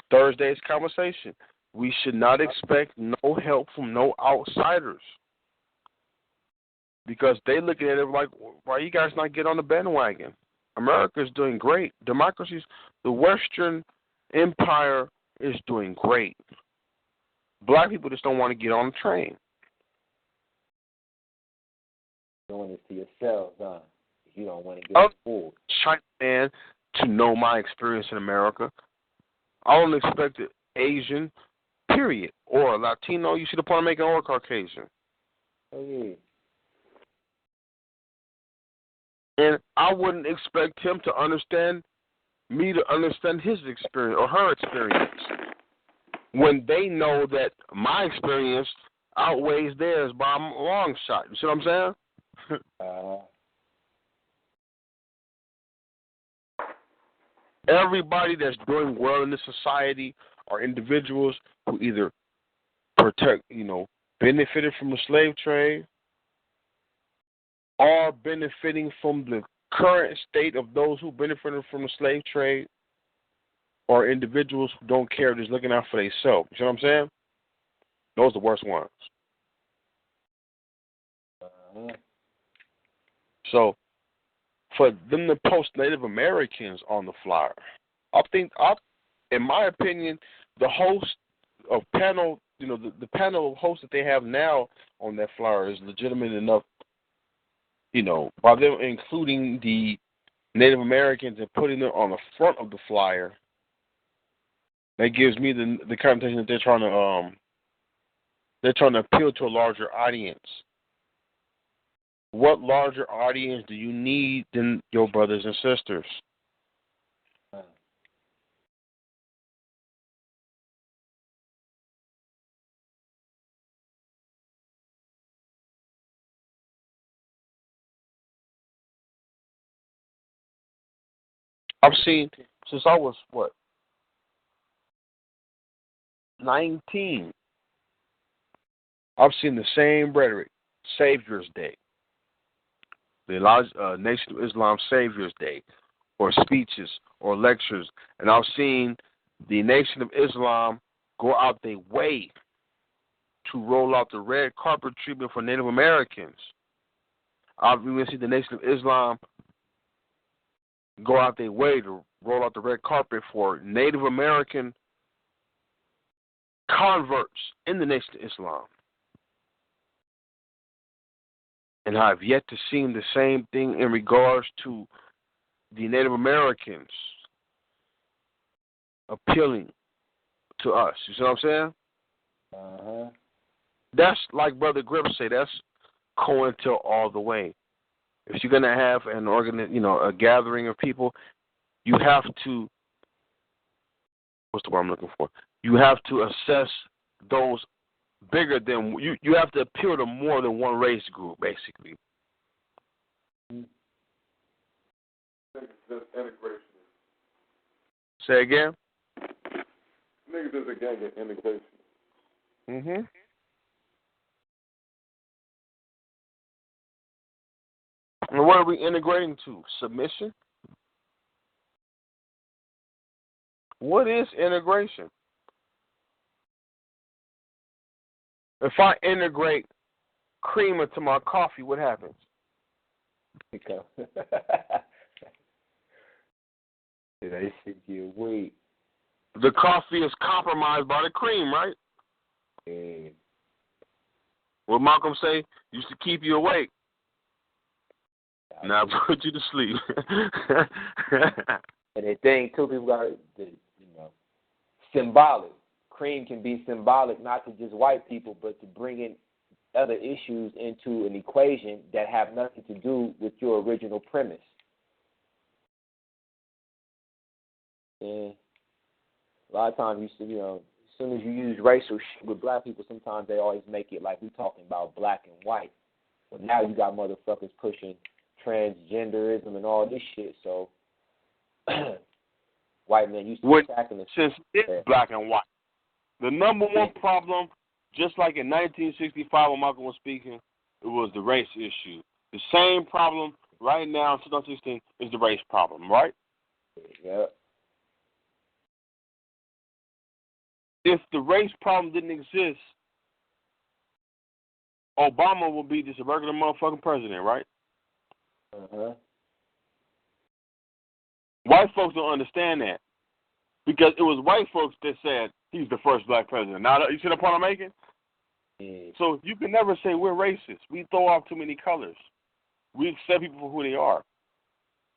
Thursday's conversation. We should not expect no help from no outsiders. Because they look at it like, why you guys not get on the bandwagon? America is doing great. Democracies, the Western Empire is doing great. Black people just don't want to get on the train. Doing this to yourselves, huh? You don't want to get forward. China man to know my experience in America. I don't expect an Asian, period, or a Latino. You see the point I'm making, or a Caucasian. Oh yeah. And I wouldn't expect him to understand me to understand his experience or her experience when they know that my experience outweighs theirs by a long shot. You see what I'm saying? Everybody that's doing well in this society are individuals who either benefited from the slave trade or benefiting from the current state of those who benefited from the slave trade, or individuals who don't care, just looking out for themselves. You know what I'm saying? Those are the worst ones. So, for them to post Native Americans on the flyer, in my opinion, the host of panel, the panel of hosts that they have now on that flyer is legitimate enough, by them including the Native Americans and putting them on the front of the flyer. That gives me the connotation that they're trying to appeal to a larger audience. What larger audience do you need than your brothers and sisters? I've seen since I was 19. I've seen the same rhetoric, Savior's Day, the Nation of Islam Savior's Day, or speeches or lectures, and I've seen the Nation of Islam go out their way to roll out the red carpet treatment for Native Americans. I've even seen the Nation of Islam go out their way to roll out the red carpet for Native American converts in the Nation of Islam. And I've yet to see the same thing in regards to the Native Americans appealing to us. You see what I'm saying? That's like Brother Grip say, that's COINTEL all the way. If you're going to have a gathering of people, you have to, what's the word I'm looking for? You have to assess those bigger than, you have to appeal to more than one race group, basically. Integration. Say again? Niggas is a gang of integration. And what are we integrating to? Submission? What is integration? If I integrate cream into my coffee, what happens? That shit get weak. The coffee is compromised by the cream, right? What Malcolm say used to keep you awake. Now put you to sleep. And the thing too, people got symbolic. Cream can be symbolic, not to just white people, but to bring in other issues into an equation that have nothing to do with your original premise. And a lot of times, as soon as you use racial shit with black people, sometimes they always make it like we talking about black and white. But now you got motherfuckers pushing transgenderism and all this shit. So white men used to attacking the since it's black and white. The number one problem, just like in 1965 when Malcolm was speaking, it was the race issue. The same problem right now in 2016 is the race problem, right? Yeah. If the race problem didn't exist, Obama would be just a regular motherfucking president, right? White folks don't understand that. Because it was white folks that said he's the first black president. Now, you see the point I'm making? So you can never say we're racist. We throw off too many colors. We accept people for who they are.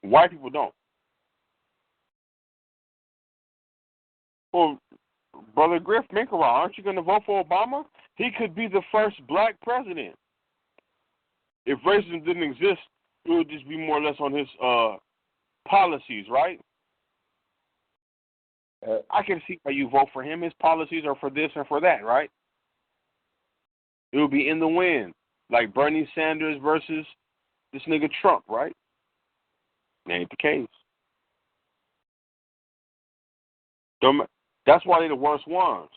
White people don't. Well, Brother Griff Minkawa, aren't you going to vote for Obama? He could be the first black president. If racism didn't exist, it would just be more or less on his policies, right? I can see how you vote for him. His policies are for this and for that, right? It would be in the wind, like Bernie Sanders versus this nigga Trump, right? That ain't the case. That's why they're the worst ones.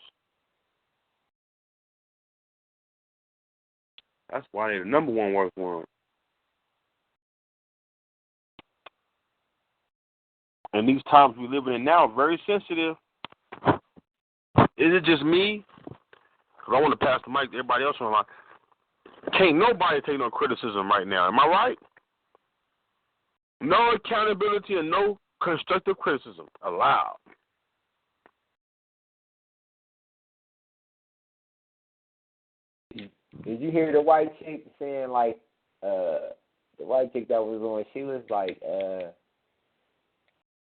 That's why they're the number one worst ones. And these times we living in now are very sensitive. Is it just me? Because I want to pass the mic to everybody else on the line. Can't nobody take no criticism right now. Am I right? No accountability and no constructive criticism allowed. Did you hear the white chick saying, like, the white chick that was on, she was like,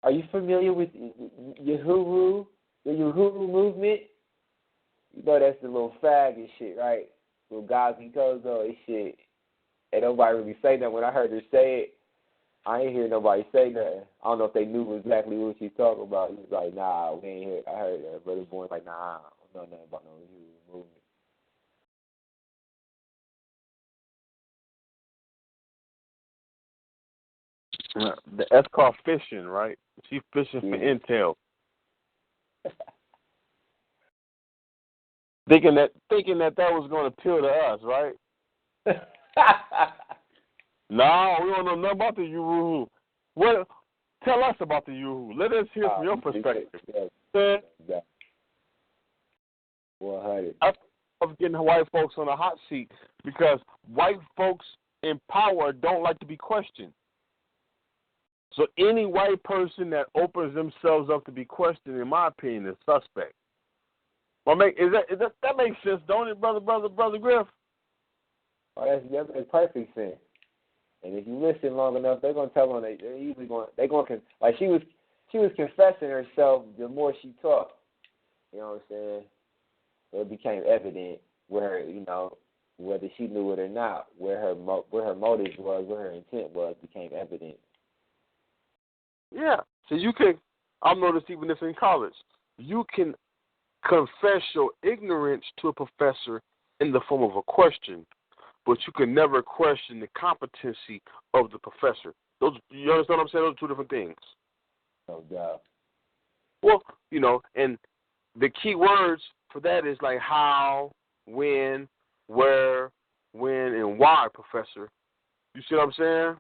are you familiar with Uhuru, the Uhuru movement? You know that's the little fag and shit, right? Little Gazi Kozo and shit. And nobody really say that. When I heard her say it, I ain't hear nobody say nothing. I don't know if they knew exactly what she's talking about. He was like, nah, we ain't hear. I heard that. Brother Boy's like, nah, I don't know nothing about no Uhuru movement. That's called fishing, right? She's fishing for intel. Thinking that was going to appeal to us, right? No, we don't know nothing about the Uhuru. Well, tell us about the Uhuru. Let us hear from your perspective. Yeah. 100. I love getting white folks on the hot seat because white folks in power don't like to be questioned. So any white person that opens themselves up to be questioned, in my opinion, is suspect. Well, that makes sense, don't it, brother Griff? Oh, that makes perfect sense. And if you listen long enough, they're gonna tell them they're usually going. Like she was confessing herself the more she talked. You know what I'm saying? So it became evident where whether she knew it or not, where her motives was, where her intent was, became evident. Yeah. So you can. I've noticed even if in college, you can confess your ignorance to a professor in the form of a question, but you can never question the competency of the professor. You understand what I'm saying? Those are two different things. No doubt. Well, and the key words for that is like how, when, where, when, and why, professor. You see what I'm saying?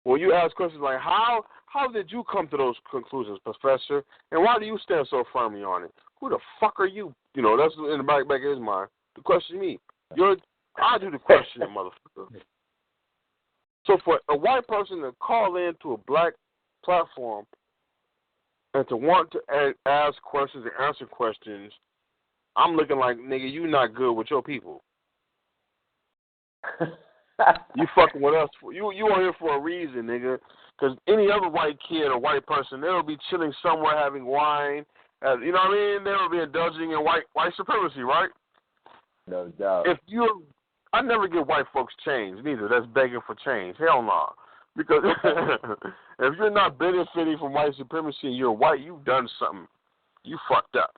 When you ask questions like how did you come to those conclusions, professor? And why do you stand so firmly on it? Who the fuck are you? That's in the back of his mind. To question me. I do the questioning, motherfucker. So for a white person to call into a black platform and to want to ask questions and answer questions, I'm looking like, nigga, you not good with your people. You fucking with us. You are here for a reason, nigga. Because any other white kid or white person, they'll be chilling somewhere having wine. You know what I mean? They'll be indulging in white supremacy, right? No doubt. I never get white folks change, neither. That's begging for change. Hell no. Because if you're not benefiting from white supremacy and you're white, you've done something. You fucked up.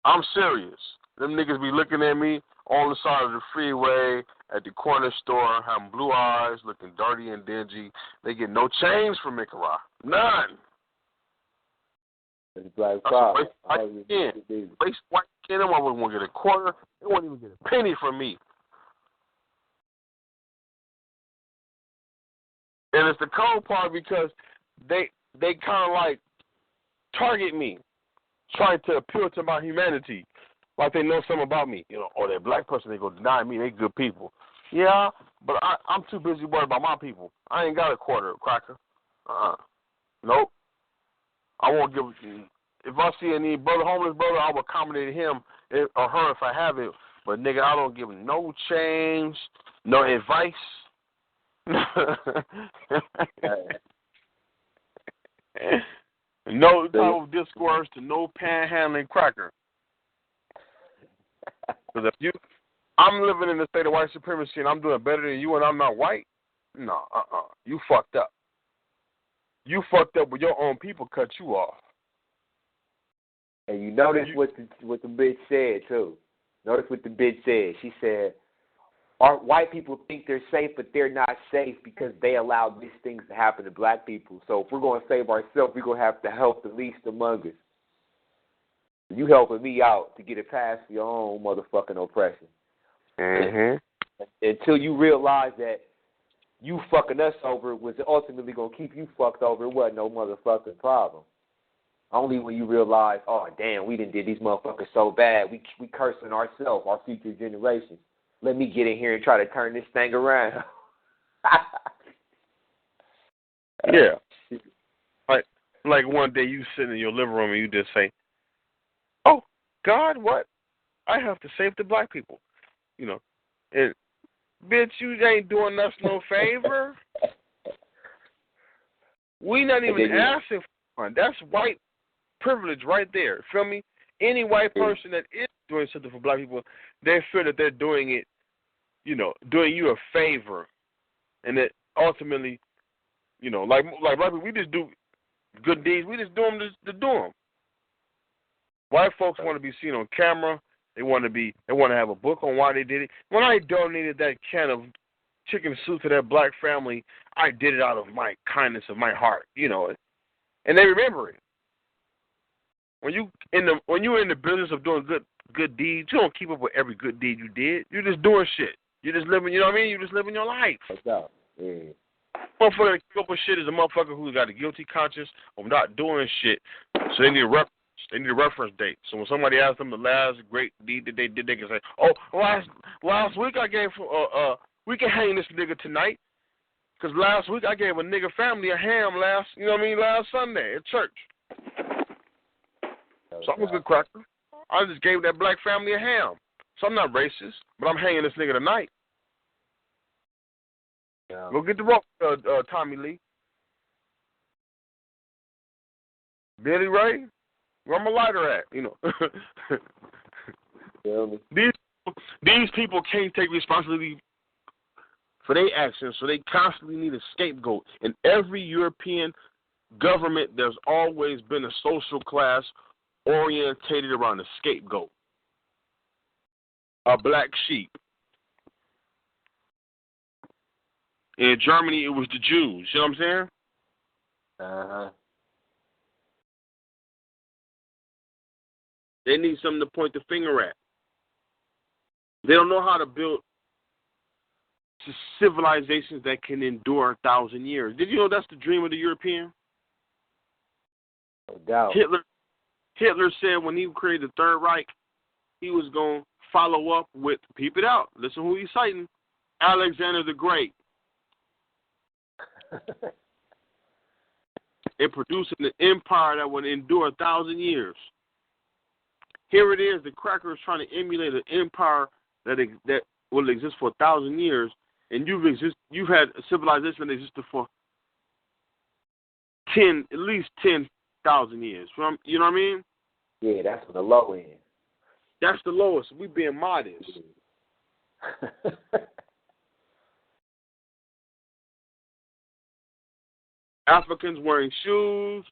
I'm serious. Them niggas be looking at me on the side of the freeway, at the corner store, having blue eyes, looking dirty and dingy. They get no change from Nicaragua. None. It's black problem. Race white kid, them I wouldn't get a quarter. They won't even get a penny from me. And it's the cold part because they kind of like target me, trying to appeal to my humanity. Like they know something about me, or that black person, they go deny me, they good people. Yeah, but I'm too busy worried about my people. I ain't got a quarter, cracker. Nope. I won't give. If I see any homeless brother, I will accommodate him or her if I have it. But nigga, I don't give no change, no advice. No type of discourse to no panhandling cracker. Because if I'm living in the state of white supremacy and I'm doing better than you and I'm not white, no, you fucked up. You fucked up with your own people cut you off. And you notice what the bitch said too. Notice what the bitch said. She said, "Our white people think they're safe, but they're not safe because they allow these things to happen to black people. So if we're going to save ourselves, we're going to have to help the least among us. You helping me out to get it past your own motherfucking oppression." Mm-hmm. Until you realize that you fucking us over was ultimately going to keep you fucked over, it wasn't no motherfucking problem. Only when you realize, oh, damn, we done did these motherfuckers so bad, we cursing ourselves, our future generations. Let me get in here and try to turn this thing around. Yeah. Like one day you sit in your living room and you just say, "Oh, God, what? I have to save the black people." You know, and bitch, you ain't doing us no favor. We not even asking for one. That's white privilege right there. Feel me? Any white person that is doing something for black people, they feel that they're doing it, you know, doing you a favor, and that ultimately, you know, like black people, we just do good deeds. We just do them to do them. White folks want to be seen on camera. They want to have a book on why they did it. When I donated that can of chicken soup to that black family, I did it out of my kindness of my heart, you know, and they remember it. When you're in the business of doing good deeds, you don't keep up with every good deed you did. You're just doing shit. You're just living. You know what I mean? You're just living your life. Yeah. Motherfucker that keep up with shit is a motherfucker who's got a guilty conscience of not doing shit. So they need a reference. They need a reference date. So when somebody asks them the last great deed that they did, they can say, "Oh, last week I gave we can hang this nigga tonight, because last week I gave a nigga family a ham last Sunday at church." So I'm a good cracker. I just gave that black family a ham. So I'm not racist, but I'm hanging this nigga tonight. Yeah. Go get the rope, Tommy Lee. Billy Ray, where my lighter at? You know. These people can't take responsibility for their actions, so they constantly need a scapegoat. In every European government, there's always been a social class orientated around a scapegoat, a black sheep. In Germany, it was the Jews. You know what I'm saying? Uh-huh. They need something to point the finger at. They don't know how to build civilizations that can endure 1,000 years. Did you know that's the dream of the European? No doubt. Hitler said when he created the Third Reich, he was going to follow up with, peep it out, listen who he's citing, Alexander the Great. It produced an empire that would endure 1,000 years. Here it is, the cracker is trying to emulate an empire that will exist for 1,000 years, and you've had a civilization that existed for at least 10,000 years. You know what I mean? Yeah, that's on the low end. That's the lowest. We being modest. Africans wearing shoes,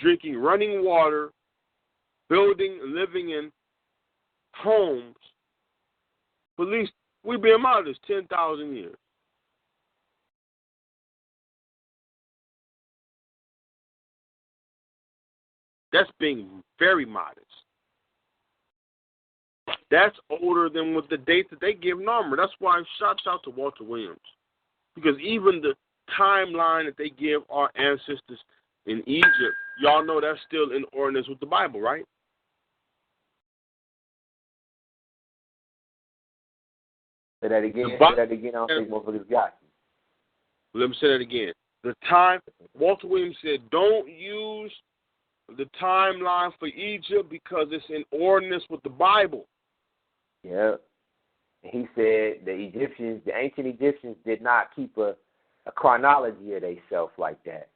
drinking running water, building, living in homes. For at least, we being modest, 10,000 years. That's being very modest. That's older than what the dates that they give Norma. That's why shouts out to Walter Williams. Because even the timeline that they give our ancestors in Egypt, y'all know that's still in ordinance with the Bible, right? Say that again. I don't think motherfuckers got you. Let me say that again. The time, Walter Williams said, don't use the timeline for Egypt because it's in ordinance with the Bible. Yeah. He said the ancient Egyptians did not keep a chronology of themselves like that.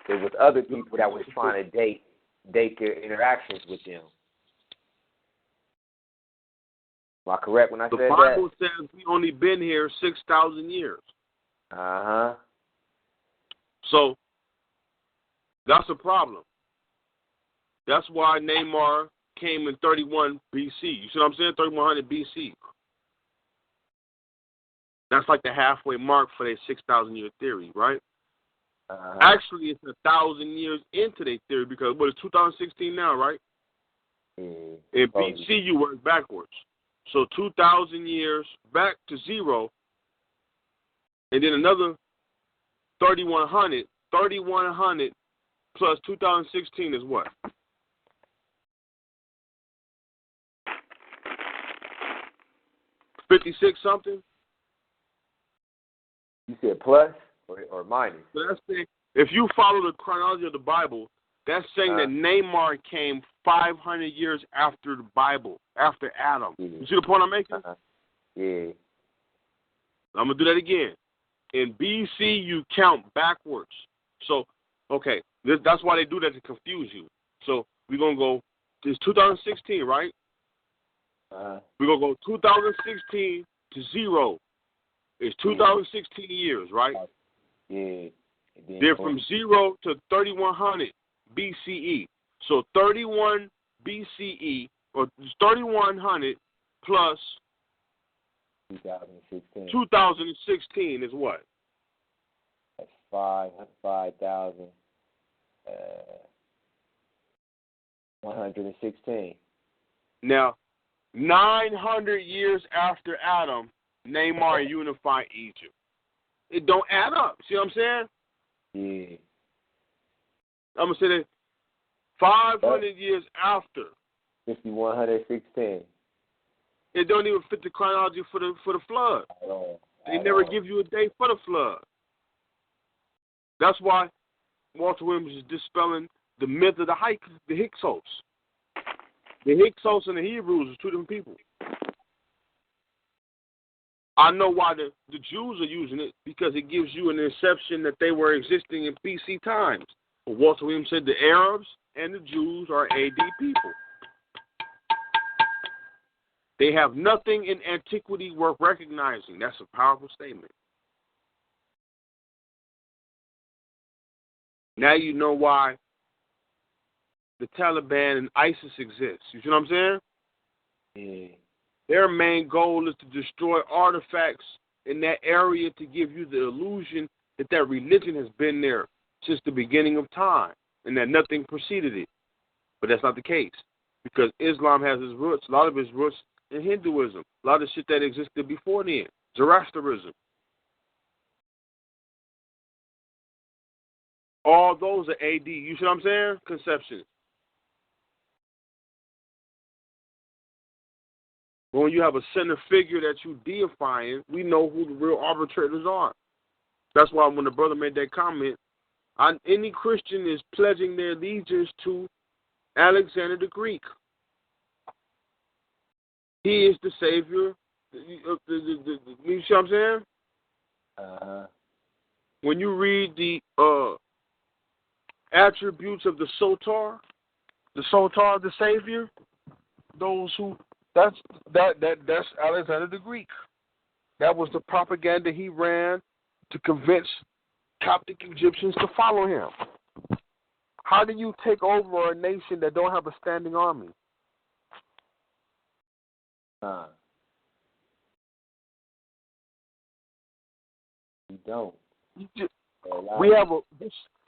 There was other people that was trying to date their interactions with them. Am I correct when I said that? The Bible says we only been here 6,000 years. Uh-huh. So that's a problem. That's why Neymar came in 31 BC. You see what I'm saying? 3100 BC. That's like the halfway mark for their 6,000-year theory, right? Actually, it's 1,000 years into their theory because it's 2016 now, right? In BC, you work backwards. So 2,000 years back to zero, and then another 3,100. 3,100 plus 2016 is what? $56 something? You said plus or minus? So that's saying, if you follow the chronology of the Bible, that's saying that Neymar came 500 years after the Bible, after Adam. You see the point I'm making? Yeah. I'm going to do that again. In BC, you count backwards. So, okay, that's why they do that, to confuse you. So we're going to go, it's 2016, right? We're going to go 2016 to zero. It's 2016 years, right? Yeah. They're from 0 to 3100 BCE. So 31 BCE, or 3100 plus 2016 is what? That's 5,116. Now, 900 years after Adam, Neymar unified Egypt. It don't add up. See what I'm saying? Yeah. I'm going to say that 500 years after. 5,116. It don't even fit the chronology for the flood. They never give you a date for the flood. That's why Walter Williams is dispelling the myth of the Hyksos. The Hyksos and the Hebrews are two different people. I know why the Jews are using it, because it gives you an inception that they were existing in BC times. But Walter Williams said the Arabs and the Jews are AD people. They have nothing in antiquity worth recognizing. That's a powerful statement. Now you know why the Taliban and ISIS exist. You see what I'm saying? Yeah. Their main goal is to destroy artifacts in that area to give you the illusion that that religion has been there since the beginning of time and that nothing preceded it. But that's not the case, because Islam has its roots, a lot of its roots in Hinduism, a lot of shit that existed before then, Zoroastrianism. All those are AD. You see what I'm saying? Conceptions. But when you have a center figure that you deifying, we know who the real arbitrators are. That's why when the brother made that comment, any Christian is pledging their allegiance to Alexander the Greek. He is the savior. You see what I'm saying? When you read the attributes of the Sotar, the savior, those who that's Alexander the Greek. That was the propaganda he ran to convince Coptic Egyptians to follow him. How do you take over a nation that don't have a standing army? You don't. We have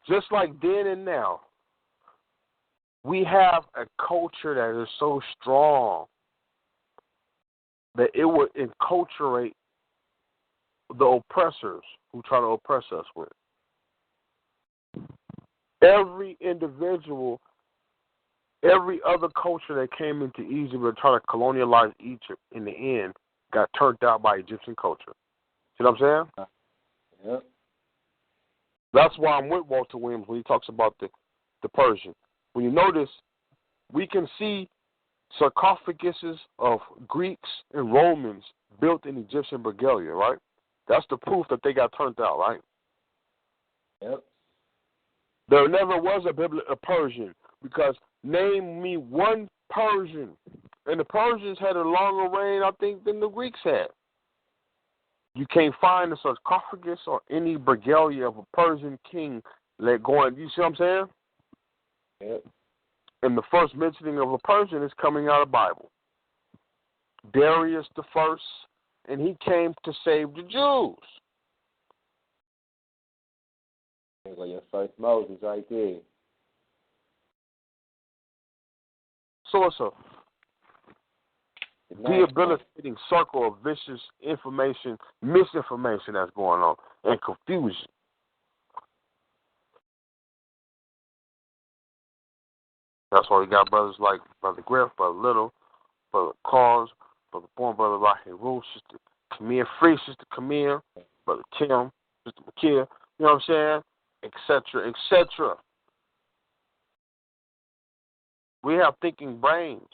just like then and now. We have a culture that is so strong that it would enculturate the oppressors who try to oppress us with. Every individual, every other culture that came into Egypt and tried to colonialize Egypt in the end got turned out by Egyptian culture. See what I'm saying? Yep. That's why I'm with Walter Williams when he talks about the Persian. When you notice, we can see sarcophaguses of Greeks and Romans built in Egyptian regalia, right? That's the proof that they got turned out, right? Yep. There never was a Persian, because name me one Persian. And the Persians had a longer reign, I think, than the Greeks had. You can't find a sarcophagus or any regalia of a Persian king going. You see what I'm saying? Yep. And the first mentioning of a Persian is coming out of the Bible. Darius the First, and he came to save the Jews. There go your first Moses right there. So it's a debilitating circle of vicious information, misinformation that's going on, and confusion. That's why we got brothers like Brother Griff, Brother Little, Brother Carls, Brother Born, Brother Rahim Rule, Sister Camille Free, Sister Camille, Brother Tim, Sister McKeer, you know what I'm saying? Etc., etc. We have thinking brains.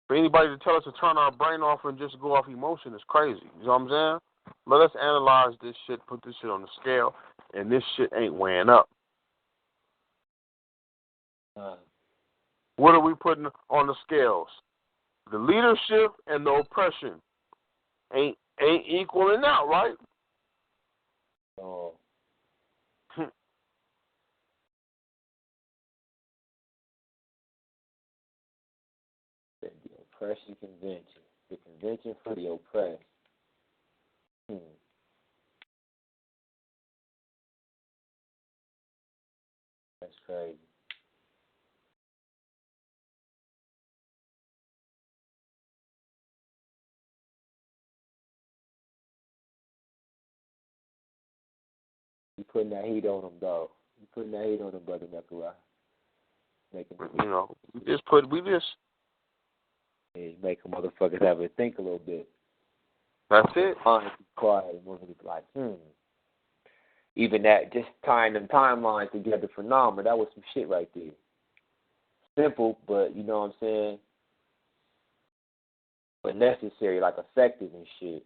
For anybody to tell us to turn our brain off and just go off emotion is crazy. You know what I'm saying? Let us analyze this shit, put this shit on the scale, and this shit ain't weighing up. What are we putting on the scales? The leadership and the oppression ain't equaling out, right? Oh. The oppression convention. The convention for the oppressed. That's crazy. You putting that heat on them, though. You putting that heat on them, Brother Mekara. Making them, you know, we just make motherfuckers have to think a little bit. That's it. Quiet and moving like, Even that, just tying them timelines together for Nama, that was some shit right there. Simple, but you know what I'm saying? But necessary, like effective and shit.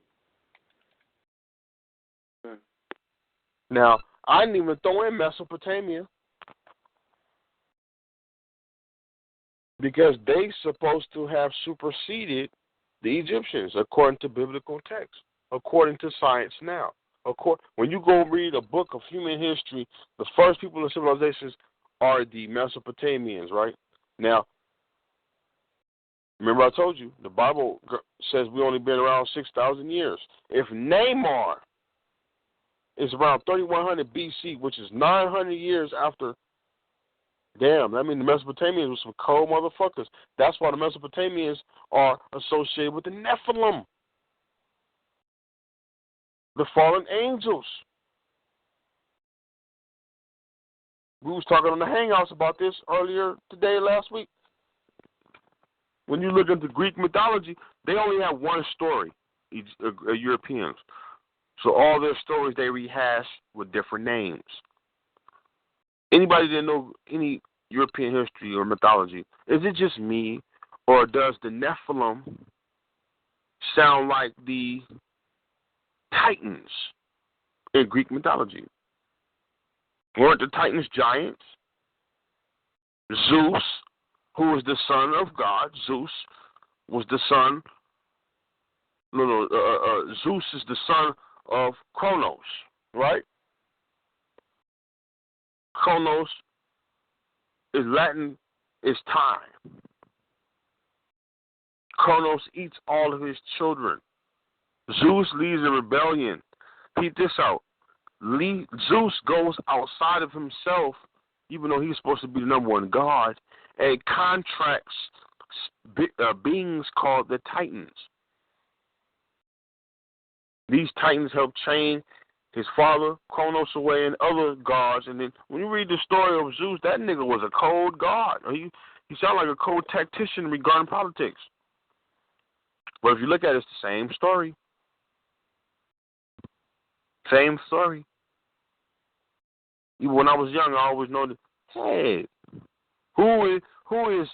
Now, I didn't even throw in Mesopotamia because they supposed to have superseded the Egyptians according to biblical text, according to science now. When you go read a book of human history, the first people in civilizations are the Mesopotamians, right? Now, remember I told you, the Bible says we only been around 6,000 years. If Namar is around 3100 BC, which is 900 years after, damn, that means the Mesopotamians were some cold motherfuckers. That's why the Mesopotamians are associated with the Nephilim, the fallen angels. We was talking on the Hangouts about this earlier today, last week. When you look into Greek mythology, they only have one story, Europeans. So all their stories they rehash with different names. Anybody that know any European history or mythology, is it just me, or does the Nephilim sound like the Titans in Greek mythology? Weren't the Titans giants? Zeus, who was the son of God, Zeus was the son. Zeus is the son of Kronos, right? Kronos is Latin, is time. Kronos eats all of his children. Zeus leads a rebellion. Keep this out. Zeus goes outside of himself, even though he's supposed to be the number one god, and contracts beings called the Titans. These Titans help chain his father, Kronos, away, and other gods. And then when you read the story of Zeus, that nigga was a cold god. He sounded like a cold tactician regarding politics. But if you look at it, it's the same story. Same story. Even when I was young, I always know that, hey, who is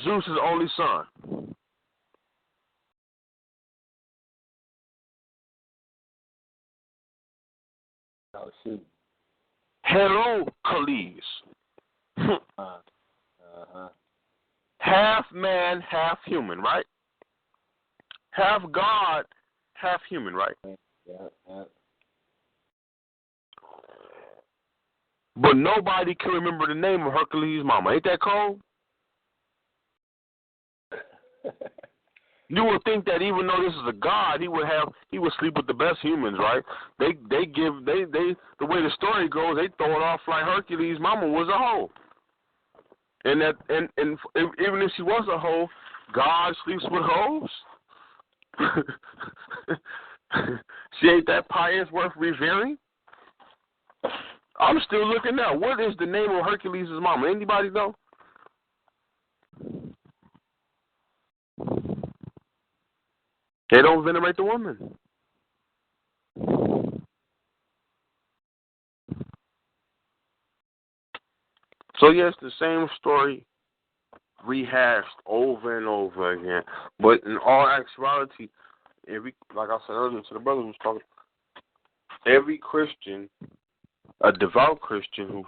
Zeus' only son? Oh, shoot. Heracles. Half man, half human, right? Half God, half human, right? Yeah. but nobody can remember the name of Hercules' mama. Ain't that cold? You would think that even though this is a god, he would sleep with the best humans, right? The way the story goes, they throw it off like Hercules' mama was a hoe. And even if she was a hoe, God sleeps with hoes. She ain't that pious worth revering. I'm still looking now. What is the name of Hercules' mama? Anybody know? They don't venerate the woman. So yes, the same story rehashed over and over again. But in all actuality, like I said earlier to the brother who was talking, every Christian, a devout Christian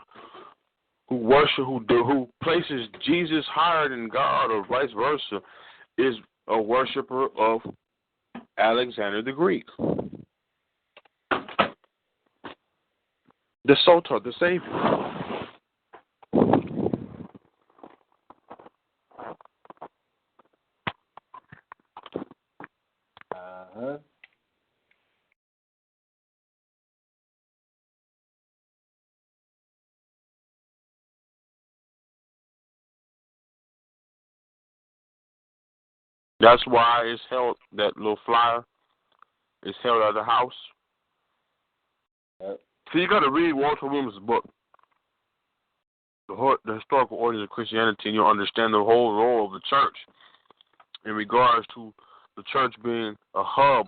who places Jesus higher than God or vice versa, is a worshiper of Alexander the Greek, the Soter, the Savior. That's why it's held, that little flyer is held at the house. Yep. So you got to read Walter Williams' book, The Historical Origins of Christianity, and you'll understand the whole role of the church in regards to the church being a hub,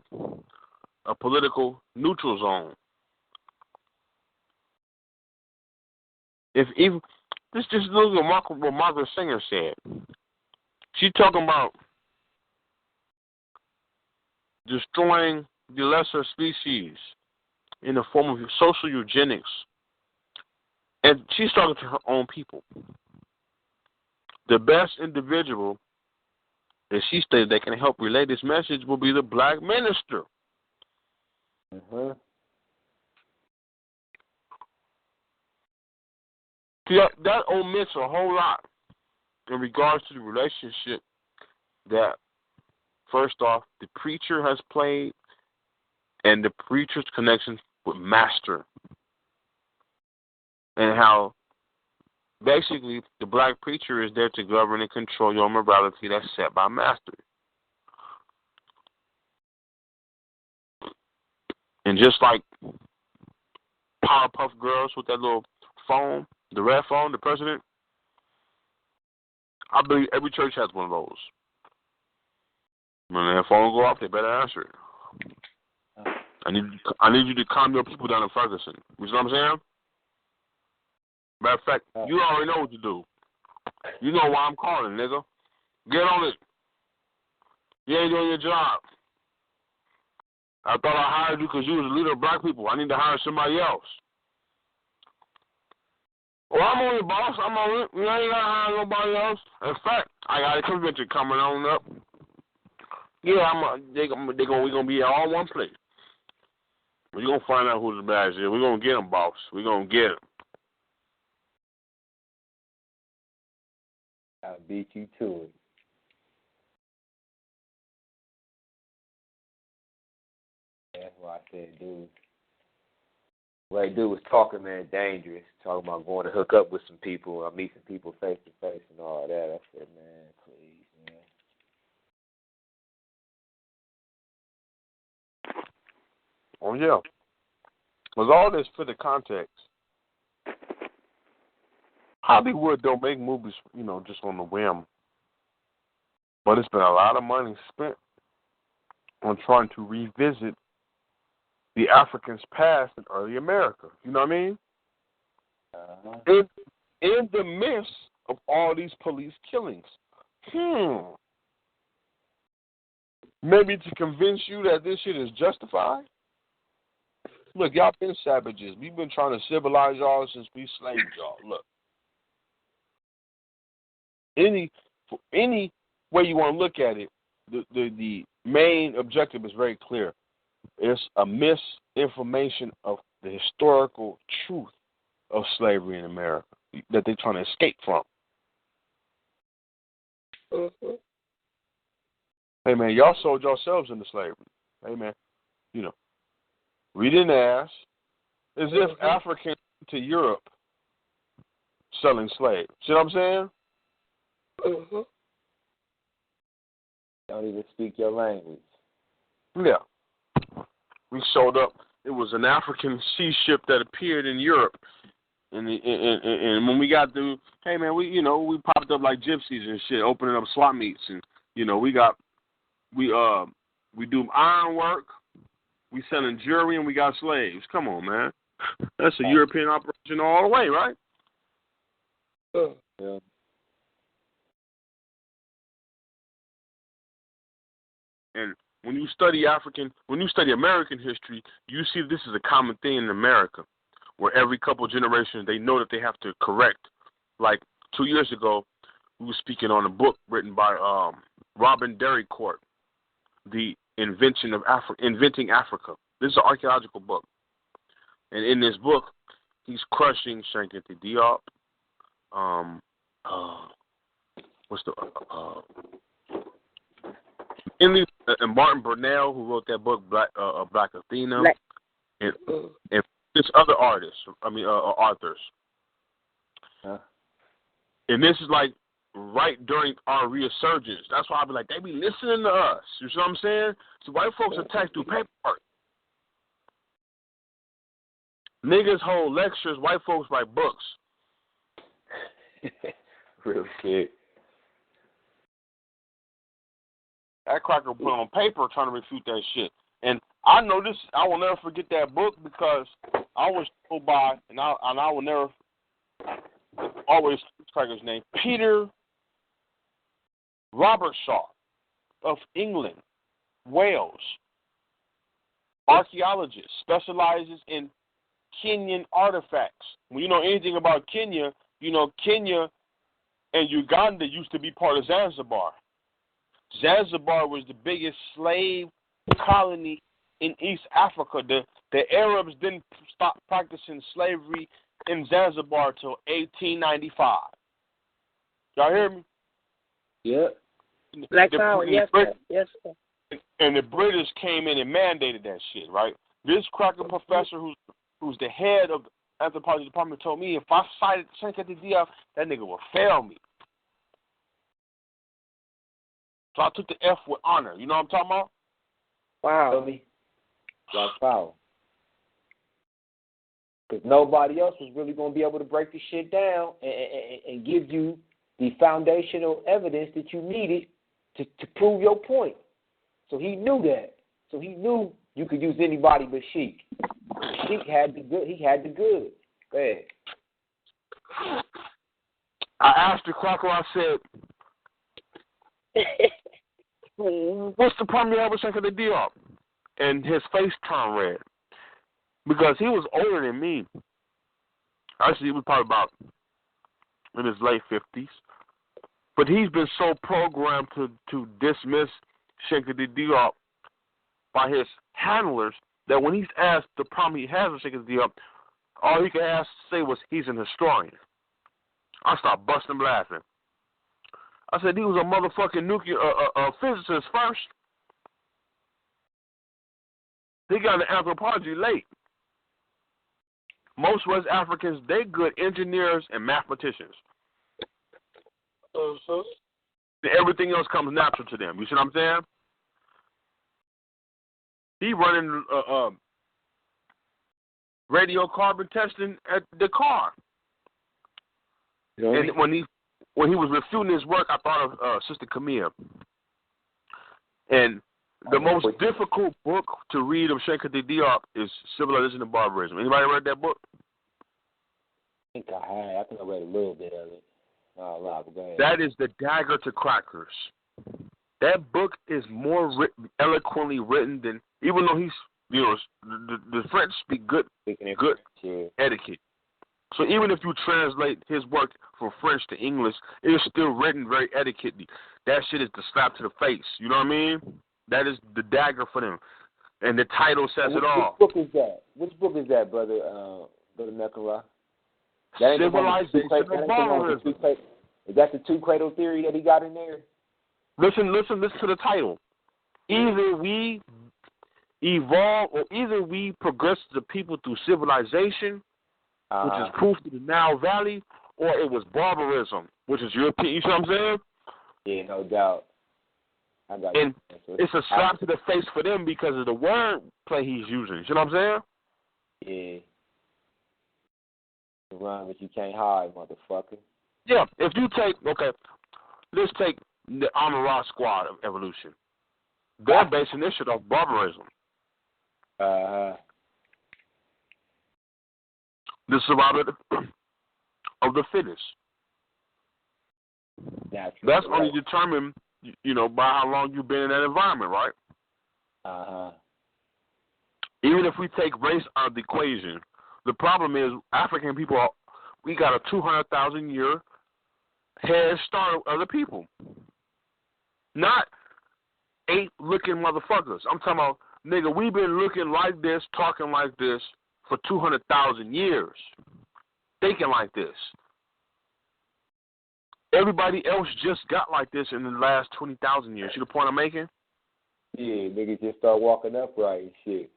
a political neutral zone. Just look at what Margaret Sanger said. She's talking about destroying the lesser species in the form of social eugenics. And she's talking to her own people. The best individual, as she stated, that can help relay this message will be the black minister. See, that omits a whole lot in regards to the relationship that, first off, the preacher has played and the preacher's connection with Master. And how basically the black preacher is there to govern and control your morality that's set by Master. And just like Powerpuff Girls with that little phone, the red phone, the president, I believe every church has one of those. When that phone go off, they better answer it. I need you to calm your people down in Ferguson. You know what I'm saying? Matter of fact, you already know what to do. You know why I'm calling, nigga. Get on it. You ain't doing your job. I thought I hired you because you was a leader of black people. I need to hire somebody else. Well, I'm on it, boss. I'm on it. You ain't got to hire nobody else. In fact, I got a convention coming on up. Yeah, we're gonna be all one place. We're gonna find out who's the bad shit. We're gonna get them, boss. We're gonna get them. I'll beat you to it. That's why I said, dude. What dude was talking, man, dangerous. Talking about going to hook up with some people or meet some people face to face and all that. I said, man, please, man. Oh, yeah. With all this for the context, Hollywood don't make movies, just on the whim. But it's been a lot of money spent on trying to revisit the Africans' past in early America. You know what I mean? In the midst of all these police killings. Maybe to convince you that this shit is justified? Look, y'all been savages. We've been trying to civilize y'all since we slaved y'all. Look. Any way you want to look at it, the main objective is very clear. It's a misinformation of the historical truth of slavery in America that they're trying to escape from. Mm-hmm. Hey, man, y'all sold yourselves into slavery. Hey, man, you know, we didn't ask. As if Africans to Europe selling slaves. See what I'm saying? Mm-hmm. Don't even speak your language. Yeah. We showed up. It was an African sea ship that appeared in Europe. And when we got through, hey, man, we popped up like gypsies and shit, opening up swap meets. And, we do iron work. We selling jewelry and we got slaves. Come on, man. That's a European operation all the way, right? Yeah. And when you study American history, you see this is a common thing in America, where every couple of generations they know that they have to correct. Like 2 years ago, we were speaking on a book written by Robin Derrycourt, The Inventing Africa. This is an archaeological book. And in this book, he's crushing Shankiti Diop. And Martin Burnell, who wrote that book, Black Athena, and this other authors. Huh? And this is like right during our resurgence. That's why I be like, they be listening to us. You see what I'm saying? So white folks attack through paperwork. Niggas hold lectures, white folks write books. Real shit. That cracker put on paper trying to refute that shit. And I know this, I will never forget that book because I was told by, and I will never always this cracker's name, Peter Robertshaw of England, Wales, archaeologist, specializes in Kenyan artifacts. When you know anything about Kenya, you know Kenya and Uganda used to be part of Zanzibar. Zanzibar was the biggest slave colony in East Africa. The Arabs didn't stop practicing slavery in Zanzibar until 1895. Y'all hear me? Yeah. Black power, yes, sir. Yes, sir. And the British came in and mandated that shit, right? This cracker professor who's the head of the anthropology department told me if I cited Shankiti Diop, that nigga would fail me. So I took the F with honor. You know what I'm talking about? Wow. Black power. Because nobody else was really going to be able to break the shit down and give you the foundational evidence that you needed to prove your point. So he knew that. So he knew you could use anybody but Sheik. Sheik had the good. He had the good. Go ahead. I asked the cracker, I said, what's the problem you have with Shankiti Diop? And his face turned red. Because he was older than me. Actually, he was probably about in his late 50s. But he's been so programmed to dismiss Shankiti Diop by his handlers that when he's asked the problem he has with Shankiti Diop, all he could say was he's an historian. I started busting laughing. I said he was a motherfucking nuclear physicist first. He got into anthropology late. Most West Africans, they good engineers and mathematicians. Everything else comes natural to them. You see what I'm saying? He running radiocarbon testing at the car. And when he was refuting his work, I thought of Sister Camille. And the most difficult book to read of Shankiti Diop is Civilization and Barbarism. Anybody read that book? I think I had. I think I read a little bit of it. Go ahead. That is the dagger to crackers. That book is more eloquently written than, even though he's, the French speak good etiquette. So even if you translate his work from French to English, it is still written very etiquetely. That shit is the slap to the face. You know what I mean? That is the dagger for them. And the title says it all. Which book is that? Which book is that, brother Nekara? Civilization of barbarism. Is that the two cradle theory that he got in there? Listen to the title. Either we evolve or either we progress the people through civilization, which is proof to the Nile Valley, or it was barbarism, which is European. You see what I'm saying? Yeah, no doubt. I got and it's a slap to the face for them because of the word play he's using. You see what I'm saying? Yeah. Run, but you can't hide, motherfucker. Yeah, if you take, let's take the Amara Squad of evolution. They're basing this shit off barbarism. The survival of the fittest. That's only determined, by how long you've been in that environment, right? Even if we take race out of the equation, the problem is African people, we got a 200,000 year head start of other people. Not 8 looking motherfuckers. I'm talking about, nigga, we've been looking like this, talking like this for 200,000 years. Thinking like this. Everybody else just got like this in the last 20,000 years. See the point I'm making? Yeah, niggas just start walking upright and shit.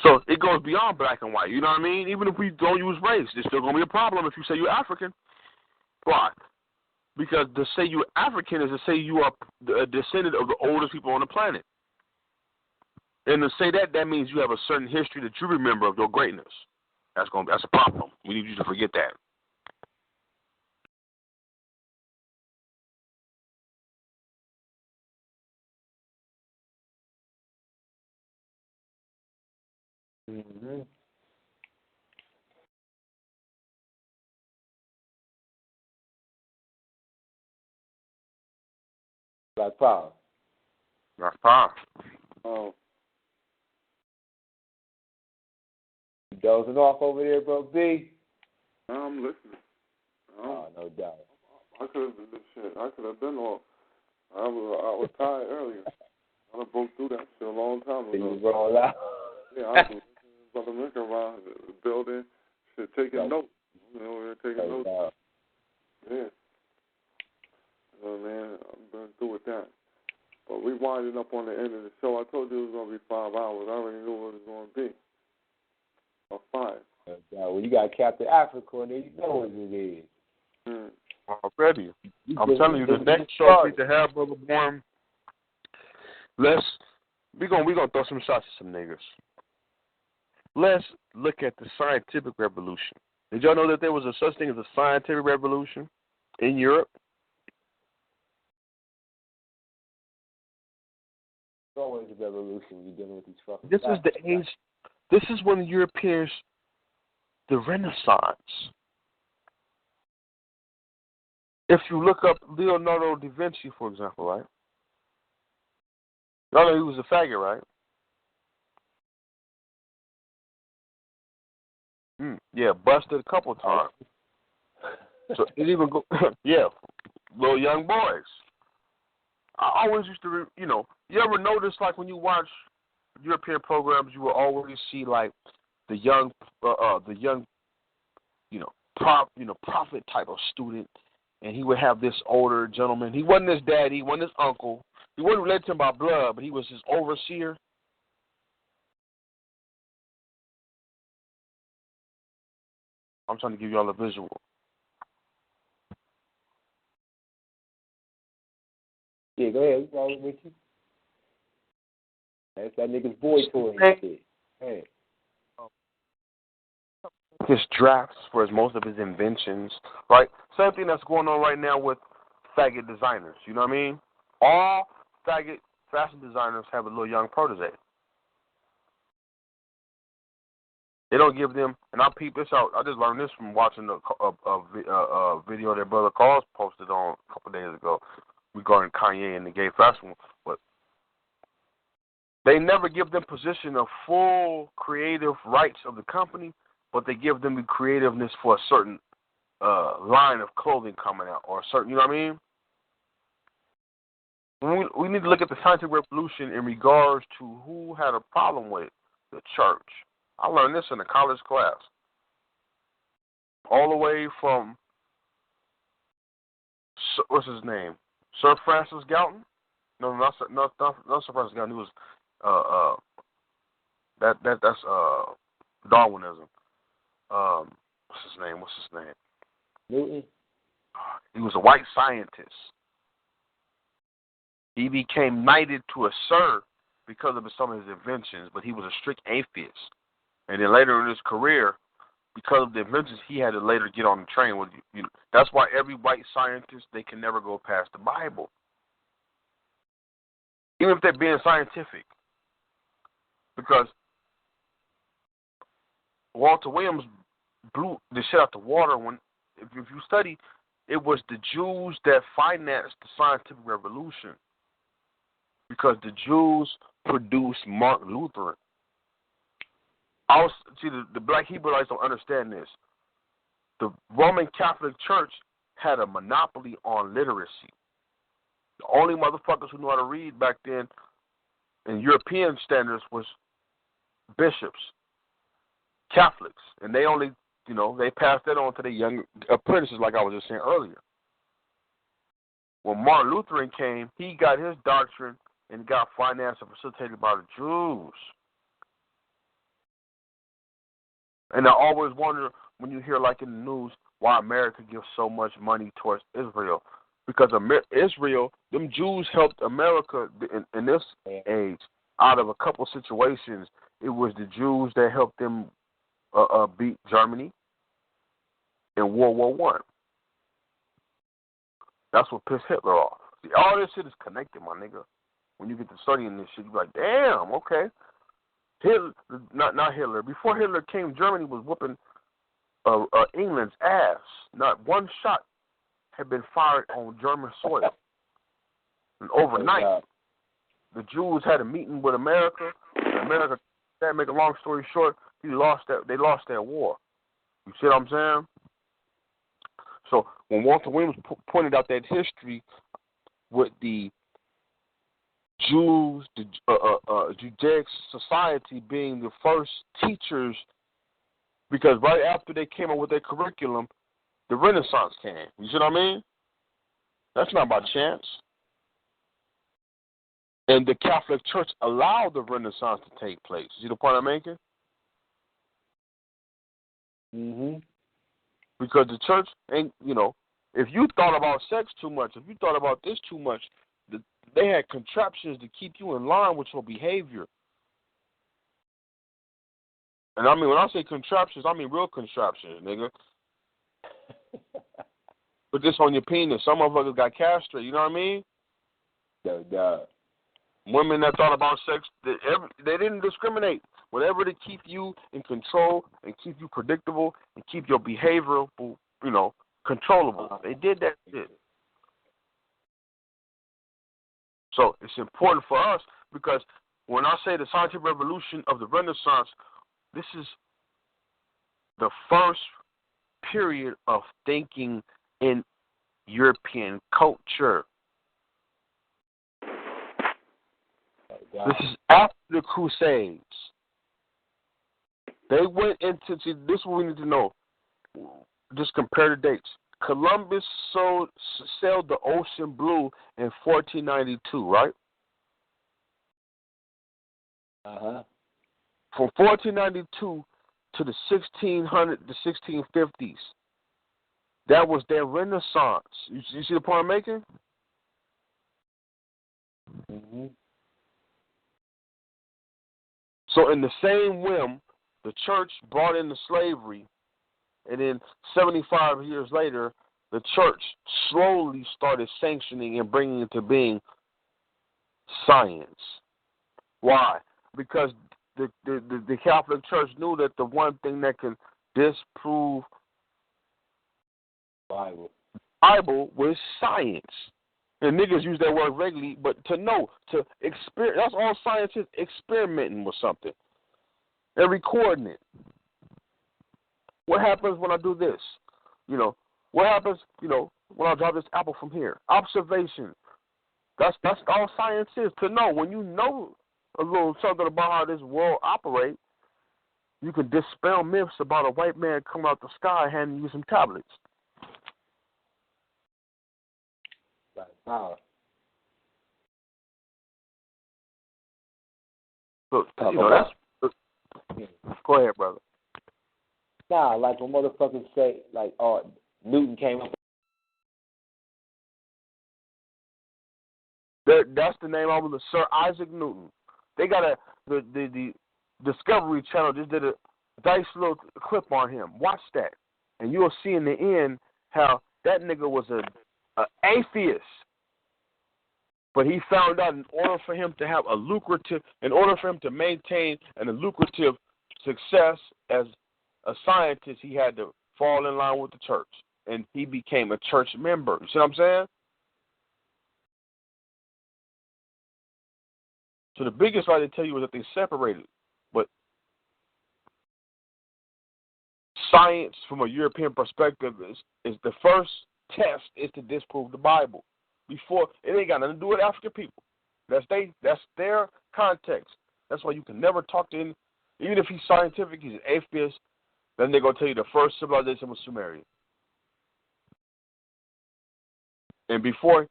So it goes beyond black and white. You know what I mean? Even if we don't use race, there's still going to be a problem if you say you're African. Why? Because to say you're African is to say you are a descendant of the oldest people on the planet. And to say that means you have a certain history that you remember of your greatness. That's a problem. We need you to forget that. Mm-hmm. Black power. Black power. Oh. You dozing off over there, bro, B? I'm listening. Oh, no doubt. I could have been off. I was tired earlier. I broke through that shit a long time ago. Did you roll out? Yeah, I was Brother Lincoln around the building, taking notes. We're taking notes. Yeah. Man, I've been through with that. But we winding up on the end of the show. I told you it was going to be 5 hours. I already knew what it was going to be. Or 5. Well, you got Captain Africa on there. You know what it is. Already. I'm telling you, the next show we to have, Brother Born, we're gonna throw some shots at some niggas. Let's look at the scientific revolution. Did y'all know that there was a such thing as a scientific revolution in Europe? It's always a revolution when you're dealing with these fucking This is the age. This is when the Europeans, the Renaissance. If you look up Leonardo da Vinci, for example, right? Y'all know he was a faggot, right? Yeah, busted a couple times. So it even go, yeah, little young boys. I always used to, you ever notice like when you watch European programs, you will always see like the young, prophet type of student, and he would have this older gentleman. He wasn't his daddy, he wasn't his uncle. He wasn't related to him by blood, but he was his overseer. I'm trying to give y'all a visual. Yeah, go ahead. What's wrong with you? That's that nigga's boy toy and shit. Hey. His drafts for most of his inventions, right? Same thing that's going on right now with faggot designers. You know what I mean? All faggot fashion designers have a little young protege. They don't give them, and I peeped this out. I just learned this from watching a video that Brother Carl posted on a couple of days ago regarding Kanye and the gay fashion. But they never give them position of full creative rights of the company, but they give them the creativeness for a certain line of clothing coming out or a certain, you know what I mean? We need to look at the scientific revolution in regards to who had a problem with it. The church. I learned this in a college class. All the way from, what's his name? Sir Francis Galton? No, not Sir Francis Galton. He was, that's Darwinism. What's his name? Newton. He was a white scientist. He became knighted to a sir because of some of his inventions, but he was a strict atheist. And then later in his career, because of the inventions, he had to later get on the train with you. That's why every white scientist, they can never go past the Bible, even if they're being scientific, because Walter Williams blew the shit out the water when, if you study, it was the Jews that financed the scientific revolution, because the Jews produced Martin Luther. The black Hebrewites don't understand this. The Roman Catholic Church had a monopoly on literacy. The only motherfuckers who knew how to read back then in European standards was bishops, Catholics, and they only, they passed that on to the young apprentices, like I was just saying earlier. When Martin Luther came, he got his doctrine and got financed and facilitated by the Jews. And I always wonder, when you hear, like in the news, why America gives so much money towards Israel. Because Israel, them Jews helped America in this age. Out of a couple situations, it was the Jews that helped them beat Germany in World War I. That's what pissed Hitler off. See, all this shit is connected, my nigga. When you get to studying this shit, you're like, damn, okay. Hitler, not Hitler. Before Hitler came, Germany was whooping England's ass. Not one shot had been fired on German soil. And overnight, the Jews had a meeting with America. And America, to make a long story short, they lost that war. You see what I'm saying? So when Walter Williams pointed out that history with the Jews, the Judaic society being the first teachers, because right after they came up with their curriculum, the Renaissance came. You see what I mean? That's not by chance. And the Catholic Church allowed the Renaissance to take place. See the point I'm making? Mm-hmm. Because the church ain't, if you thought about sex too much, if you thought about this too much, they had contraptions to keep you in line with your behavior. And I mean, when I say contraptions, I mean real contraptions, nigga. Put this on your penis. Some motherfuckers got castrated, you know what I mean? Women that thought about sex, they didn't discriminate. Whatever to keep you in control and keep you predictable and keep your behavior, controllable. They did that shit. So it's important for us, because when I say the scientific revolution of the Renaissance, this is the first period of thinking in European culture. This is after the Crusades. They went into, this is what we need to know. Just compare the dates. Columbus sailed the ocean blue in 1492, right? Uh-huh. From 1492 to the 1650s, that was their Renaissance. You see the point I'm making? Mm-hmm. So in the same whim, the church brought into slavery, and then 75 years later, the church slowly started sanctioning and bringing into being science. Why? Because the Catholic Church knew that the one thing that can disprove Bible was science. And niggas use that word regularly, but to experience, that's all science is, experimenting with something and recording it. What happens when I do this? What happens, when I drop this apple from here? Observation. That's all science is, to know. When you know a little something about how this world operates, you can dispel myths about a white man coming out the sky handing you some tablets. Wow. So, that's. Go ahead, brother. Nah, like when motherfuckers say, like, oh, Newton came up. That's the name of it, Sir Isaac Newton. They got the Discovery Channel just did a nice little clip on him. Watch that, and you'll see in the end how that nigga was a atheist, but he found out in order for him to maintain a lucrative success as a scientist, he had to fall in line with the church, and he became a church member. You see what I'm saying? So the biggest lie they tell you is that they separated. But science, from a European perspective, is the first test is to disprove the Bible. Before, it ain't got nothing to do with African people. That's their context. That's why you can never talk to him. Even if he's scientific, he's an atheist, then they're going to tell you the first civilization was Sumerian. And before,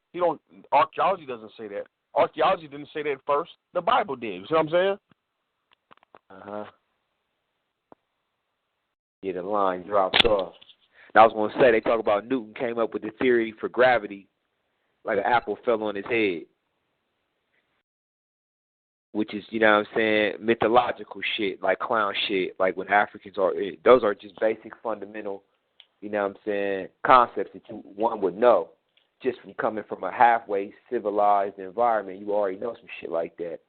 archaeology doesn't say that. Archaeology didn't say that first. The Bible did. You see what I'm saying? Uh-huh. Yeah, the line dropped off. And I was going to say, they talk about Newton came up with the theory for gravity, like an apple fell on his head. Which is, you know what I'm saying, mythological shit, like clown shit, like when Africans are, those are just basic fundamental, you know what I'm saying, concepts that one would know. Just from coming from a halfway civilized environment, you already know some shit like that.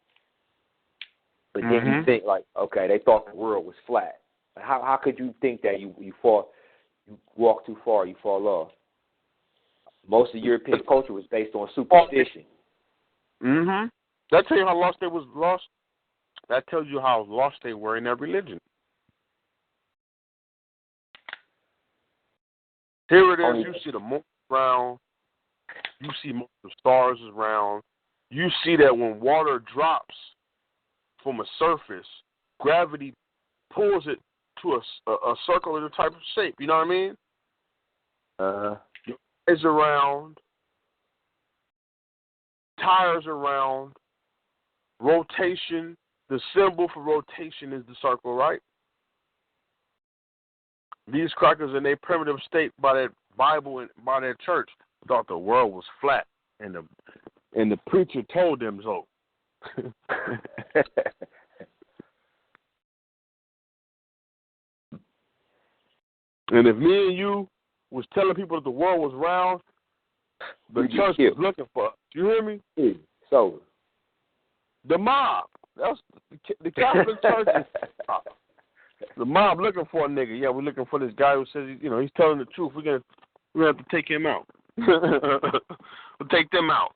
But then you think like, okay, they thought the world was flat. How could you think that you walk too far, you fall off? Most of European culture was based on superstition. Mm-hmm. That tell you how lost they was lost. That tells you how lost they were in their religion. Here it is. You see the moon around. You see most of the stars around. You see that when water drops from a surface, gravity pulls it to a circular type of shape. You know what I mean? It's around. Tires around. Rotation. The symbol for rotation is the circle, right? These crackers in their primitive state by that Bible and by their church thought the world was flat, and the preacher told them so. And if me and you was telling people that the world was round, the church was looking for us. You hear me? So the mob. That's the Catholic Church. The mob looking for a nigga. Yeah, we're looking for this guy who says he's telling the truth. We're gonna have to take him out. We'll take them out.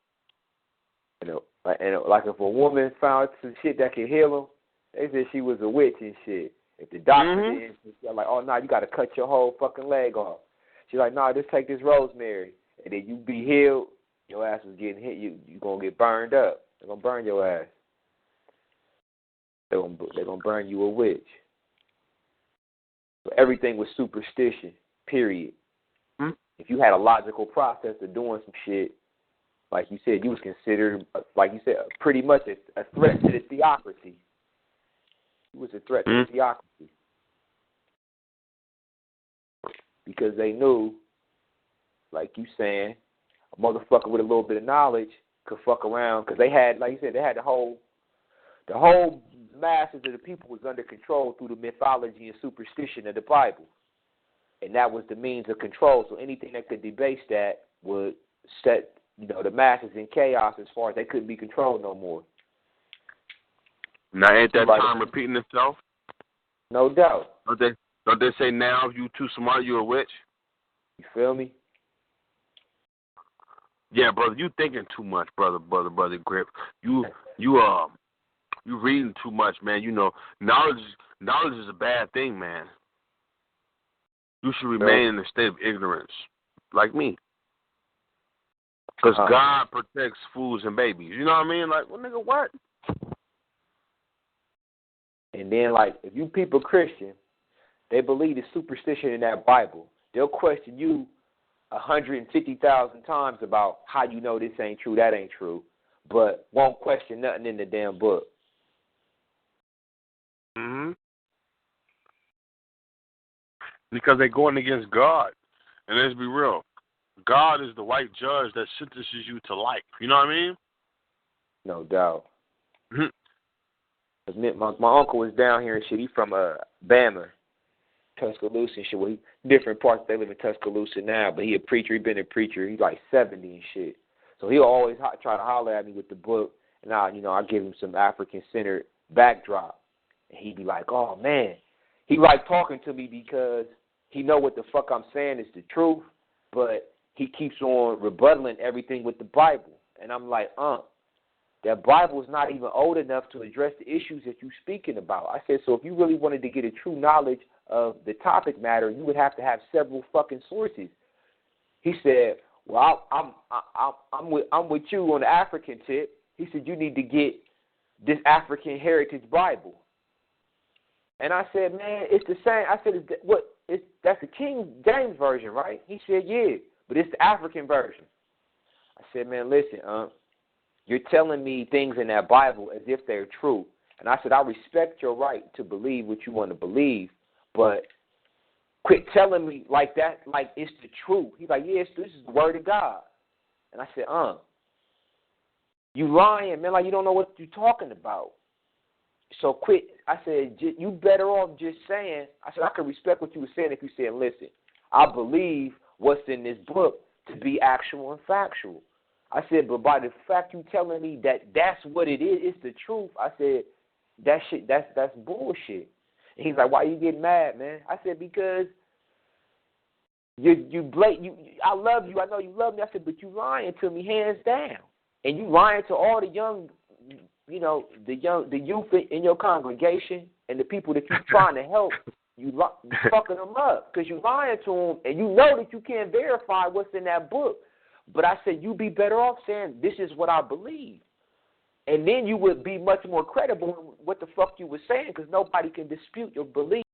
Like if a woman found some shit that could heal them, they said she was a witch and shit. If the doctor did, they're like, oh, no, you got to cut your whole fucking leg off. She's like, no, just take this rosemary. And then you be healed, your ass is getting hit. You going to get burned up. They're going to burn your ass. They're going to burn you a witch. So everything was superstition, period. If you had a logical process of doing some shit, like you said, you was considered, like you said, pretty much a threat to the theocracy. You was a threat to the theocracy. Because they knew, like you saying, a motherfucker with a little bit of knowledge could fuck around. Because they had, like you said, they had the whole masses of the people was under control through the mythology and superstition of the Bible. And that was the means of control. So anything that could debase that would set, the masses in chaos as far as they couldn't be controlled no more. Now, ain't that time repeating itself? No doubt. Don't they say now if you too smart, you a witch? You feel me? Yeah, brother, you thinking too much, brother Grip. You reading too much, man. Knowledge is a bad thing, man. You should remain in a state of ignorance, like me. Because God protects fools and babies. You know what I mean? Like, well, nigga, what? And then, like, if you people Christian, they believe the superstition in that Bible. They'll question you 150,000 times about how you know this ain't true, that ain't true, but won't question nothing in the damn book. Mm-hmm. Because they're going against God. And let's be real. God is the white judge that sentences you to life. You know what I mean? No doubt. My uncle was down here and shit. He from Bama, Tuscaloosa and shit. Well, different parts. They live in Tuscaloosa now, but he a preacher. He been a preacher. He's like 70 and shit. So he'll always try to holler at me with the book, and I give him some African-centered backdrop. And he'd be like, oh, man. He like talking to me because he know what the fuck I'm saying is the truth, but he keeps on rebuttaling everything with the Bible. And I'm like, that Bible is not even old enough to address the issues that you're speaking about. I said, so if you really wanted to get a true knowledge of the topic matter, you would have to have several fucking sources. He said, well, I'm with you on the African tip. He said, you need to get this African Heritage Bible. And I said, man, it's the same. I said, that's the King James version, right? He said, yeah, but it's the African version. I said, man, listen, you're telling me things in that Bible as if they're true. And I said, I respect your right to believe what you want to believe, but quit telling me like that, like it's the truth. He's like, yes, this is the word of God. And I said, you lying, man, like you don't know what you're talking about. So quit. I said, you better off just saying, I said, I can respect what you were saying if you said, listen, I believe what's in this book to be actual and factual. I said, but by the fact you telling me that that's what it is, it's the truth, I said, that shit, that's bullshit. And he's like, why you getting mad, man? I said, because I love you, I know you love me. I said, but you lying to me hands down. And you lying to all the young, the youth in your congregation and the people that you're trying to help. You fucking them up because you lying to them, and you know that you can't verify what's in that book. But I said, you'd be better off saying, this is what I believe. And then you would be much more credible in what the fuck you were saying because nobody can dispute your belief.